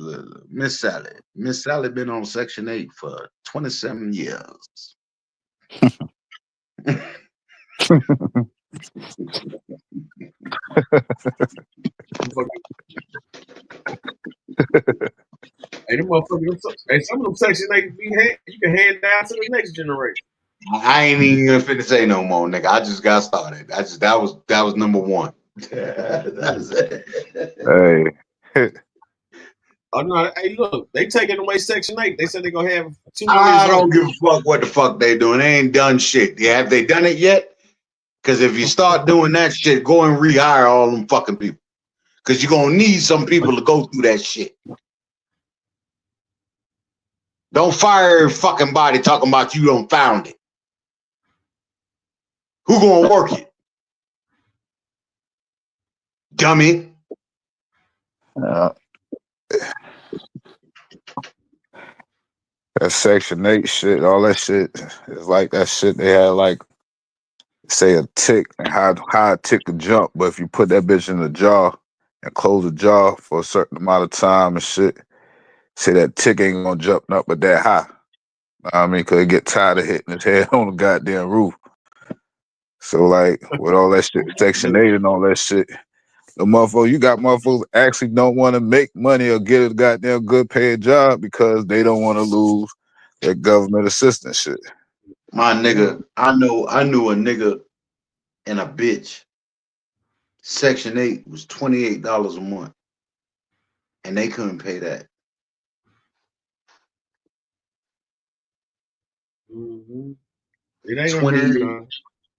Miss Sally. Miss Sally been on Section 8 for 27 years. Hey, them motherfuckers. Hey, some of them Section 8 you can hand down to the next generation. I ain't even gonna finna say no more, nigga. I just got started. That was number one. That's it. Hey. Oh no! Hey, look, they taking away Section 8. They said they're gonna have 2 I years don't old. give a fuck what the fuck they doing. They ain't done shit. Yeah, have they done it yet? Because if you start doing that shit, go and rehire all them fucking people. Because you're gonna need some people to go through that shit. Don't fire every fucking body talking about you don't found it. Who gonna work it? Dummy. That Section 8 shit, all that shit is like that shit they had like say a tick and how a tick could jump, but if you put that bitch in the jar and close the jar for a certain amount of time and shit, say that tick ain't gonna jump up but that high. I mean, cause it get tired of hitting his head on the goddamn roof. So like with all that shit, Section 8 and all that shit, the motherfucker, you got motherfuckers actually don't want to make money or get a goddamn good paid job because they don't want to lose their government assistance shit. My nigga, I knew a nigga and a bitch. Section 8 was $28 a month. And they couldn't pay that. Mm-hmm. It ain't unheard of.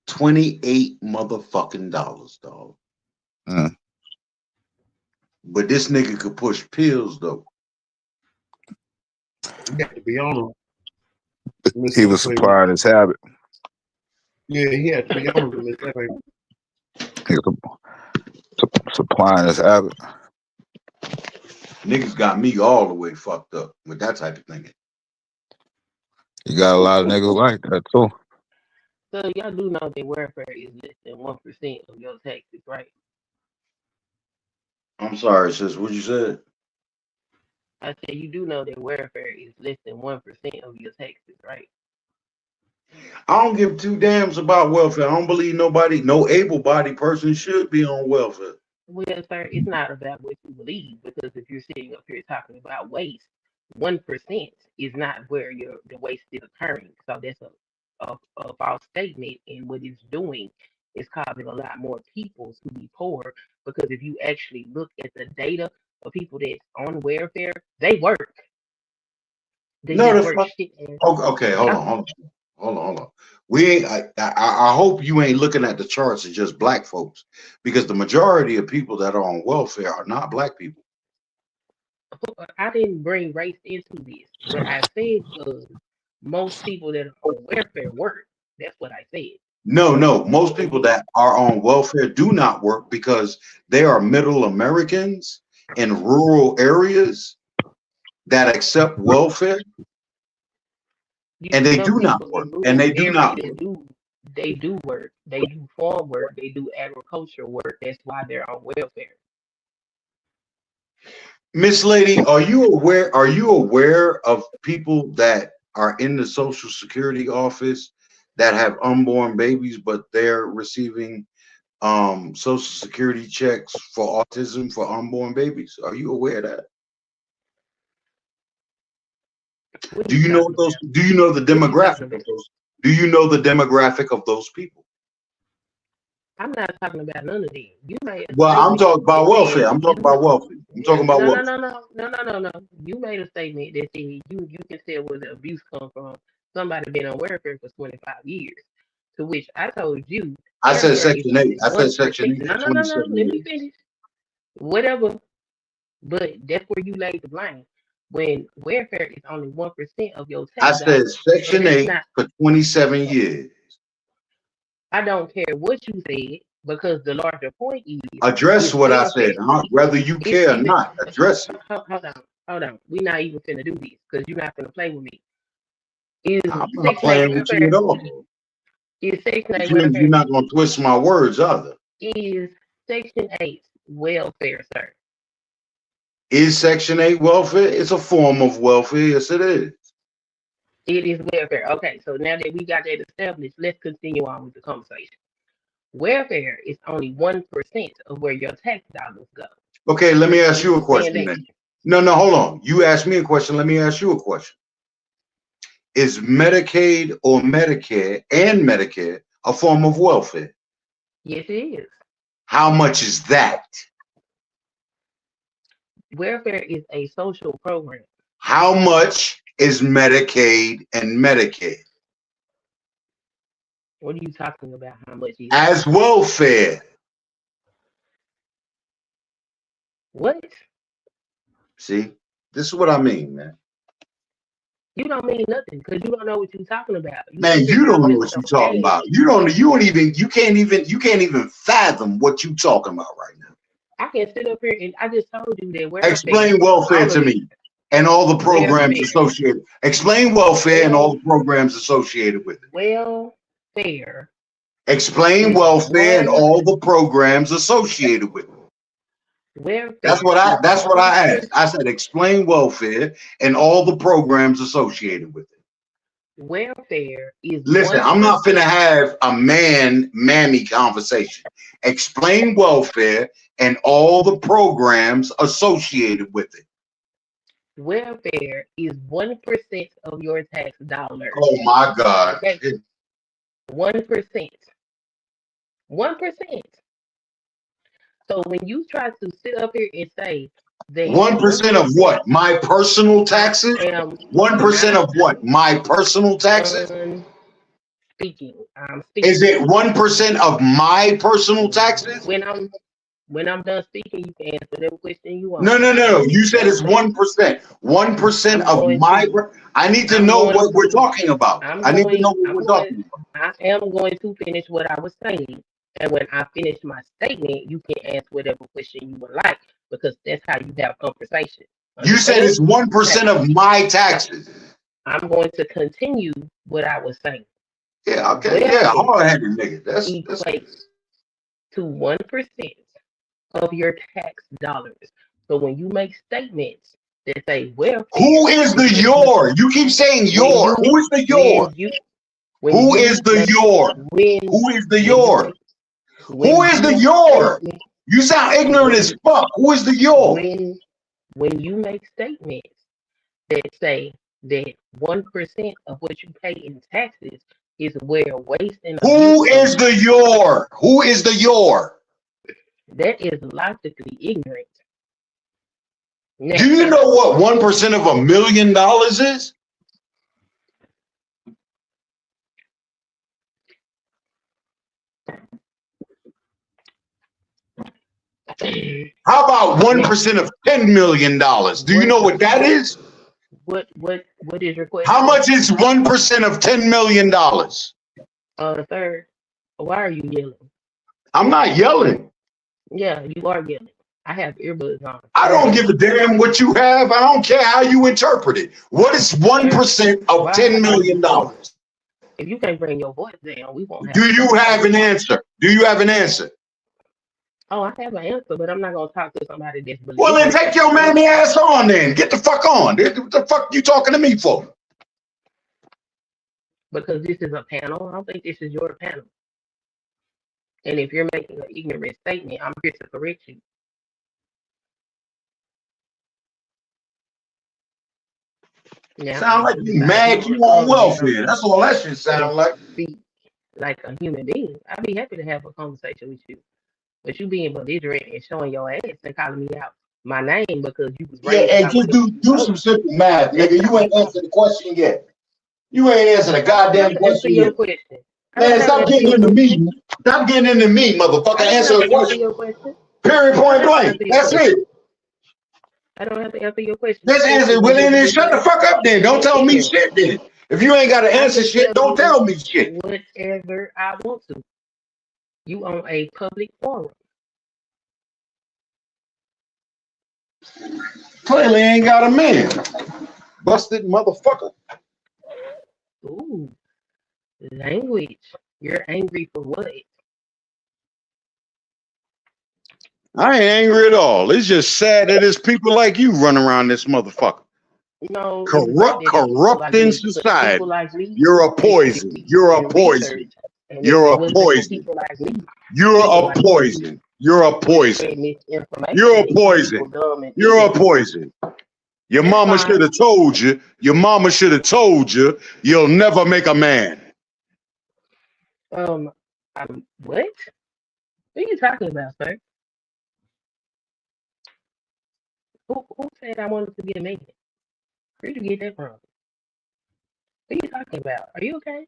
28 motherfucking dollars, dog. But this nigga could push pills though. You got to be on him. He was supplying his habit. Yeah, he had to be on him. He was supplying his habit. Niggas got me all the way fucked up with that type of thinking. You got a lot of niggas like that too. So y'all do know that welfare is less than 1% of your taxes, right? I'm sorry, sis. What you said? I said you do know that welfare is less than 1% of your taxes, right? I don't give two damns about welfare. I don't believe no able-bodied person should be on welfare. Well, sir, it's not about what you believe, because if you're sitting up here talking about waste, 1% is not where the waste is occurring. So that's a false statement, and what it's doing is causing a lot more people to be poor. Because if you actually look at the data of people that's on welfare, they work. They No, just the work fuck. shit. Okay, hold on. We ain't. I hope you ain't looking at the charts of just black folks, because the majority of people that are on welfare are not black people. I didn't bring race into this. What I said was most people that are on welfare work. That's what I said. No, most people that are on welfare do not work because they are middle Americans in rural areas that accept welfare, and they do not work. And they do not work. They do work. They do farm work. They do agriculture work. That's why they're on welfare. Miss Lady, are you aware of people that are in the Social Security office that have unborn babies, but they're receiving Social Security checks for autism for unborn babies? Are you aware of that? Do you know those? Do you know the demographic of those? Do you know the demographic of those people? I'm not talking about none of them. You made a Well, I'm talking about welfare. I'm talking about welfare. I'm talking about welfare. No. You made a statement that said you can tell where the abuse comes from. Somebody been on welfare for 25 years. To which I told you. I said Section 8. I said Section 8. No. Let me finish. Whatever. But that's where you laid the blame. When welfare is only 1% of your tax. I said Section 8 for 27 years. I don't care what you said, because the larger point is address what I said, whether you care or not. Address it. Hold on. We're not even finna do this because you're not gonna play with me. I'm not playing with you at all. Is Section 8 You're not gonna twist my words either. Is Section 8 welfare, sir? Is Section 8 welfare? It's a form of welfare. Yes, it is. It is welfare. Okay, so now that we got that established, let's continue on with the conversation. Welfare is only 1% of where your tax dollars go. Okay, let me ask you a question then. No, hold on. You asked me a question. Let me ask you a question. Is Medicaid or Medicare and Medicare a form of welfare? Yes, it is. How much is that? Welfare is a social program. How much is Medicaid and Medicare? What are you talking about? How much is as welfare? What? See, this is what I mean, man. You don't mean nothing because you don't know what you're talking about. Man, you don't know what you're talking about. You can't even fathom what you're talking about right now. I can sit up here and I just told you that welfare. Explain welfare to me and all the programs associated. Explain welfare and all the programs associated with it. Welfare. Explain welfare and all the programs associated with it. Welfare. That's what I asked. I said explain welfare and all the programs associated with it. Welfare is. Listen, I'm not finna have a mammy conversation. Explain welfare and all the programs associated with it. Welfare is 1% of your tax dollars. Oh my God. Okay. 1%. 1%. So when you try to sit up here and say that 1% of what? My personal taxes? 1% of what? My personal taxes? I'm speaking. Is it 1% of my personal taxes? When I'm done speaking, you can answer whatever question you want. No. You said it's 1%. 1% of my. I need to know what we're talking about. I need to know what we're talking about. I am going to finish what I was saying. And when I finish my statement, you can ask whatever question you would like, because that's how you have conversation. You said it's 1% of my taxes. I'm going to continue what I was saying. Yeah, okay. Yeah, hard-headed nigga. That's to 1% of your tax dollars. So when you make statements that say, well, who is the your? You keep saying your. Who is the your? Who is the your? Who is the your? Who is the your? You sound ignorant as fuck. Who is the your? When you make statements that say that 1% of what you pay in taxes is where waste and who is the your? Who is the your? That is logically ignorant. Now, do you know what 1% of $1 million is? How about 1% of $10 million? Do you know what that is? What is your question? How much is 1% of $10 million? Sir, why are you yelling? I'm not yelling. Yeah, you are yelling. I have earbuds on. I don't give a damn what you have. I don't care how you interpret it. What is 1% of $10 million? If you can't bring your voice down, we won't have. Do you have an answer? Do you have an answer? Oh, I have an answer, but I'm not gonna talk to somebody that's believing. Well, then take your mammy ass on then. Get the fuck on. What the fuck you talking to me for? Because this is a panel. I don't think this is your panel. And if you're making an ignorant statement, I'm here to correct you. Yeah, sound like you mad you on welfare. That's all that shit sound like. Speak like a human being. I'd be happy to have a conversation with you. But you being belligerent and showing your ass and calling me out my name because you was raised. Yeah, and just do some simple math, nigga. You ain't answered the question yet. You ain't answered a goddamn question yet. Man, stop getting into me. Stop getting into me, motherfucker. Answer the question. Period, point blank. That's it. I don't have to answer your question. Just answer. Well, then shut the fuck up then. Don't tell me shit then. If you ain't got to answer shit, don't tell me shit. Whatever I want to. You on a public forum. Clearly ain't got a man. Busted motherfucker. Ooh. Language. You're angry for what? I ain't angry at all. It's just sad that there's people like you running around this motherfucker. No, corrupting society. You're a poison. You're a poison. You're a poison. You're a poison. You're a poison. You're a poison. You're a poison. Your mama should have told you. Your mama should have told you you'll never make a man. What? What are you talking about, sir? Who said I wanted to be a man? Where did you get that from? What are you talking about? Are you okay?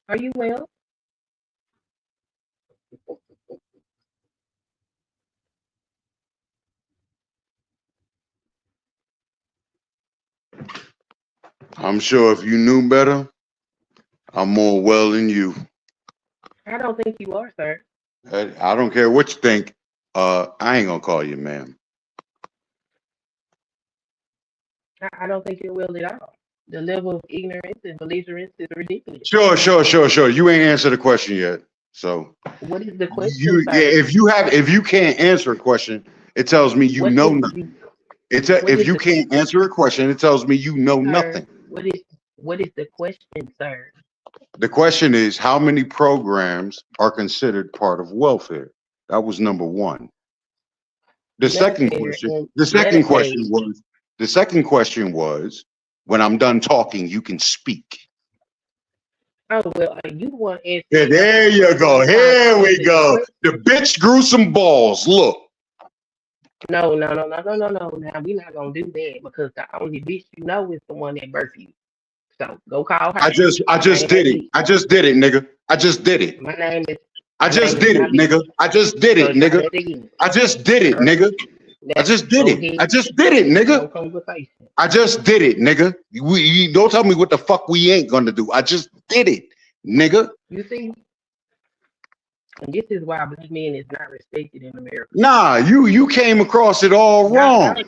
Are you well? I'm sure if you knew better, I'm more well than you. I don't think you are, sir. I don't care what you think. I ain't gonna call you ma'am. I don't think you're well at all. The level of ignorance and belligerence is ridiculous. Sure. You ain't answered the question yet. So what is the question? If you can't answer a question, it tells me you know nothing. If you can't answer a question, it tells me you know nothing. What is the question, sir? The question is, how many programs are considered part of welfare? That was number one. The second question was, when I'm done talking, you can speak. Oh, well, you want to answer. Yeah, there you go. Here we go. The bitch grew some balls. Look. No. Now we're not gonna do that because the only bitch you know is the one that birthed you. So go call her. I just did it. I just did it, nigga. I just did it. My name is. I just did it, nigga. I just did it, nigga. I just did it, nigga. I just did it. I just did it, nigga. I just did it, nigga. You don't tell me what the fuck we ain't gonna do. I just did it, nigga. You see, and this is why black men is not respected in America. Nah, you came across it all wrong.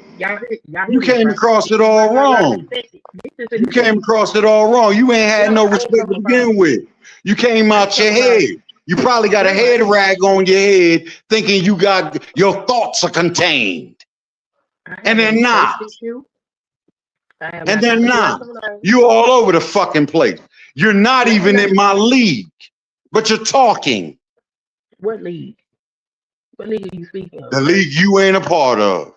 You came across it all wrong. You came across it all wrong. You ain't had no respect to begin with. You came out your head. You probably got a head rag on your head thinking you got your thoughts are contained. And they're not. And they're not. You all over the fucking place. You're not even in my league, but you're talking. What league? What league are you speaking of? The league you ain't a part of.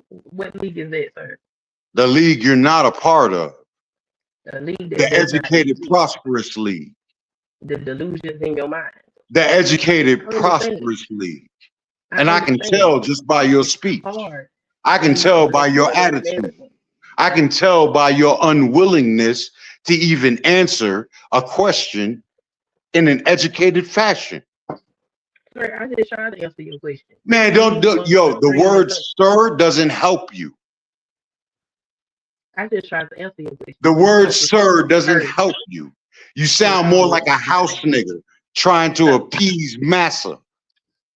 What league is that, sir? The league you're not a part of. The league that the educated, prosperous league. The delusions in your mind. The educated, prosperous league. And I can tell just by your speech. I can tell by your attitude. I can tell by your unwillingness to even answer a question in an educated fashion. Sir, I just tried to answer your question. Man, the word sir doesn't help you. I just tried to answer your question. The word sir doesn't help you. You sound more like a house nigga trying to appease massa.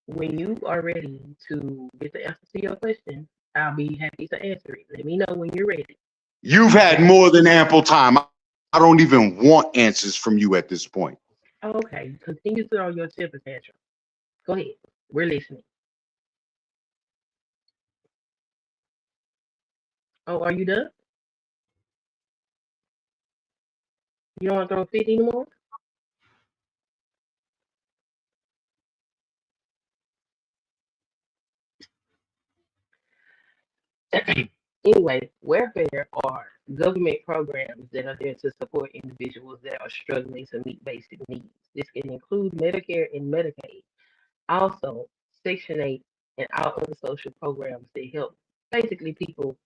When you are ready to get the answer to your question, I'll be happy to answer it. Let me know when you're ready. You've had more than ample time. I don't even want answers from you at this point. Okay, continue to throw your temper tantrum. Go ahead. We're listening. Oh, are you done? You don't want to throw a fit anymore? Anyway, welfare are government programs that are there to support individuals that are struggling to meet basic needs. This can include Medicare and Medicaid. Also, Section 8 and all other social programs that help basically people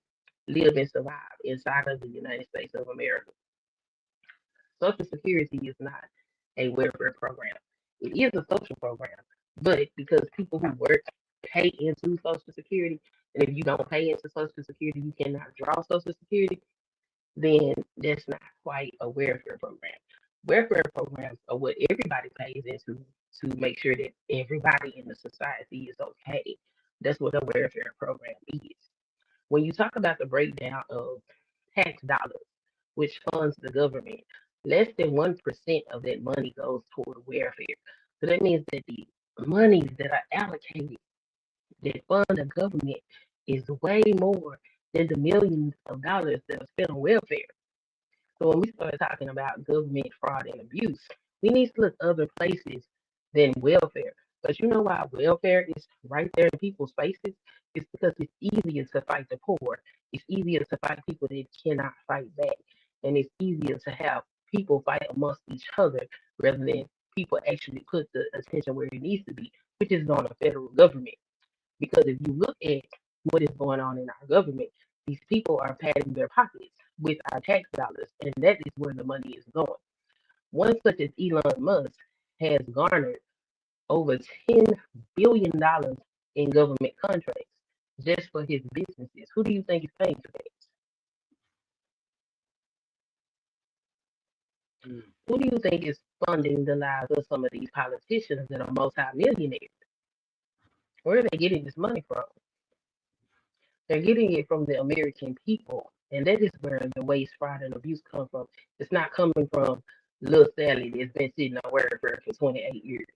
live and survive inside of the United States of America. Social Security is not a welfare program. It is a social program, but because people who work pay into Social Security, and if you don't pay into Social Security, you cannot draw Social Security, then that's not quite a welfare program. Welfare programs are what everybody pays into to make sure that everybody in the society is okay. That's what a welfare program is. When you talk about the breakdown of tax dollars, which funds the government, less than 1% of that money goes toward welfare. So that means that the monies that are allocated that fund the government is way more than the millions of dollars that are spent on welfare. So when we start talking about government fraud and abuse, we need to look other places than welfare. But you know why welfare is right there in people's faces? It's because it's easier to fight the poor. It's easier to fight people that cannot fight back. And it's easier to have people fight amongst each other rather than people actually put the attention where it needs to be, which is on the federal government. Because if you look at what is going on in our government, these people are padding their pockets with our tax dollars, and that is where the money is going. One such as Elon Musk has garnered over $10 billion in government contracts just for his businesses. Who do you think is paying for that? Who do you think is funding the lives of some of these politicians that are multimillionaires? Where are they getting this money from? They're getting it from the American people. And that is where the waste, fraud, and abuse come from. It's not coming from Lil Sally that's been sitting on welfare for 28 years.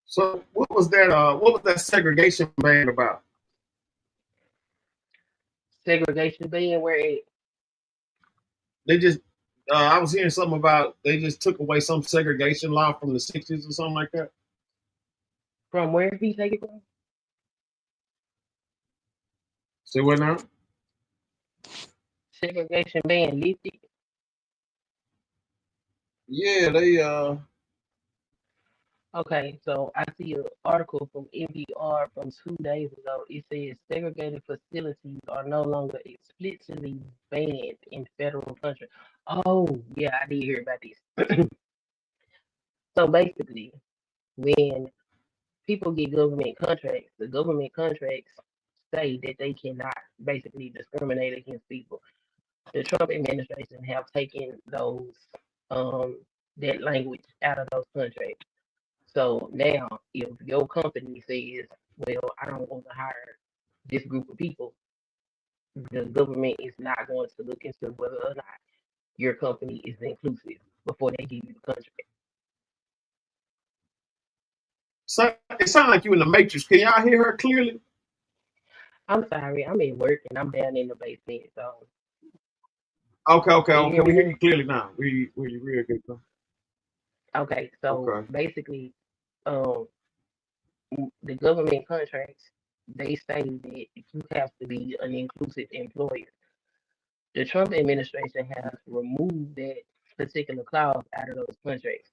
So what was that? What was that segregation ban about? Segregation being where it, They just I was hearing something about they just took away some segregation law from the '60s or something like that. from where he take it from? See what now? Segregation being lifted. Yeah, they Okay, so I see an article from NPR from 2 days ago. It says segregated facilities are no longer explicitly banned in federal country. Oh, yeah, I did hear about this. So basically, when people get government contracts, the government contracts say that they cannot basically discriminate against people. The Trump administration have taken those that language out of those contracts. So now, if your company says, "Well, I don't want to hire this group of people," the government is not going to look into whether or not your company is inclusive before they give you the contract. so it sounds like you in the matrix. Can y'all hear her clearly? I'm sorry, I'm at work and I'm down in the basement. So, can you Okay. hear We me hear now? you clearly now. We real good. Okay, so Okay. basically, um, the government contracts they say that you have to be an inclusive employer. The Trump administration has removed that particular clause out of those contracts.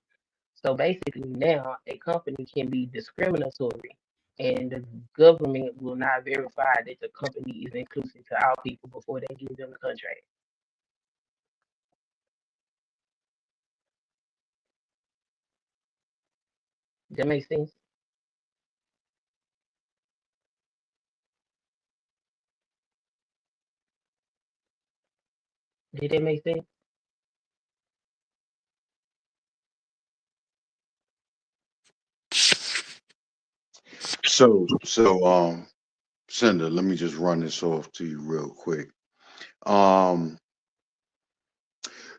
So basically, now a company can be discriminatory, and the government will not verify that the company is inclusive to all people before they give them the contract. That makes sense. Did that make sense? So, Sender, let me just run this off to you real quick.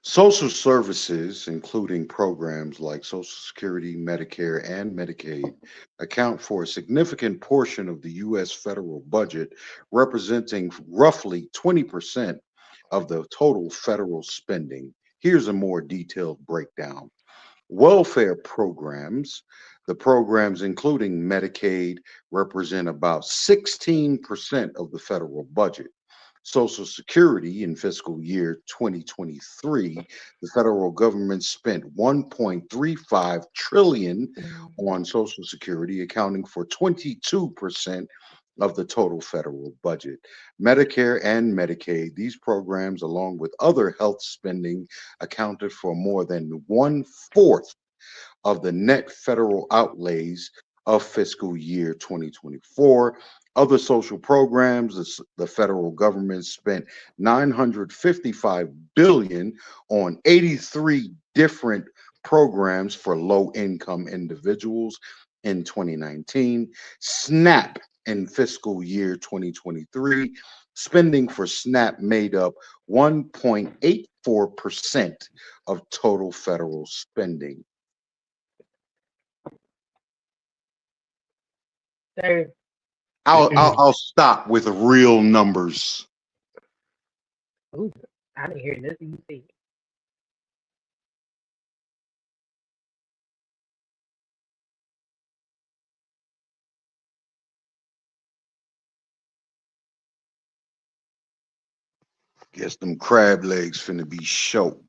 Social services, including programs like Social Security, Medicare, and Medicaid, account for a significant portion of the U.S. federal budget, representing roughly 20% of the total federal spending. Here's a more detailed breakdown. Welfare programs, the programs including Medicaid, represent about 16% of the federal budget. Social Security in fiscal year 2023, the federal government spent 1.35 trillion on Social Security, accounting for 22% of the total federal budget. Medicare and Medicaid, these programs, along with other health spending, accounted for more than 1/4 of the net federal outlays of fiscal year 2024. Other social programs, the federal government spent 955 billion on 83 different programs for low-income individuals in 2019. SNAP in fiscal year 2023, spending for SNAP made up 1.84% of total federal spending. Sir. I'll stop with real numbers. Ooh, I didn't hear nothing you said. Guess them crab legs finna be show.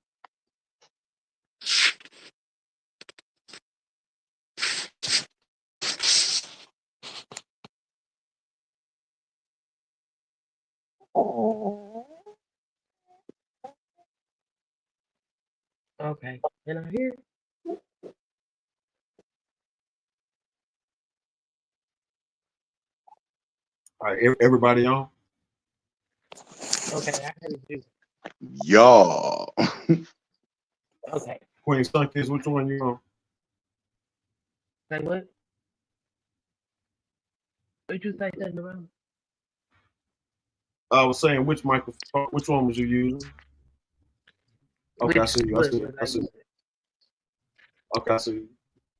Okay, and I hear. All right, everybody on? Okay, I heard you. Y'all. Okay. Queen Sunkiss, which one you on? Say what? What you say, SendaRoni? I was saying which microphone, which one was you using? Okay, I see you. I see. Okay, I see you.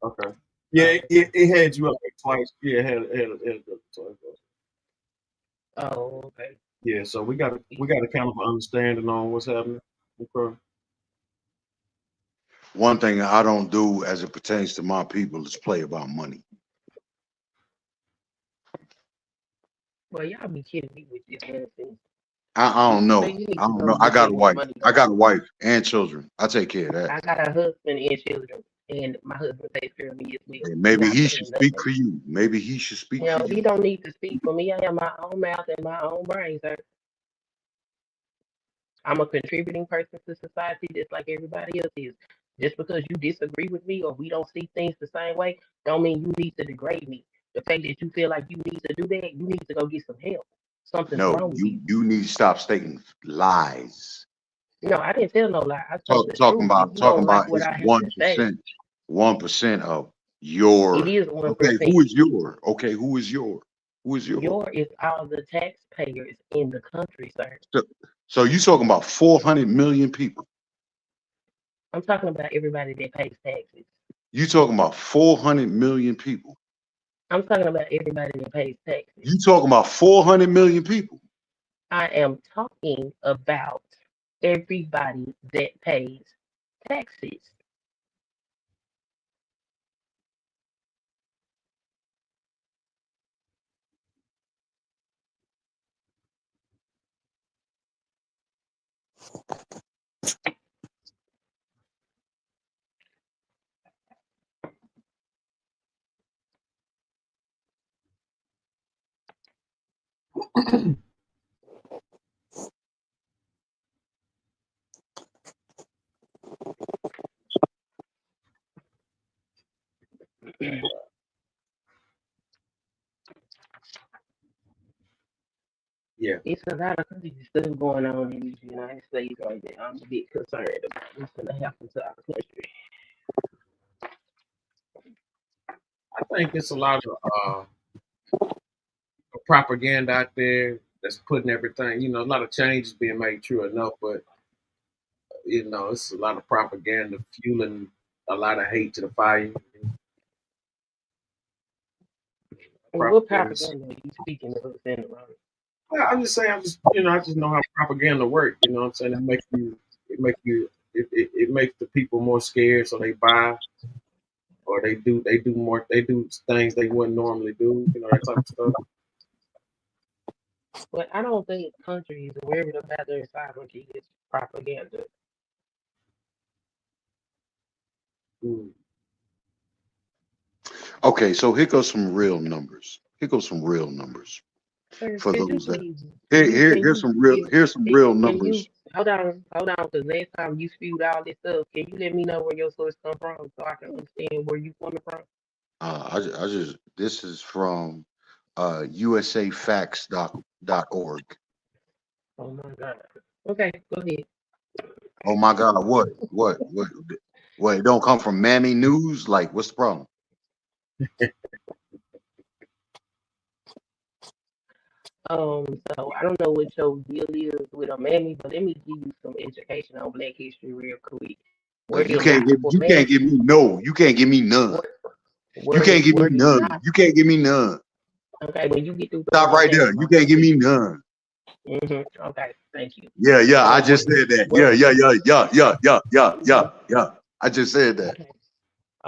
Okay. Yeah, it had you up there twice. Yeah, it had it up twice. Oh, okay. Yeah, so we got a kind of understanding on what's happening. Okay. One thing I don't do as it pertains to my people is play about money. Well, y'all be kidding me with this nonsense. I don't know. You need I to don't go know. I look got at a what wife. money I goes got a on. wife and children. I take care of that. I got a husband and children, and my husband takes care of me as well. And maybe Not he saying should speak nothing. for you. Maybe he should speak You for know, you. he don't need to speak for me. I have my own mouth and my own brain, sir. I'm a contributing person to society just like everybody else is. Just because you disagree with me or we don't see things the same way, don't mean you need to degrade me. The fact that you feel like you need to do that, you need to go get some help. Something's No, wrong with you. you need to stop stating lies. No, I didn't tell no lie. I spoke the truth. If you Talking don't like about what it's I have to say, 1% of it your. is Okay, 1%. who is your? Okay, who is your? Who is your? Your is all the taxpayers in the country, sir. So you talking about 400 million people? I'm talking about everybody that pays taxes. You talking about 400 million people? I'm talking about everybody that pays taxes. You talking about 400 million people? I am talking about everybody that pays taxes. Yeah. It's a lot of crazy stuff going on in the United States right now. I'm a bit concerned about what's going to happen to our country. I think it's a lot of propaganda out there that's putting everything. A lot of changes being made. True enough, but it's a lot of propaganda fueling a lot of hate to the fire. And what Propaganda. propaganda are you speaking of, SendaRoni? I'm just saying. I just know how propaganda works. You know what I'm saying? It makes the people more scared, so they buy or they do things they wouldn't normally do. That type of stuff. But I don't think countries are worried about their sovereignty. It's propaganda. Mm. Okay, so here goes some real numbers. Sir, For could you those that please, here's some real can you, numbers. hold on, because last time you spewed all this stuff, can you let me know where your source come from so I can understand where you coming from? I just this is from usafacts.org. Oh my God. Okay, go ahead. Oh my God, what? It don't come from Mammy News? Like, what's the problem? So I don't know what your deal is with a mammy, but let me give you some education on Black history real quick. Were You it can't not give for you can't give me no. You can't give me none. You can't give me were it none. not You can't give me none. okay when you get through Stop throwing your right there. tantrums, You I'm can't gonna give tell me you. none. Okay, thank you. Yeah. I Were just said that. were Yeah. I just said that. okay,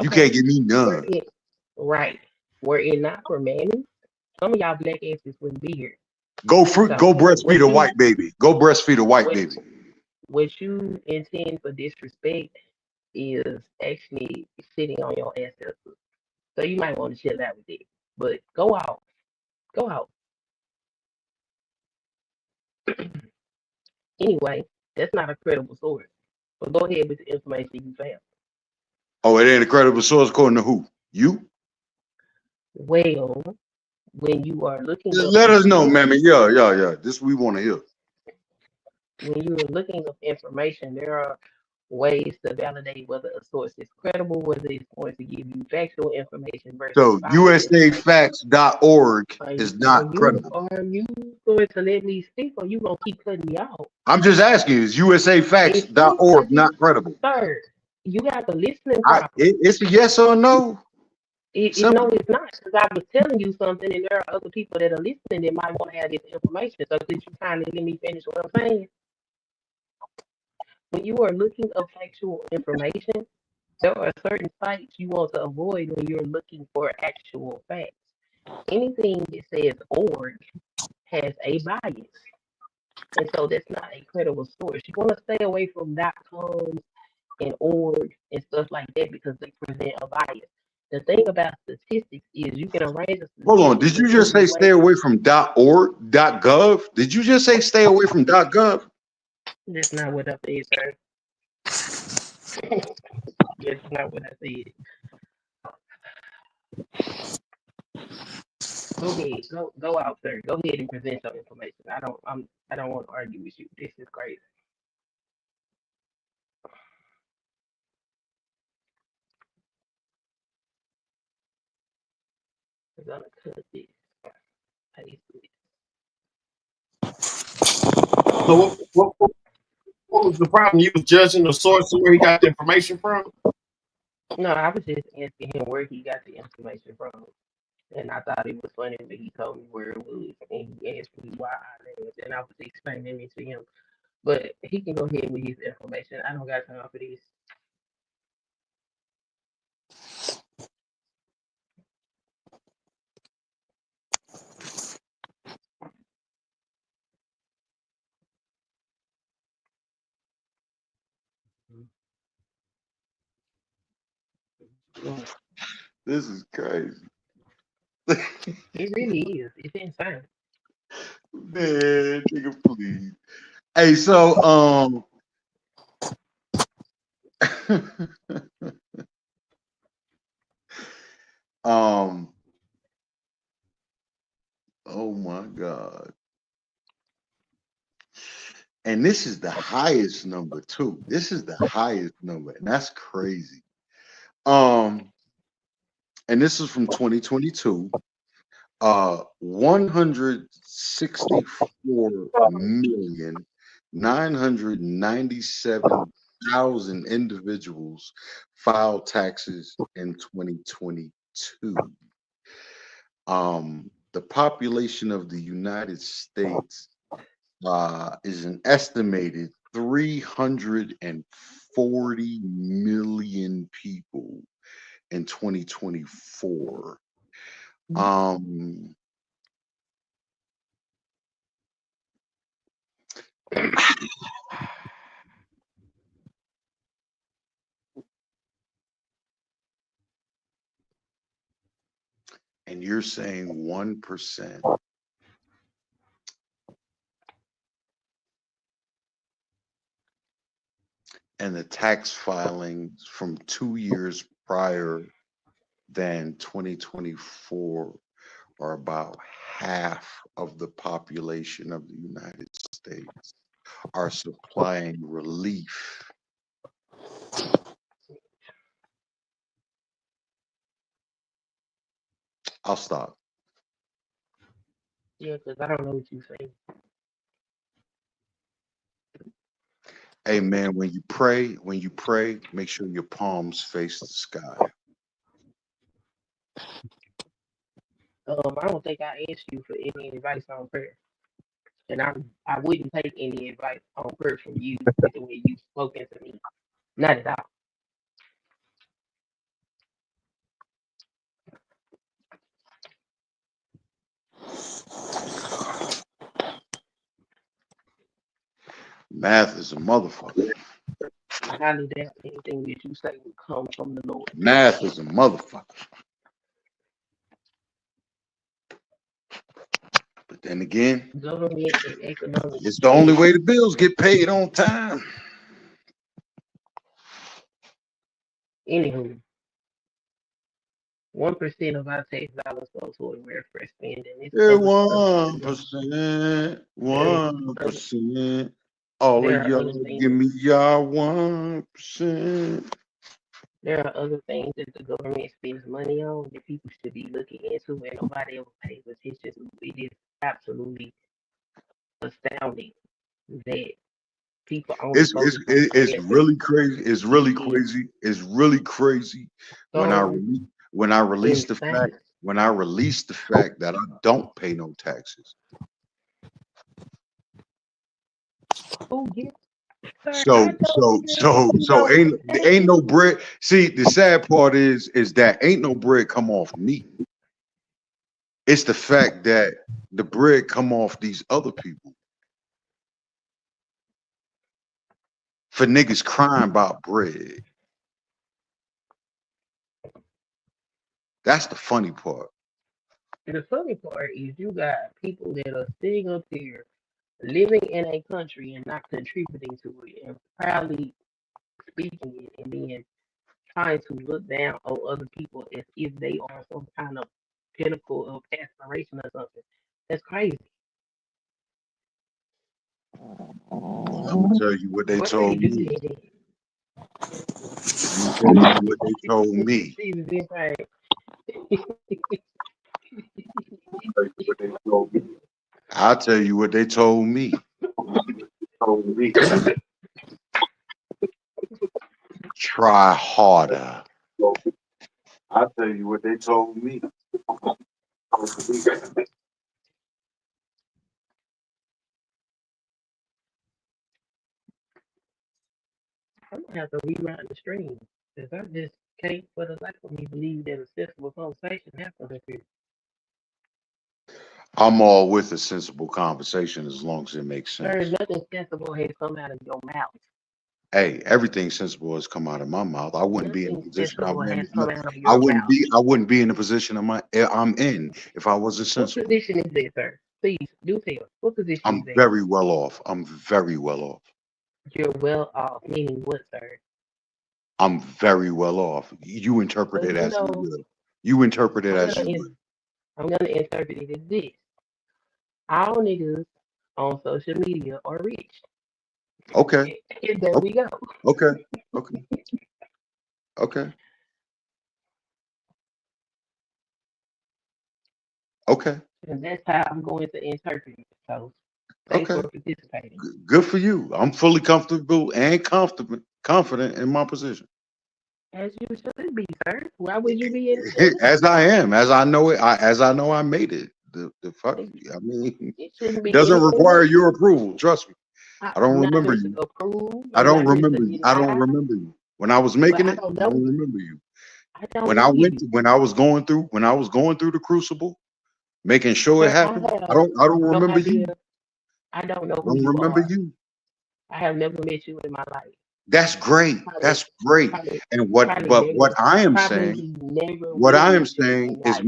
You okay. can't give me Were none. it right? Were it not for mammy, some of y'all black asses wouldn't be here. Go So breastfeed a white baby. Go breastfeed a white what baby. what you intend for disrespect is actually sitting on your ancestors. So you might want to chill out with it. But go out. Go out. Anyway, that's not a credible source. But go ahead with the information you found. Oh, it ain't a credible source according to who? You? Well, when you are looking up Let us know, information, mammy. Yeah. This we want to hear. when you are looking up information, there are ways to validate whether a source is credible, whether it's going to give you factual information versus So biased information. usafacts.org Are, is are not you credible. are you going to let me speak or you gonna keep cutting me off? I'm just asking, is It seems like usafacts.org you, not credible? sir, you got the listening problem. It's a yes or no. No, Simple. it's not, because I was telling you something, and there are other people that are listening that might want to have this information. So could you kindly let me finish what I'm saying? When you are looking up factual information, there are certain sites you want to avoid when you're looking for actual facts. Anything that says org has a bias, and so that's not a credible source. You want to stay away from .coms and org and stuff like that because they present a bias. The thing about statistics is you can arrange a Hold on. statistic Did in you just any say stay way. away from .org, .gov? Did you just say stay away from .gov? That's not what I said, sir. That's not what I said. Go ahead, go out, sir. Go ahead and present your information. I don't want to argue with you. This is crazy. I'm gonna cut this, paste this. So what was the problem? You was judging the source of where he got the information from. No, I was just asking him where he got the information from. And I thought it was funny when he told me where it was, and he asked me why I laughed, and I was explaining it to him. But he can go ahead with his information. I don't got time for this. This is crazy. It really is. It's insane. Man, nigga, please. Hey, so um oh my God. And this is the highest number too. This is the highest number, and that's crazy. And this is from 2022. 164,997,000 individuals filed taxes in 2022. The population of the United States is an estimated 340 million people in 2024. And you're saying 1%. And the tax filings from 2 years prior than 2024 are about half of the population of the United States are supplying relief. I'll stop. Yeah, because I don't know what you're saying. Hey man, when you pray, make sure your palms face the sky. I don't think I asked you for any advice on prayer, and I wouldn't take any advice on prayer from you with the way you've spoken to me. Not at all. Math is a motherfucker. I highly doubt anything that you say will come from the Lord. Math is a motherfucker. But then again, Government and economics. it's the only way the bills get paid on time. Anywho, 1% of our tax dollars go toward welfare spending. Yeah, 1%, 1%. All of y'all give me y'all 1%. There are other things that the government spends money on that people should be looking into, and nobody ever pays attention to. It is absolutely astounding that people only It's focus on really crazy. It's really crazy. It's really crazy when I release the fact that I don't pay no taxes. Oh yeah. So ain't no bread. See, the sad part is that ain't no bread come off me. It's the fact that the bread come off these other people. For niggas crying about bread. That's the funny part. The funny part is you got people that are sitting up here living in a country and not contributing to it and proudly speaking it and then trying to look down on other people as if they are some kind of pinnacle of aspiration or something. That's crazy. I'm gonna tell you what they told me. I'm gonna tell you what they told me. I'll tell you what they told me. Try harder. I'll tell you what they told me. I'm gonna have to reroute the stream because I just can't for the life of me believe that a sensible conversation happens up here. I'm all with a sensible conversation as long as it makes sense. Sir, nothing sensible has come out of your mouth. Hey, everything sensible has come out of my mouth. I wouldn't be in the position I'm in. I wouldn't be in the position I'm in if I wasn't sensible. What position is that, sir? Please do tell. What position I'm is that? very well off. I'm very well off. You're well off, meaning what, sir? I'm very well off. You interpret it as you will. You interpret it as you will. I'm gonna interpret it as this. All niggas on social media are rich. Okay. And there we go. Okay. Okay. Okay. Okay. And that's how I'm going to interpret it. So thanks Okay. for participating. Good for you. I'm fully comfortable and confident in my position. As you should be, sir. Why would you be in As I am, as I know it, as I know I made it. The fuck? I mean, it shouldn't be it doesn't anything require else. your approval. Trust me. I don't I'm not remember here to you. approve. I I'm don't not here remember to you. I don't deny, remember you. When I was but making I it, don't I know don't you. remember you. I don't When know I you. went, when I was going through the crucible, making sure it Sir, I happened. I have don't no remember idea. you. I don't know I who don't you remember are. you. I have never met you in my life. That's great. Probably, That's great. probably, And probably never, what I am saying, probably never what will I am meet you saying in is life.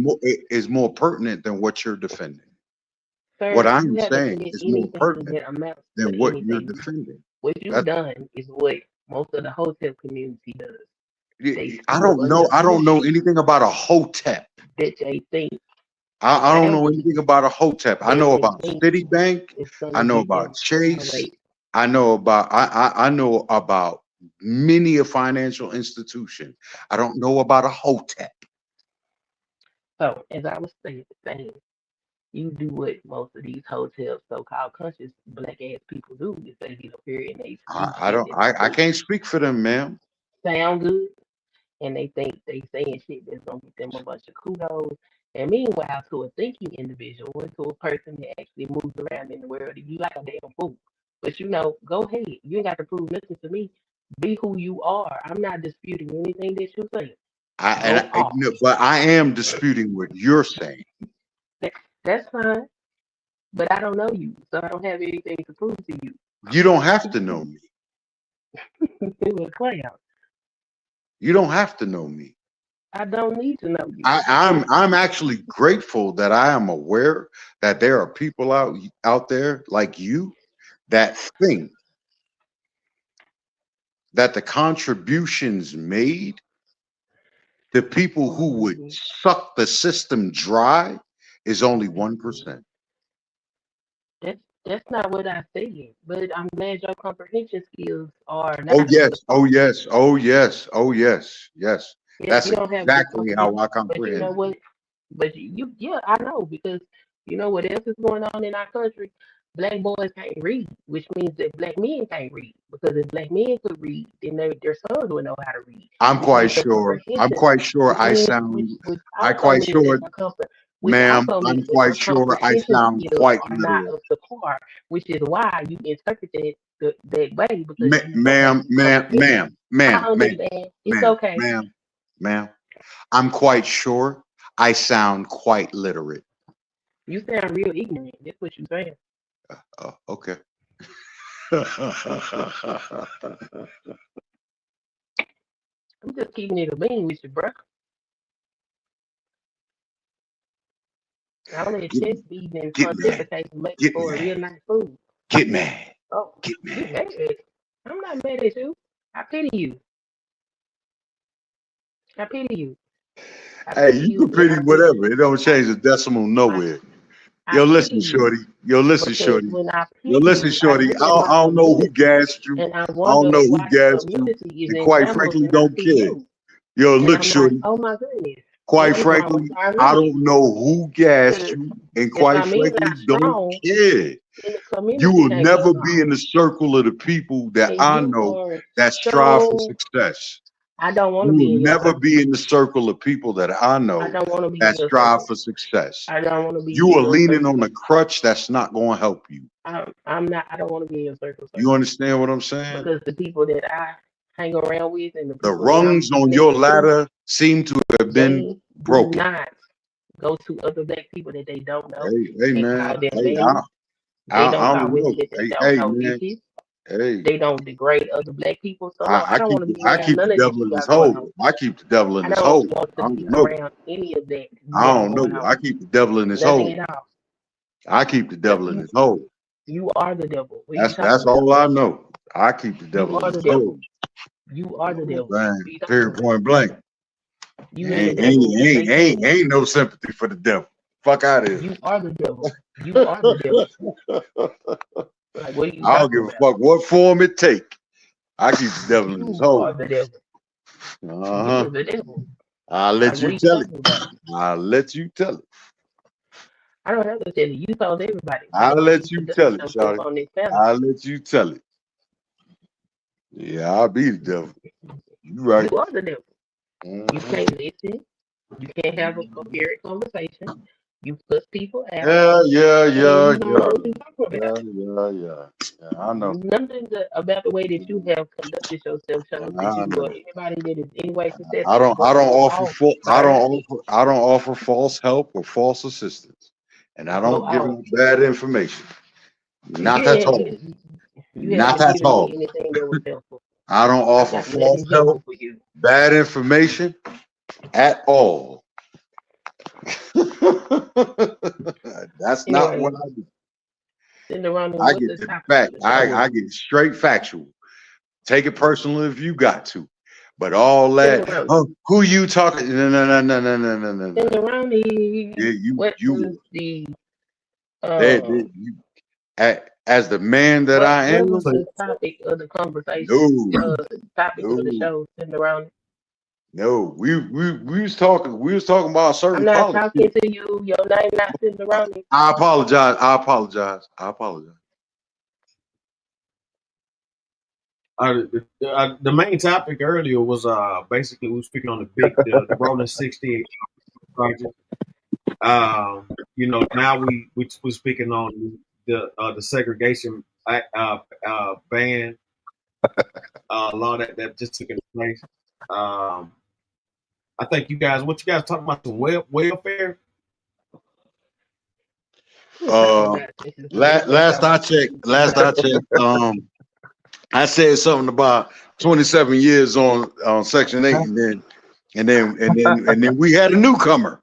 more pertinent than what you're defending. What Sir, I'm you haven't saying committed is more anything pertinent that amounts than to what you're anything. defending. What you've That done is what most of the hotel community does. They I speak don't know. I under don't know anything about a hotep. that they think I don't know family anything about a hotep. I that know they about think Citibank. is going I to know get about them Chase. away. I know about I know about many a financial institution. I don't know about a hotep. So, as I was saying, you do what most of these hotels, so-called conscious black ass people do, is they get up here and they speak I shit don't that I they can't speak for them, ma'am. sound good, and they think they saying shit that's gonna get them a bunch of kudos. And meanwhile, to a thinking individual, and to a person that actually moves around in the world, you like a damn fool. But go ahead. You ain't got to prove nothing to me. Be who you are. I'm not disputing anything that you say. Go off. No, but I am disputing what you're saying. That's fine. But I don't know you, so I don't have anything to prove to you. You don't have to know me. It was clown. You don't have to know me. I don't need to know you. I'm actually grateful that I am aware that there are people out there like you that think that the contributions made to people who would suck the system dry is only 1%. That's not what I said, but I'm glad your comprehension skills are Oh not up yes, to oh par. yes, oh yes, oh yes, yes. Yeah, That's you don't have the exactly how I comprehension, but you know comprehend it. what? But yeah, I know because you know what else is going on in our country? Black boys can't read, which means that black men can't read. Because if black men could read, then their sons would know how to read. I'm Which quite means your sure. I'm comprehension, quite sure which I means sound. which I also quite means that sure, which ma'am. also I'm means that quite your sure I comprehension sound skills quite are not literate. up to par, which is why you interpret that way because you don't have Ma'am, any ma'am, comprehension. ma'am, ma'am, I ma'am, understand. It's ma'am, okay. ma'am. I'm quite sure I sound quite literate. You sound real ignorant. That's what you're saying. Okay. I'm just keeping it a bean with you, bro. I only Get, chest beating and get mad. pontificating make Get for a mad. real nice food. Get mad. Oh, Get you mad. mad? I'm not mad at you. I pity you. I pity you. I Hey, pity you you, can and pity I pity whatever. It don't change the decimal nowhere. I Yo, pity listen, you shorty. Yo, listen, because shorty. when I Yo, pity listen, you, I shorty. look at my I don't know who community gassed you. and I I don't wonder know who why the gassed you. community is And in quite shambles, frankly, and I don't see care. you, Yo, and look, I'm like, shorty. oh my goodness, and Quite I'm frankly, I traumatized don't know who gassed because you. And if quite I mean frankly, not don't strong, care. then the You community will can't be never be in strong. the circle of the people that And I you know are that strive for so. success. I don't want You to will be in your never circle. be in the circle of people that I I know don't want to be that in your strive circle. for success. I don't want to be You in are your leaning circle. on a crutch that's not going to help you. I'm not. I don't want to be in your circle, sir. You understand what I'm saying? Because the people that I hang around with and the The people that I'm rungs on your connected to, ladder seem to have been they do broken. not go to other black people that they don't know Hey and man. call them Hey, names. They don't I call don't know. women that they don't Hey know man. bitches. Hey, They don't degrade other black people. So no, I don't want to be I around keep the none of that devil you in this got going hole. on. I keep the devil in I this don't hole. want I to be don't know. around any of that you I got don't going know. I on. keep the devil in this Nothing hole. at all. I keep the Yep, devil in this hole. you are the devil. What are you That's talking about? all I know. I keep the You devil in are this the hole. devil. You are the devil. What Bang. are you talking Period. about? Point blank. You and the devil Ain't no sympathy for the devil. Fuck out of here. You are the devil. You are the devil. Like, what are you I don't talking give a about? fuck what form it take. I keep the devil in his You hole. are the devil. You Uh-huh. are the devil. I'll Like, let what you are you tell it. talking about? I'll let you tell it. I don't have to tell you. You told everybody. I'll That's why you let you tell conduct it, yourself Shawty. on this panel. I'll let you tell it. Yeah, I'll be the devil. You right. You are the devil. You Mhm. can't listen. You can't have a coherent conversation. You put people out. Yeah. And you don't know what you're talking about. Yeah, I know. Nothing about the way that you have conducted yourself shows that I you or know. anybody that is anyway I successful is don't going to go off. I don't offer false help or false assistance. And I Go don't give off. them bad information. Not at all. You Not haven't at given me all. anything that was helpful. I don't I offer got false nothing help, helpful for you. bad information at all. That's not Anyway, what I do. SendaRoni, I what's get the the topic fact. of the show? I get straight factual. Take it personal if you got to. But all that, SendaRoni. who you talking? No. SendaRoni. Yeah, What you was the you as the man that I what am. was the topic of the conversation? No, Topic of the no, show, SendaRoni. no. We was talking. We was talking about I'm certain not politics. talking to you. Your name not SendaRoni. I apologize. I apologize. I apologize. The main topic earlier was basically we were speaking on the Rolling 60 project. You know, now we're speaking on the segregation ban law that just took into place. I think what you guys talking about, the welfare? Last I checked, I said something about 27 years on Section 8, and then we had a newcomer.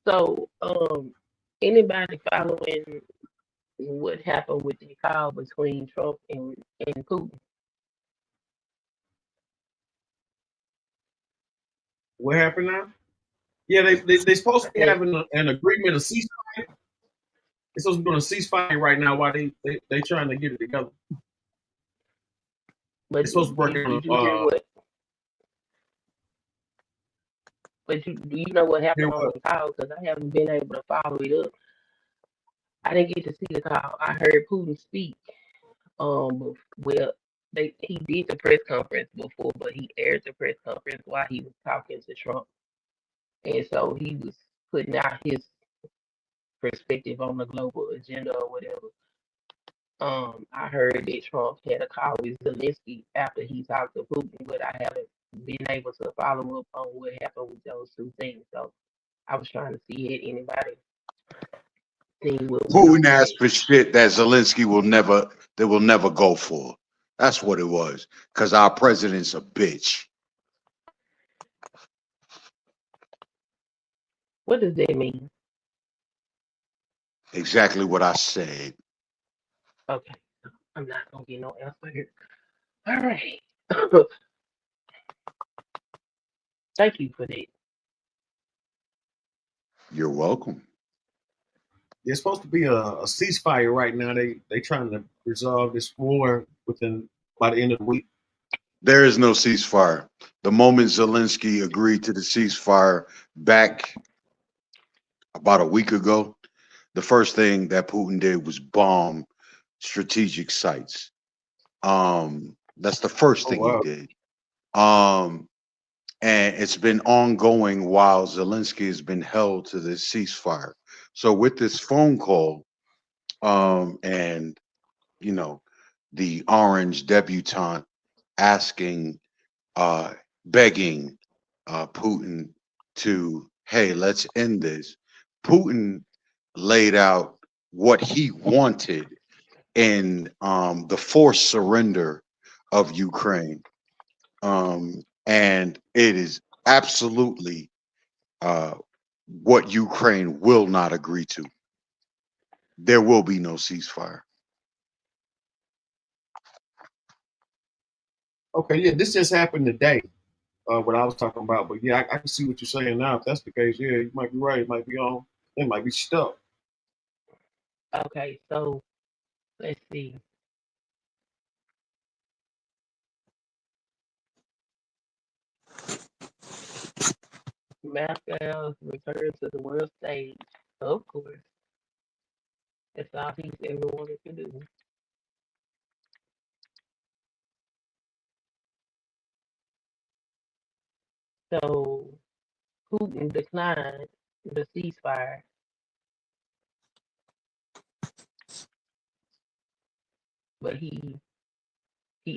So, anybody following what happened with the call between Trump and Putin? What happened now? Yeah, they supposed to be having an agreement, a ceasefire. They're supposed to be doing a ceasefire right now while they trying to get it together. But they're supposed to work did on you hear what? But do you know what happened on the call? Because I haven't been able to follow it up. I didn't get to see the call. I heard Putin speak. Well, he did the press conference before, but he aired the press conference while he was talking to Trump, and so he was putting out his perspective on the global agenda or whatever. I heard that Trump had a call with Zelensky after he talked to Putin, but I haven't been able to follow up on what happened with those two things. So I was trying to see if anybody seen what went on. Putin asked for shit that Zelensky will never go for. That's what it was. Because our president's a bitch. What does that mean? Exactly what I said. Okay. I'm not gonna get no answer here. All right. Thank you for that. You're welcome. There's supposed to be a ceasefire right now. They trying to resolve this war by the end of the week. There is no ceasefire. The moment Zelensky agreed to the ceasefire back about a week ago, the first thing that Putin did was bomb strategic sites. That's the first thing he did. And it's been ongoing while Zelensky has been held to this ceasefire. So with this phone call, and you know, the orange debutante asking, begging Putin to, hey, let's end this. Putin laid out what he wanted in the forced surrender of Ukraine. And it is absolutely what Ukraine will not agree to. There will be no ceasefire. Okay, yeah, this just happened today. what I was talking about. But yeah, I can see what you're saying now. If that's the case, yeah, you might be right. It might be on. It might be stuck. Okay, so let's see. Mafia returned to the world stage. Of course, that's all he's ever wanted to do. So Putin declined the ceasefire, but he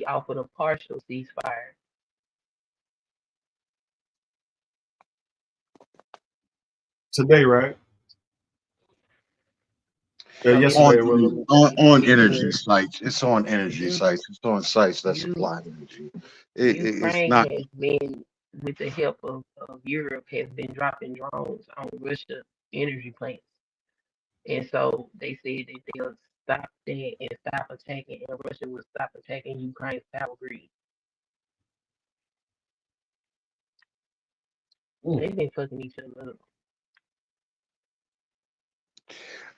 offered a partial ceasefire. Today, right? Yeah, So yesterday he it was. On he energy said sites. It's on energy you sites. It's on sites that you supply energy. It's Ukraine not. has been, with the help of Europe, has been dropping drones on Russia energy plants. And so they said that they'll stop that and stop attacking, and Russia will stop attacking Ukraine's power grid. They've been fucking each other up.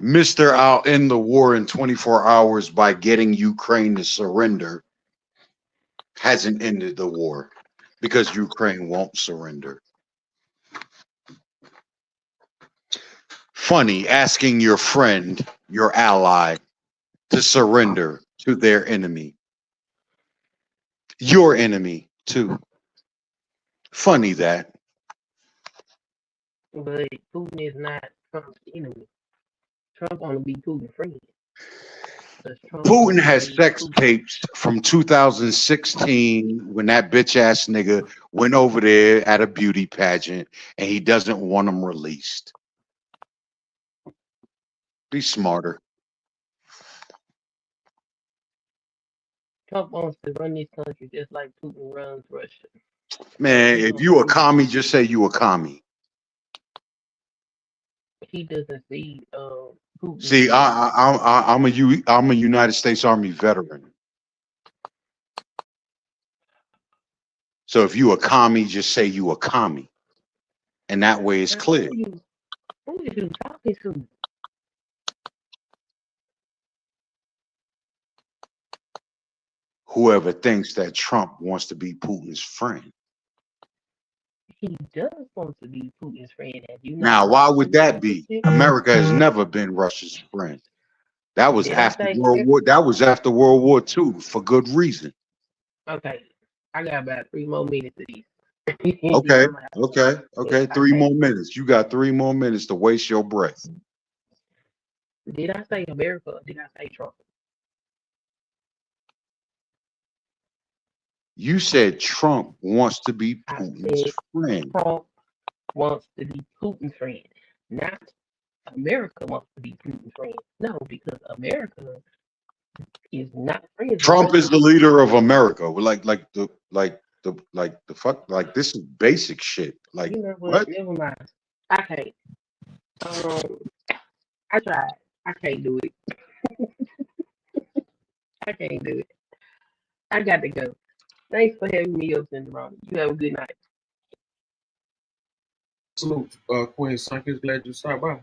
Mr. I'll end the war in 24 hours by getting Ukraine to surrender hasn't ended the war because Ukraine won't surrender. Funny asking your friend, your ally, to surrender to their enemy. Your enemy, too. Funny that. But Putin is not Trump's enemy. Trump want to be Putin's friend. Trump Putin wants to has be sex Putin. tapes from 2016 when that bitch ass nigga went over there at a beauty pageant and he doesn't want them released. Be smarter. Trump wants to run this country just like Putin runs Russia. Man, if you a commie, just say you a commie. He doesn't see Putin. See, I'm a United States Army veteran. So if you a commie, just say you a commie, and that way it's clear. Who are you talking to? Whoever thinks that Trump wants to be Putin's friend. He does want to be Putin's friend. Have you Now, not why watched would him that talk to be? him? America has never been Russia's friend. That was Did I after say World War. That was after World War II for good reason. Okay, I got about 3 more minutes of this. Okay, I'm out. okay. 3 more minutes. You got 3 more minutes to waste your breath. Did I say America or did I say Trump? You said Trump wants to be I Putin's said friend. Trump wants to be Putin's friend, not America wants to be Putin's friend. No, because America is not friends with Trump is Russia. the leader of America. Like the fuck. Like this is basic shit. Like You know what? what? Never mind. I can't. I tried. I can't do it. I can't do it. I got to go. Thanks for having me up, SendaRoni. You have a good night. Salute, Queen Sankers. Glad you stopped by.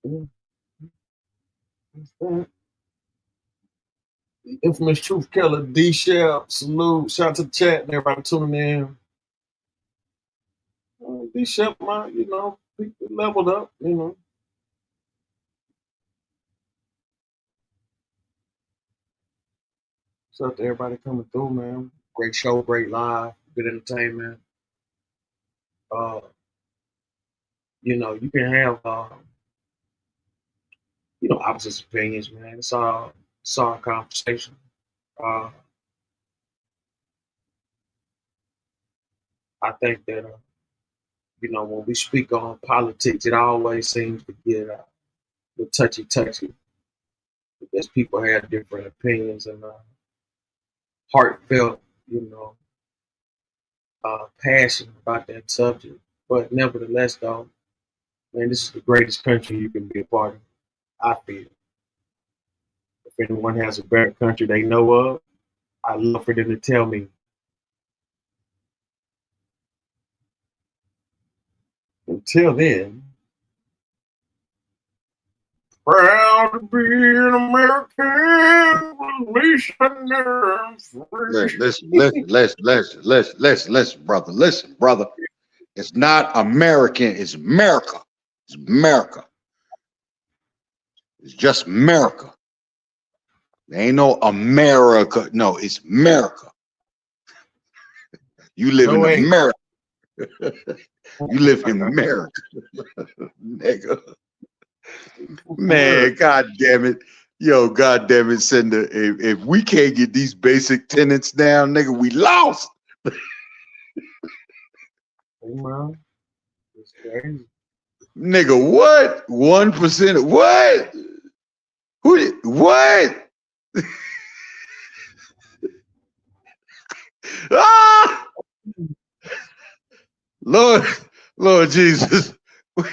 The infamous truth killer, D Shep. Salute. Shout out to the chat and everybody tuning in. D Shep, he leveled up, Shout out to everybody coming through, man. Great show, great live, good entertainment. You can have opposite opinions, man. It's all a conversation. I think that when we speak on politics, it always seems to get the touchy because people have different opinions and heartfelt, passion about that subject. But nevertheless, though, man, this is the greatest country you can be a part of. I feel. If anyone has a better country they know of, I'd love for them to tell me. Until then, proud to be an American. Listen, brother. Listen, brother. It's not American. It's America. It's America. It's just America. There ain't no America. No, it's America. You live in America. You live in America. Nigga. Man, God damn it. Yo, God damn it, Sender. If we can't get these basic tenets down, nigga, we lost. Well, it's crazy. Nigga, what? 1%? What? What? Ah! Lord Jesus. I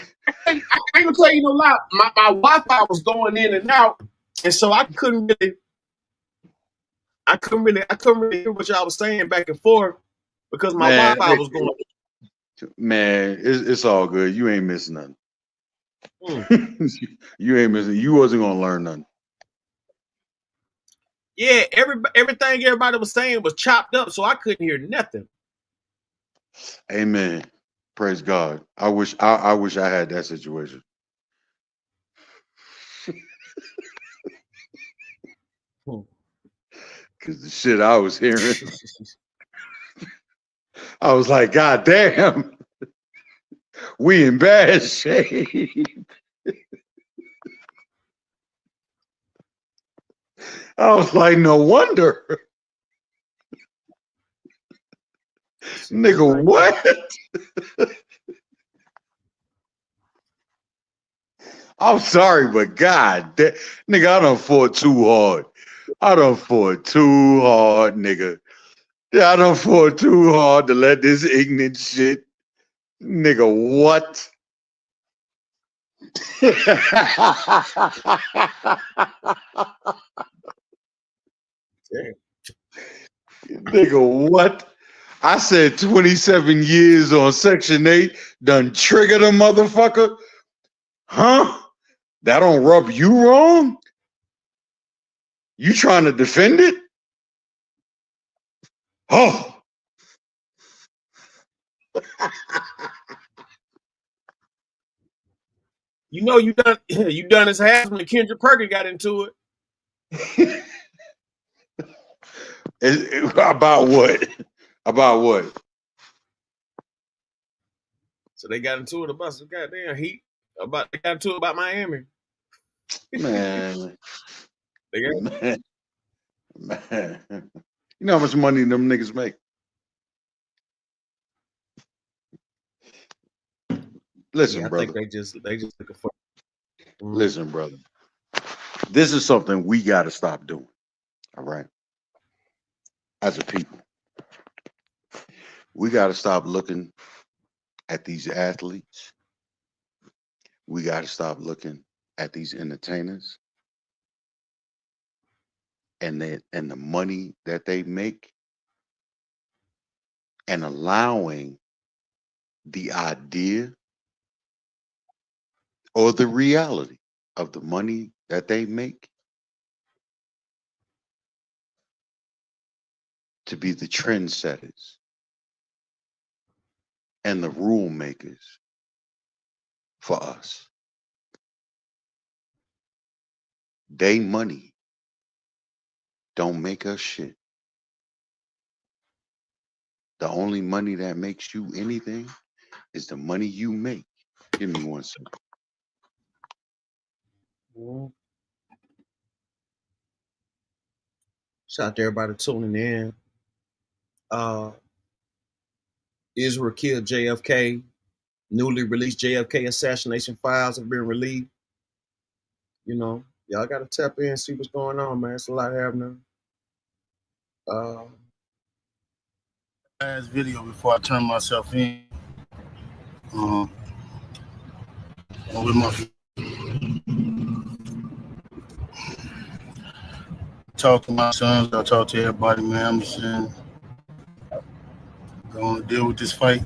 ain't gonna tell you no lie. My Wi-Fi was going in and out, and so I couldn't really hear what y'all was saying back and forth because my Wi-Fi was going. Man, it's all good. You ain't missing nothing. You ain't missing. You wasn't gonna learn nothing. Yeah, everything everybody was saying was chopped up, so I couldn't hear nothing. Amen. Praise God. I wish I had that situation. Because the shit I was hearing, I was like, God damn, we in bad shape. I was like, no wonder. Nigga, what? I'm sorry, but God, nigga, I done fought too hard. Nigga. Yeah, I done fought too hard to let this ignorant shit. Nigga, what? Nigga, what? I said 27 years on Section 8 done triggered a motherfucker? Huh? That don't rub you wrong? You trying to defend it? Oh. You know you done his ass when Kendrick Perkins got into it. About what? About what? So they got into it about some goddamn heat. They got into it about Miami. Man. Man. You know how much money them niggas make? Listen, I brother. think they just looking for. Listen, brother. This is something we got to stop doing. All right. As a people, we got to stop looking at these athletes. We got to stop looking at these entertainers and the money that they make and allowing the idea or the reality of the money that they make to be the trendsetters and the rule makers for us. They money don't make us shit. The only money that makes you anything is the money you make. Give me 1 second. Shout out to everybody tuning in. Israel killed JFK. Newly released JFK assassination files have been released. You know, y'all got to tap in and see what's going on, man. It's a lot happening. Last video before I turn myself in. With my talk to my sons. I talk to everybody, man. I'm just saying, going to deal with this fight,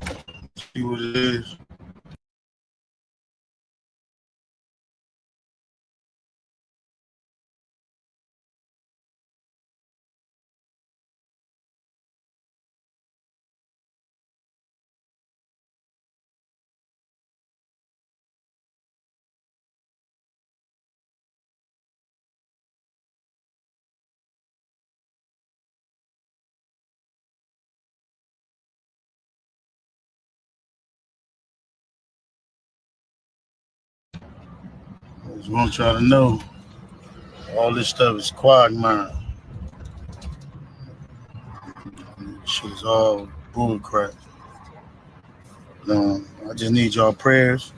see what it is. I just want y'all to know, all this stuff is quagmire. Shit is all bull crap. I just need y'all prayers.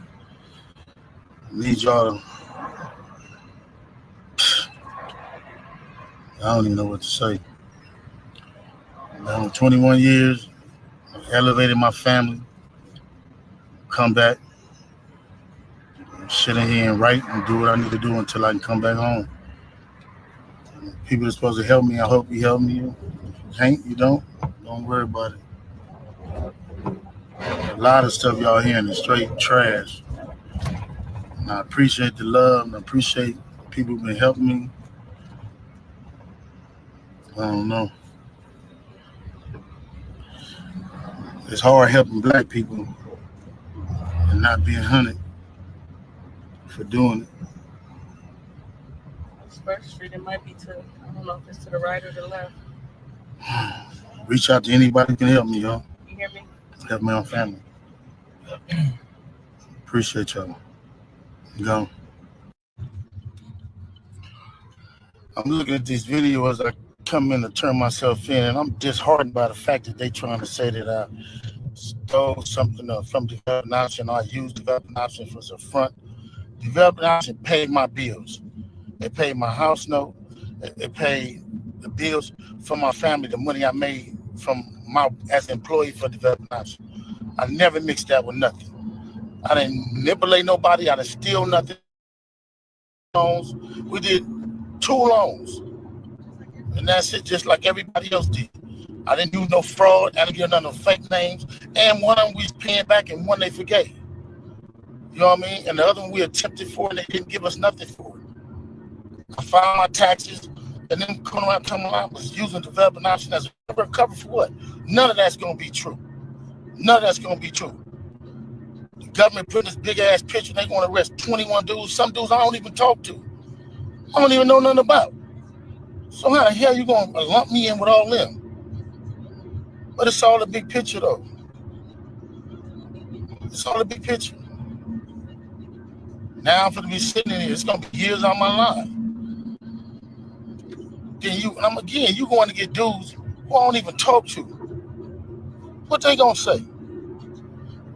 I need y'all to, I don't even know what to say. 21 years, I've elevated my family, come back, sit in here and write and do what I need to do until I can come back home. People are supposed to help me. I hope you help me. If you can't, you don't worry about it. A lot of stuff y'all hearing is straight trash. And I appreciate the love and I appreciate people who've been helping me. I don't know. It's hard helping black people and not being hunted for doing it. First Street, it might be to, I don't know if it's to the right or the left. Reach out to anybody who can help me, y'all. You hear me? Help my own family. Appreciate y'all. Go. I'm looking at these videos as I come in to turn myself in, and I'm disheartened by the fact that they trying to say that I stole something from Developing Option. I used Developing Option for the front. Developing Option paid my bills. It paid my house note. It paid the bills for my family, the money I made from as an employee for Developing Option. I never mixed that with nothing. I didn't manipulate nobody. I didn't steal nothing. Loans. We did 2 loans. And that's it, just like everybody else did. I didn't do no fraud. I didn't give none of fake names. And one of them we was paying back and one they forgave. You know what I mean? And the other one we attempted for and they didn't give us nothing for it. I filed my taxes and then coming around I was using Developing Option as a cover for what? None of that's going to be true. None of that's going to be true. The government put this big ass picture, they going to arrest 21 dudes, some dudes I don't even talk to. I don't even know nothing about. So how the hell you going to lump me in with all them? But it's all a big picture though. It's all a big picture. Now I'm going to be sitting in here, it's going to be years on my life. Then you going to get dudes who I don't even talk to. What they going to say?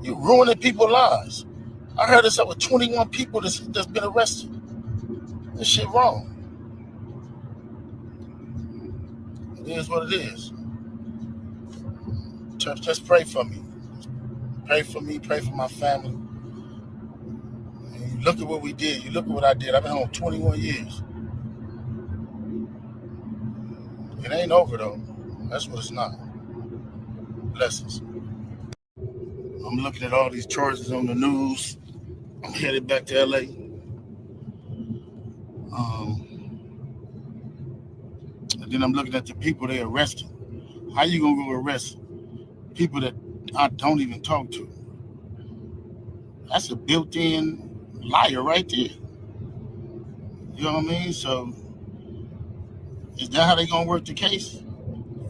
You ruining people's lives. I heard this up with 21 people that's been arrested. This shit wrong. It is what it is. Just pray for me. Pray for me, pray for my family. And you look at what we did. You look at what I did. I've been home 21 years. It ain't over though. That's what it's not. Blessings. I'm looking at all these charges on the news. I'm headed back to LA. And then I'm looking at the people they arrested. How you gonna go arrest people that I don't even talk to? That's a built-in liar right there. You know what I mean? So is that how they gonna work the case?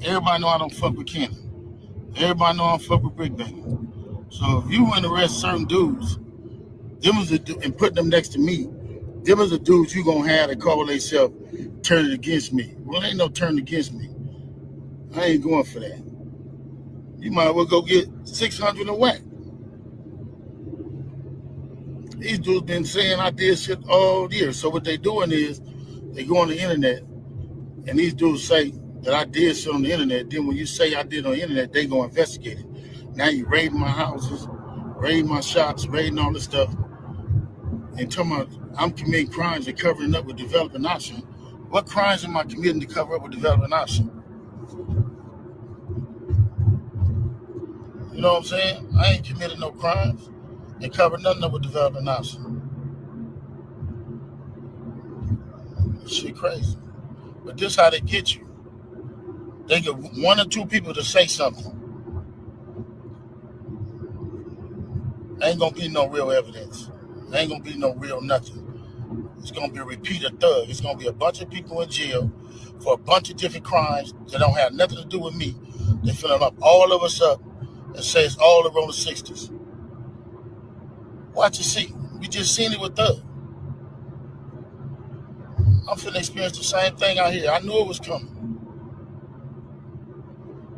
Everybody know I don't fuck with Kenny. Everybody know I don't fuck with Brick Baby. So if you want to arrest certain dudes, and put them next to me, them is the dudes you gonna have that call themselves turning against me. Well, ain't no turning against me. I ain't going for that. You might as well go get 600 and whack. These dudes been saying I did shit all year. So what they doing is they go on the internet and these dudes say that I did shit on the internet. Then when you say I did on the internet, they go investigate it. Now you raiding my houses, raiding my shops, raiding all this stuff. And talking about I'm committing crimes and covering up with Developing Option. What crimes am I committing to cover up with development option? You know what I'm saying? I ain't committed no crimes and covered nothing up with development option. Shit crazy. But this how they get you. They get one or two people to say something. Ain't gonna be no real evidence. Ain't gonna be no real nothing. It's gonna be a repeated thug. It's gonna be a bunch of people in jail for a bunch of different crimes that don't have nothing to do with me. They filling up all of us up and say it's all around the 60s. Watch and see. We just seen it with thug. I'm finna experience the same thing out here. I knew it was coming.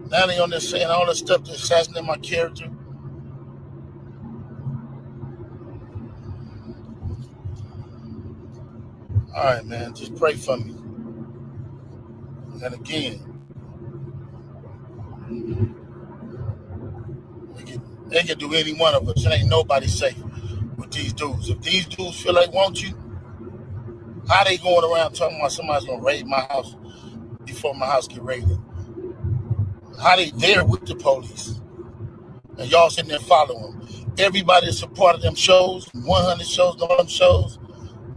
Now they on there saying all that stuff to assassinate my character. All right, man. Just pray for me. And again, they can do any one of us. It ain't nobody safe with these dudes. If these dudes feel like want you, how they going around talking about somebody's gonna raid my house before my house get raided? How they there with the police? And y'all sitting there following them. Everybody that's a part of them shows, 100 shows, all them shows,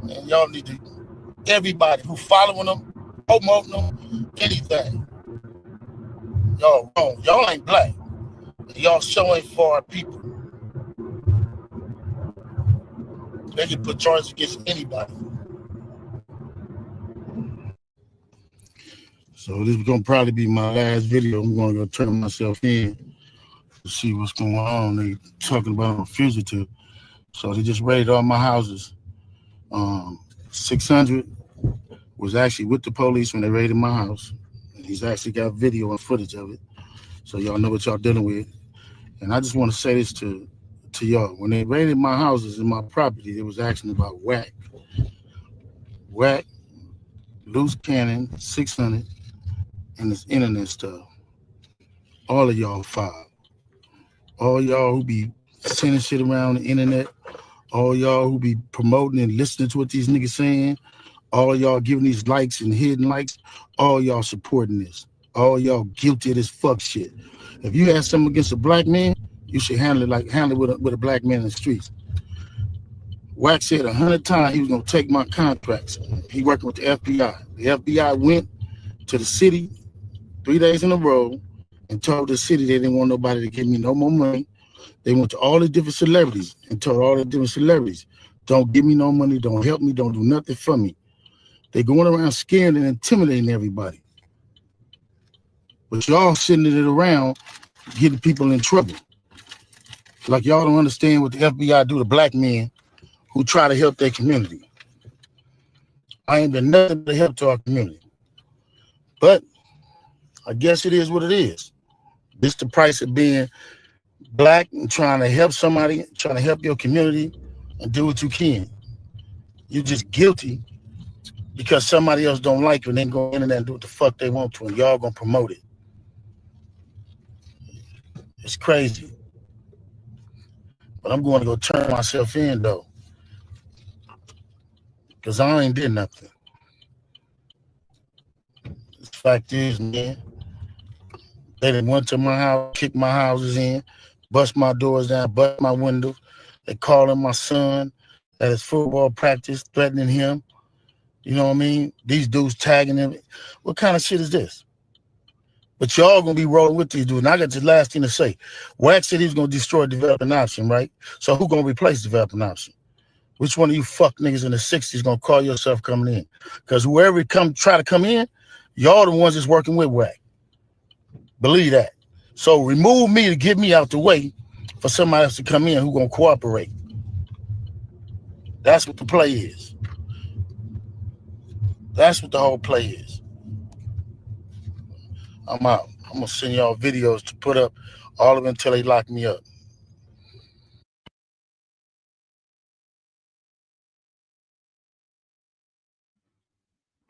and y'all need to, everybody who following them, promoting them, anything. Y'all wrong. Y'all ain't black. Y'all showing for our people. They can put charges against anybody. So this is gonna probably be my last video. I'm gonna go turn myself in to see what's going on. They talking about a fugitive. So they just raided all my houses. 600 was actually with the police when they raided my house. And he's actually got video and footage of it. So y'all know what y'all dealing with. And I just want to say this to y'all. When they raided my houses and my property, it was asking about whack, loose cannon, 600, and this internet stuff. All of y'all filed. All y'all who be sending shit around the internet, all y'all who be promoting and listening to what these niggas saying, all y'all giving these likes and hidden likes, all y'all supporting this. All y'all guilty of this fuck shit. If you have something against a black man, you should handle it with a black man in the streets. Wack said 100 times he was gonna take my contracts. He working with the FBI. The FBI went to the city 3 days in a row and told the city they didn't want nobody to give me no more money. They went to all the different celebrities and told all the different celebrities, don't give me no money, don't help me, don't do nothing for me. They going around scaring and intimidating everybody. But y'all sitting it around getting people in trouble. Like y'all don't understand what the FBI do to black men who try to help their community. I ain't been nothing but help to our community. But I guess it is what it is. This the price of being black and trying to help somebody, trying to help your community and do what you can. You're just guilty because somebody else don't like you and they go in and do what the fuck they want to and y'all gonna promote it. It's crazy. But I'm going to go turn myself in though. Because I ain't did nothing. The fact is, man, they done went to my house, kicked my houses in, bust my doors down, bust my windows. They calling my son at his football practice, threatening him. You know what I mean? These dudes tagging him. What kind of shit is this? But y'all gonna be rolling with these dudes. And I got the last thing to say. Wax said he was gonna destroy developing option, right? So who gonna replace developing option? Which one of you fuck niggas in the 60s gonna call yourself coming in? Because whoever try to come in, y'all the ones that's working with Wack. Believe that. So remove me to get me out the way for somebody else to come in who gonna cooperate. That's what the play is. That's what the whole play is. I'm out. I'm gonna send y'all videos to put up all of them until they lock me up.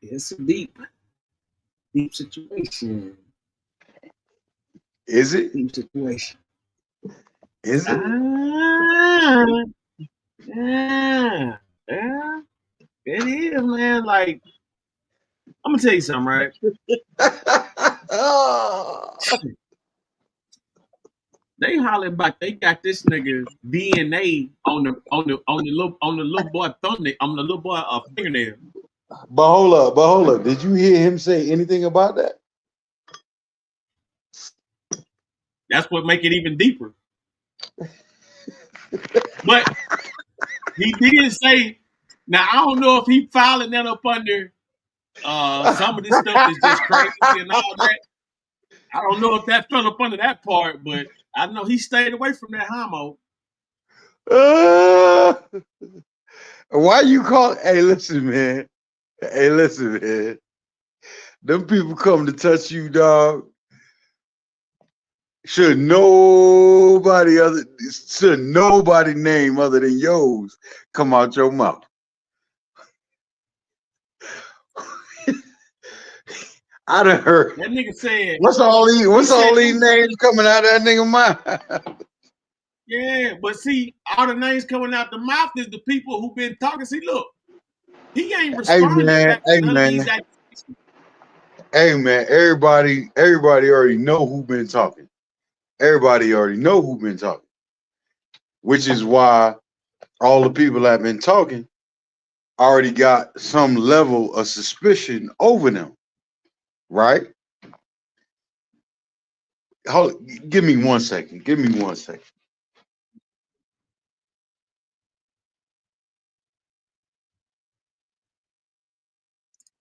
It's a deep situation. Is it? Deep situation. Is it? Yeah. It is, man. Like, I'm gonna tell you something, right? They hollering about they got this nigga DNA on the little boy thumbnail, on the little boy fingernail. But hold up. Did you hear him say anything about that? That's what make it even deeper. But he didn't say. Now I don't know if he filing that up under some of this stuff is just crazy and all that. I don't know if that fell up under that part, but I know he stayed away from that homo. Why you call? Hey, listen, man. Them people come to touch you, dog. Should nobody name other than yours come out your mouth. I done heard that nigga said. What's all these names coming out of that nigga mouth? Yeah, but see, all the names coming out the mouth is the people who been talking. See, look, he ain't responding back to none of these accusations. Hey man, everybody already know who been talking. Everybody already know who been talking. Which is why all the people that been talking already got some level of suspicion over them. Right? Give me 1 second.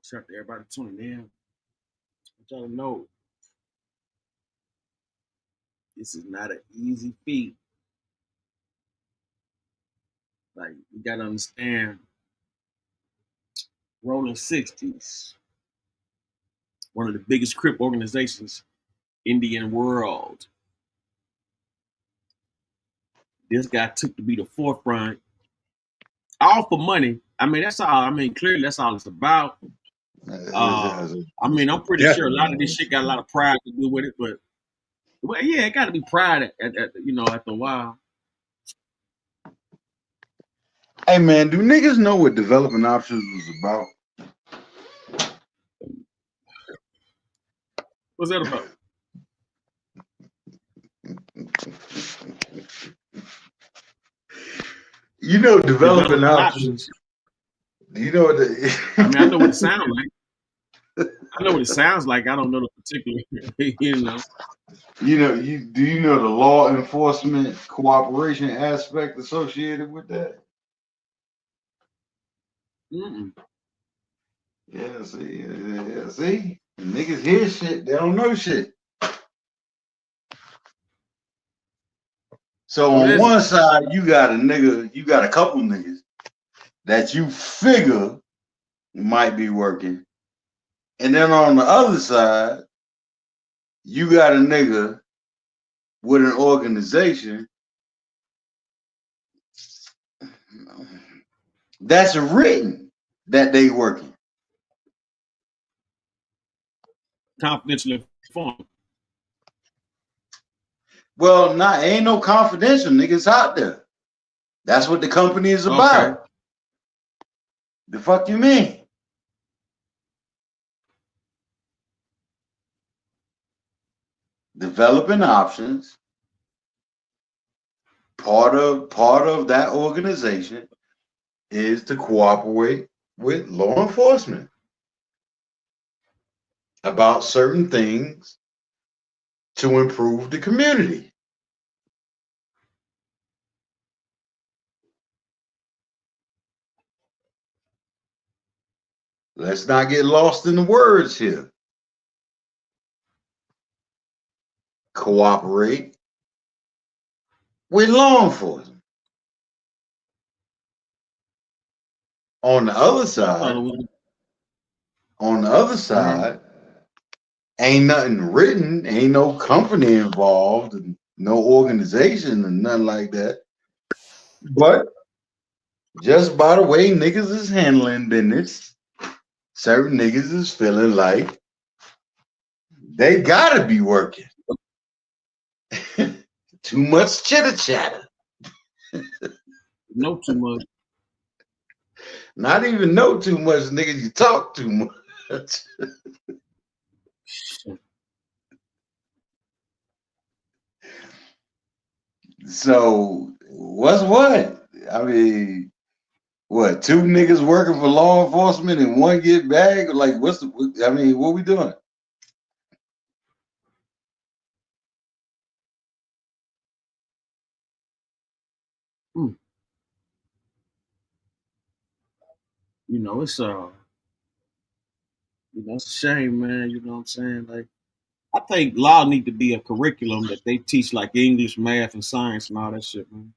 Shout out to everybody tuning in. I y'all to know this is not an easy feat. Like, you gotta understand, Rolling 60s, one of the biggest Crip organizations in the world. This guy took to be the forefront, all for money. I mean, that's all. I mean, clearly that's all it's about. I mean, I'm pretty sure a lot of this shit got a lot of pride to do with it, but well, yeah, it got to be pride at after a while. Hey man, do niggas know what developing options was about? What's that about? You know, developing options. You know what? I mean, I know what it sounds like. I know what it sounds like. I don't know the particular. You know, do you know the law enforcement cooperation aspect associated with that? Mm-mm. Yeah, see, niggas hear shit, they don't know shit. So on one side, you got a couple niggas that you figure might be working, and then on the other side, you got a nigga with an organization that's written that they working. Confidential informant. Well, ain't no confidential niggas out there. That's what the company is about. Okay. The fuck you mean? Developing options. Part of that organization is to cooperate with law enforcement about certain things to improve the community. Let's not get lost in the words here. Cooperate with law enforcement. On the other side, ain't nothing written, ain't no company involved, and no organization and nothing like that. But just by the way niggas is handling business, certain niggas is feeling like they gotta be working. Too much chitter chatter. Know too much. Not even know too much, nigga. You talk too much. So what's what? I mean, what? Two niggas working for law enforcement and one get bagged? Like, what's the? I mean, what we doing? You know, it's it's a shame, man. You know what I'm saying? Like, I think law need to be a curriculum that they teach like English, math, and science and all that shit, man.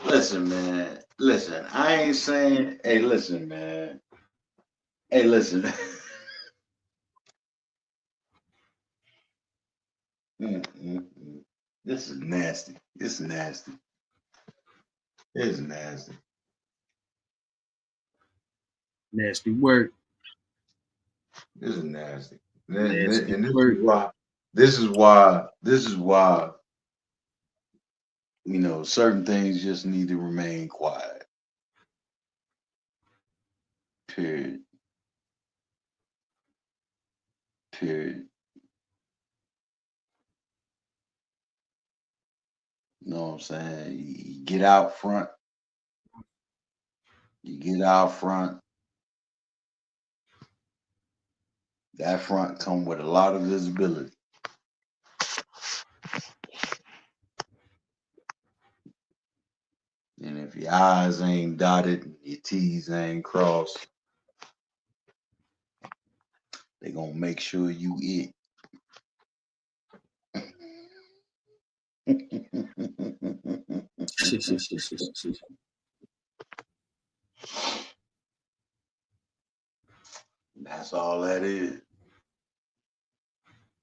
Listen, man. Listen, I ain't saying. Hey, listen, man. Hey, listen. This is nasty. It's nasty. It's nasty. Nasty work. This is nasty. Nasty And work. this is why, you know, certain things just need to remain quiet. Period. Period. You know what I'm saying? You get out front. You get out front. That front come with a lot of visibility. And if your I's ain't dotted and your T's ain't crossed, they gonna make sure you it. That's all that is.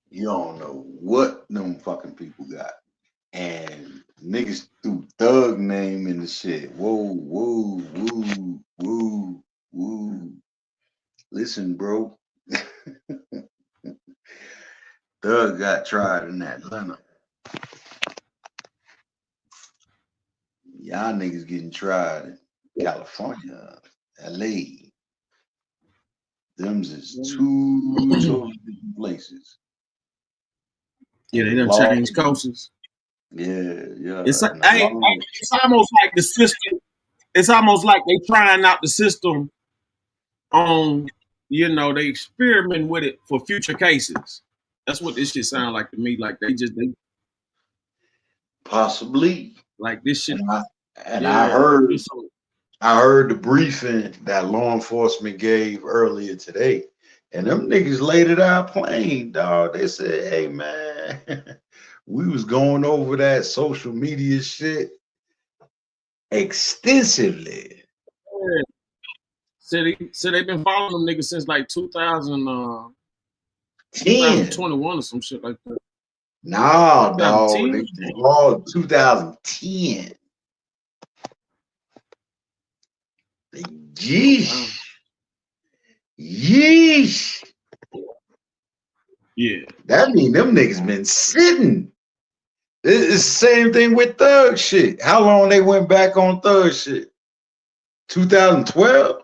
You don't know what them fucking people got. And niggas threw thug name in the shit. Whoa, whoa, woo, woo, woo. Listen, bro. Thug got tried in Atlanta. Y'all niggas getting tried in California, LA. Them's is two totally different places. Yeah, And they the done law, changed courses. yeah. It's And the law, it's almost like the system. It's almost like they trying out the system on, they experiment with it for future cases. That's what this shit sound like to me. Like they possibly. like this shit. And Yeah, I heard the briefing that law enforcement gave earlier today, and them niggas laid it out plain, dog. They said, "Hey, man, we was going over that social media shit extensively." Yeah. So they've been following them niggas since like 2021 or some shit like that. Nah, dog. 2010? They all 2010. Yeesh. Yeesh. Yeah. That mean them niggas been sitting. It's the same thing with thug shit. How long they went back on thug shit? 2012?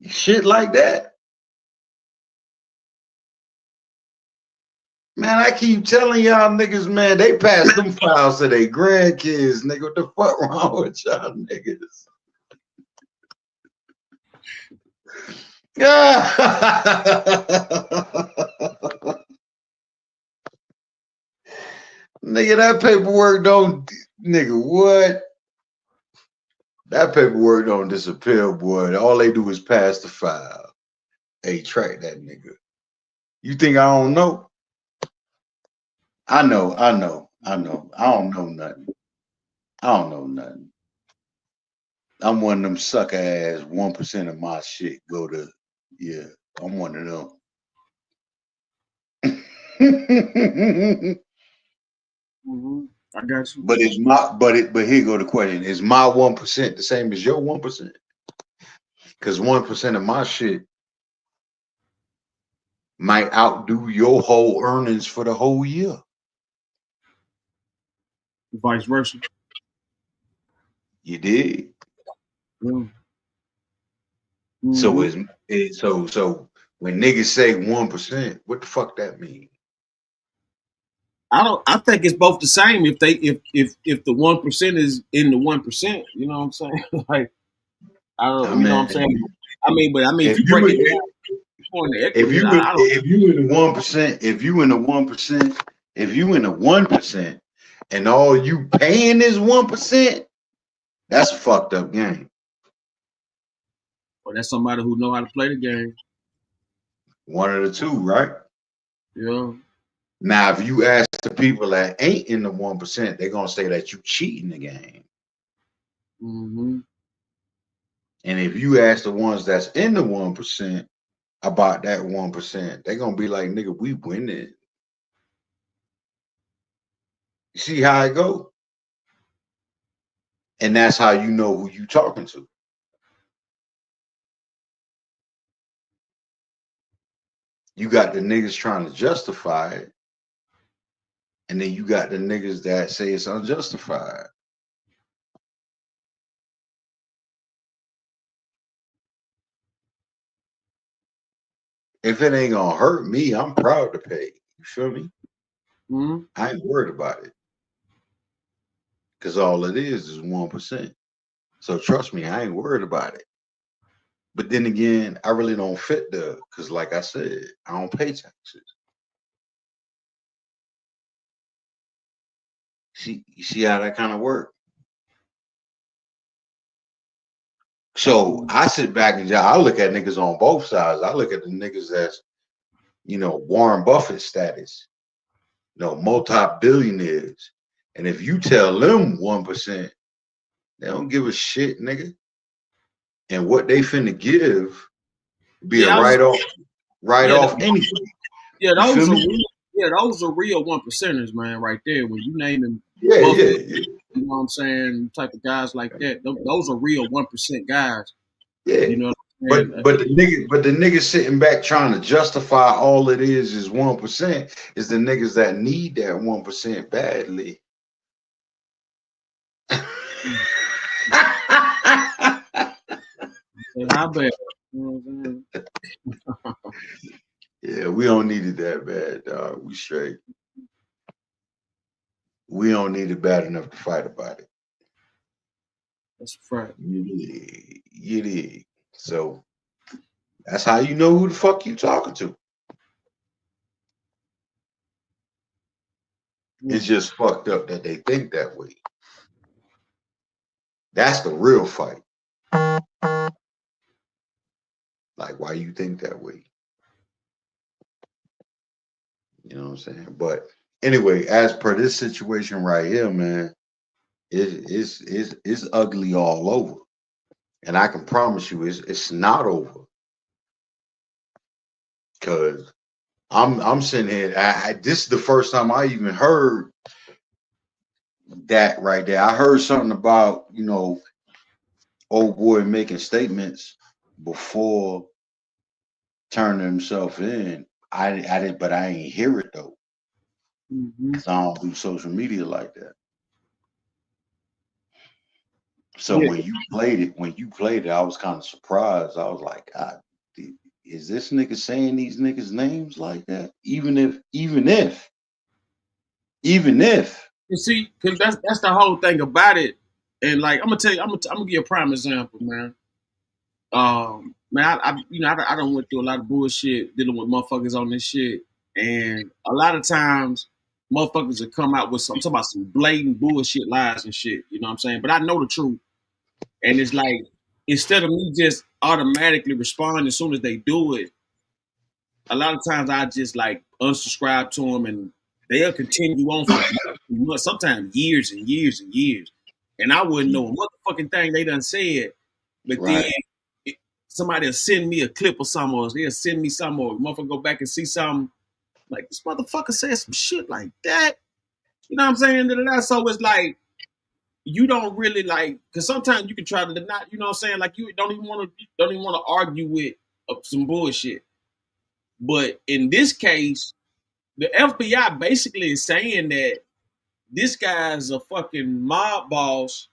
Shit like that. Man, I keep telling y'all niggas, man, they pass them files to their grandkids, nigga. What the fuck wrong with y'all niggas? Nigga, that paperwork don't, nigga, what? That paperwork don't disappear, boy. All they do is pass the file. Hey, track that nigga. You think I don't know? I know. I don't know nothing. I'm one of them sucker ass 1% of my shit go to, yeah, I'm one of them. I got you. But here go the question. Is my 1% the same as your 1%? Because 1% of my shit might outdo your whole earnings for the whole year. Vice versa. You did. Yeah. So Mm-hmm. so when niggas say 1%, what the fuck that mean? I think it's both the same if the 1% is in the 1%, you know what I'm saying? Like I I don't, you know what I'm saying? mean, If if you break it down, point the equity, I don't. if you in the 1%, if you in the 1%, if you in the 1%, and all you paying is 1%, that's a fucked up game. Well, that's somebody who know how to play the game. One of the two, right? Yeah. Now, if you ask the people that ain't in the 1%, they're gonna say that you cheating the game. Mm-hmm. And if you ask the ones that's in the 1% about that 1%, they're gonna be like, nigga, we winning. You see how it go? And that's how you know who you talking to. You got the niggas trying to justify it, and then you got the niggas that say it's unjustified. If it ain't gonna hurt me, I'm proud to pay. You feel me? Mm-hmm. I ain't worried about it. Cause all it is 1%. So trust me, I ain't worried about it. But then again, I really don't fit the, cause like I said, I don't pay taxes. You see how that kind of work? So I sit back and I look at niggas on both sides. I look at the niggas that's, Warren Buffett status, multi-billionaires. And if you tell them 1%, they don't give a shit, nigga. And what they finna give be a Yeah, write-off yeah, anything. yeah, You feel those are me? real, those are real 1%ers, man, right there. When you naming Yeah, Buffett, yeah, yeah. you know what I'm saying, type of guys like that. Those are real 1% guys. Yeah. You know what I'm saying? But the niggas sitting back trying to justify all it is 1% is the niggas that need that 1% badly. How bad? You know what I'm saying? Yeah, we don't need it that bad, dog. We straight. We don't need it bad enough to fight about it. That's a fact. You dig. So that's how you know who the fuck you talking to. It's just fucked up that they think that way. That's the real fight. Like, why you think that way? You know what I'm saying? But anyway, as per this situation right here, man, it's ugly all over. And I can promise you it's not over. Cause I'm sitting here, this is the first time I even heard that right there. I heard something about, old boy making statements before turning himself in. I didn't, but I ain't hear it though. Mm-hmm. Cause I don't do social media like that. So when you played it, I was kind of surprised. I was like, God, is this nigga saying these niggas' names like that? Even if. You see, because that's the whole thing about it. And like I'm gonna tell you, I'm gonna give you a prime example, man. Man, I don't went through a lot of bullshit dealing with motherfuckers on this shit, and a lot of times motherfuckers will come out with some, I'm talking about some blatant bullshit lies and shit. You know what I'm saying? But I know the truth, and it's like instead of me just automatically respond as soon as they do it, a lot of times I just like unsubscribe to them, and they'll continue on for months, sometimes years and years and years, and I wouldn't know a motherfucking thing they done said, but then Right. somebody will send me a clip or something, or they'll send me something, or motherfucker go back and see something like this motherfucker said some shit like that. You know what I'm saying? So it's like you don't really like, because sometimes you can try to not, you know what I'm saying? Like you don't even want to argue with some bullshit. But in this case, the FBI basically is saying that this guy's a fucking mob boss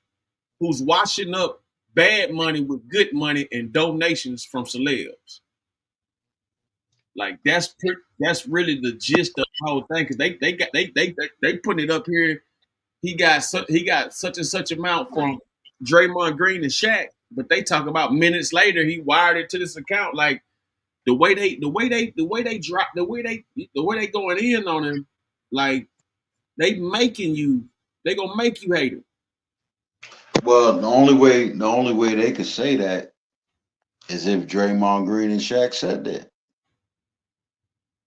who's washing up bad money with good money and donations from celebs. Like that's really the gist of the whole thing, because they putting it up here. He got such and such amount from Draymond Green and Shaq, but they talk about minutes later he wired it to this account. Like the way they going in on him, like they gonna make you hate him. Well, the only way they could say that is if Draymond Green and Shaq said that.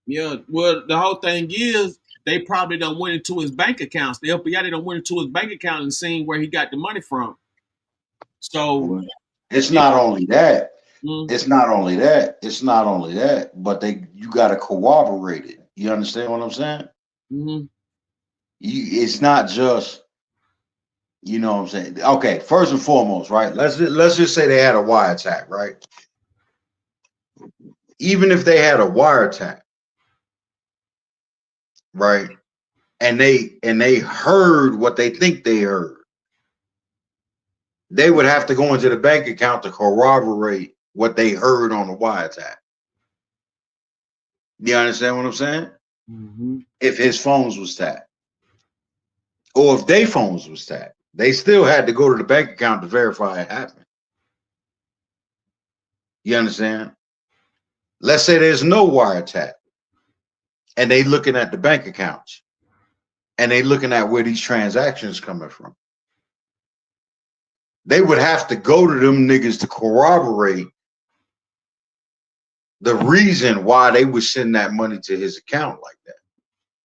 Yeah, well, the whole thing is they probably done went into his bank accounts. The FBI they done went into his bank account and seen where he got the money from. So it's not only that. It's not only that. It's not only that. But you got to corroborate it. You understand what I'm saying? Mm-hmm. It's not just. You know what I'm saying? Okay, first and foremost, right? Let's just say they had a wiretap, right? Even if they had a wiretap, right? And they heard what they think they heard, they would have to go into the bank account to corroborate what they heard on the wiretap. You understand what I'm saying? Mm-hmm. If his phones was tapped, or if their phones was tapped, they still had to go to the bank account to verify it happened. You understand? Let's say there's no wiretap, and they looking at the bank accounts, and they looking at where these transactions coming from. They would have to go to them niggas to corroborate the reason why they would send that money to his account like that.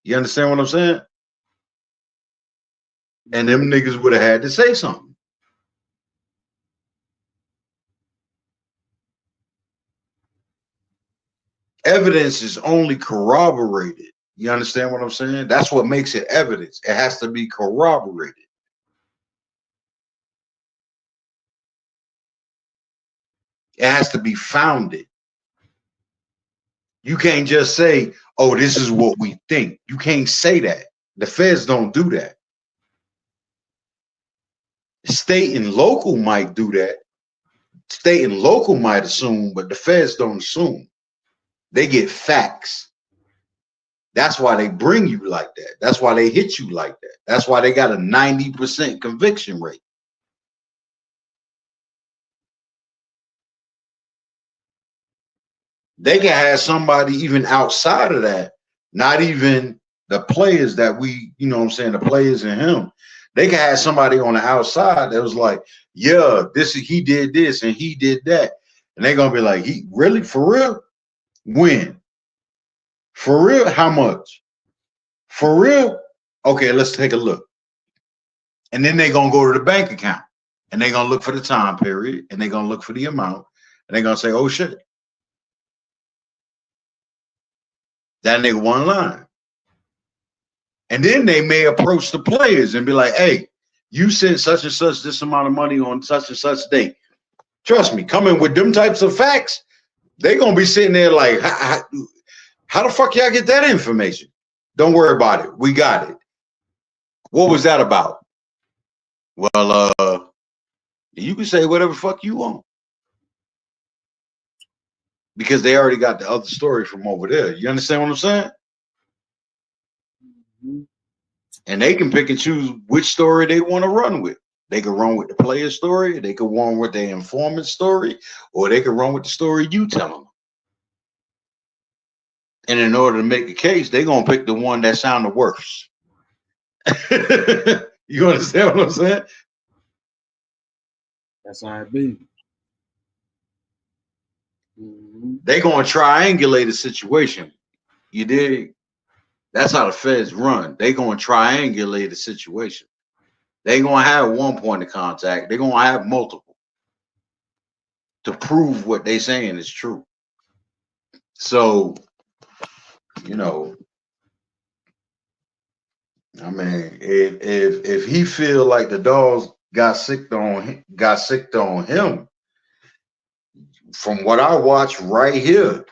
You understand what I'm saying? And them niggas would have had to say something. Evidence is only corroborated. You understand what I'm saying? That's what makes it evidence. It has to be corroborated. It has to be founded. You can't just say, oh, this is what we think. You can't say that. The feds don't do that. State and local might do that. State and local might assume, but the feds don't assume. They get facts. That's why they bring you like that. That's why they hit you like that. That's why they got a 90% conviction rate. They can have somebody even outside of that, not even the players that we, you know what I'm saying, the players in him. They can have somebody on the outside that was like, yeah, he did this and he did that. And they're gonna be like, he really, for real? When? For real? How much? For real? Okay, let's take a look. And then they're gonna go to the bank account and they're gonna look for the time period and they're gonna look for the amount and they're gonna say, oh shit. That nigga one line. And then they may approach the players and be like, hey, you sent such and such this amount of money on such and such date. Trust me, coming with them types of facts, they're going to be sitting there like, how the fuck y'all get that information? Don't worry about it. We got it. What was that about? Well, you can say whatever fuck you want. Because they already got the other story from over there. You understand what I'm saying? Mm-hmm. And they can pick and choose which story they want to run with. They can run with the player story, they can run with the informant story, or they can run with the story you tell them. And in order to make a case, they're going to pick the one that sounded worse. You understand what I'm saying? That's how it be. Mm-hmm. They're going to triangulate a situation. You dig? That's how the feds run. They're going to triangulate a situation. They're going to have one point of contact. They're going to have multiple to prove what they're saying is true. So, you know, I mean, if he feel like the dogs got sick on him, from what I watch right here,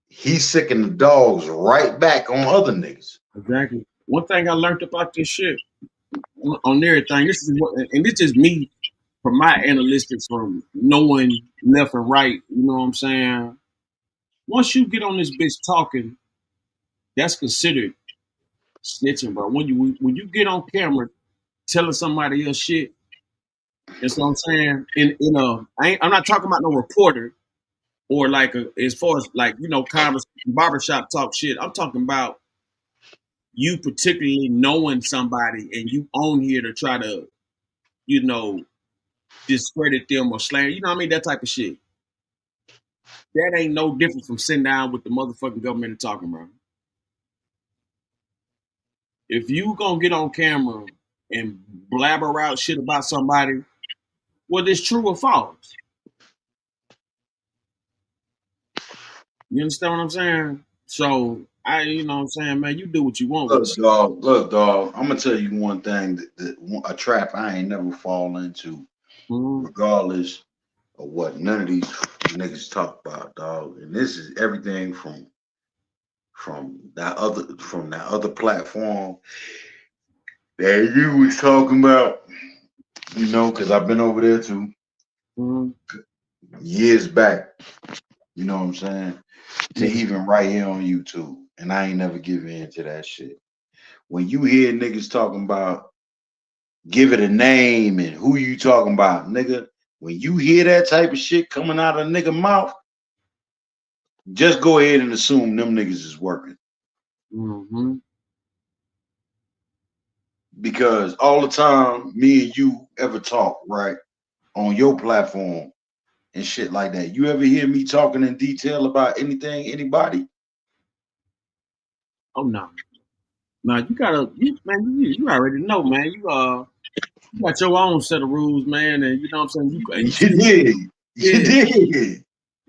he's sicking the dogs right back on other niggas. Exactly. one thing I learned about this shit on everything. This is what, and this is me from my analytics from knowing left and right. You know what I'm saying? Once you get on this bitch talking, that's considered snitching, bro. When you get on camera telling somebody else shit, that's what I'm saying. I'm not talking about no reporter or like as far as like barbershop talk shit. I'm talking about you particularly knowing somebody and you on here to try to discredit them or slander. You know what I mean? That type of shit. That ain't no different from sitting down with the motherfucking government and talking, bro. If you gonna get on camera and blabber out shit about somebody, whether it's true or false, you understand what I'm saying? So you know what I'm saying, man, you do what you want with it. Look, dog. I'm gonna tell you one thing that a trap I ain't never fall into, regardless of what none of these niggas talk about, dog. And this is everything from that other platform that you was talking about, because I've been over there too years back. You know what I'm saying? To even right here on YouTube, and I ain't never give in to that shit. When you hear niggas talking about give it a name and who you talking about, nigga, when you hear that type of shit coming out of a nigga mouth, just go ahead and assume them niggas is working. Because all the time me and you ever talk, right, on your platform and shit like that, you ever hear me talking in detail about anything, anybody? Oh no. Now you already know, man. You got your own set of rules, man, and you know what I'm saying. You did.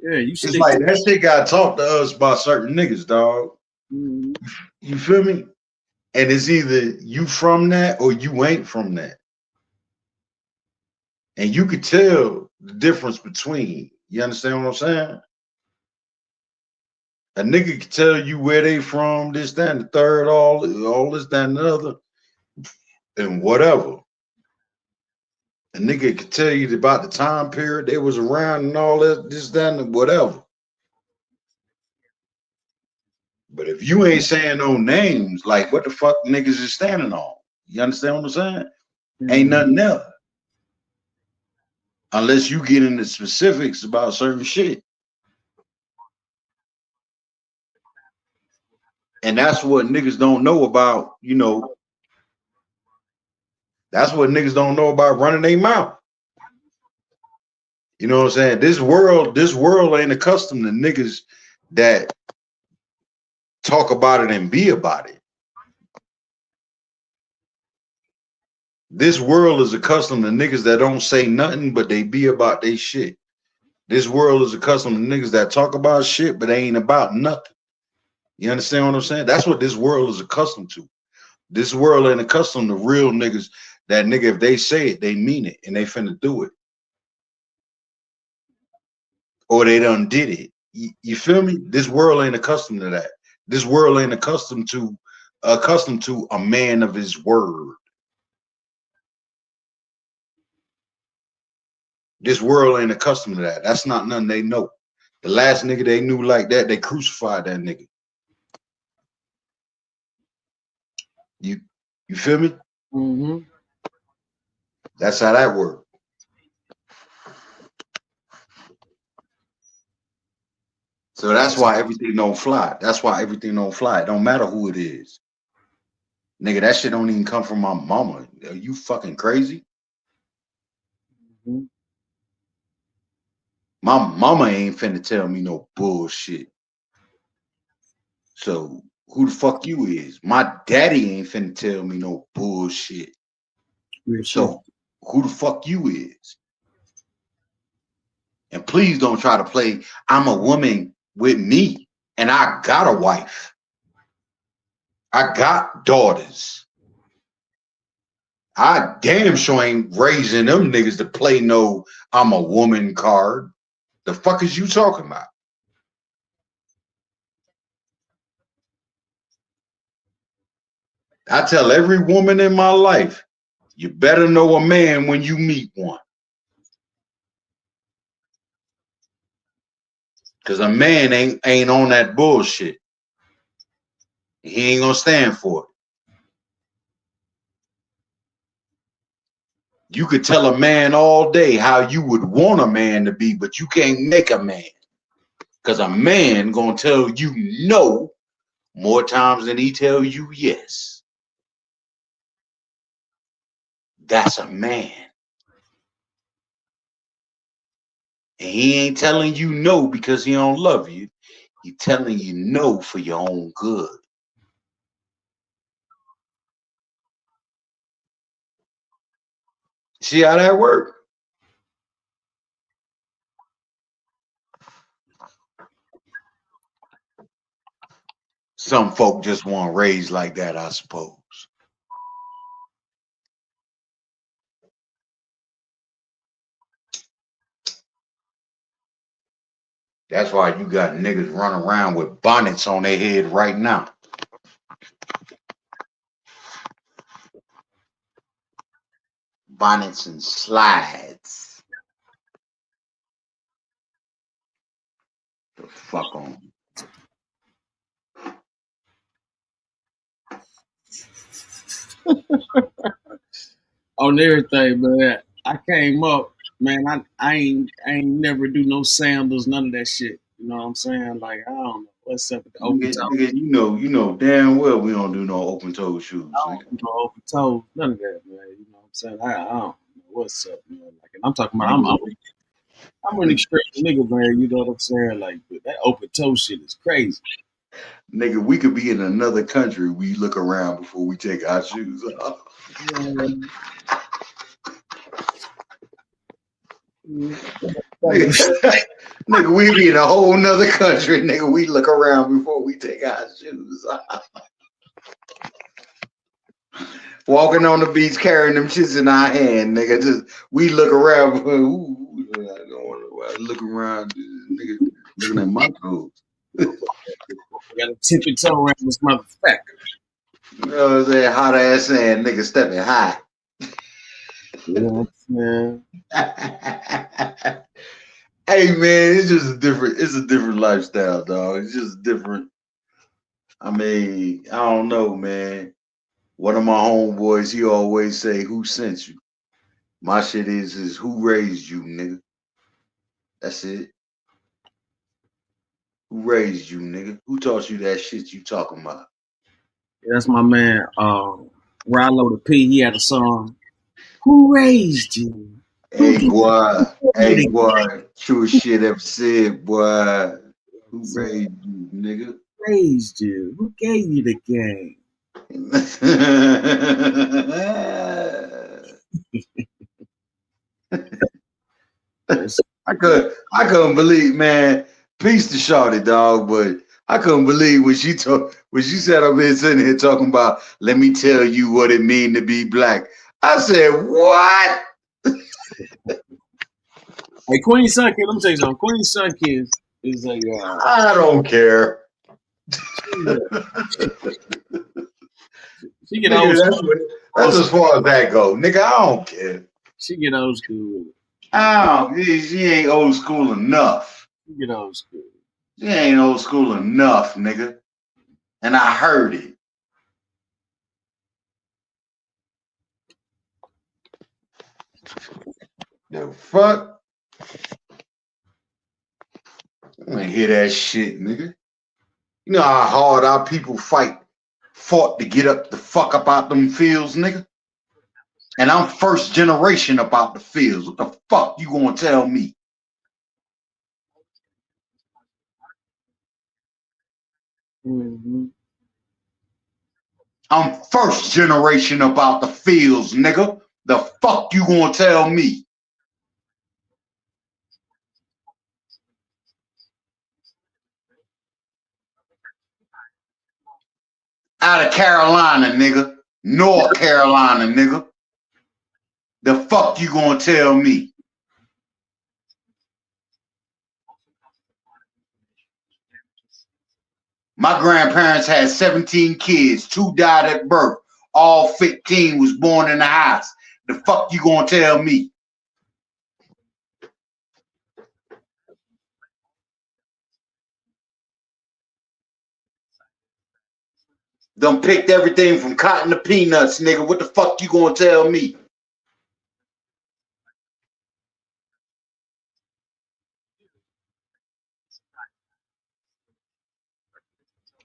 Yeah, you it's like that shit got talked to us by certain niggas, dog. You feel me? And it's either you from that or you ain't from that. And you could tell the difference between. You understand what I'm saying? A nigga can tell you where they from, this, that, and the third, all this, that, and the other, and whatever. A nigga could tell you about the time period they was around and all that, this, that, and whatever. But if you ain't saying no names, like what the fuck niggas is standing on? You understand what I'm saying? Ain't nothing there. Unless you get into specifics about certain shit. And that's what niggas don't know about, that's what niggas don't know about running their mouth. You know what I'm saying? This world ain't accustomed to niggas that talk about it and be about it. This world is accustomed to niggas that don't say nothing, but they be about they shit. This world is accustomed to niggas that talk about shit, but they ain't about nothing. You understand what I'm saying? That's what this world is accustomed to. This world ain't accustomed to real niggas that nigga, if they say it, they mean it, and they finna do it. Or they done did it. You feel me? This world ain't accustomed to that. This world ain't accustomed to a man of his word. This world ain't accustomed to that. That's not nothing they know. The last nigga they knew like that, they crucified that nigga. You feel me? That's how that works. So that's why everything don't fly. That's why everything don't fly. It don't matter who it is. Nigga, that shit don't even come from my mama. Are you fucking crazy? My mama ain't finna tell me no bullshit. So who the fuck you is? My daddy ain't finna tell me no bullshit. So who the fuck you is? And please don't try to play I'm a woman with me and I got a wife. I got daughters. I damn sure ain't raising them niggas to play no I'm a woman card. The fuck is you talking about? I tell every woman in my life, you better know a man when you meet one. Because a man ain't on that bullshit. He ain't gonna stand for it. You could tell a man all day how you would want a man to be, but you can't make a man. Because a man gonna tell you no more times than he tell you yes. That's a man. And he ain't telling you no because he don't love you. He telling you no for your own good. See how that works? Some folk just want raised like that, I suppose. That's why you got niggas running around with bonnets on their head right now. Bonnets and slides. The fuck on. On everything, man. I came up, man. I ain't never do no sandals, none of that shit. You know what I'm saying? Like I don't know what's up with the open toe. Nigga, you know damn well we don't do no open toe shoes. I don't do no open toes, none of that, man. You know what I'm saying? I don't know what's up, man. Like, and I'm talking about I'm an extreme nigga, man. You know what I'm saying? Like that open toe shit is crazy. Nigga, we could be in another country. We look around before we take our shoes off. Nigga, we be in a whole nother country, nigga. We look around before we take our shoes off. Walking on the beach carrying them shits in our hand, nigga. Just we look around. Ooh, I don't want to look around, nigga. Looking at my toes. I got a tippy toe around this motherfucker. You know what I'm saying? Hot ass saying nigga stepping high. You know what I'm saying? Hey man, it's a different lifestyle, dog. It's just different. I mean, I don't know, man. One of my homeboys, he always say, "Who sent you?" My shit is who raised you, nigga. That's it. Who raised you, nigga? Who taught you that shit you talking about? Yeah, that's my man, Rilo the P. He had a song. Who raised you? Hey boy, true shit ever said, boy. Who raised you, nigga? Raised you? Who gave you the game? I couldn't believe, man. Peace to Shorty, dog, but I couldn't believe when she said I'm here sitting here talking about, let me tell you what it mean to be black. I said, what? Hey, Queen Sun Kid, let me tell you something. Queen Sun Kid is a I don't care. She get nigga, old school. That's as far as that go. Nigga, I don't care. She get old school. She ain't old school enough. She get old school. She ain't old school enough, nigga. And I heard it. The fuck? I ain't hear that shit, nigga. You know how hard our people fought to get up the fuck up out them fields, nigga? And I'm first generation about the fields. What the fuck you gonna tell me? Mm-hmm. I'm first generation about the fields, nigga. The fuck you gonna tell me? Out of Carolina, nigga. North Carolina, nigga. The fuck you gonna tell me? My grandparents had 17 kids. 2 died at birth. all 15 was born in the house. The fuck you gonna tell me? Done picked everything from cotton to peanuts, nigga. What the fuck you gonna tell me?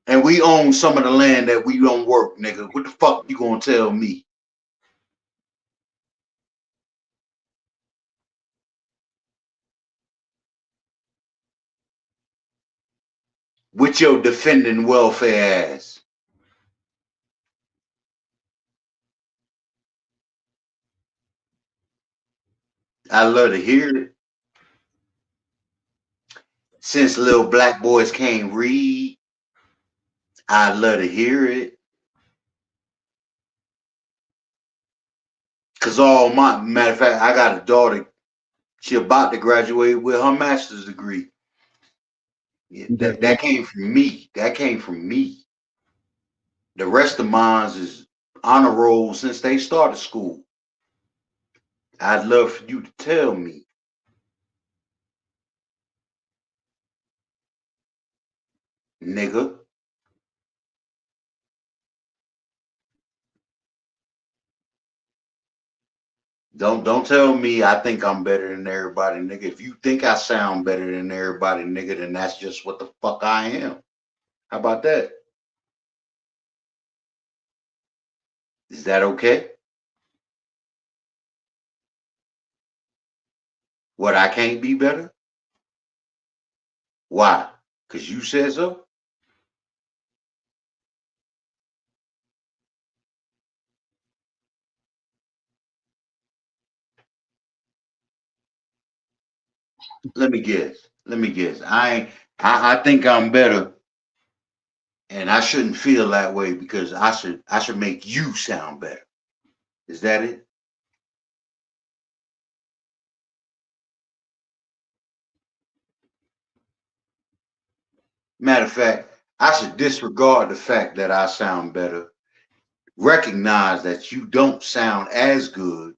And we own some of the land that we don't work, nigga. What the fuck you gonna tell me? With your defending welfare ass. I love to hear it. Since little black boys can't read, I love to hear it. Cause all my matter of fact, I got a daughter. She about to graduate with her master's degree. Yeah, that came from me. That came from me. The rest of mine is honor roll since they started school. I'd love for you to tell me. Nigga. Don't tell me I think I'm better than everybody, nigga. If you think I sound better than everybody, nigga, then that's just what the fuck I am. How about that? Is that okay? What, I can't be better? Why? Because you said so? Let me guess. I think I'm better, and I shouldn't feel that way because I should make you sound better. Is that it? Matter of fact, I should disregard the fact that I sound better, recognize that you don't sound as good,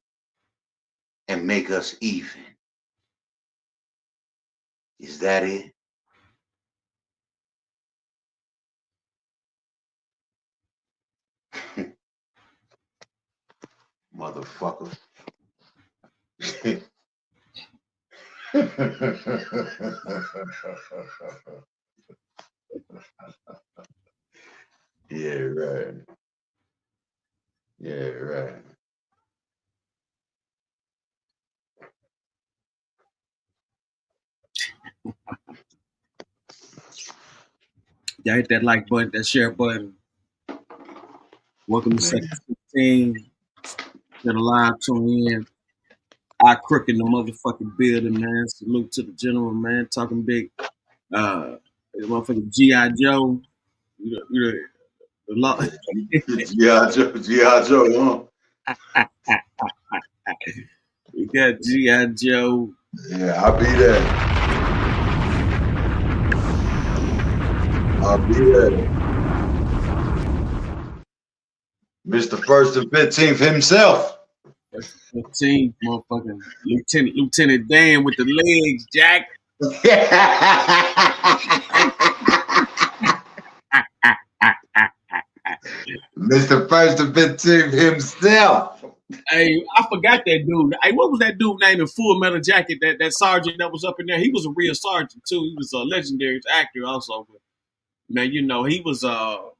and make us even. Is that it? Motherfucker. Yeah, right. Yeah, right. Y'all hit that like button, that share button. Welcome to Second 16. Get a live tune in. I crook in the motherfucking building, man. Salute to the general, man. Talking big. The motherfucking G.I. Joe. You know, the law. G.I. Joe, huh? We got G.I. Joe. Yeah, I'll be there. I'll be there. Mr. First and 15th himself. 15th, motherfucking Lieutenant Dan with the legs, Jack. Mr. First and 15th himself. Hey, I forgot that dude. Hey, what was that dude named in Full Metal Jacket? That sergeant that was up in there. He was a real sergeant too. He was a legendary actor also. But man, you know, he was a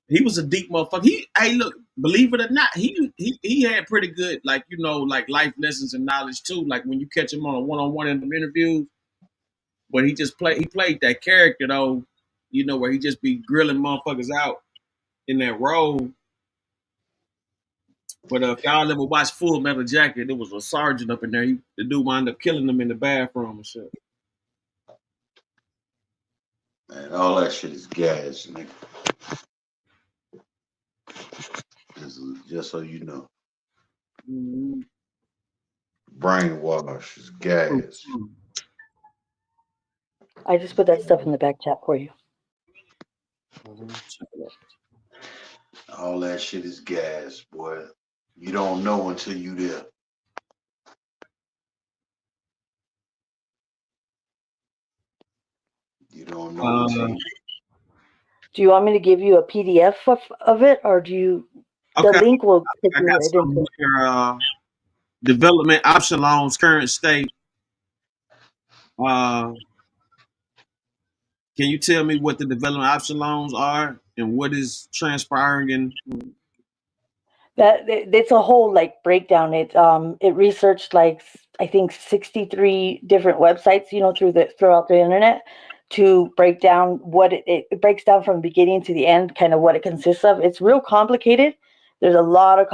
deep motherfucker. Hey, look, believe it or not, he had pretty good, like, you know, like life lessons and knowledge too. Like when you catch him on a one-on-one in the interviews, but he played that character though, you know, where he just be grilling motherfuckers out in that role. But if y'all ever watched Full Metal Jacket, there was a sergeant up in there. The dude wound up killing him in the bathroom and shit. Man, all that shit is gas, nigga. Just so you know. Mm-hmm. Brainwash is gas. I just put that stuff in the back chat for you. All that shit is gas, boy. You don't know until you there. You don't know until you. Do you want me to give you a PDF of it, or do you? Okay, The link will take I you got right something into. here. Development option loans, current state. Can you tell me what the development option loans are and what is transpiring in? That it's a whole like breakdown. It researched like I think 63 different websites, throughout the internet to break down what it breaks down from the beginning to the end, kind of what it consists of. It's real complicated. There's a lot of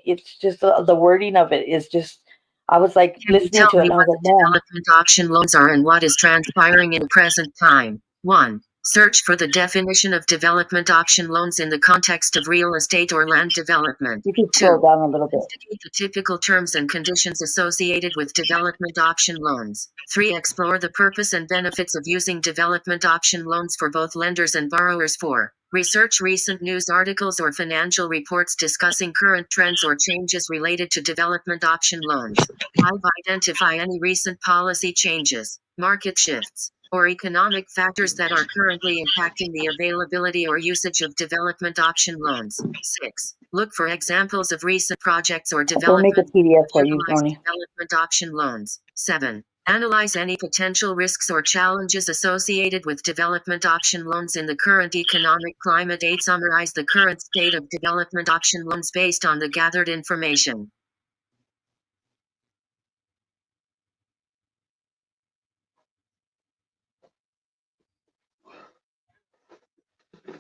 it's just the wording of it is just. I was like Can you listening tell to it me and I was what like, the man, development auction loans are and what is transpiring in the present time? 1. Search for the definition of development auction loans in the context of real estate or land development. you can 2. scroll down a little bit. Investigate the typical terms and conditions associated with development auction loans. 3. Explore the purpose and benefits of using development auction loans for both lenders and borrowers. 4. Research recent news articles or financial reports discussing current trends or changes related to development auction loans. 5. Identify any recent policy changes, market shifts, or economic factors that are currently impacting the availability or usage of development auction loans. 6. Look for examples of recent projects or We'll make a development PDF for that you, utilize Roni. development auction loans. 7. Analyze any potential risks or challenges associated with development auction loans in the current economic climate. 8. Summarize the current state of development auction loans based on the gathered information.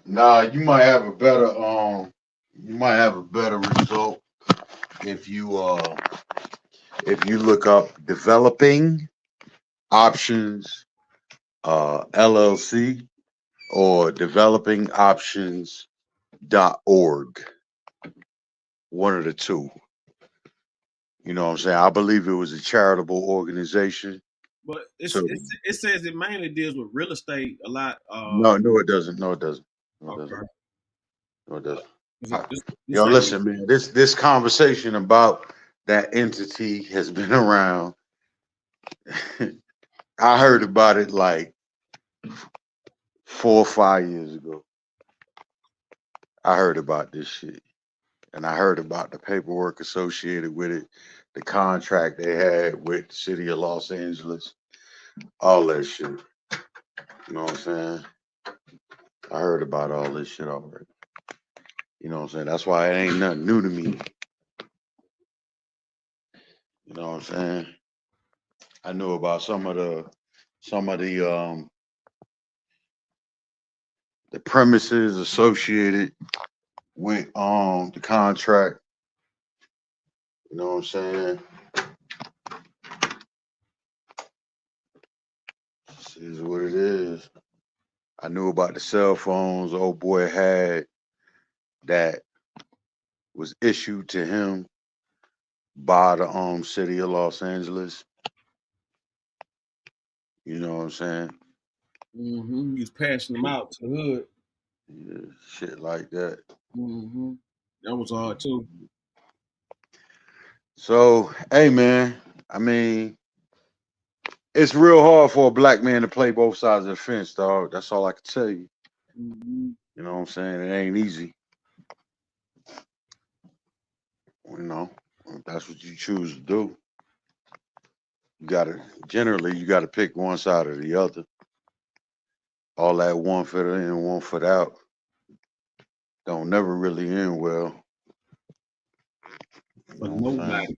Nah, you might have a better result if you look up developing options LLC or developingoptions.org. One of the two. You know what I'm saying? I believe it was a charitable organization. But it So says it mainly deals with real estate a lot. no, it doesn't. No, it doesn't. No, it doesn't. Okay. No, it doesn't. This Yo, ain't- listen, man. This conversation about that entity has been around. I heard about it like 4 or 5 years ago. I heard about this shit. And I heard about the paperwork associated with it, the contract they had with the city of Los Angeles, all that shit. You know what I'm saying? I heard about all this shit already. You know what I'm saying? That's why it ain't nothing new to me. You know what I'm saying? I knew about some of the premises associated with the contract. You know what I'm saying? This is what it is. I knew about the cell phones old boy had that was issued to him by the city of Los Angeles. You know what I'm saying? Mm-hmm. He's passing them out to the hood. Yeah, shit like that. Mm-hmm. That was hard too. So, hey man, I mean, it's real hard for a black man to play both sides of the fence, dog. That's all I can tell you. Mm-hmm. You know what I'm saying? It ain't easy. You know, if that's what you choose to do. You gotta pick one side or the other. All that one foot in, one foot out don't never really end well. You For know what I'm nobody.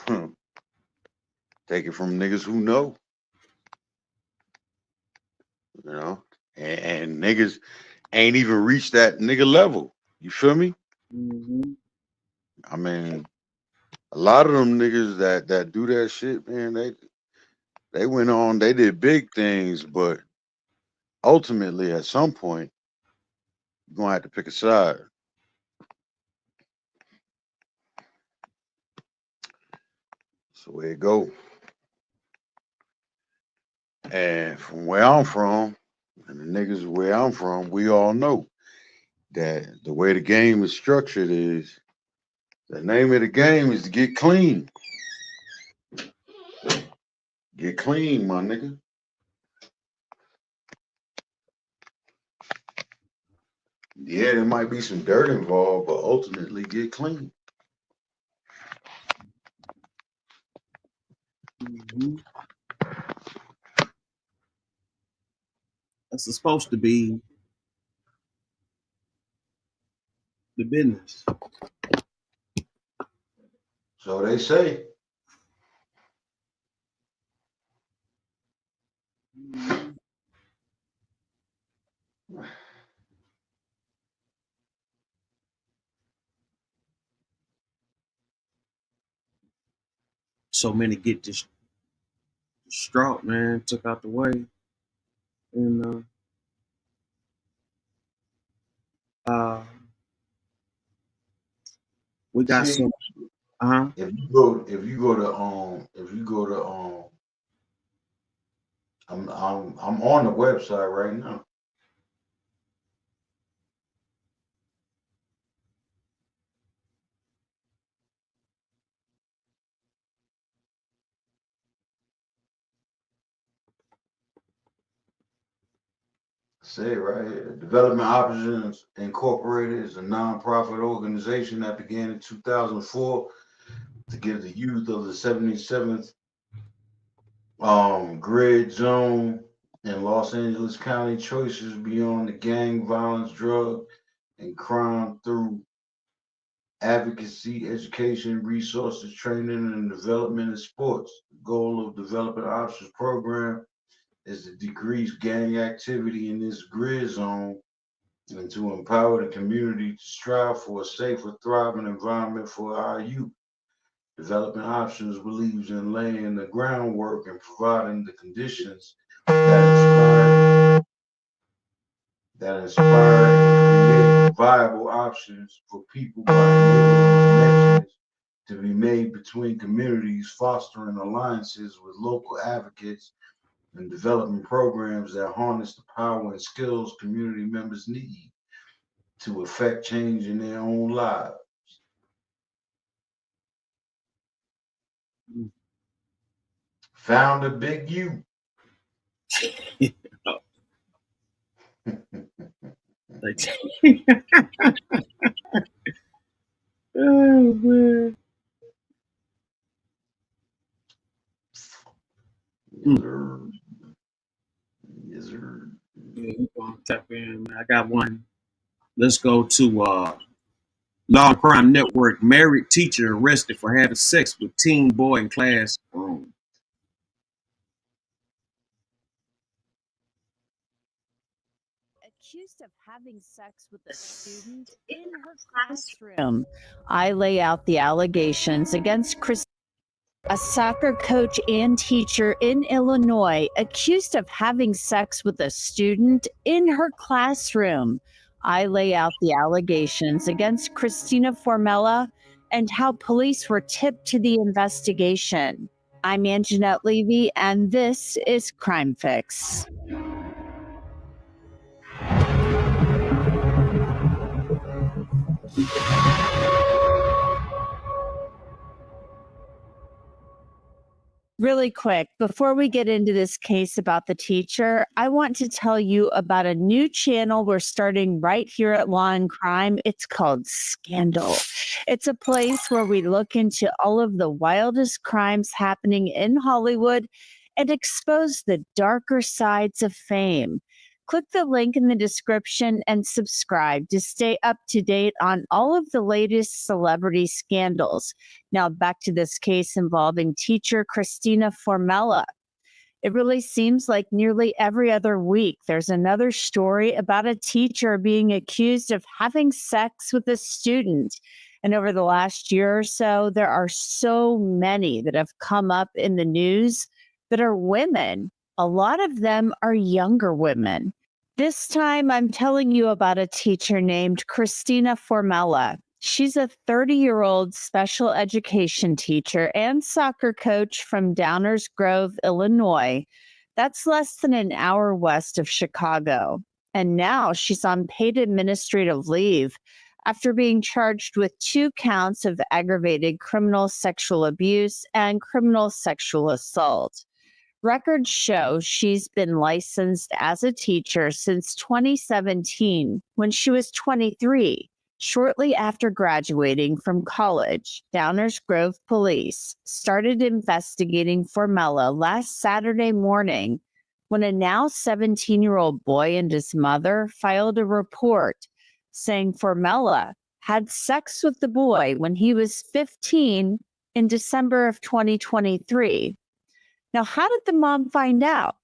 saying? Take it from niggas who know. You know, and niggas ain't even reached that nigga level. You feel me? Mm-hmm. I mean, a lot of them niggas that do that shit, man, they went on, they did big things, but ultimately at some point, you're gonna have to pick a side. That's the way it go. And from where I'm from, and the niggas where I'm from, we all know that the way the game is structured is the name of the game is to get clean. Get clean, my nigga. Yeah, there might be some dirt involved, but ultimately get clean. Mm-hmm. That's supposed to be the business. So they say. Mm-hmm. So many get distraught, man, took out the way. And we got See, some if you go to I'm on the website right now. Say it right here. Development Options Incorporated is a nonprofit organization that began in 2004 to give the youth of the 77th grid zone in Los Angeles County choices beyond the gang violence, drug, and crime through advocacy, education, resources, training, and development in sports. The goal of Development Options program is to decrease gang activity in this grid zone and to empower the community to strive for a safer, thriving environment for our youth. Development Options believes in laying the groundwork and providing the conditions that inspire and create viable options for people by enabling connections to be made between communities, fostering alliances with local advocates, and developing programs that harness the power and skills community members need to affect change in their own lives. Founder Big U. Oh man. Yes, sir. Yes, sir. Yeah, we gonna tap in, man. I got one. Let's go to Law and Crime Network. Married teacher arrested for having sex with teen boy in classroom. Accused of having sex with a student in her classroom. I lay out the allegations against Chris, a soccer coach and teacher in Illinois, accused of having sex with a student in her classroom. I lay out the allegations against Christina Formella and how police were tipped to the investigation. I'm Anjanette Levy, and this is Crime Fix. Really quick, before we get into this case about the teacher, I want to tell you about a new channel we're starting right here at Law and Crime. It's called Scandal. It's a place where we look into all of the wildest crimes happening in Hollywood and expose the darker sides of fame. Click the link in the description and subscribe to stay up to date on all of the latest celebrity scandals. Now back to this case involving teacher Christina Formella. It really seems like nearly every other week there's another story about a teacher being accused of having sex with a student. And over the last year or so, there are so many that have come up in the news that are women. A lot of them are younger women. This time, I'm telling you about a teacher named Christina Formella. She's a 30-year-old special education teacher and soccer coach from Downers Grove, Illinois. That's less than an hour west of Chicago. And now she's on paid administrative leave after being charged with 2 counts of aggravated criminal sexual abuse and criminal sexual assault. Records show she's been licensed as a teacher since 2017 when she was 23. Shortly after graduating from college, Downers Grove police started investigating Formella last Saturday morning when a now 17-year-old boy and his mother filed a report saying Formella had sex with the boy when he was 15 in December of 2023. Now, how did the mom find out?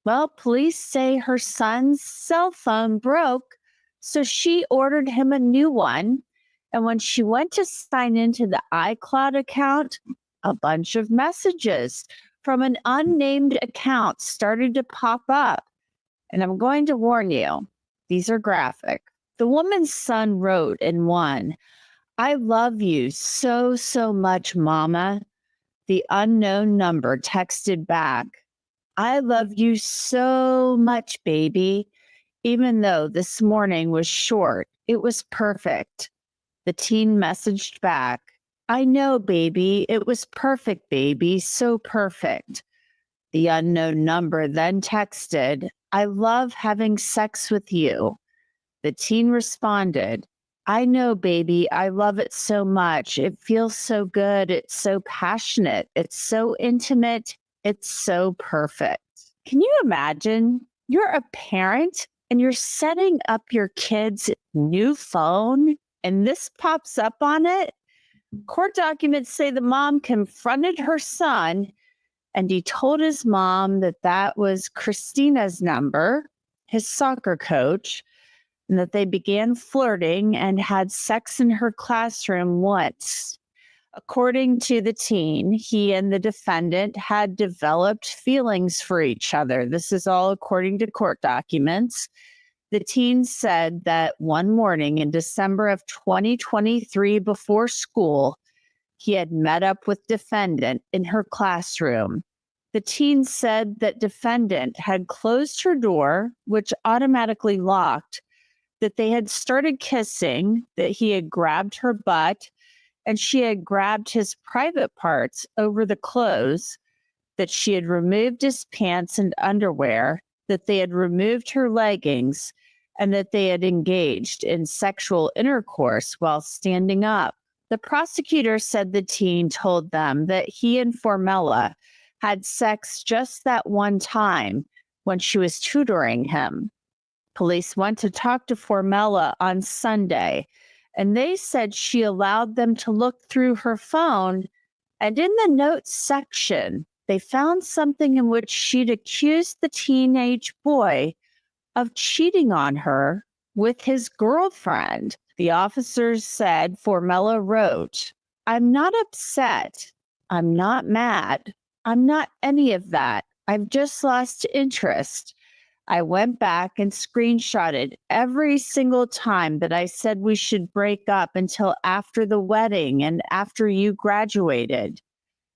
Well, police say her son's cell phone broke, so she ordered him a new one. And when she went to sign into the iCloud account, a bunch of messages from an unnamed account started to pop up. And I'm going to warn you, these are graphic. The woman's son wrote in one, "I love you so, so much, Mama." The unknown number texted back, "I love you so much, baby." Even though this morning was short, it was perfect. The teen messaged back, "I know, baby. It was perfect, baby. So perfect." The unknown number then texted, "I love having sex with you." The teen responded, "I know, baby. I love it so much. It feels so good. It's so passionate. It's so intimate. It's so perfect." Can you imagine? You're a parent and you're setting up your kid's new phone and this pops up on it. Court documents say the mom confronted her son and he told his mom that that was Christina's number, his soccer coach, and that they began flirting and had sex in her classroom once. According to the teen, he and the defendant had developed feelings for each other. This is all according to court documents. The teen said that one morning in December of 2023 before school, he had met up with defendant in her classroom. The teen said that defendant had closed her door, which automatically locked, that they had started kissing, that he had grabbed her butt, and she had grabbed his private parts over the clothes, that she had removed his pants and underwear, that they had removed her leggings, and that they had engaged in sexual intercourse while standing up. The prosecutor said the teen told them that he and Formella had sex just that one time when she was tutoring him. Police went to talk to Formella on Sunday, and they said she allowed them to look through her phone, and in the notes section, they found something in which she'd accused the teenage boy of cheating on her with his girlfriend. The officers said Formella wrote, "I'm not upset. I'm not mad. I'm not any of that. I've just lost interest. I went back and screenshotted every single time that I said we should break up until after the wedding and after you graduated.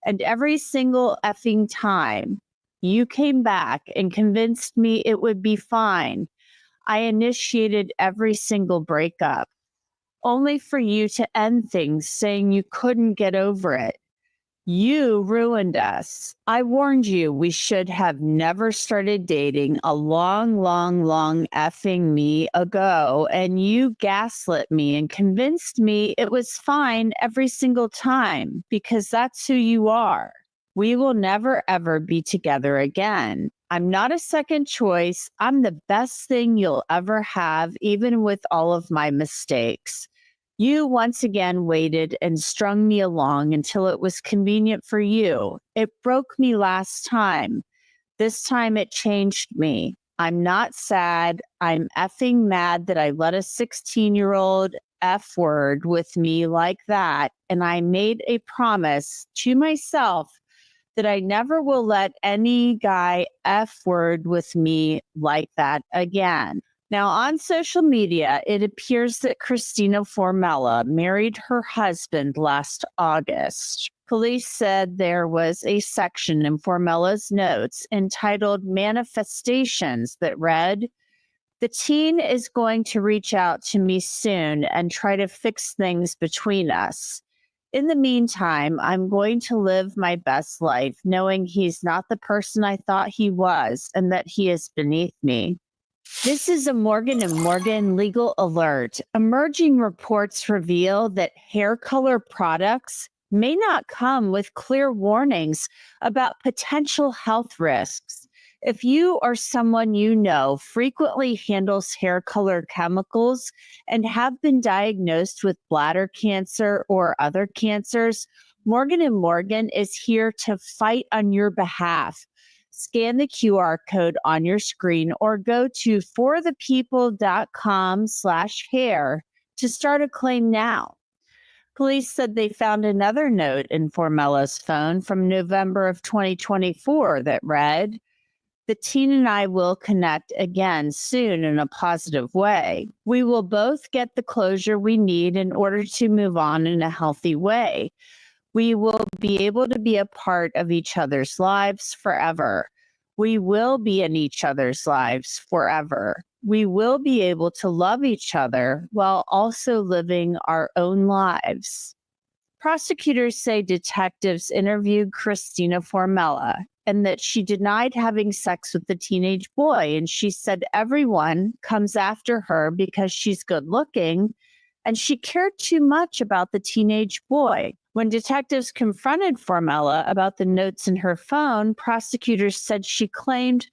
And every single effing time you came back and convinced me it would be fine. I initiated every single breakup, only for you to end things saying you couldn't get over it. You ruined us. I warned you we should have never started dating a long effing me ago, and you gaslit me and convinced me it was fine every single time because that's who you are. We will never ever be together again. I'm not a second choice. I'm the best thing you'll ever have, even with all of my mistakes. You once again waited and strung me along until it was convenient for you. It broke me last time. This time it changed me. I'm not sad. I'm effing mad that I let a 16-year-old F word with me like that. And I made a promise to myself that I never will let any guy F word with me like that again. Now, on social media, it appears that Christina Formella married her husband last August. Police said there was a section in Formella's notes entitled Manifestations that read, The teen is going to reach out to me soon and try to fix things between us. In the meantime, I'm going to live my best life, knowing he's not the person I thought he was and that he is beneath me. This is a Morgan & Morgan legal alert. Emerging reports reveal that hair color products may not come with clear warnings about potential health risks. If you or someone you know frequently handles hair color chemicals and have been diagnosed with bladder cancer or other cancers, Morgan & Morgan is here to fight on your behalf. Scan the QR code on your screen or go to forthepeople.com/hair to start a claim now. Police said they found another note in Formella's phone from November of 2024 that read, "The teen and I will connect again soon in a positive way. We will both get the closure we need in order to move on in a healthy way. We will be able to be a part of each other's lives forever. We will be in each other's lives forever. We will be able to love each other while also living our own lives." Prosecutors say detectives interviewed Christina Formella and that she denied having sex with the teenage boy. And she said everyone comes after her because she's good looking and she cared too much about the teenage boy. When detectives confronted Formella about the notes in her phone, prosecutors said she claimed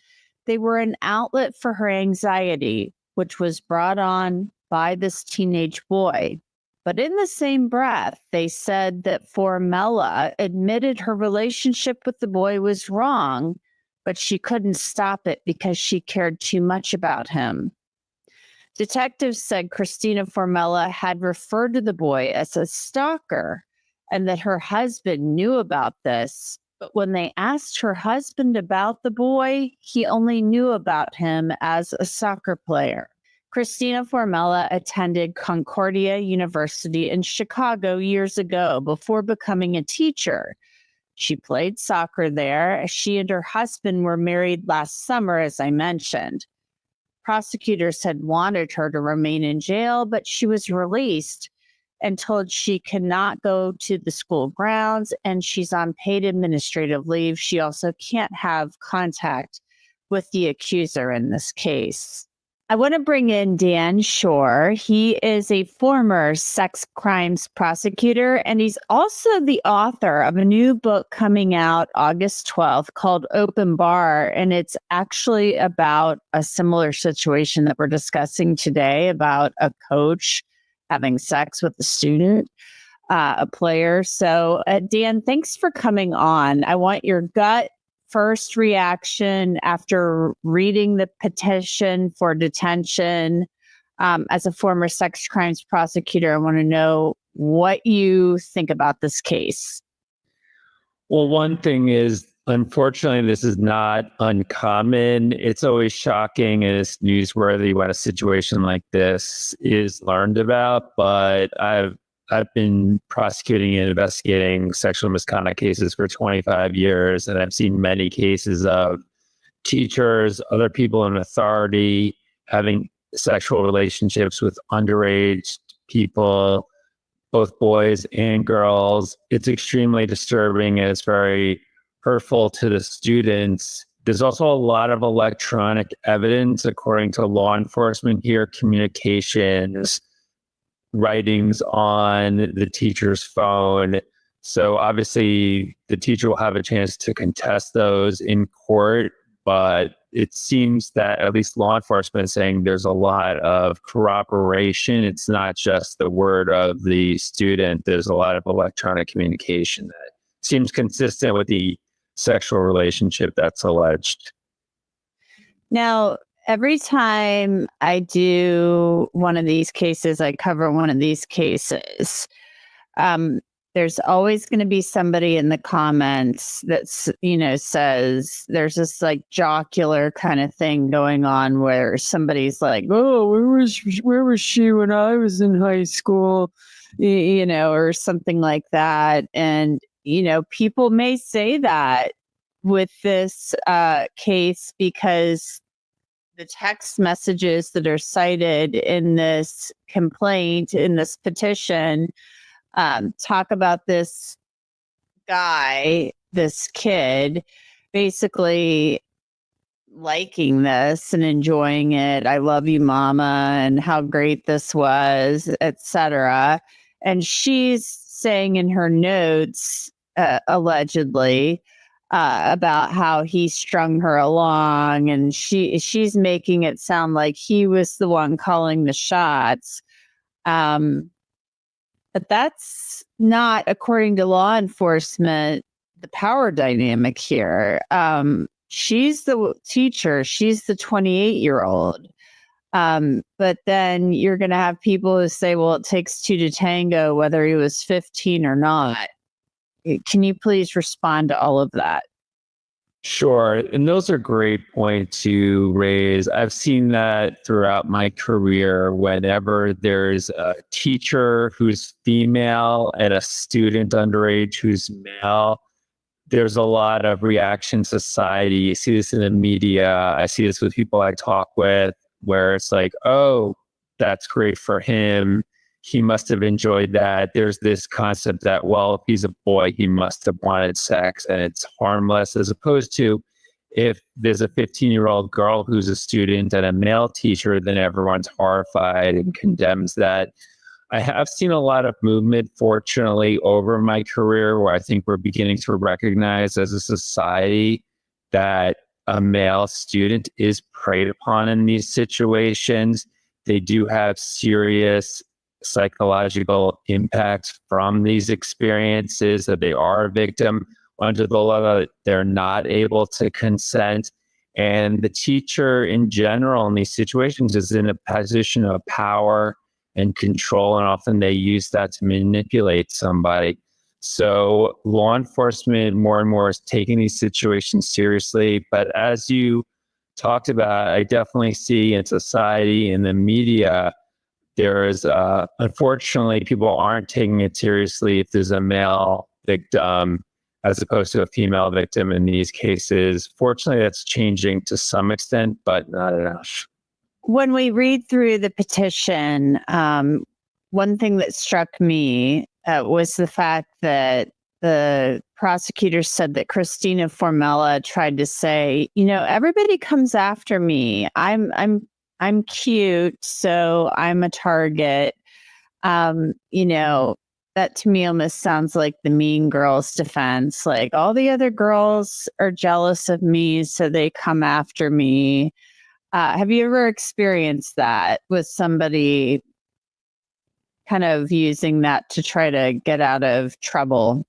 they were an outlet for her anxiety, which was brought on by this teenage boy. But in the same breath, they said that Formella admitted her relationship with the boy was wrong, but she couldn't stop it because she cared too much about him. Detectives said Christina Formella had referred to the boy as a stalker and that her husband knew about this. But when they asked her husband about the boy, he only knew about him as a soccer player. Christina Formella attended Concordia University in Chicago years ago before becoming a teacher. She played soccer there. She and her husband were married last summer, as I mentioned. Prosecutors had wanted her to remain in jail, but she was released and told she cannot go to the school grounds, and she's on paid administrative leave. She also can't have contact with the accuser in this case. I want to bring in Dan Shore. He is a former sex crimes prosecutor, and he's also the author of a new book coming out August 12th called Open Bar. And it's actually about a similar situation that we're discussing today about a coach having sex with a student, a player. So, Dan, thanks for coming on. I want your gut first reaction after reading the petition for detention. As a former sex crimes prosecutor, I want to know what you think about this case. Well, one thing is, unfortunately, this is not uncommon. It's always shocking and it's newsworthy when a situation like this is learned about, but I've been prosecuting and investigating sexual misconduct cases for 25 years, and I've seen many cases of teachers, other people in authority having sexual relationships with underage people, both boys and girls. It's extremely disturbing and it's very hurtful to the students. There's also a lot of electronic evidence, according to law enforcement here, communications, writings on the teacher's phone. So obviously the teacher will have a chance to contest those in court, but it seems that at least law enforcement is saying there's a lot of corroboration. It's not just the word of the student. There's a lot of electronic communication that seems consistent with the sexual relationship that's alleged. Now, every time I do one of these cases, I cover one of these cases, there's always going to be somebody in the comments that's, says there's this like jocular kind of thing going on where somebody's like, oh, where was she when I was in high school, or something like that. And, people may say that with this case because the text messages that are cited in this complaint, in this petition, talk about this guy, this kid, basically liking this and enjoying it. I love you, mama, and how great this was, etc. And she's saying in her notes, allegedly, about how he strung her along, and she's making it sound like he was the one calling the shots. But that's not, according to law enforcement, the power dynamic here. She's the teacher. She's the 28-year-old. But then you're going to have people who say, well, it takes two to tango, whether he was 15 or not. Can you please respond to all of that? Sure. And those are great points to raise. I've seen that throughout my career. Whenever there's a teacher who's female and a student underage who's male, there's a lot of reaction society. You see this in the media. I see this with people I talk with, where it's like, oh, that's great for him. He must have enjoyed that. There's this concept that, well, if he's a boy, he must have wanted sex and it's harmless, as opposed to if there's a 15-year-old girl who's a student and a male teacher, then everyone's horrified and condemns that. I have seen a lot of movement, fortunately, over my career, where I think we're beginning to recognize as a society that a male student is preyed upon in these situations. They do have serious psychological impacts from these experiences, that they are a victim under the law, that they're not able to consent. And the teacher in general in these situations is in a position of power and control, and often they use that to manipulate somebody. So law enforcement more and more is taking these situations seriously. But as you talked about, I definitely see in society, in the media, there is, unfortunately, people aren't taking it seriously if there's a male victim as opposed to a female victim in these cases. Fortunately, that's changing to some extent, but not enough. When we read through the petition, one thing that struck me was the fact that the prosecutor said that Christina Formella tried to say, you know, everybody comes after me. I'm cute, so I'm a target. You know, that to me almost sounds like the Mean Girls defense. Like, all the other girls are jealous of me, so they come after me. Have you ever experienced that with somebody kind of using that to try to get out of trouble?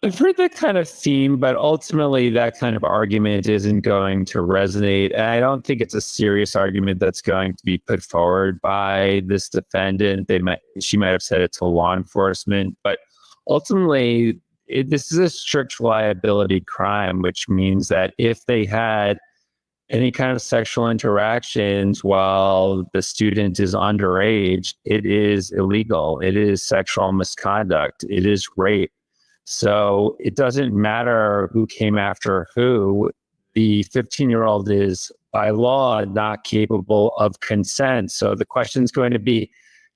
I've heard that kind of theme, but ultimately that kind of argument isn't going to resonate. And I don't think it's a serious argument that's going to be put forward by this defendant. She might have said it to law enforcement, but ultimately this is a strict liability crime, which means that if they had any kind of sexual interactions while the student is underage, it is illegal. It is sexual misconduct. It is rape. So it doesn't matter who came after who. The 15-year-old is, by law, not capable of consent. So the question is going to be,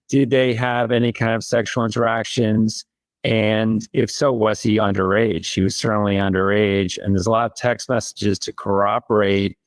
did they have any kind of sexual interactions? And if so, was he underage? He was certainly underage. And there's a lot of text messages to corroborate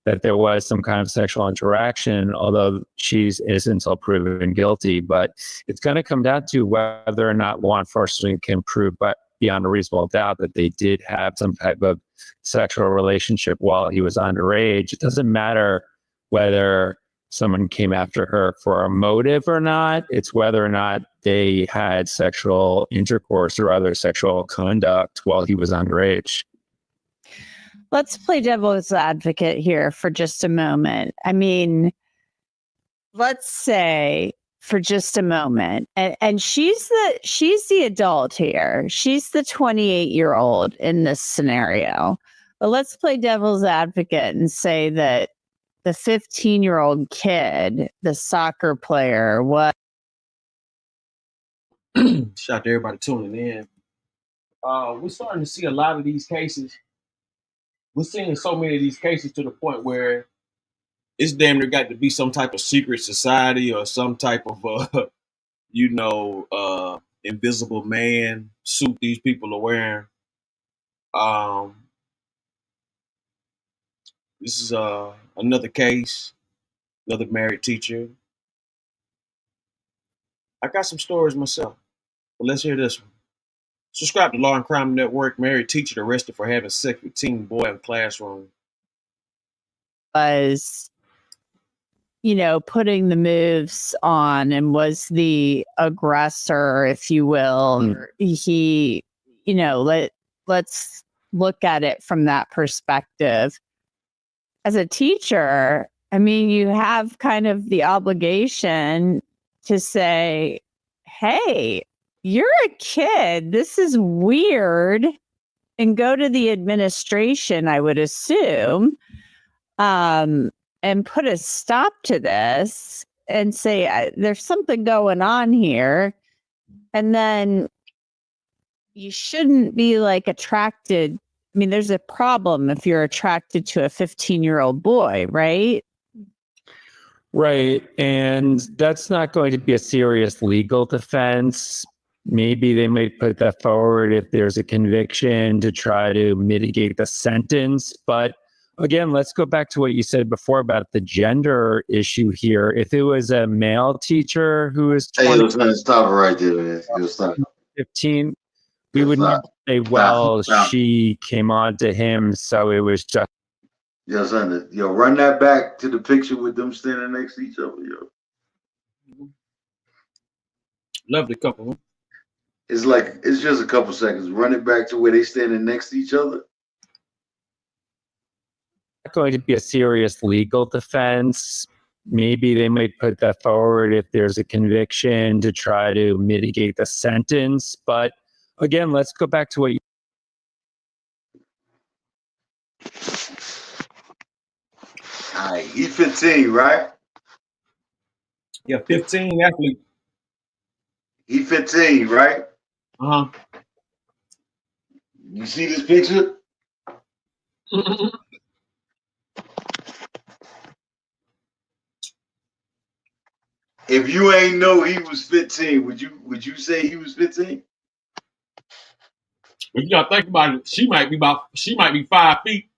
that there was some kind of sexual interaction, although she's innocent until proven guilty. But it's going to come down to whether or not law enforcement can prove, but beyond a reasonable doubt, that they did have some type of sexual relationship while he was underage. It doesn't matter whether someone came after her for a motive or not. It's whether or not they had sexual intercourse or other sexual conduct while he was underage. Let's play devil's advocate here for just a moment. I mean, let's say for just a moment, and she's the adult here. She's the 28-year-old in this scenario. But let's play devil's advocate and say that the 15-year-old kid, the soccer player, was Shout out to everybody tuning in. We're starting to see a lot of these cases. We're seeing so many of these cases to the point where it's damn near got to be some type of secret society or some type of invisible man suit these people are wearing. Um, this is another case, another married teacher. I got some stories myself, but let's hear this one. Subscribe to Law and Crime Network. Married teacher arrested for having sex with teen boy in classroom. Was, putting the moves on and was the aggressor, if you will. He, let's look at it from that perspective. As a teacher, I mean, you have kind of the obligation to say, hey, you're a kid. This is weird. And go to the administration, I would assume, and put a stop to this and say, there's something going on here. And then you shouldn't be attracted. I mean, there's a problem if you're attracted to a 15-year-old boy, right? Right. And that's not going to be a serious legal defense. Maybe they might put that forward if there's a conviction to try to mitigate the sentence. But again, let's go back to what you said before about the gender issue here. If it was a male teacher who was 20, stop it right there, man. You'll stop. 15, we would never say, well, she came on to him, so it was just. Yo, son, run that back to the picture with them standing next to each other, yo. Lovely couple, huh? It's just a couple seconds. Run it back to where they standing next to each other. Not going to be a serious legal defense. Maybe they might put that forward if there's a conviction to try to mitigate the sentence. But again, let's go back to what you. All right, he's 15, right? Yeah, 15 actually. He's 15, right? Uh-huh. You see this picture? If you ain't know he was 15, would you say he was 15? If you gotta think about it, she might be 5 feet.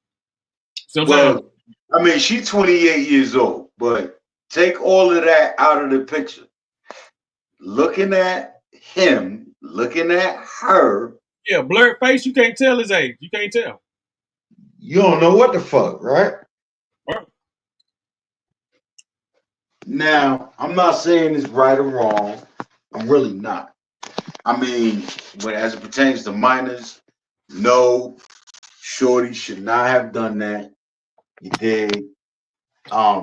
Well, I mean, she's 28 years old, but take all of that out of the picture. Looking at him, looking at her. Yeah, blurred face, you can't tell his age. You can't tell. You don't know what the fuck, right? Right. Now, I'm not saying it's right or wrong. I'm really not. I mean, as it pertains to minors, no, shorty should not have done that. You did.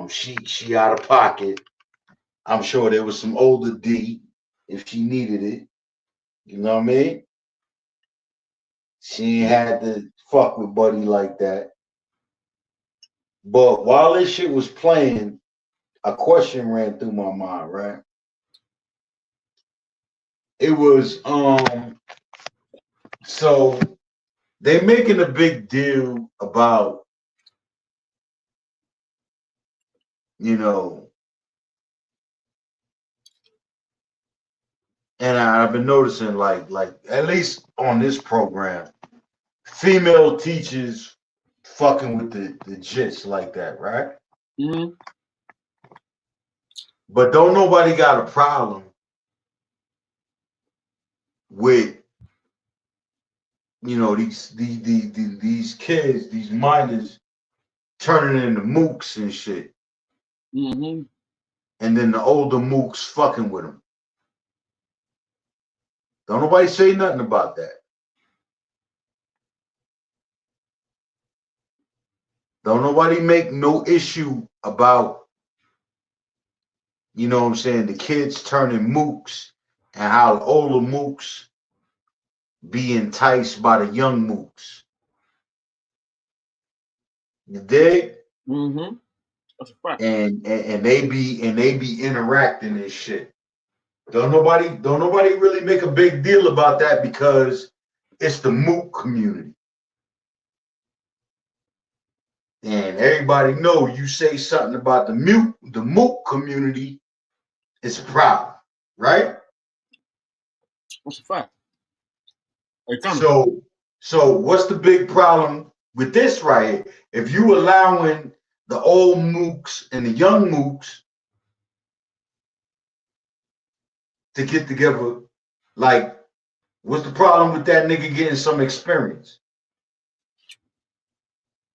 She out of pocket. I'm sure there was some older D if she needed it. You know what I mean? She ain't had to fuck with Buddy like that. But while this shit was playing, a question ran through my mind, right? It was so they're making a big deal about, and I've been noticing like at least on this program, female teachers fucking with the jits like that, right? Mm-hmm. But don't nobody got a problem with these kids, these minors turning into mooks and shit. Mm-hmm. And then the older mooks fucking with them. Don't nobody say nothing about that. Don't nobody make no issue about, the kids turning mooks and how older mooks be enticed by the young mooks. You dig? Mm-hmm. That's a fact. And they be interacting and shit. Don't nobody really make a big deal about that because it's the mook community. And everybody know you say something about the mook community, it's a problem, right? That's a fact. So what's the big problem with this right here? If you allowing the old mooks and the young mooks to get together, like, what's the problem with that nigga getting some experience?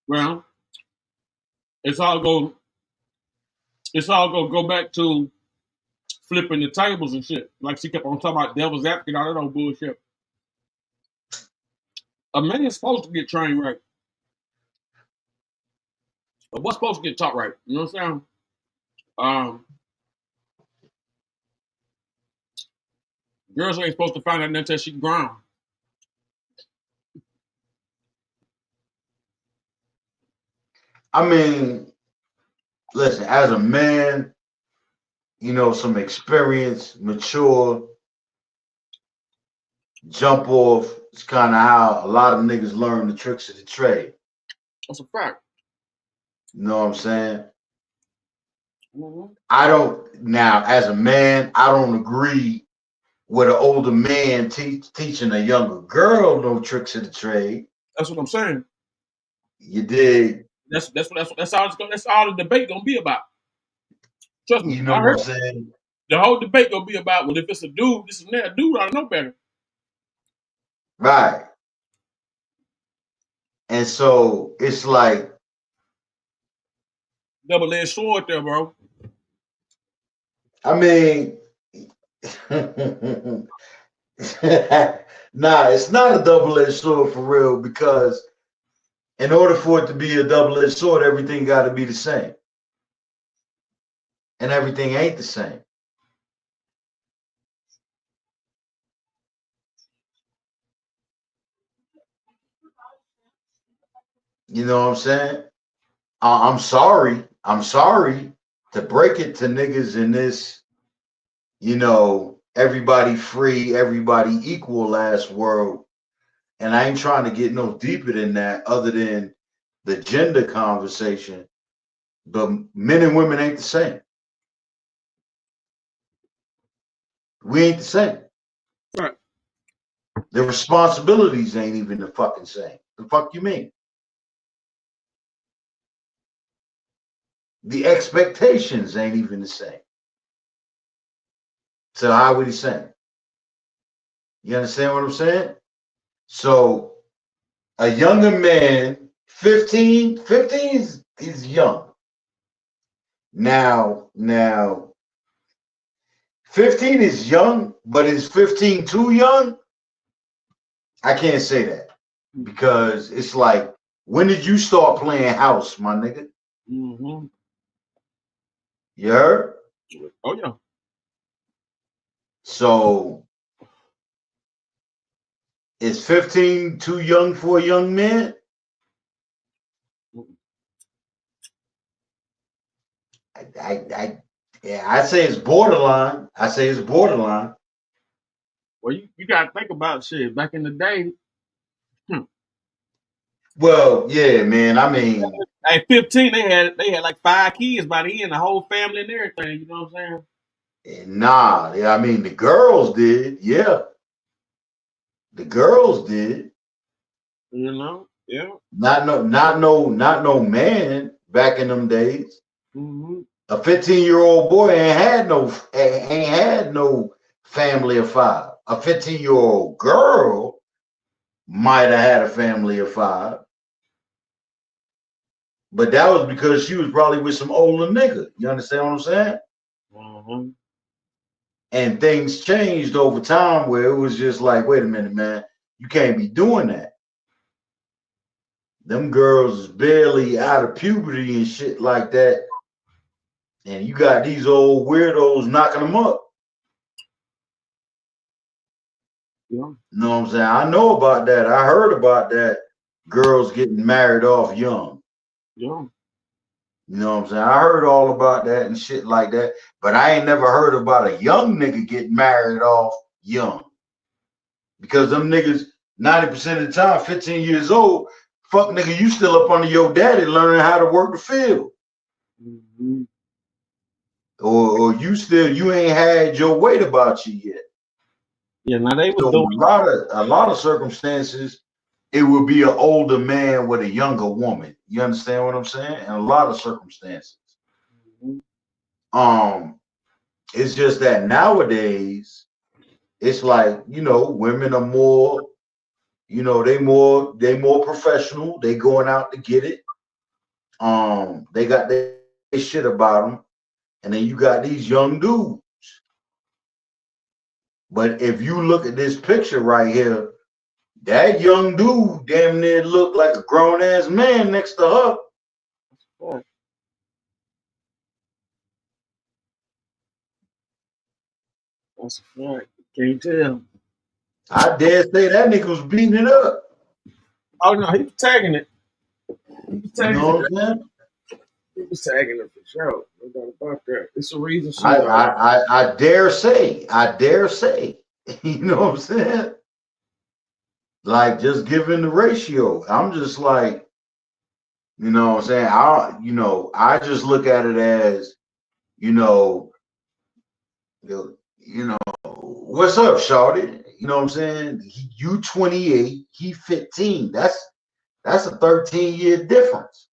Well, it's all gonna go back to flipping the tables and shit. Like she kept on talking about devil's advocate, all that old bullshit. A man's supposed to get trained right. But what's supposed to get taught right? You know what I'm saying? Girls ain't supposed to find out until she grown. I mean, listen, as a man, you know, some experience, mature, jump off. It's kind of how a lot of niggas learn the tricks of the trade. That's a fact. You know what I'm saying? Mm-hmm. I don't, now, as a man, I don't agree with an older man teaching a younger girl no tricks of the trade. That's what I'm saying. You dig? That's all the debate gonna be about. Trust me. You know what I'm saying? The whole debate gonna be about, well, if it's a dude, this and that. A dude, I don't know better. Right. And so it's like double-edged sword there, bro. I mean, nah, it's not a double-edged sword for real, because in order for it to be a double-edged sword, everything got to be the same. And everything ain't the same. You know what I'm saying? I'm sorry to break it to niggas in this, you know, everybody free, everybody equal ass world. And I ain't trying to get no deeper than that other than the gender conversation. But men and women ain't the same. We ain't the same. Right. The responsibilities ain't even the fucking same. The fuck you mean? The expectations ain't even the same. So how would he say? You understand what I'm saying? So a younger man, 15 is young. Now 15 is young, but is 15 too young? I can't say that, because it's like, when did you start playing house, my nigga? Mm-hmm. You heard? Oh yeah. So is 15 too young for a young man? I say it's borderline. Well, you gotta think about shit. Back in the day. Well, yeah, man. I mean, at 15, they had like 5 kids by the end, the whole family and everything. You know what I'm saying? nah. I mean, the girls did. Yeah, the girls did. You know, yeah. Not no man back in them days. Mm-hmm. A 15-year-old boy ain't had no family of 5. A 15-year-old girl might have had a family of 5, but that was because she was probably with some older nigga. You understand what I'm saying? Mm-hmm. And things changed over time, where it was just like, wait a minute, man, you can't be doing that. Them girls is barely out of puberty and shit like that, and you got these old weirdos knocking them up. Yeah. You know what I'm saying? I know about that. I heard about that. Girls getting married off young. Yeah. You know what I'm saying? I heard all about that and shit like that. But I ain't never heard about a young nigga getting married off young. Because them niggas, 90% of the time, 15 years old, Fuck nigga, you still up under your daddy learning how to work the field. Mm-hmm. Or you ain't had your weight about you yet. Yeah, now they was So doing a lot of circumstances, it would be an older man with a younger woman. You understand what I'm saying? In a lot of circumstances. Mm-hmm. It's just that nowadays, it's like, you know, women are more, you know, they more professional. They going out to get it. They got their shit about them. And then you got these young dudes. But if you look at this picture right here, that young dude damn near looked like a grown ass man next to her. Oh. That's a fact. Can't tell. I dare say that nigga was beating it up. Oh no, he was tagging it. He was tagging You know what I'm saying? He was tagging it for sure. No doubt about that. It's a reason she I dare say. You know what I'm saying? Like just giving the ratio. I'm just like, you know what I'm saying? I just look at it as, you know, what's up, shawty? You know what I'm saying? You 28, he 15. That's a 13-year difference.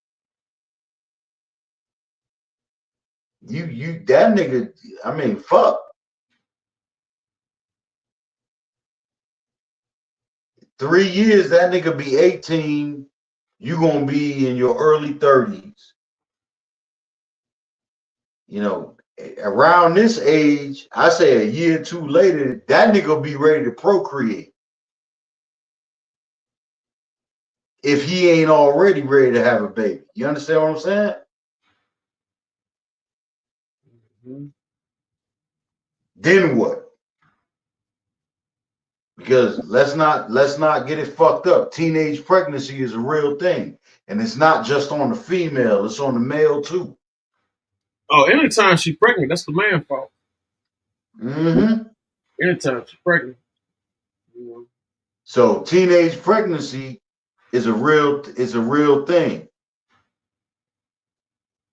You that nigga, I mean, fuck. 3 years, that nigga be 18. You gonna be in your early 30s. You know, around this age, I say a year or two later, that nigga will be ready to procreate. If he ain't already ready to have a baby. You understand what I'm saying? Mm-hmm. Then what? Because let's not get it fucked up. Teenage pregnancy is a real thing. And it's not just on the female, it's on the male too. Oh, anytime she's pregnant, that's the man's fault. Mm-hmm. Anytime she's pregnant. You know. So teenage pregnancy is a real thing.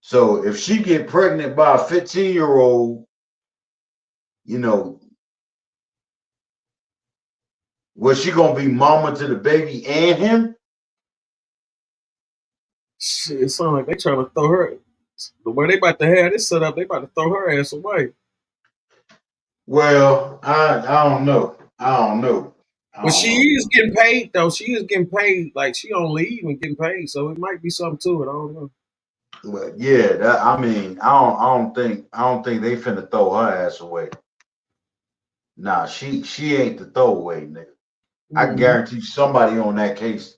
So if she get pregnant by a 15-year-old, you know, was she gonna be mama to the baby and him? Shit, it sounds like they trying to throw her. The way they about to have this set up, they about to throw her ass away. Well, I don't know. But she is getting paid though. She is getting paid. Like she on leave and getting paid, so it might be something to it. I don't know. Well, yeah, I don't think they finna throw her ass away. Nah, she ain't the throwaway, nigga. I can guarantee somebody on that case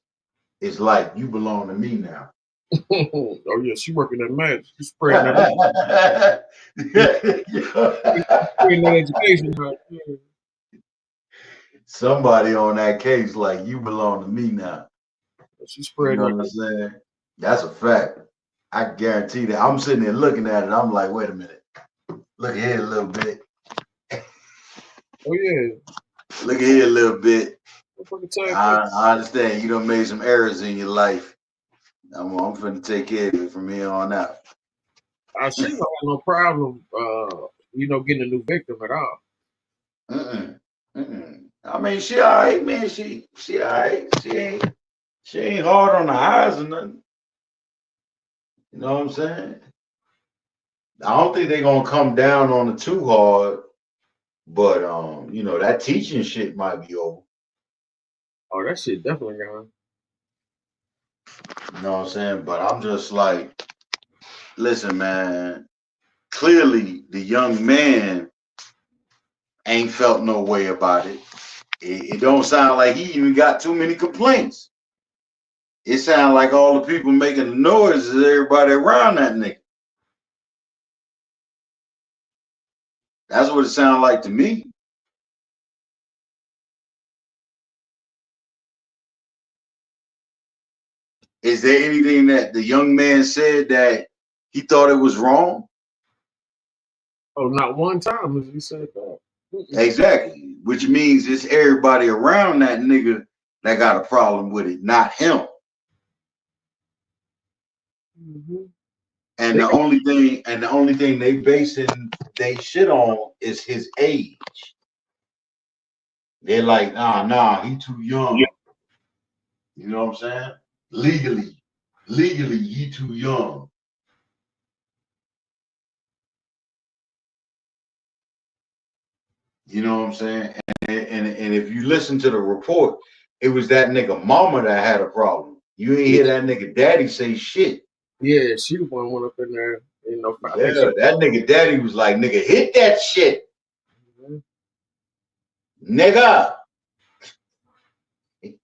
is like, you belong to me now. Oh yeah, she working that match. She spreading that. Spreading that education. Yeah. Somebody on that case like, you belong to me now. She's spreading. You know what I'm saying? That's a fact. I guarantee that. I'm sitting there looking at it. I'm like, wait a minute. Look here a little bit. Oh yeah. Look here a little bit. I understand you done made some errors in your life. I'm finna take care of it from here on out. She don't have no problem, getting a new victim at all. I mean, she all right, man. She all right. She ain't hard on the eyes or nothing. You know what I'm saying? I don't think they're gonna come down on it too hard, but that teaching shit might be over. Oh, that shit definitely gone. You know what I'm saying? But I'm just like, listen, man. Clearly, the young man ain't felt no way about it. It don't sound like he even got too many complaints. It sounds like all the people making the noise is everybody around that nigga. That's what it sounds like to me. Is there anything that the young man said that he thought it was wrong? Oh, not one time as you said that. Exactly. Which means it's everybody around that nigga that got a problem with it, not him. And the only thing they basing they shit on is his age. They're like, nah, he too young. You know what I'm saying? Legally, he too young. You know what I'm saying? And if you listen to the report, it was that nigga mama that had a problem. You ain't hear that nigga daddy say shit. Yeah, she the one went up in there. You know, Yeah, that nigga daddy was like, nigga, hit that shit. Nigga.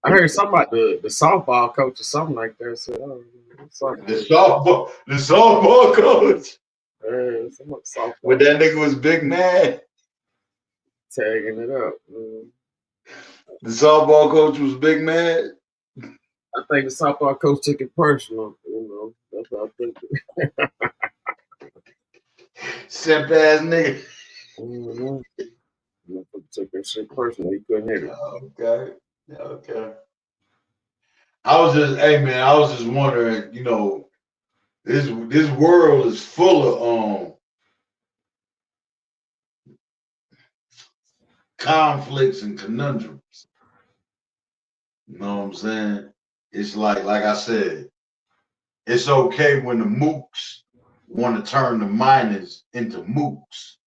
I heard something about the softball coach or something like that. So, the softball coach. Softball. When that nigga was big man. Tagging it up. The softball coach was big man. I think the softball coach took it personal. You know, that's what I think. Simp ass nigga. Took that shit personal. He couldn't hit it. Okay. I was just wondering, you know, this world is full of conflicts and conundrums. You know what I'm saying? It's like I said, it's okay when the mooks want to turn the minors into mooks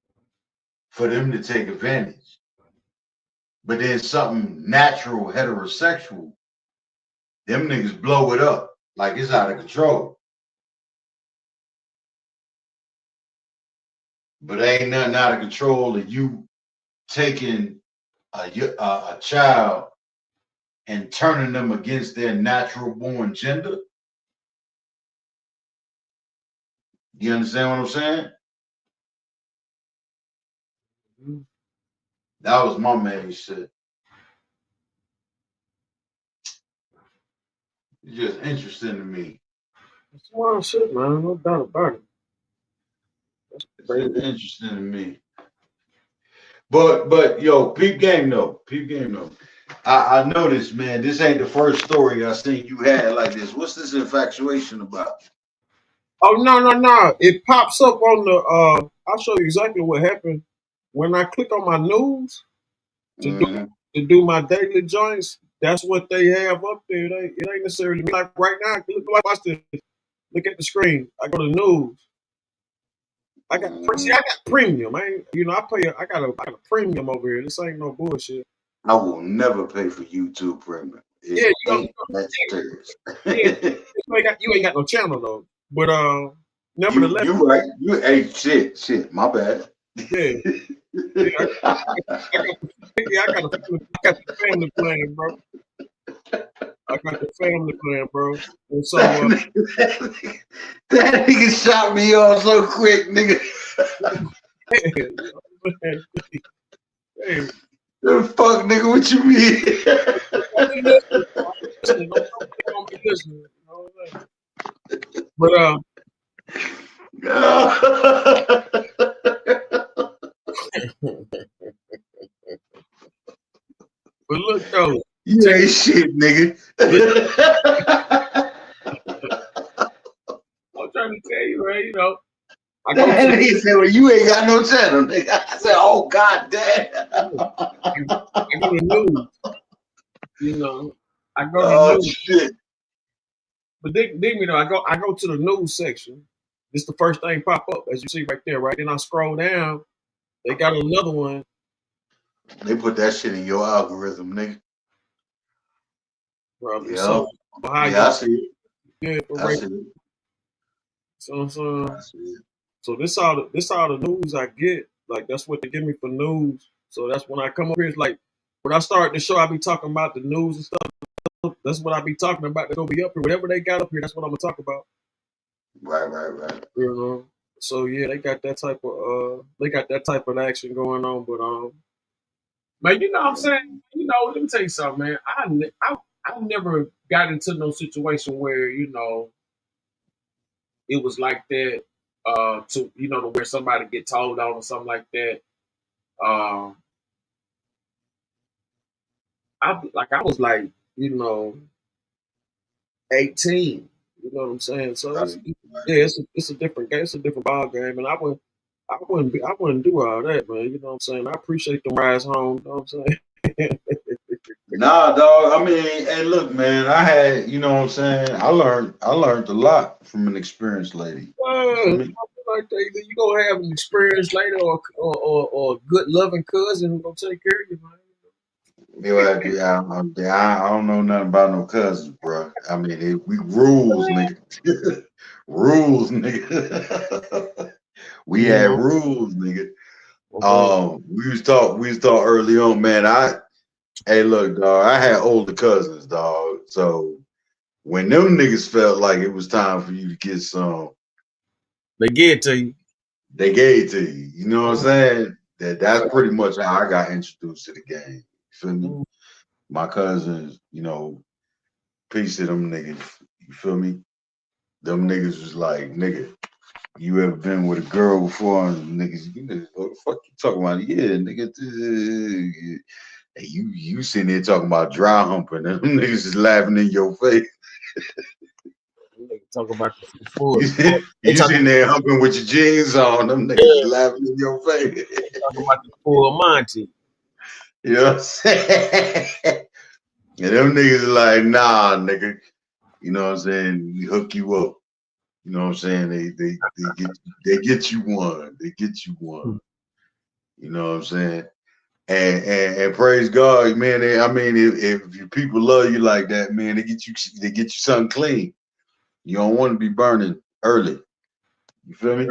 for them to take advantage. But then something natural, heterosexual, them niggas blow it up like it's out of control. But ain't nothing out of control of you taking a child and turning them against their natural born gender. You understand what I'm saying? That was my main shit. It's just interesting to me. It's wild shit, man. No doubt about it. It's interesting to me. But yo, peep game though. I noticed, man, this ain't the first story I seen you had like this. What's this infatuation about? Oh no. It pops up on the I'll show you exactly what happened. When I click on my news to do my daily joints, that's what they have up there. It ain't necessarily like right now. Watch this. Look at the screen. I go to news. I got premium. I got a premium over here. This ain't no bullshit. I will never pay for YouTube Premium. You ain't got no channel though. But nevertheless, you right. Hey, shit. My bad. Yeah. I got the family plan, bro. I got the family plan, bro. And so that nigga shot me off so quick, nigga. Hey. The fuck, nigga, what you mean? But but look though, you ain't shit, nigga. I'm trying to tell you, right? You know, that nigga said, "Well, you ain't got no channel, nigga." I said, "Oh God damn." I go to news. You know, I go to news. Shit. But dig me though, I go to the news section. This the first thing pop up as you see right there, right? Then I scroll down. They got another one. They put that shit in your algorithm, nigga. Bro, yeah, so I see it. I see it. So this all the news I get. Like that's what they give me for news. So that's when I come up here. It's like when I start the show, I be talking about the news and stuff. That's what I be talking about. They're gonna be up here. Whatever they got up here, that's what I'm gonna talk about. Right. You know. So yeah, they got that type of action going on. But man, you know what I'm saying? You know, let me tell you something, man. I never got into no situation where, you know, it was like that, to where somebody get told on or something like that. I was like, you know, 18. You know what I'm saying? So Yeah, it's a different game. It's a different ball game, and I wouldn't do all that, man. You know what I'm saying? I appreciate the rides home. You know what I'm saying? Nah, dog. I mean, hey, look, man. I had, you know what I'm saying. I learned a lot from an experienced lady. You feel me? Like that, either you gonna have an experience later, or a good loving cousin who gonna take care of you, man. I don't know nothing about no cousins, bro. I mean, we rules, nigga. Rules, nigga. We had Yeah. rules, nigga. Okay. We was taught early on, man. Hey, look, dog. I had older cousins, dog. So when them niggas felt like it was time for you to get some, They get to you. they gave it to you. You know what I'm saying? That's pretty much how I got introduced to the game. You feel me? My cousins, you know, piece of them niggas. You feel me? Them niggas was like, nigga, you ever been with a girl before? And niggas, what the fuck you talking about? Yeah, nigga. Hey, you sitting there talking about dry humping, and them niggas is laughing in your face. Talk about the full. You sitting there humping with your jeans on, them niggas is laughing in your face. Talking about the full Monty. You know what I'm saying? And them niggas is like, nah, nigga. You know what I'm saying? We hook you up. You know what I'm saying? They get you one. They get you one. You know what I'm saying? And praise God, man. I mean, if your people love you like that, man, they get you something clean. You don't want to be burning early. You feel me?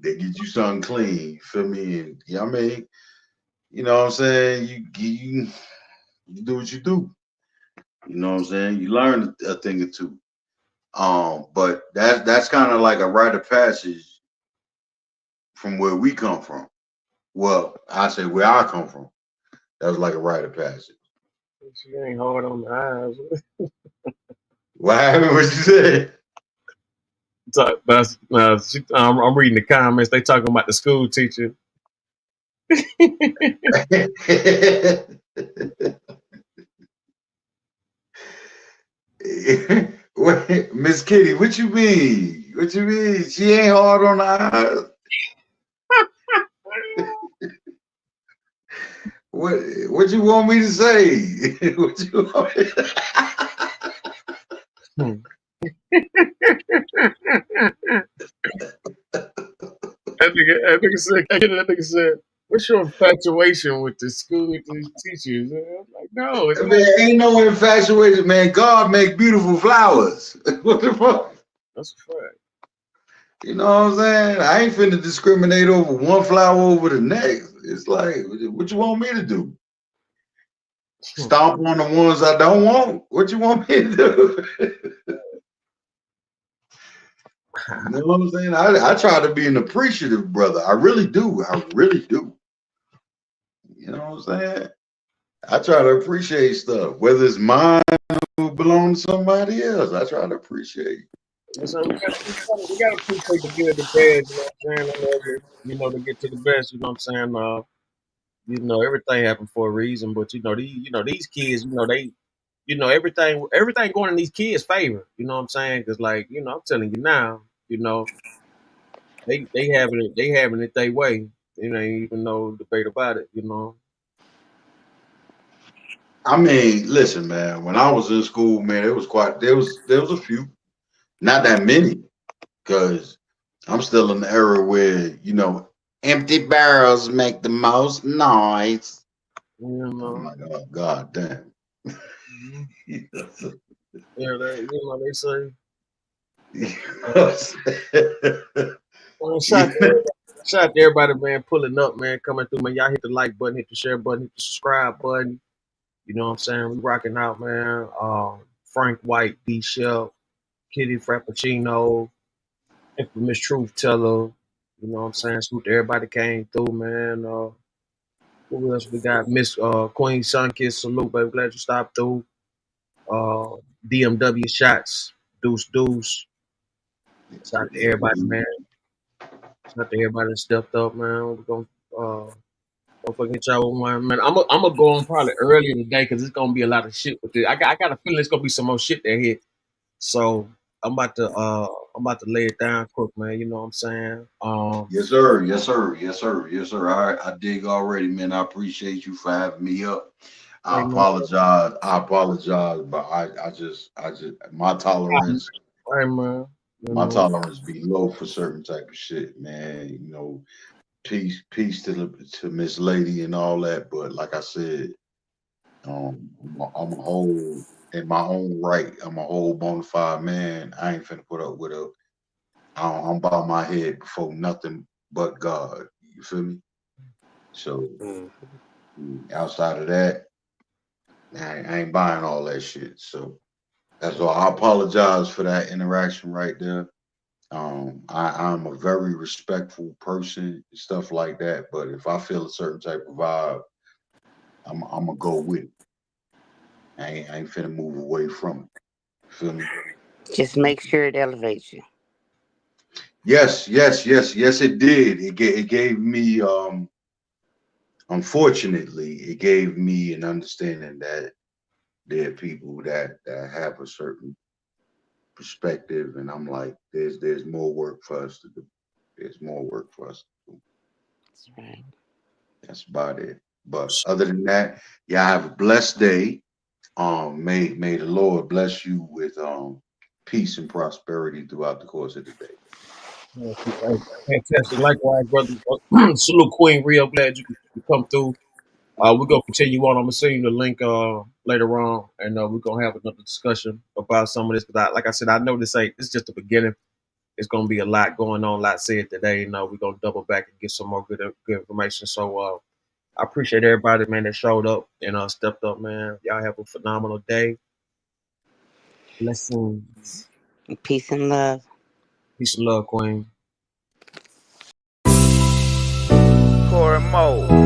They get you something clean. You feel me? And I mean, you know what I'm saying? You do what you do. You know what I'm saying? You learn a thing or two. But that's kind of like a rite of passage from where we come from. Well, I say where I come from. That was like a rite of passage. She ain't hard on the eyes. What happened? What you said? I'm reading the comments. They talking about the school teacher. Miss Kitty, what you mean? What you mean? She ain't hard on the eyes. What you want me to say? What you want me to... That nigga said, "What's your infatuation with the school, with these teachers?" And I'm like, no, it's Man, ain't no infatuation, man. God make beautiful flowers. What the fuck? That's a fact. You know what I'm saying? I ain't finna discriminate over one flower over the next. It's like, what you want me to do? Stomp on the ones I don't want? What you want me to do? You know what I'm saying? I try to be an appreciative brother. I really do. I really do. You know what I'm saying? I try to appreciate stuff, whether it's mine or belong to somebody else. I try to appreciate. So we gotta appreciate the good, the bad. You know what I'm saying? You know, to get to the best. You know what I'm saying? You know, everything happened for a reason. But these kids. Everything going in these kids' favor. You know what I'm saying? Because I'm telling you now. They having it their way. Ain't even no debate about it. I mean, listen, man. When I was in school, man, there was a few, not that many, because I'm still in the era where empty barrels make the most noise. I'm like, oh god damn. Yeah, they say. Shout out to everybody, man, pulling up, man, coming through, man. Y'all hit the like button, hit the share button, hit the subscribe button. You know what I'm saying? We rocking out, man. Frank White, D Shell, Kitty Frappuccino, Infamous Truth Teller. You know what I'm saying? Salute to everybody came through, man. Who else we got? Miss Queen Sunkiss, salute, baby. Glad you stopped through. DMW shots, Deuce Deuce. Shout out to everybody, man. Shout out to everybody that stepped up, man. We're gonna don't forget y'all one, man. I'm gonna go on probably earlier today because it's gonna be a lot of shit with it. I got a feeling it's gonna be some more shit that hit. So I'm about to lay it down quick, man. You know what I'm saying? Yes, sir. Yes, sir. Yes, sir. Yes, sir. All right. I dig already, man. I appreciate you for having me up. I Hey, man. apologize. I apologize, but I just my tolerance, Hey, man. You my know. tolerance be low for certain type of shit, man. You know, peace to Miss Lady and all that. But like I said, I'm a whole in my own right. I'm a whole bona fide man. I ain't finna put up with a. I'm bow my head before nothing but God. You feel me? So outside of that, I ain't buying all that shit. So that's all. I apologize for that interaction right there. I'm a very respectful person, stuff like that. But if I feel a certain type of vibe, I'm gonna go with it. I ain't finna move away from it. Feel me? Just make sure it elevates you. Yes, it did. It gave me unfortunately, it gave me an understanding that there are people that have a certain perspective, and I'm like, there's more work for us to do. There's more work for us to do. That's right. That's about it. But other than that, y'all have a blessed day. May the Lord bless you with peace and prosperity throughout the course of the day. Fantastic. Likewise, brother. Salute, Queen. Real glad you could come through. We're gonna continue on. I'm gonna send you the link later on, and we're gonna have another discussion about some of this. But like I said, I know this is just the beginning. It's gonna be a lot going on, a lot said today. We're gonna double back and get some more good information. So I appreciate everybody, man, that showed up and stepped up, man. Y'all have a phenomenal day. Blessings. Peace and love. Peace and love, Queen. Pour more.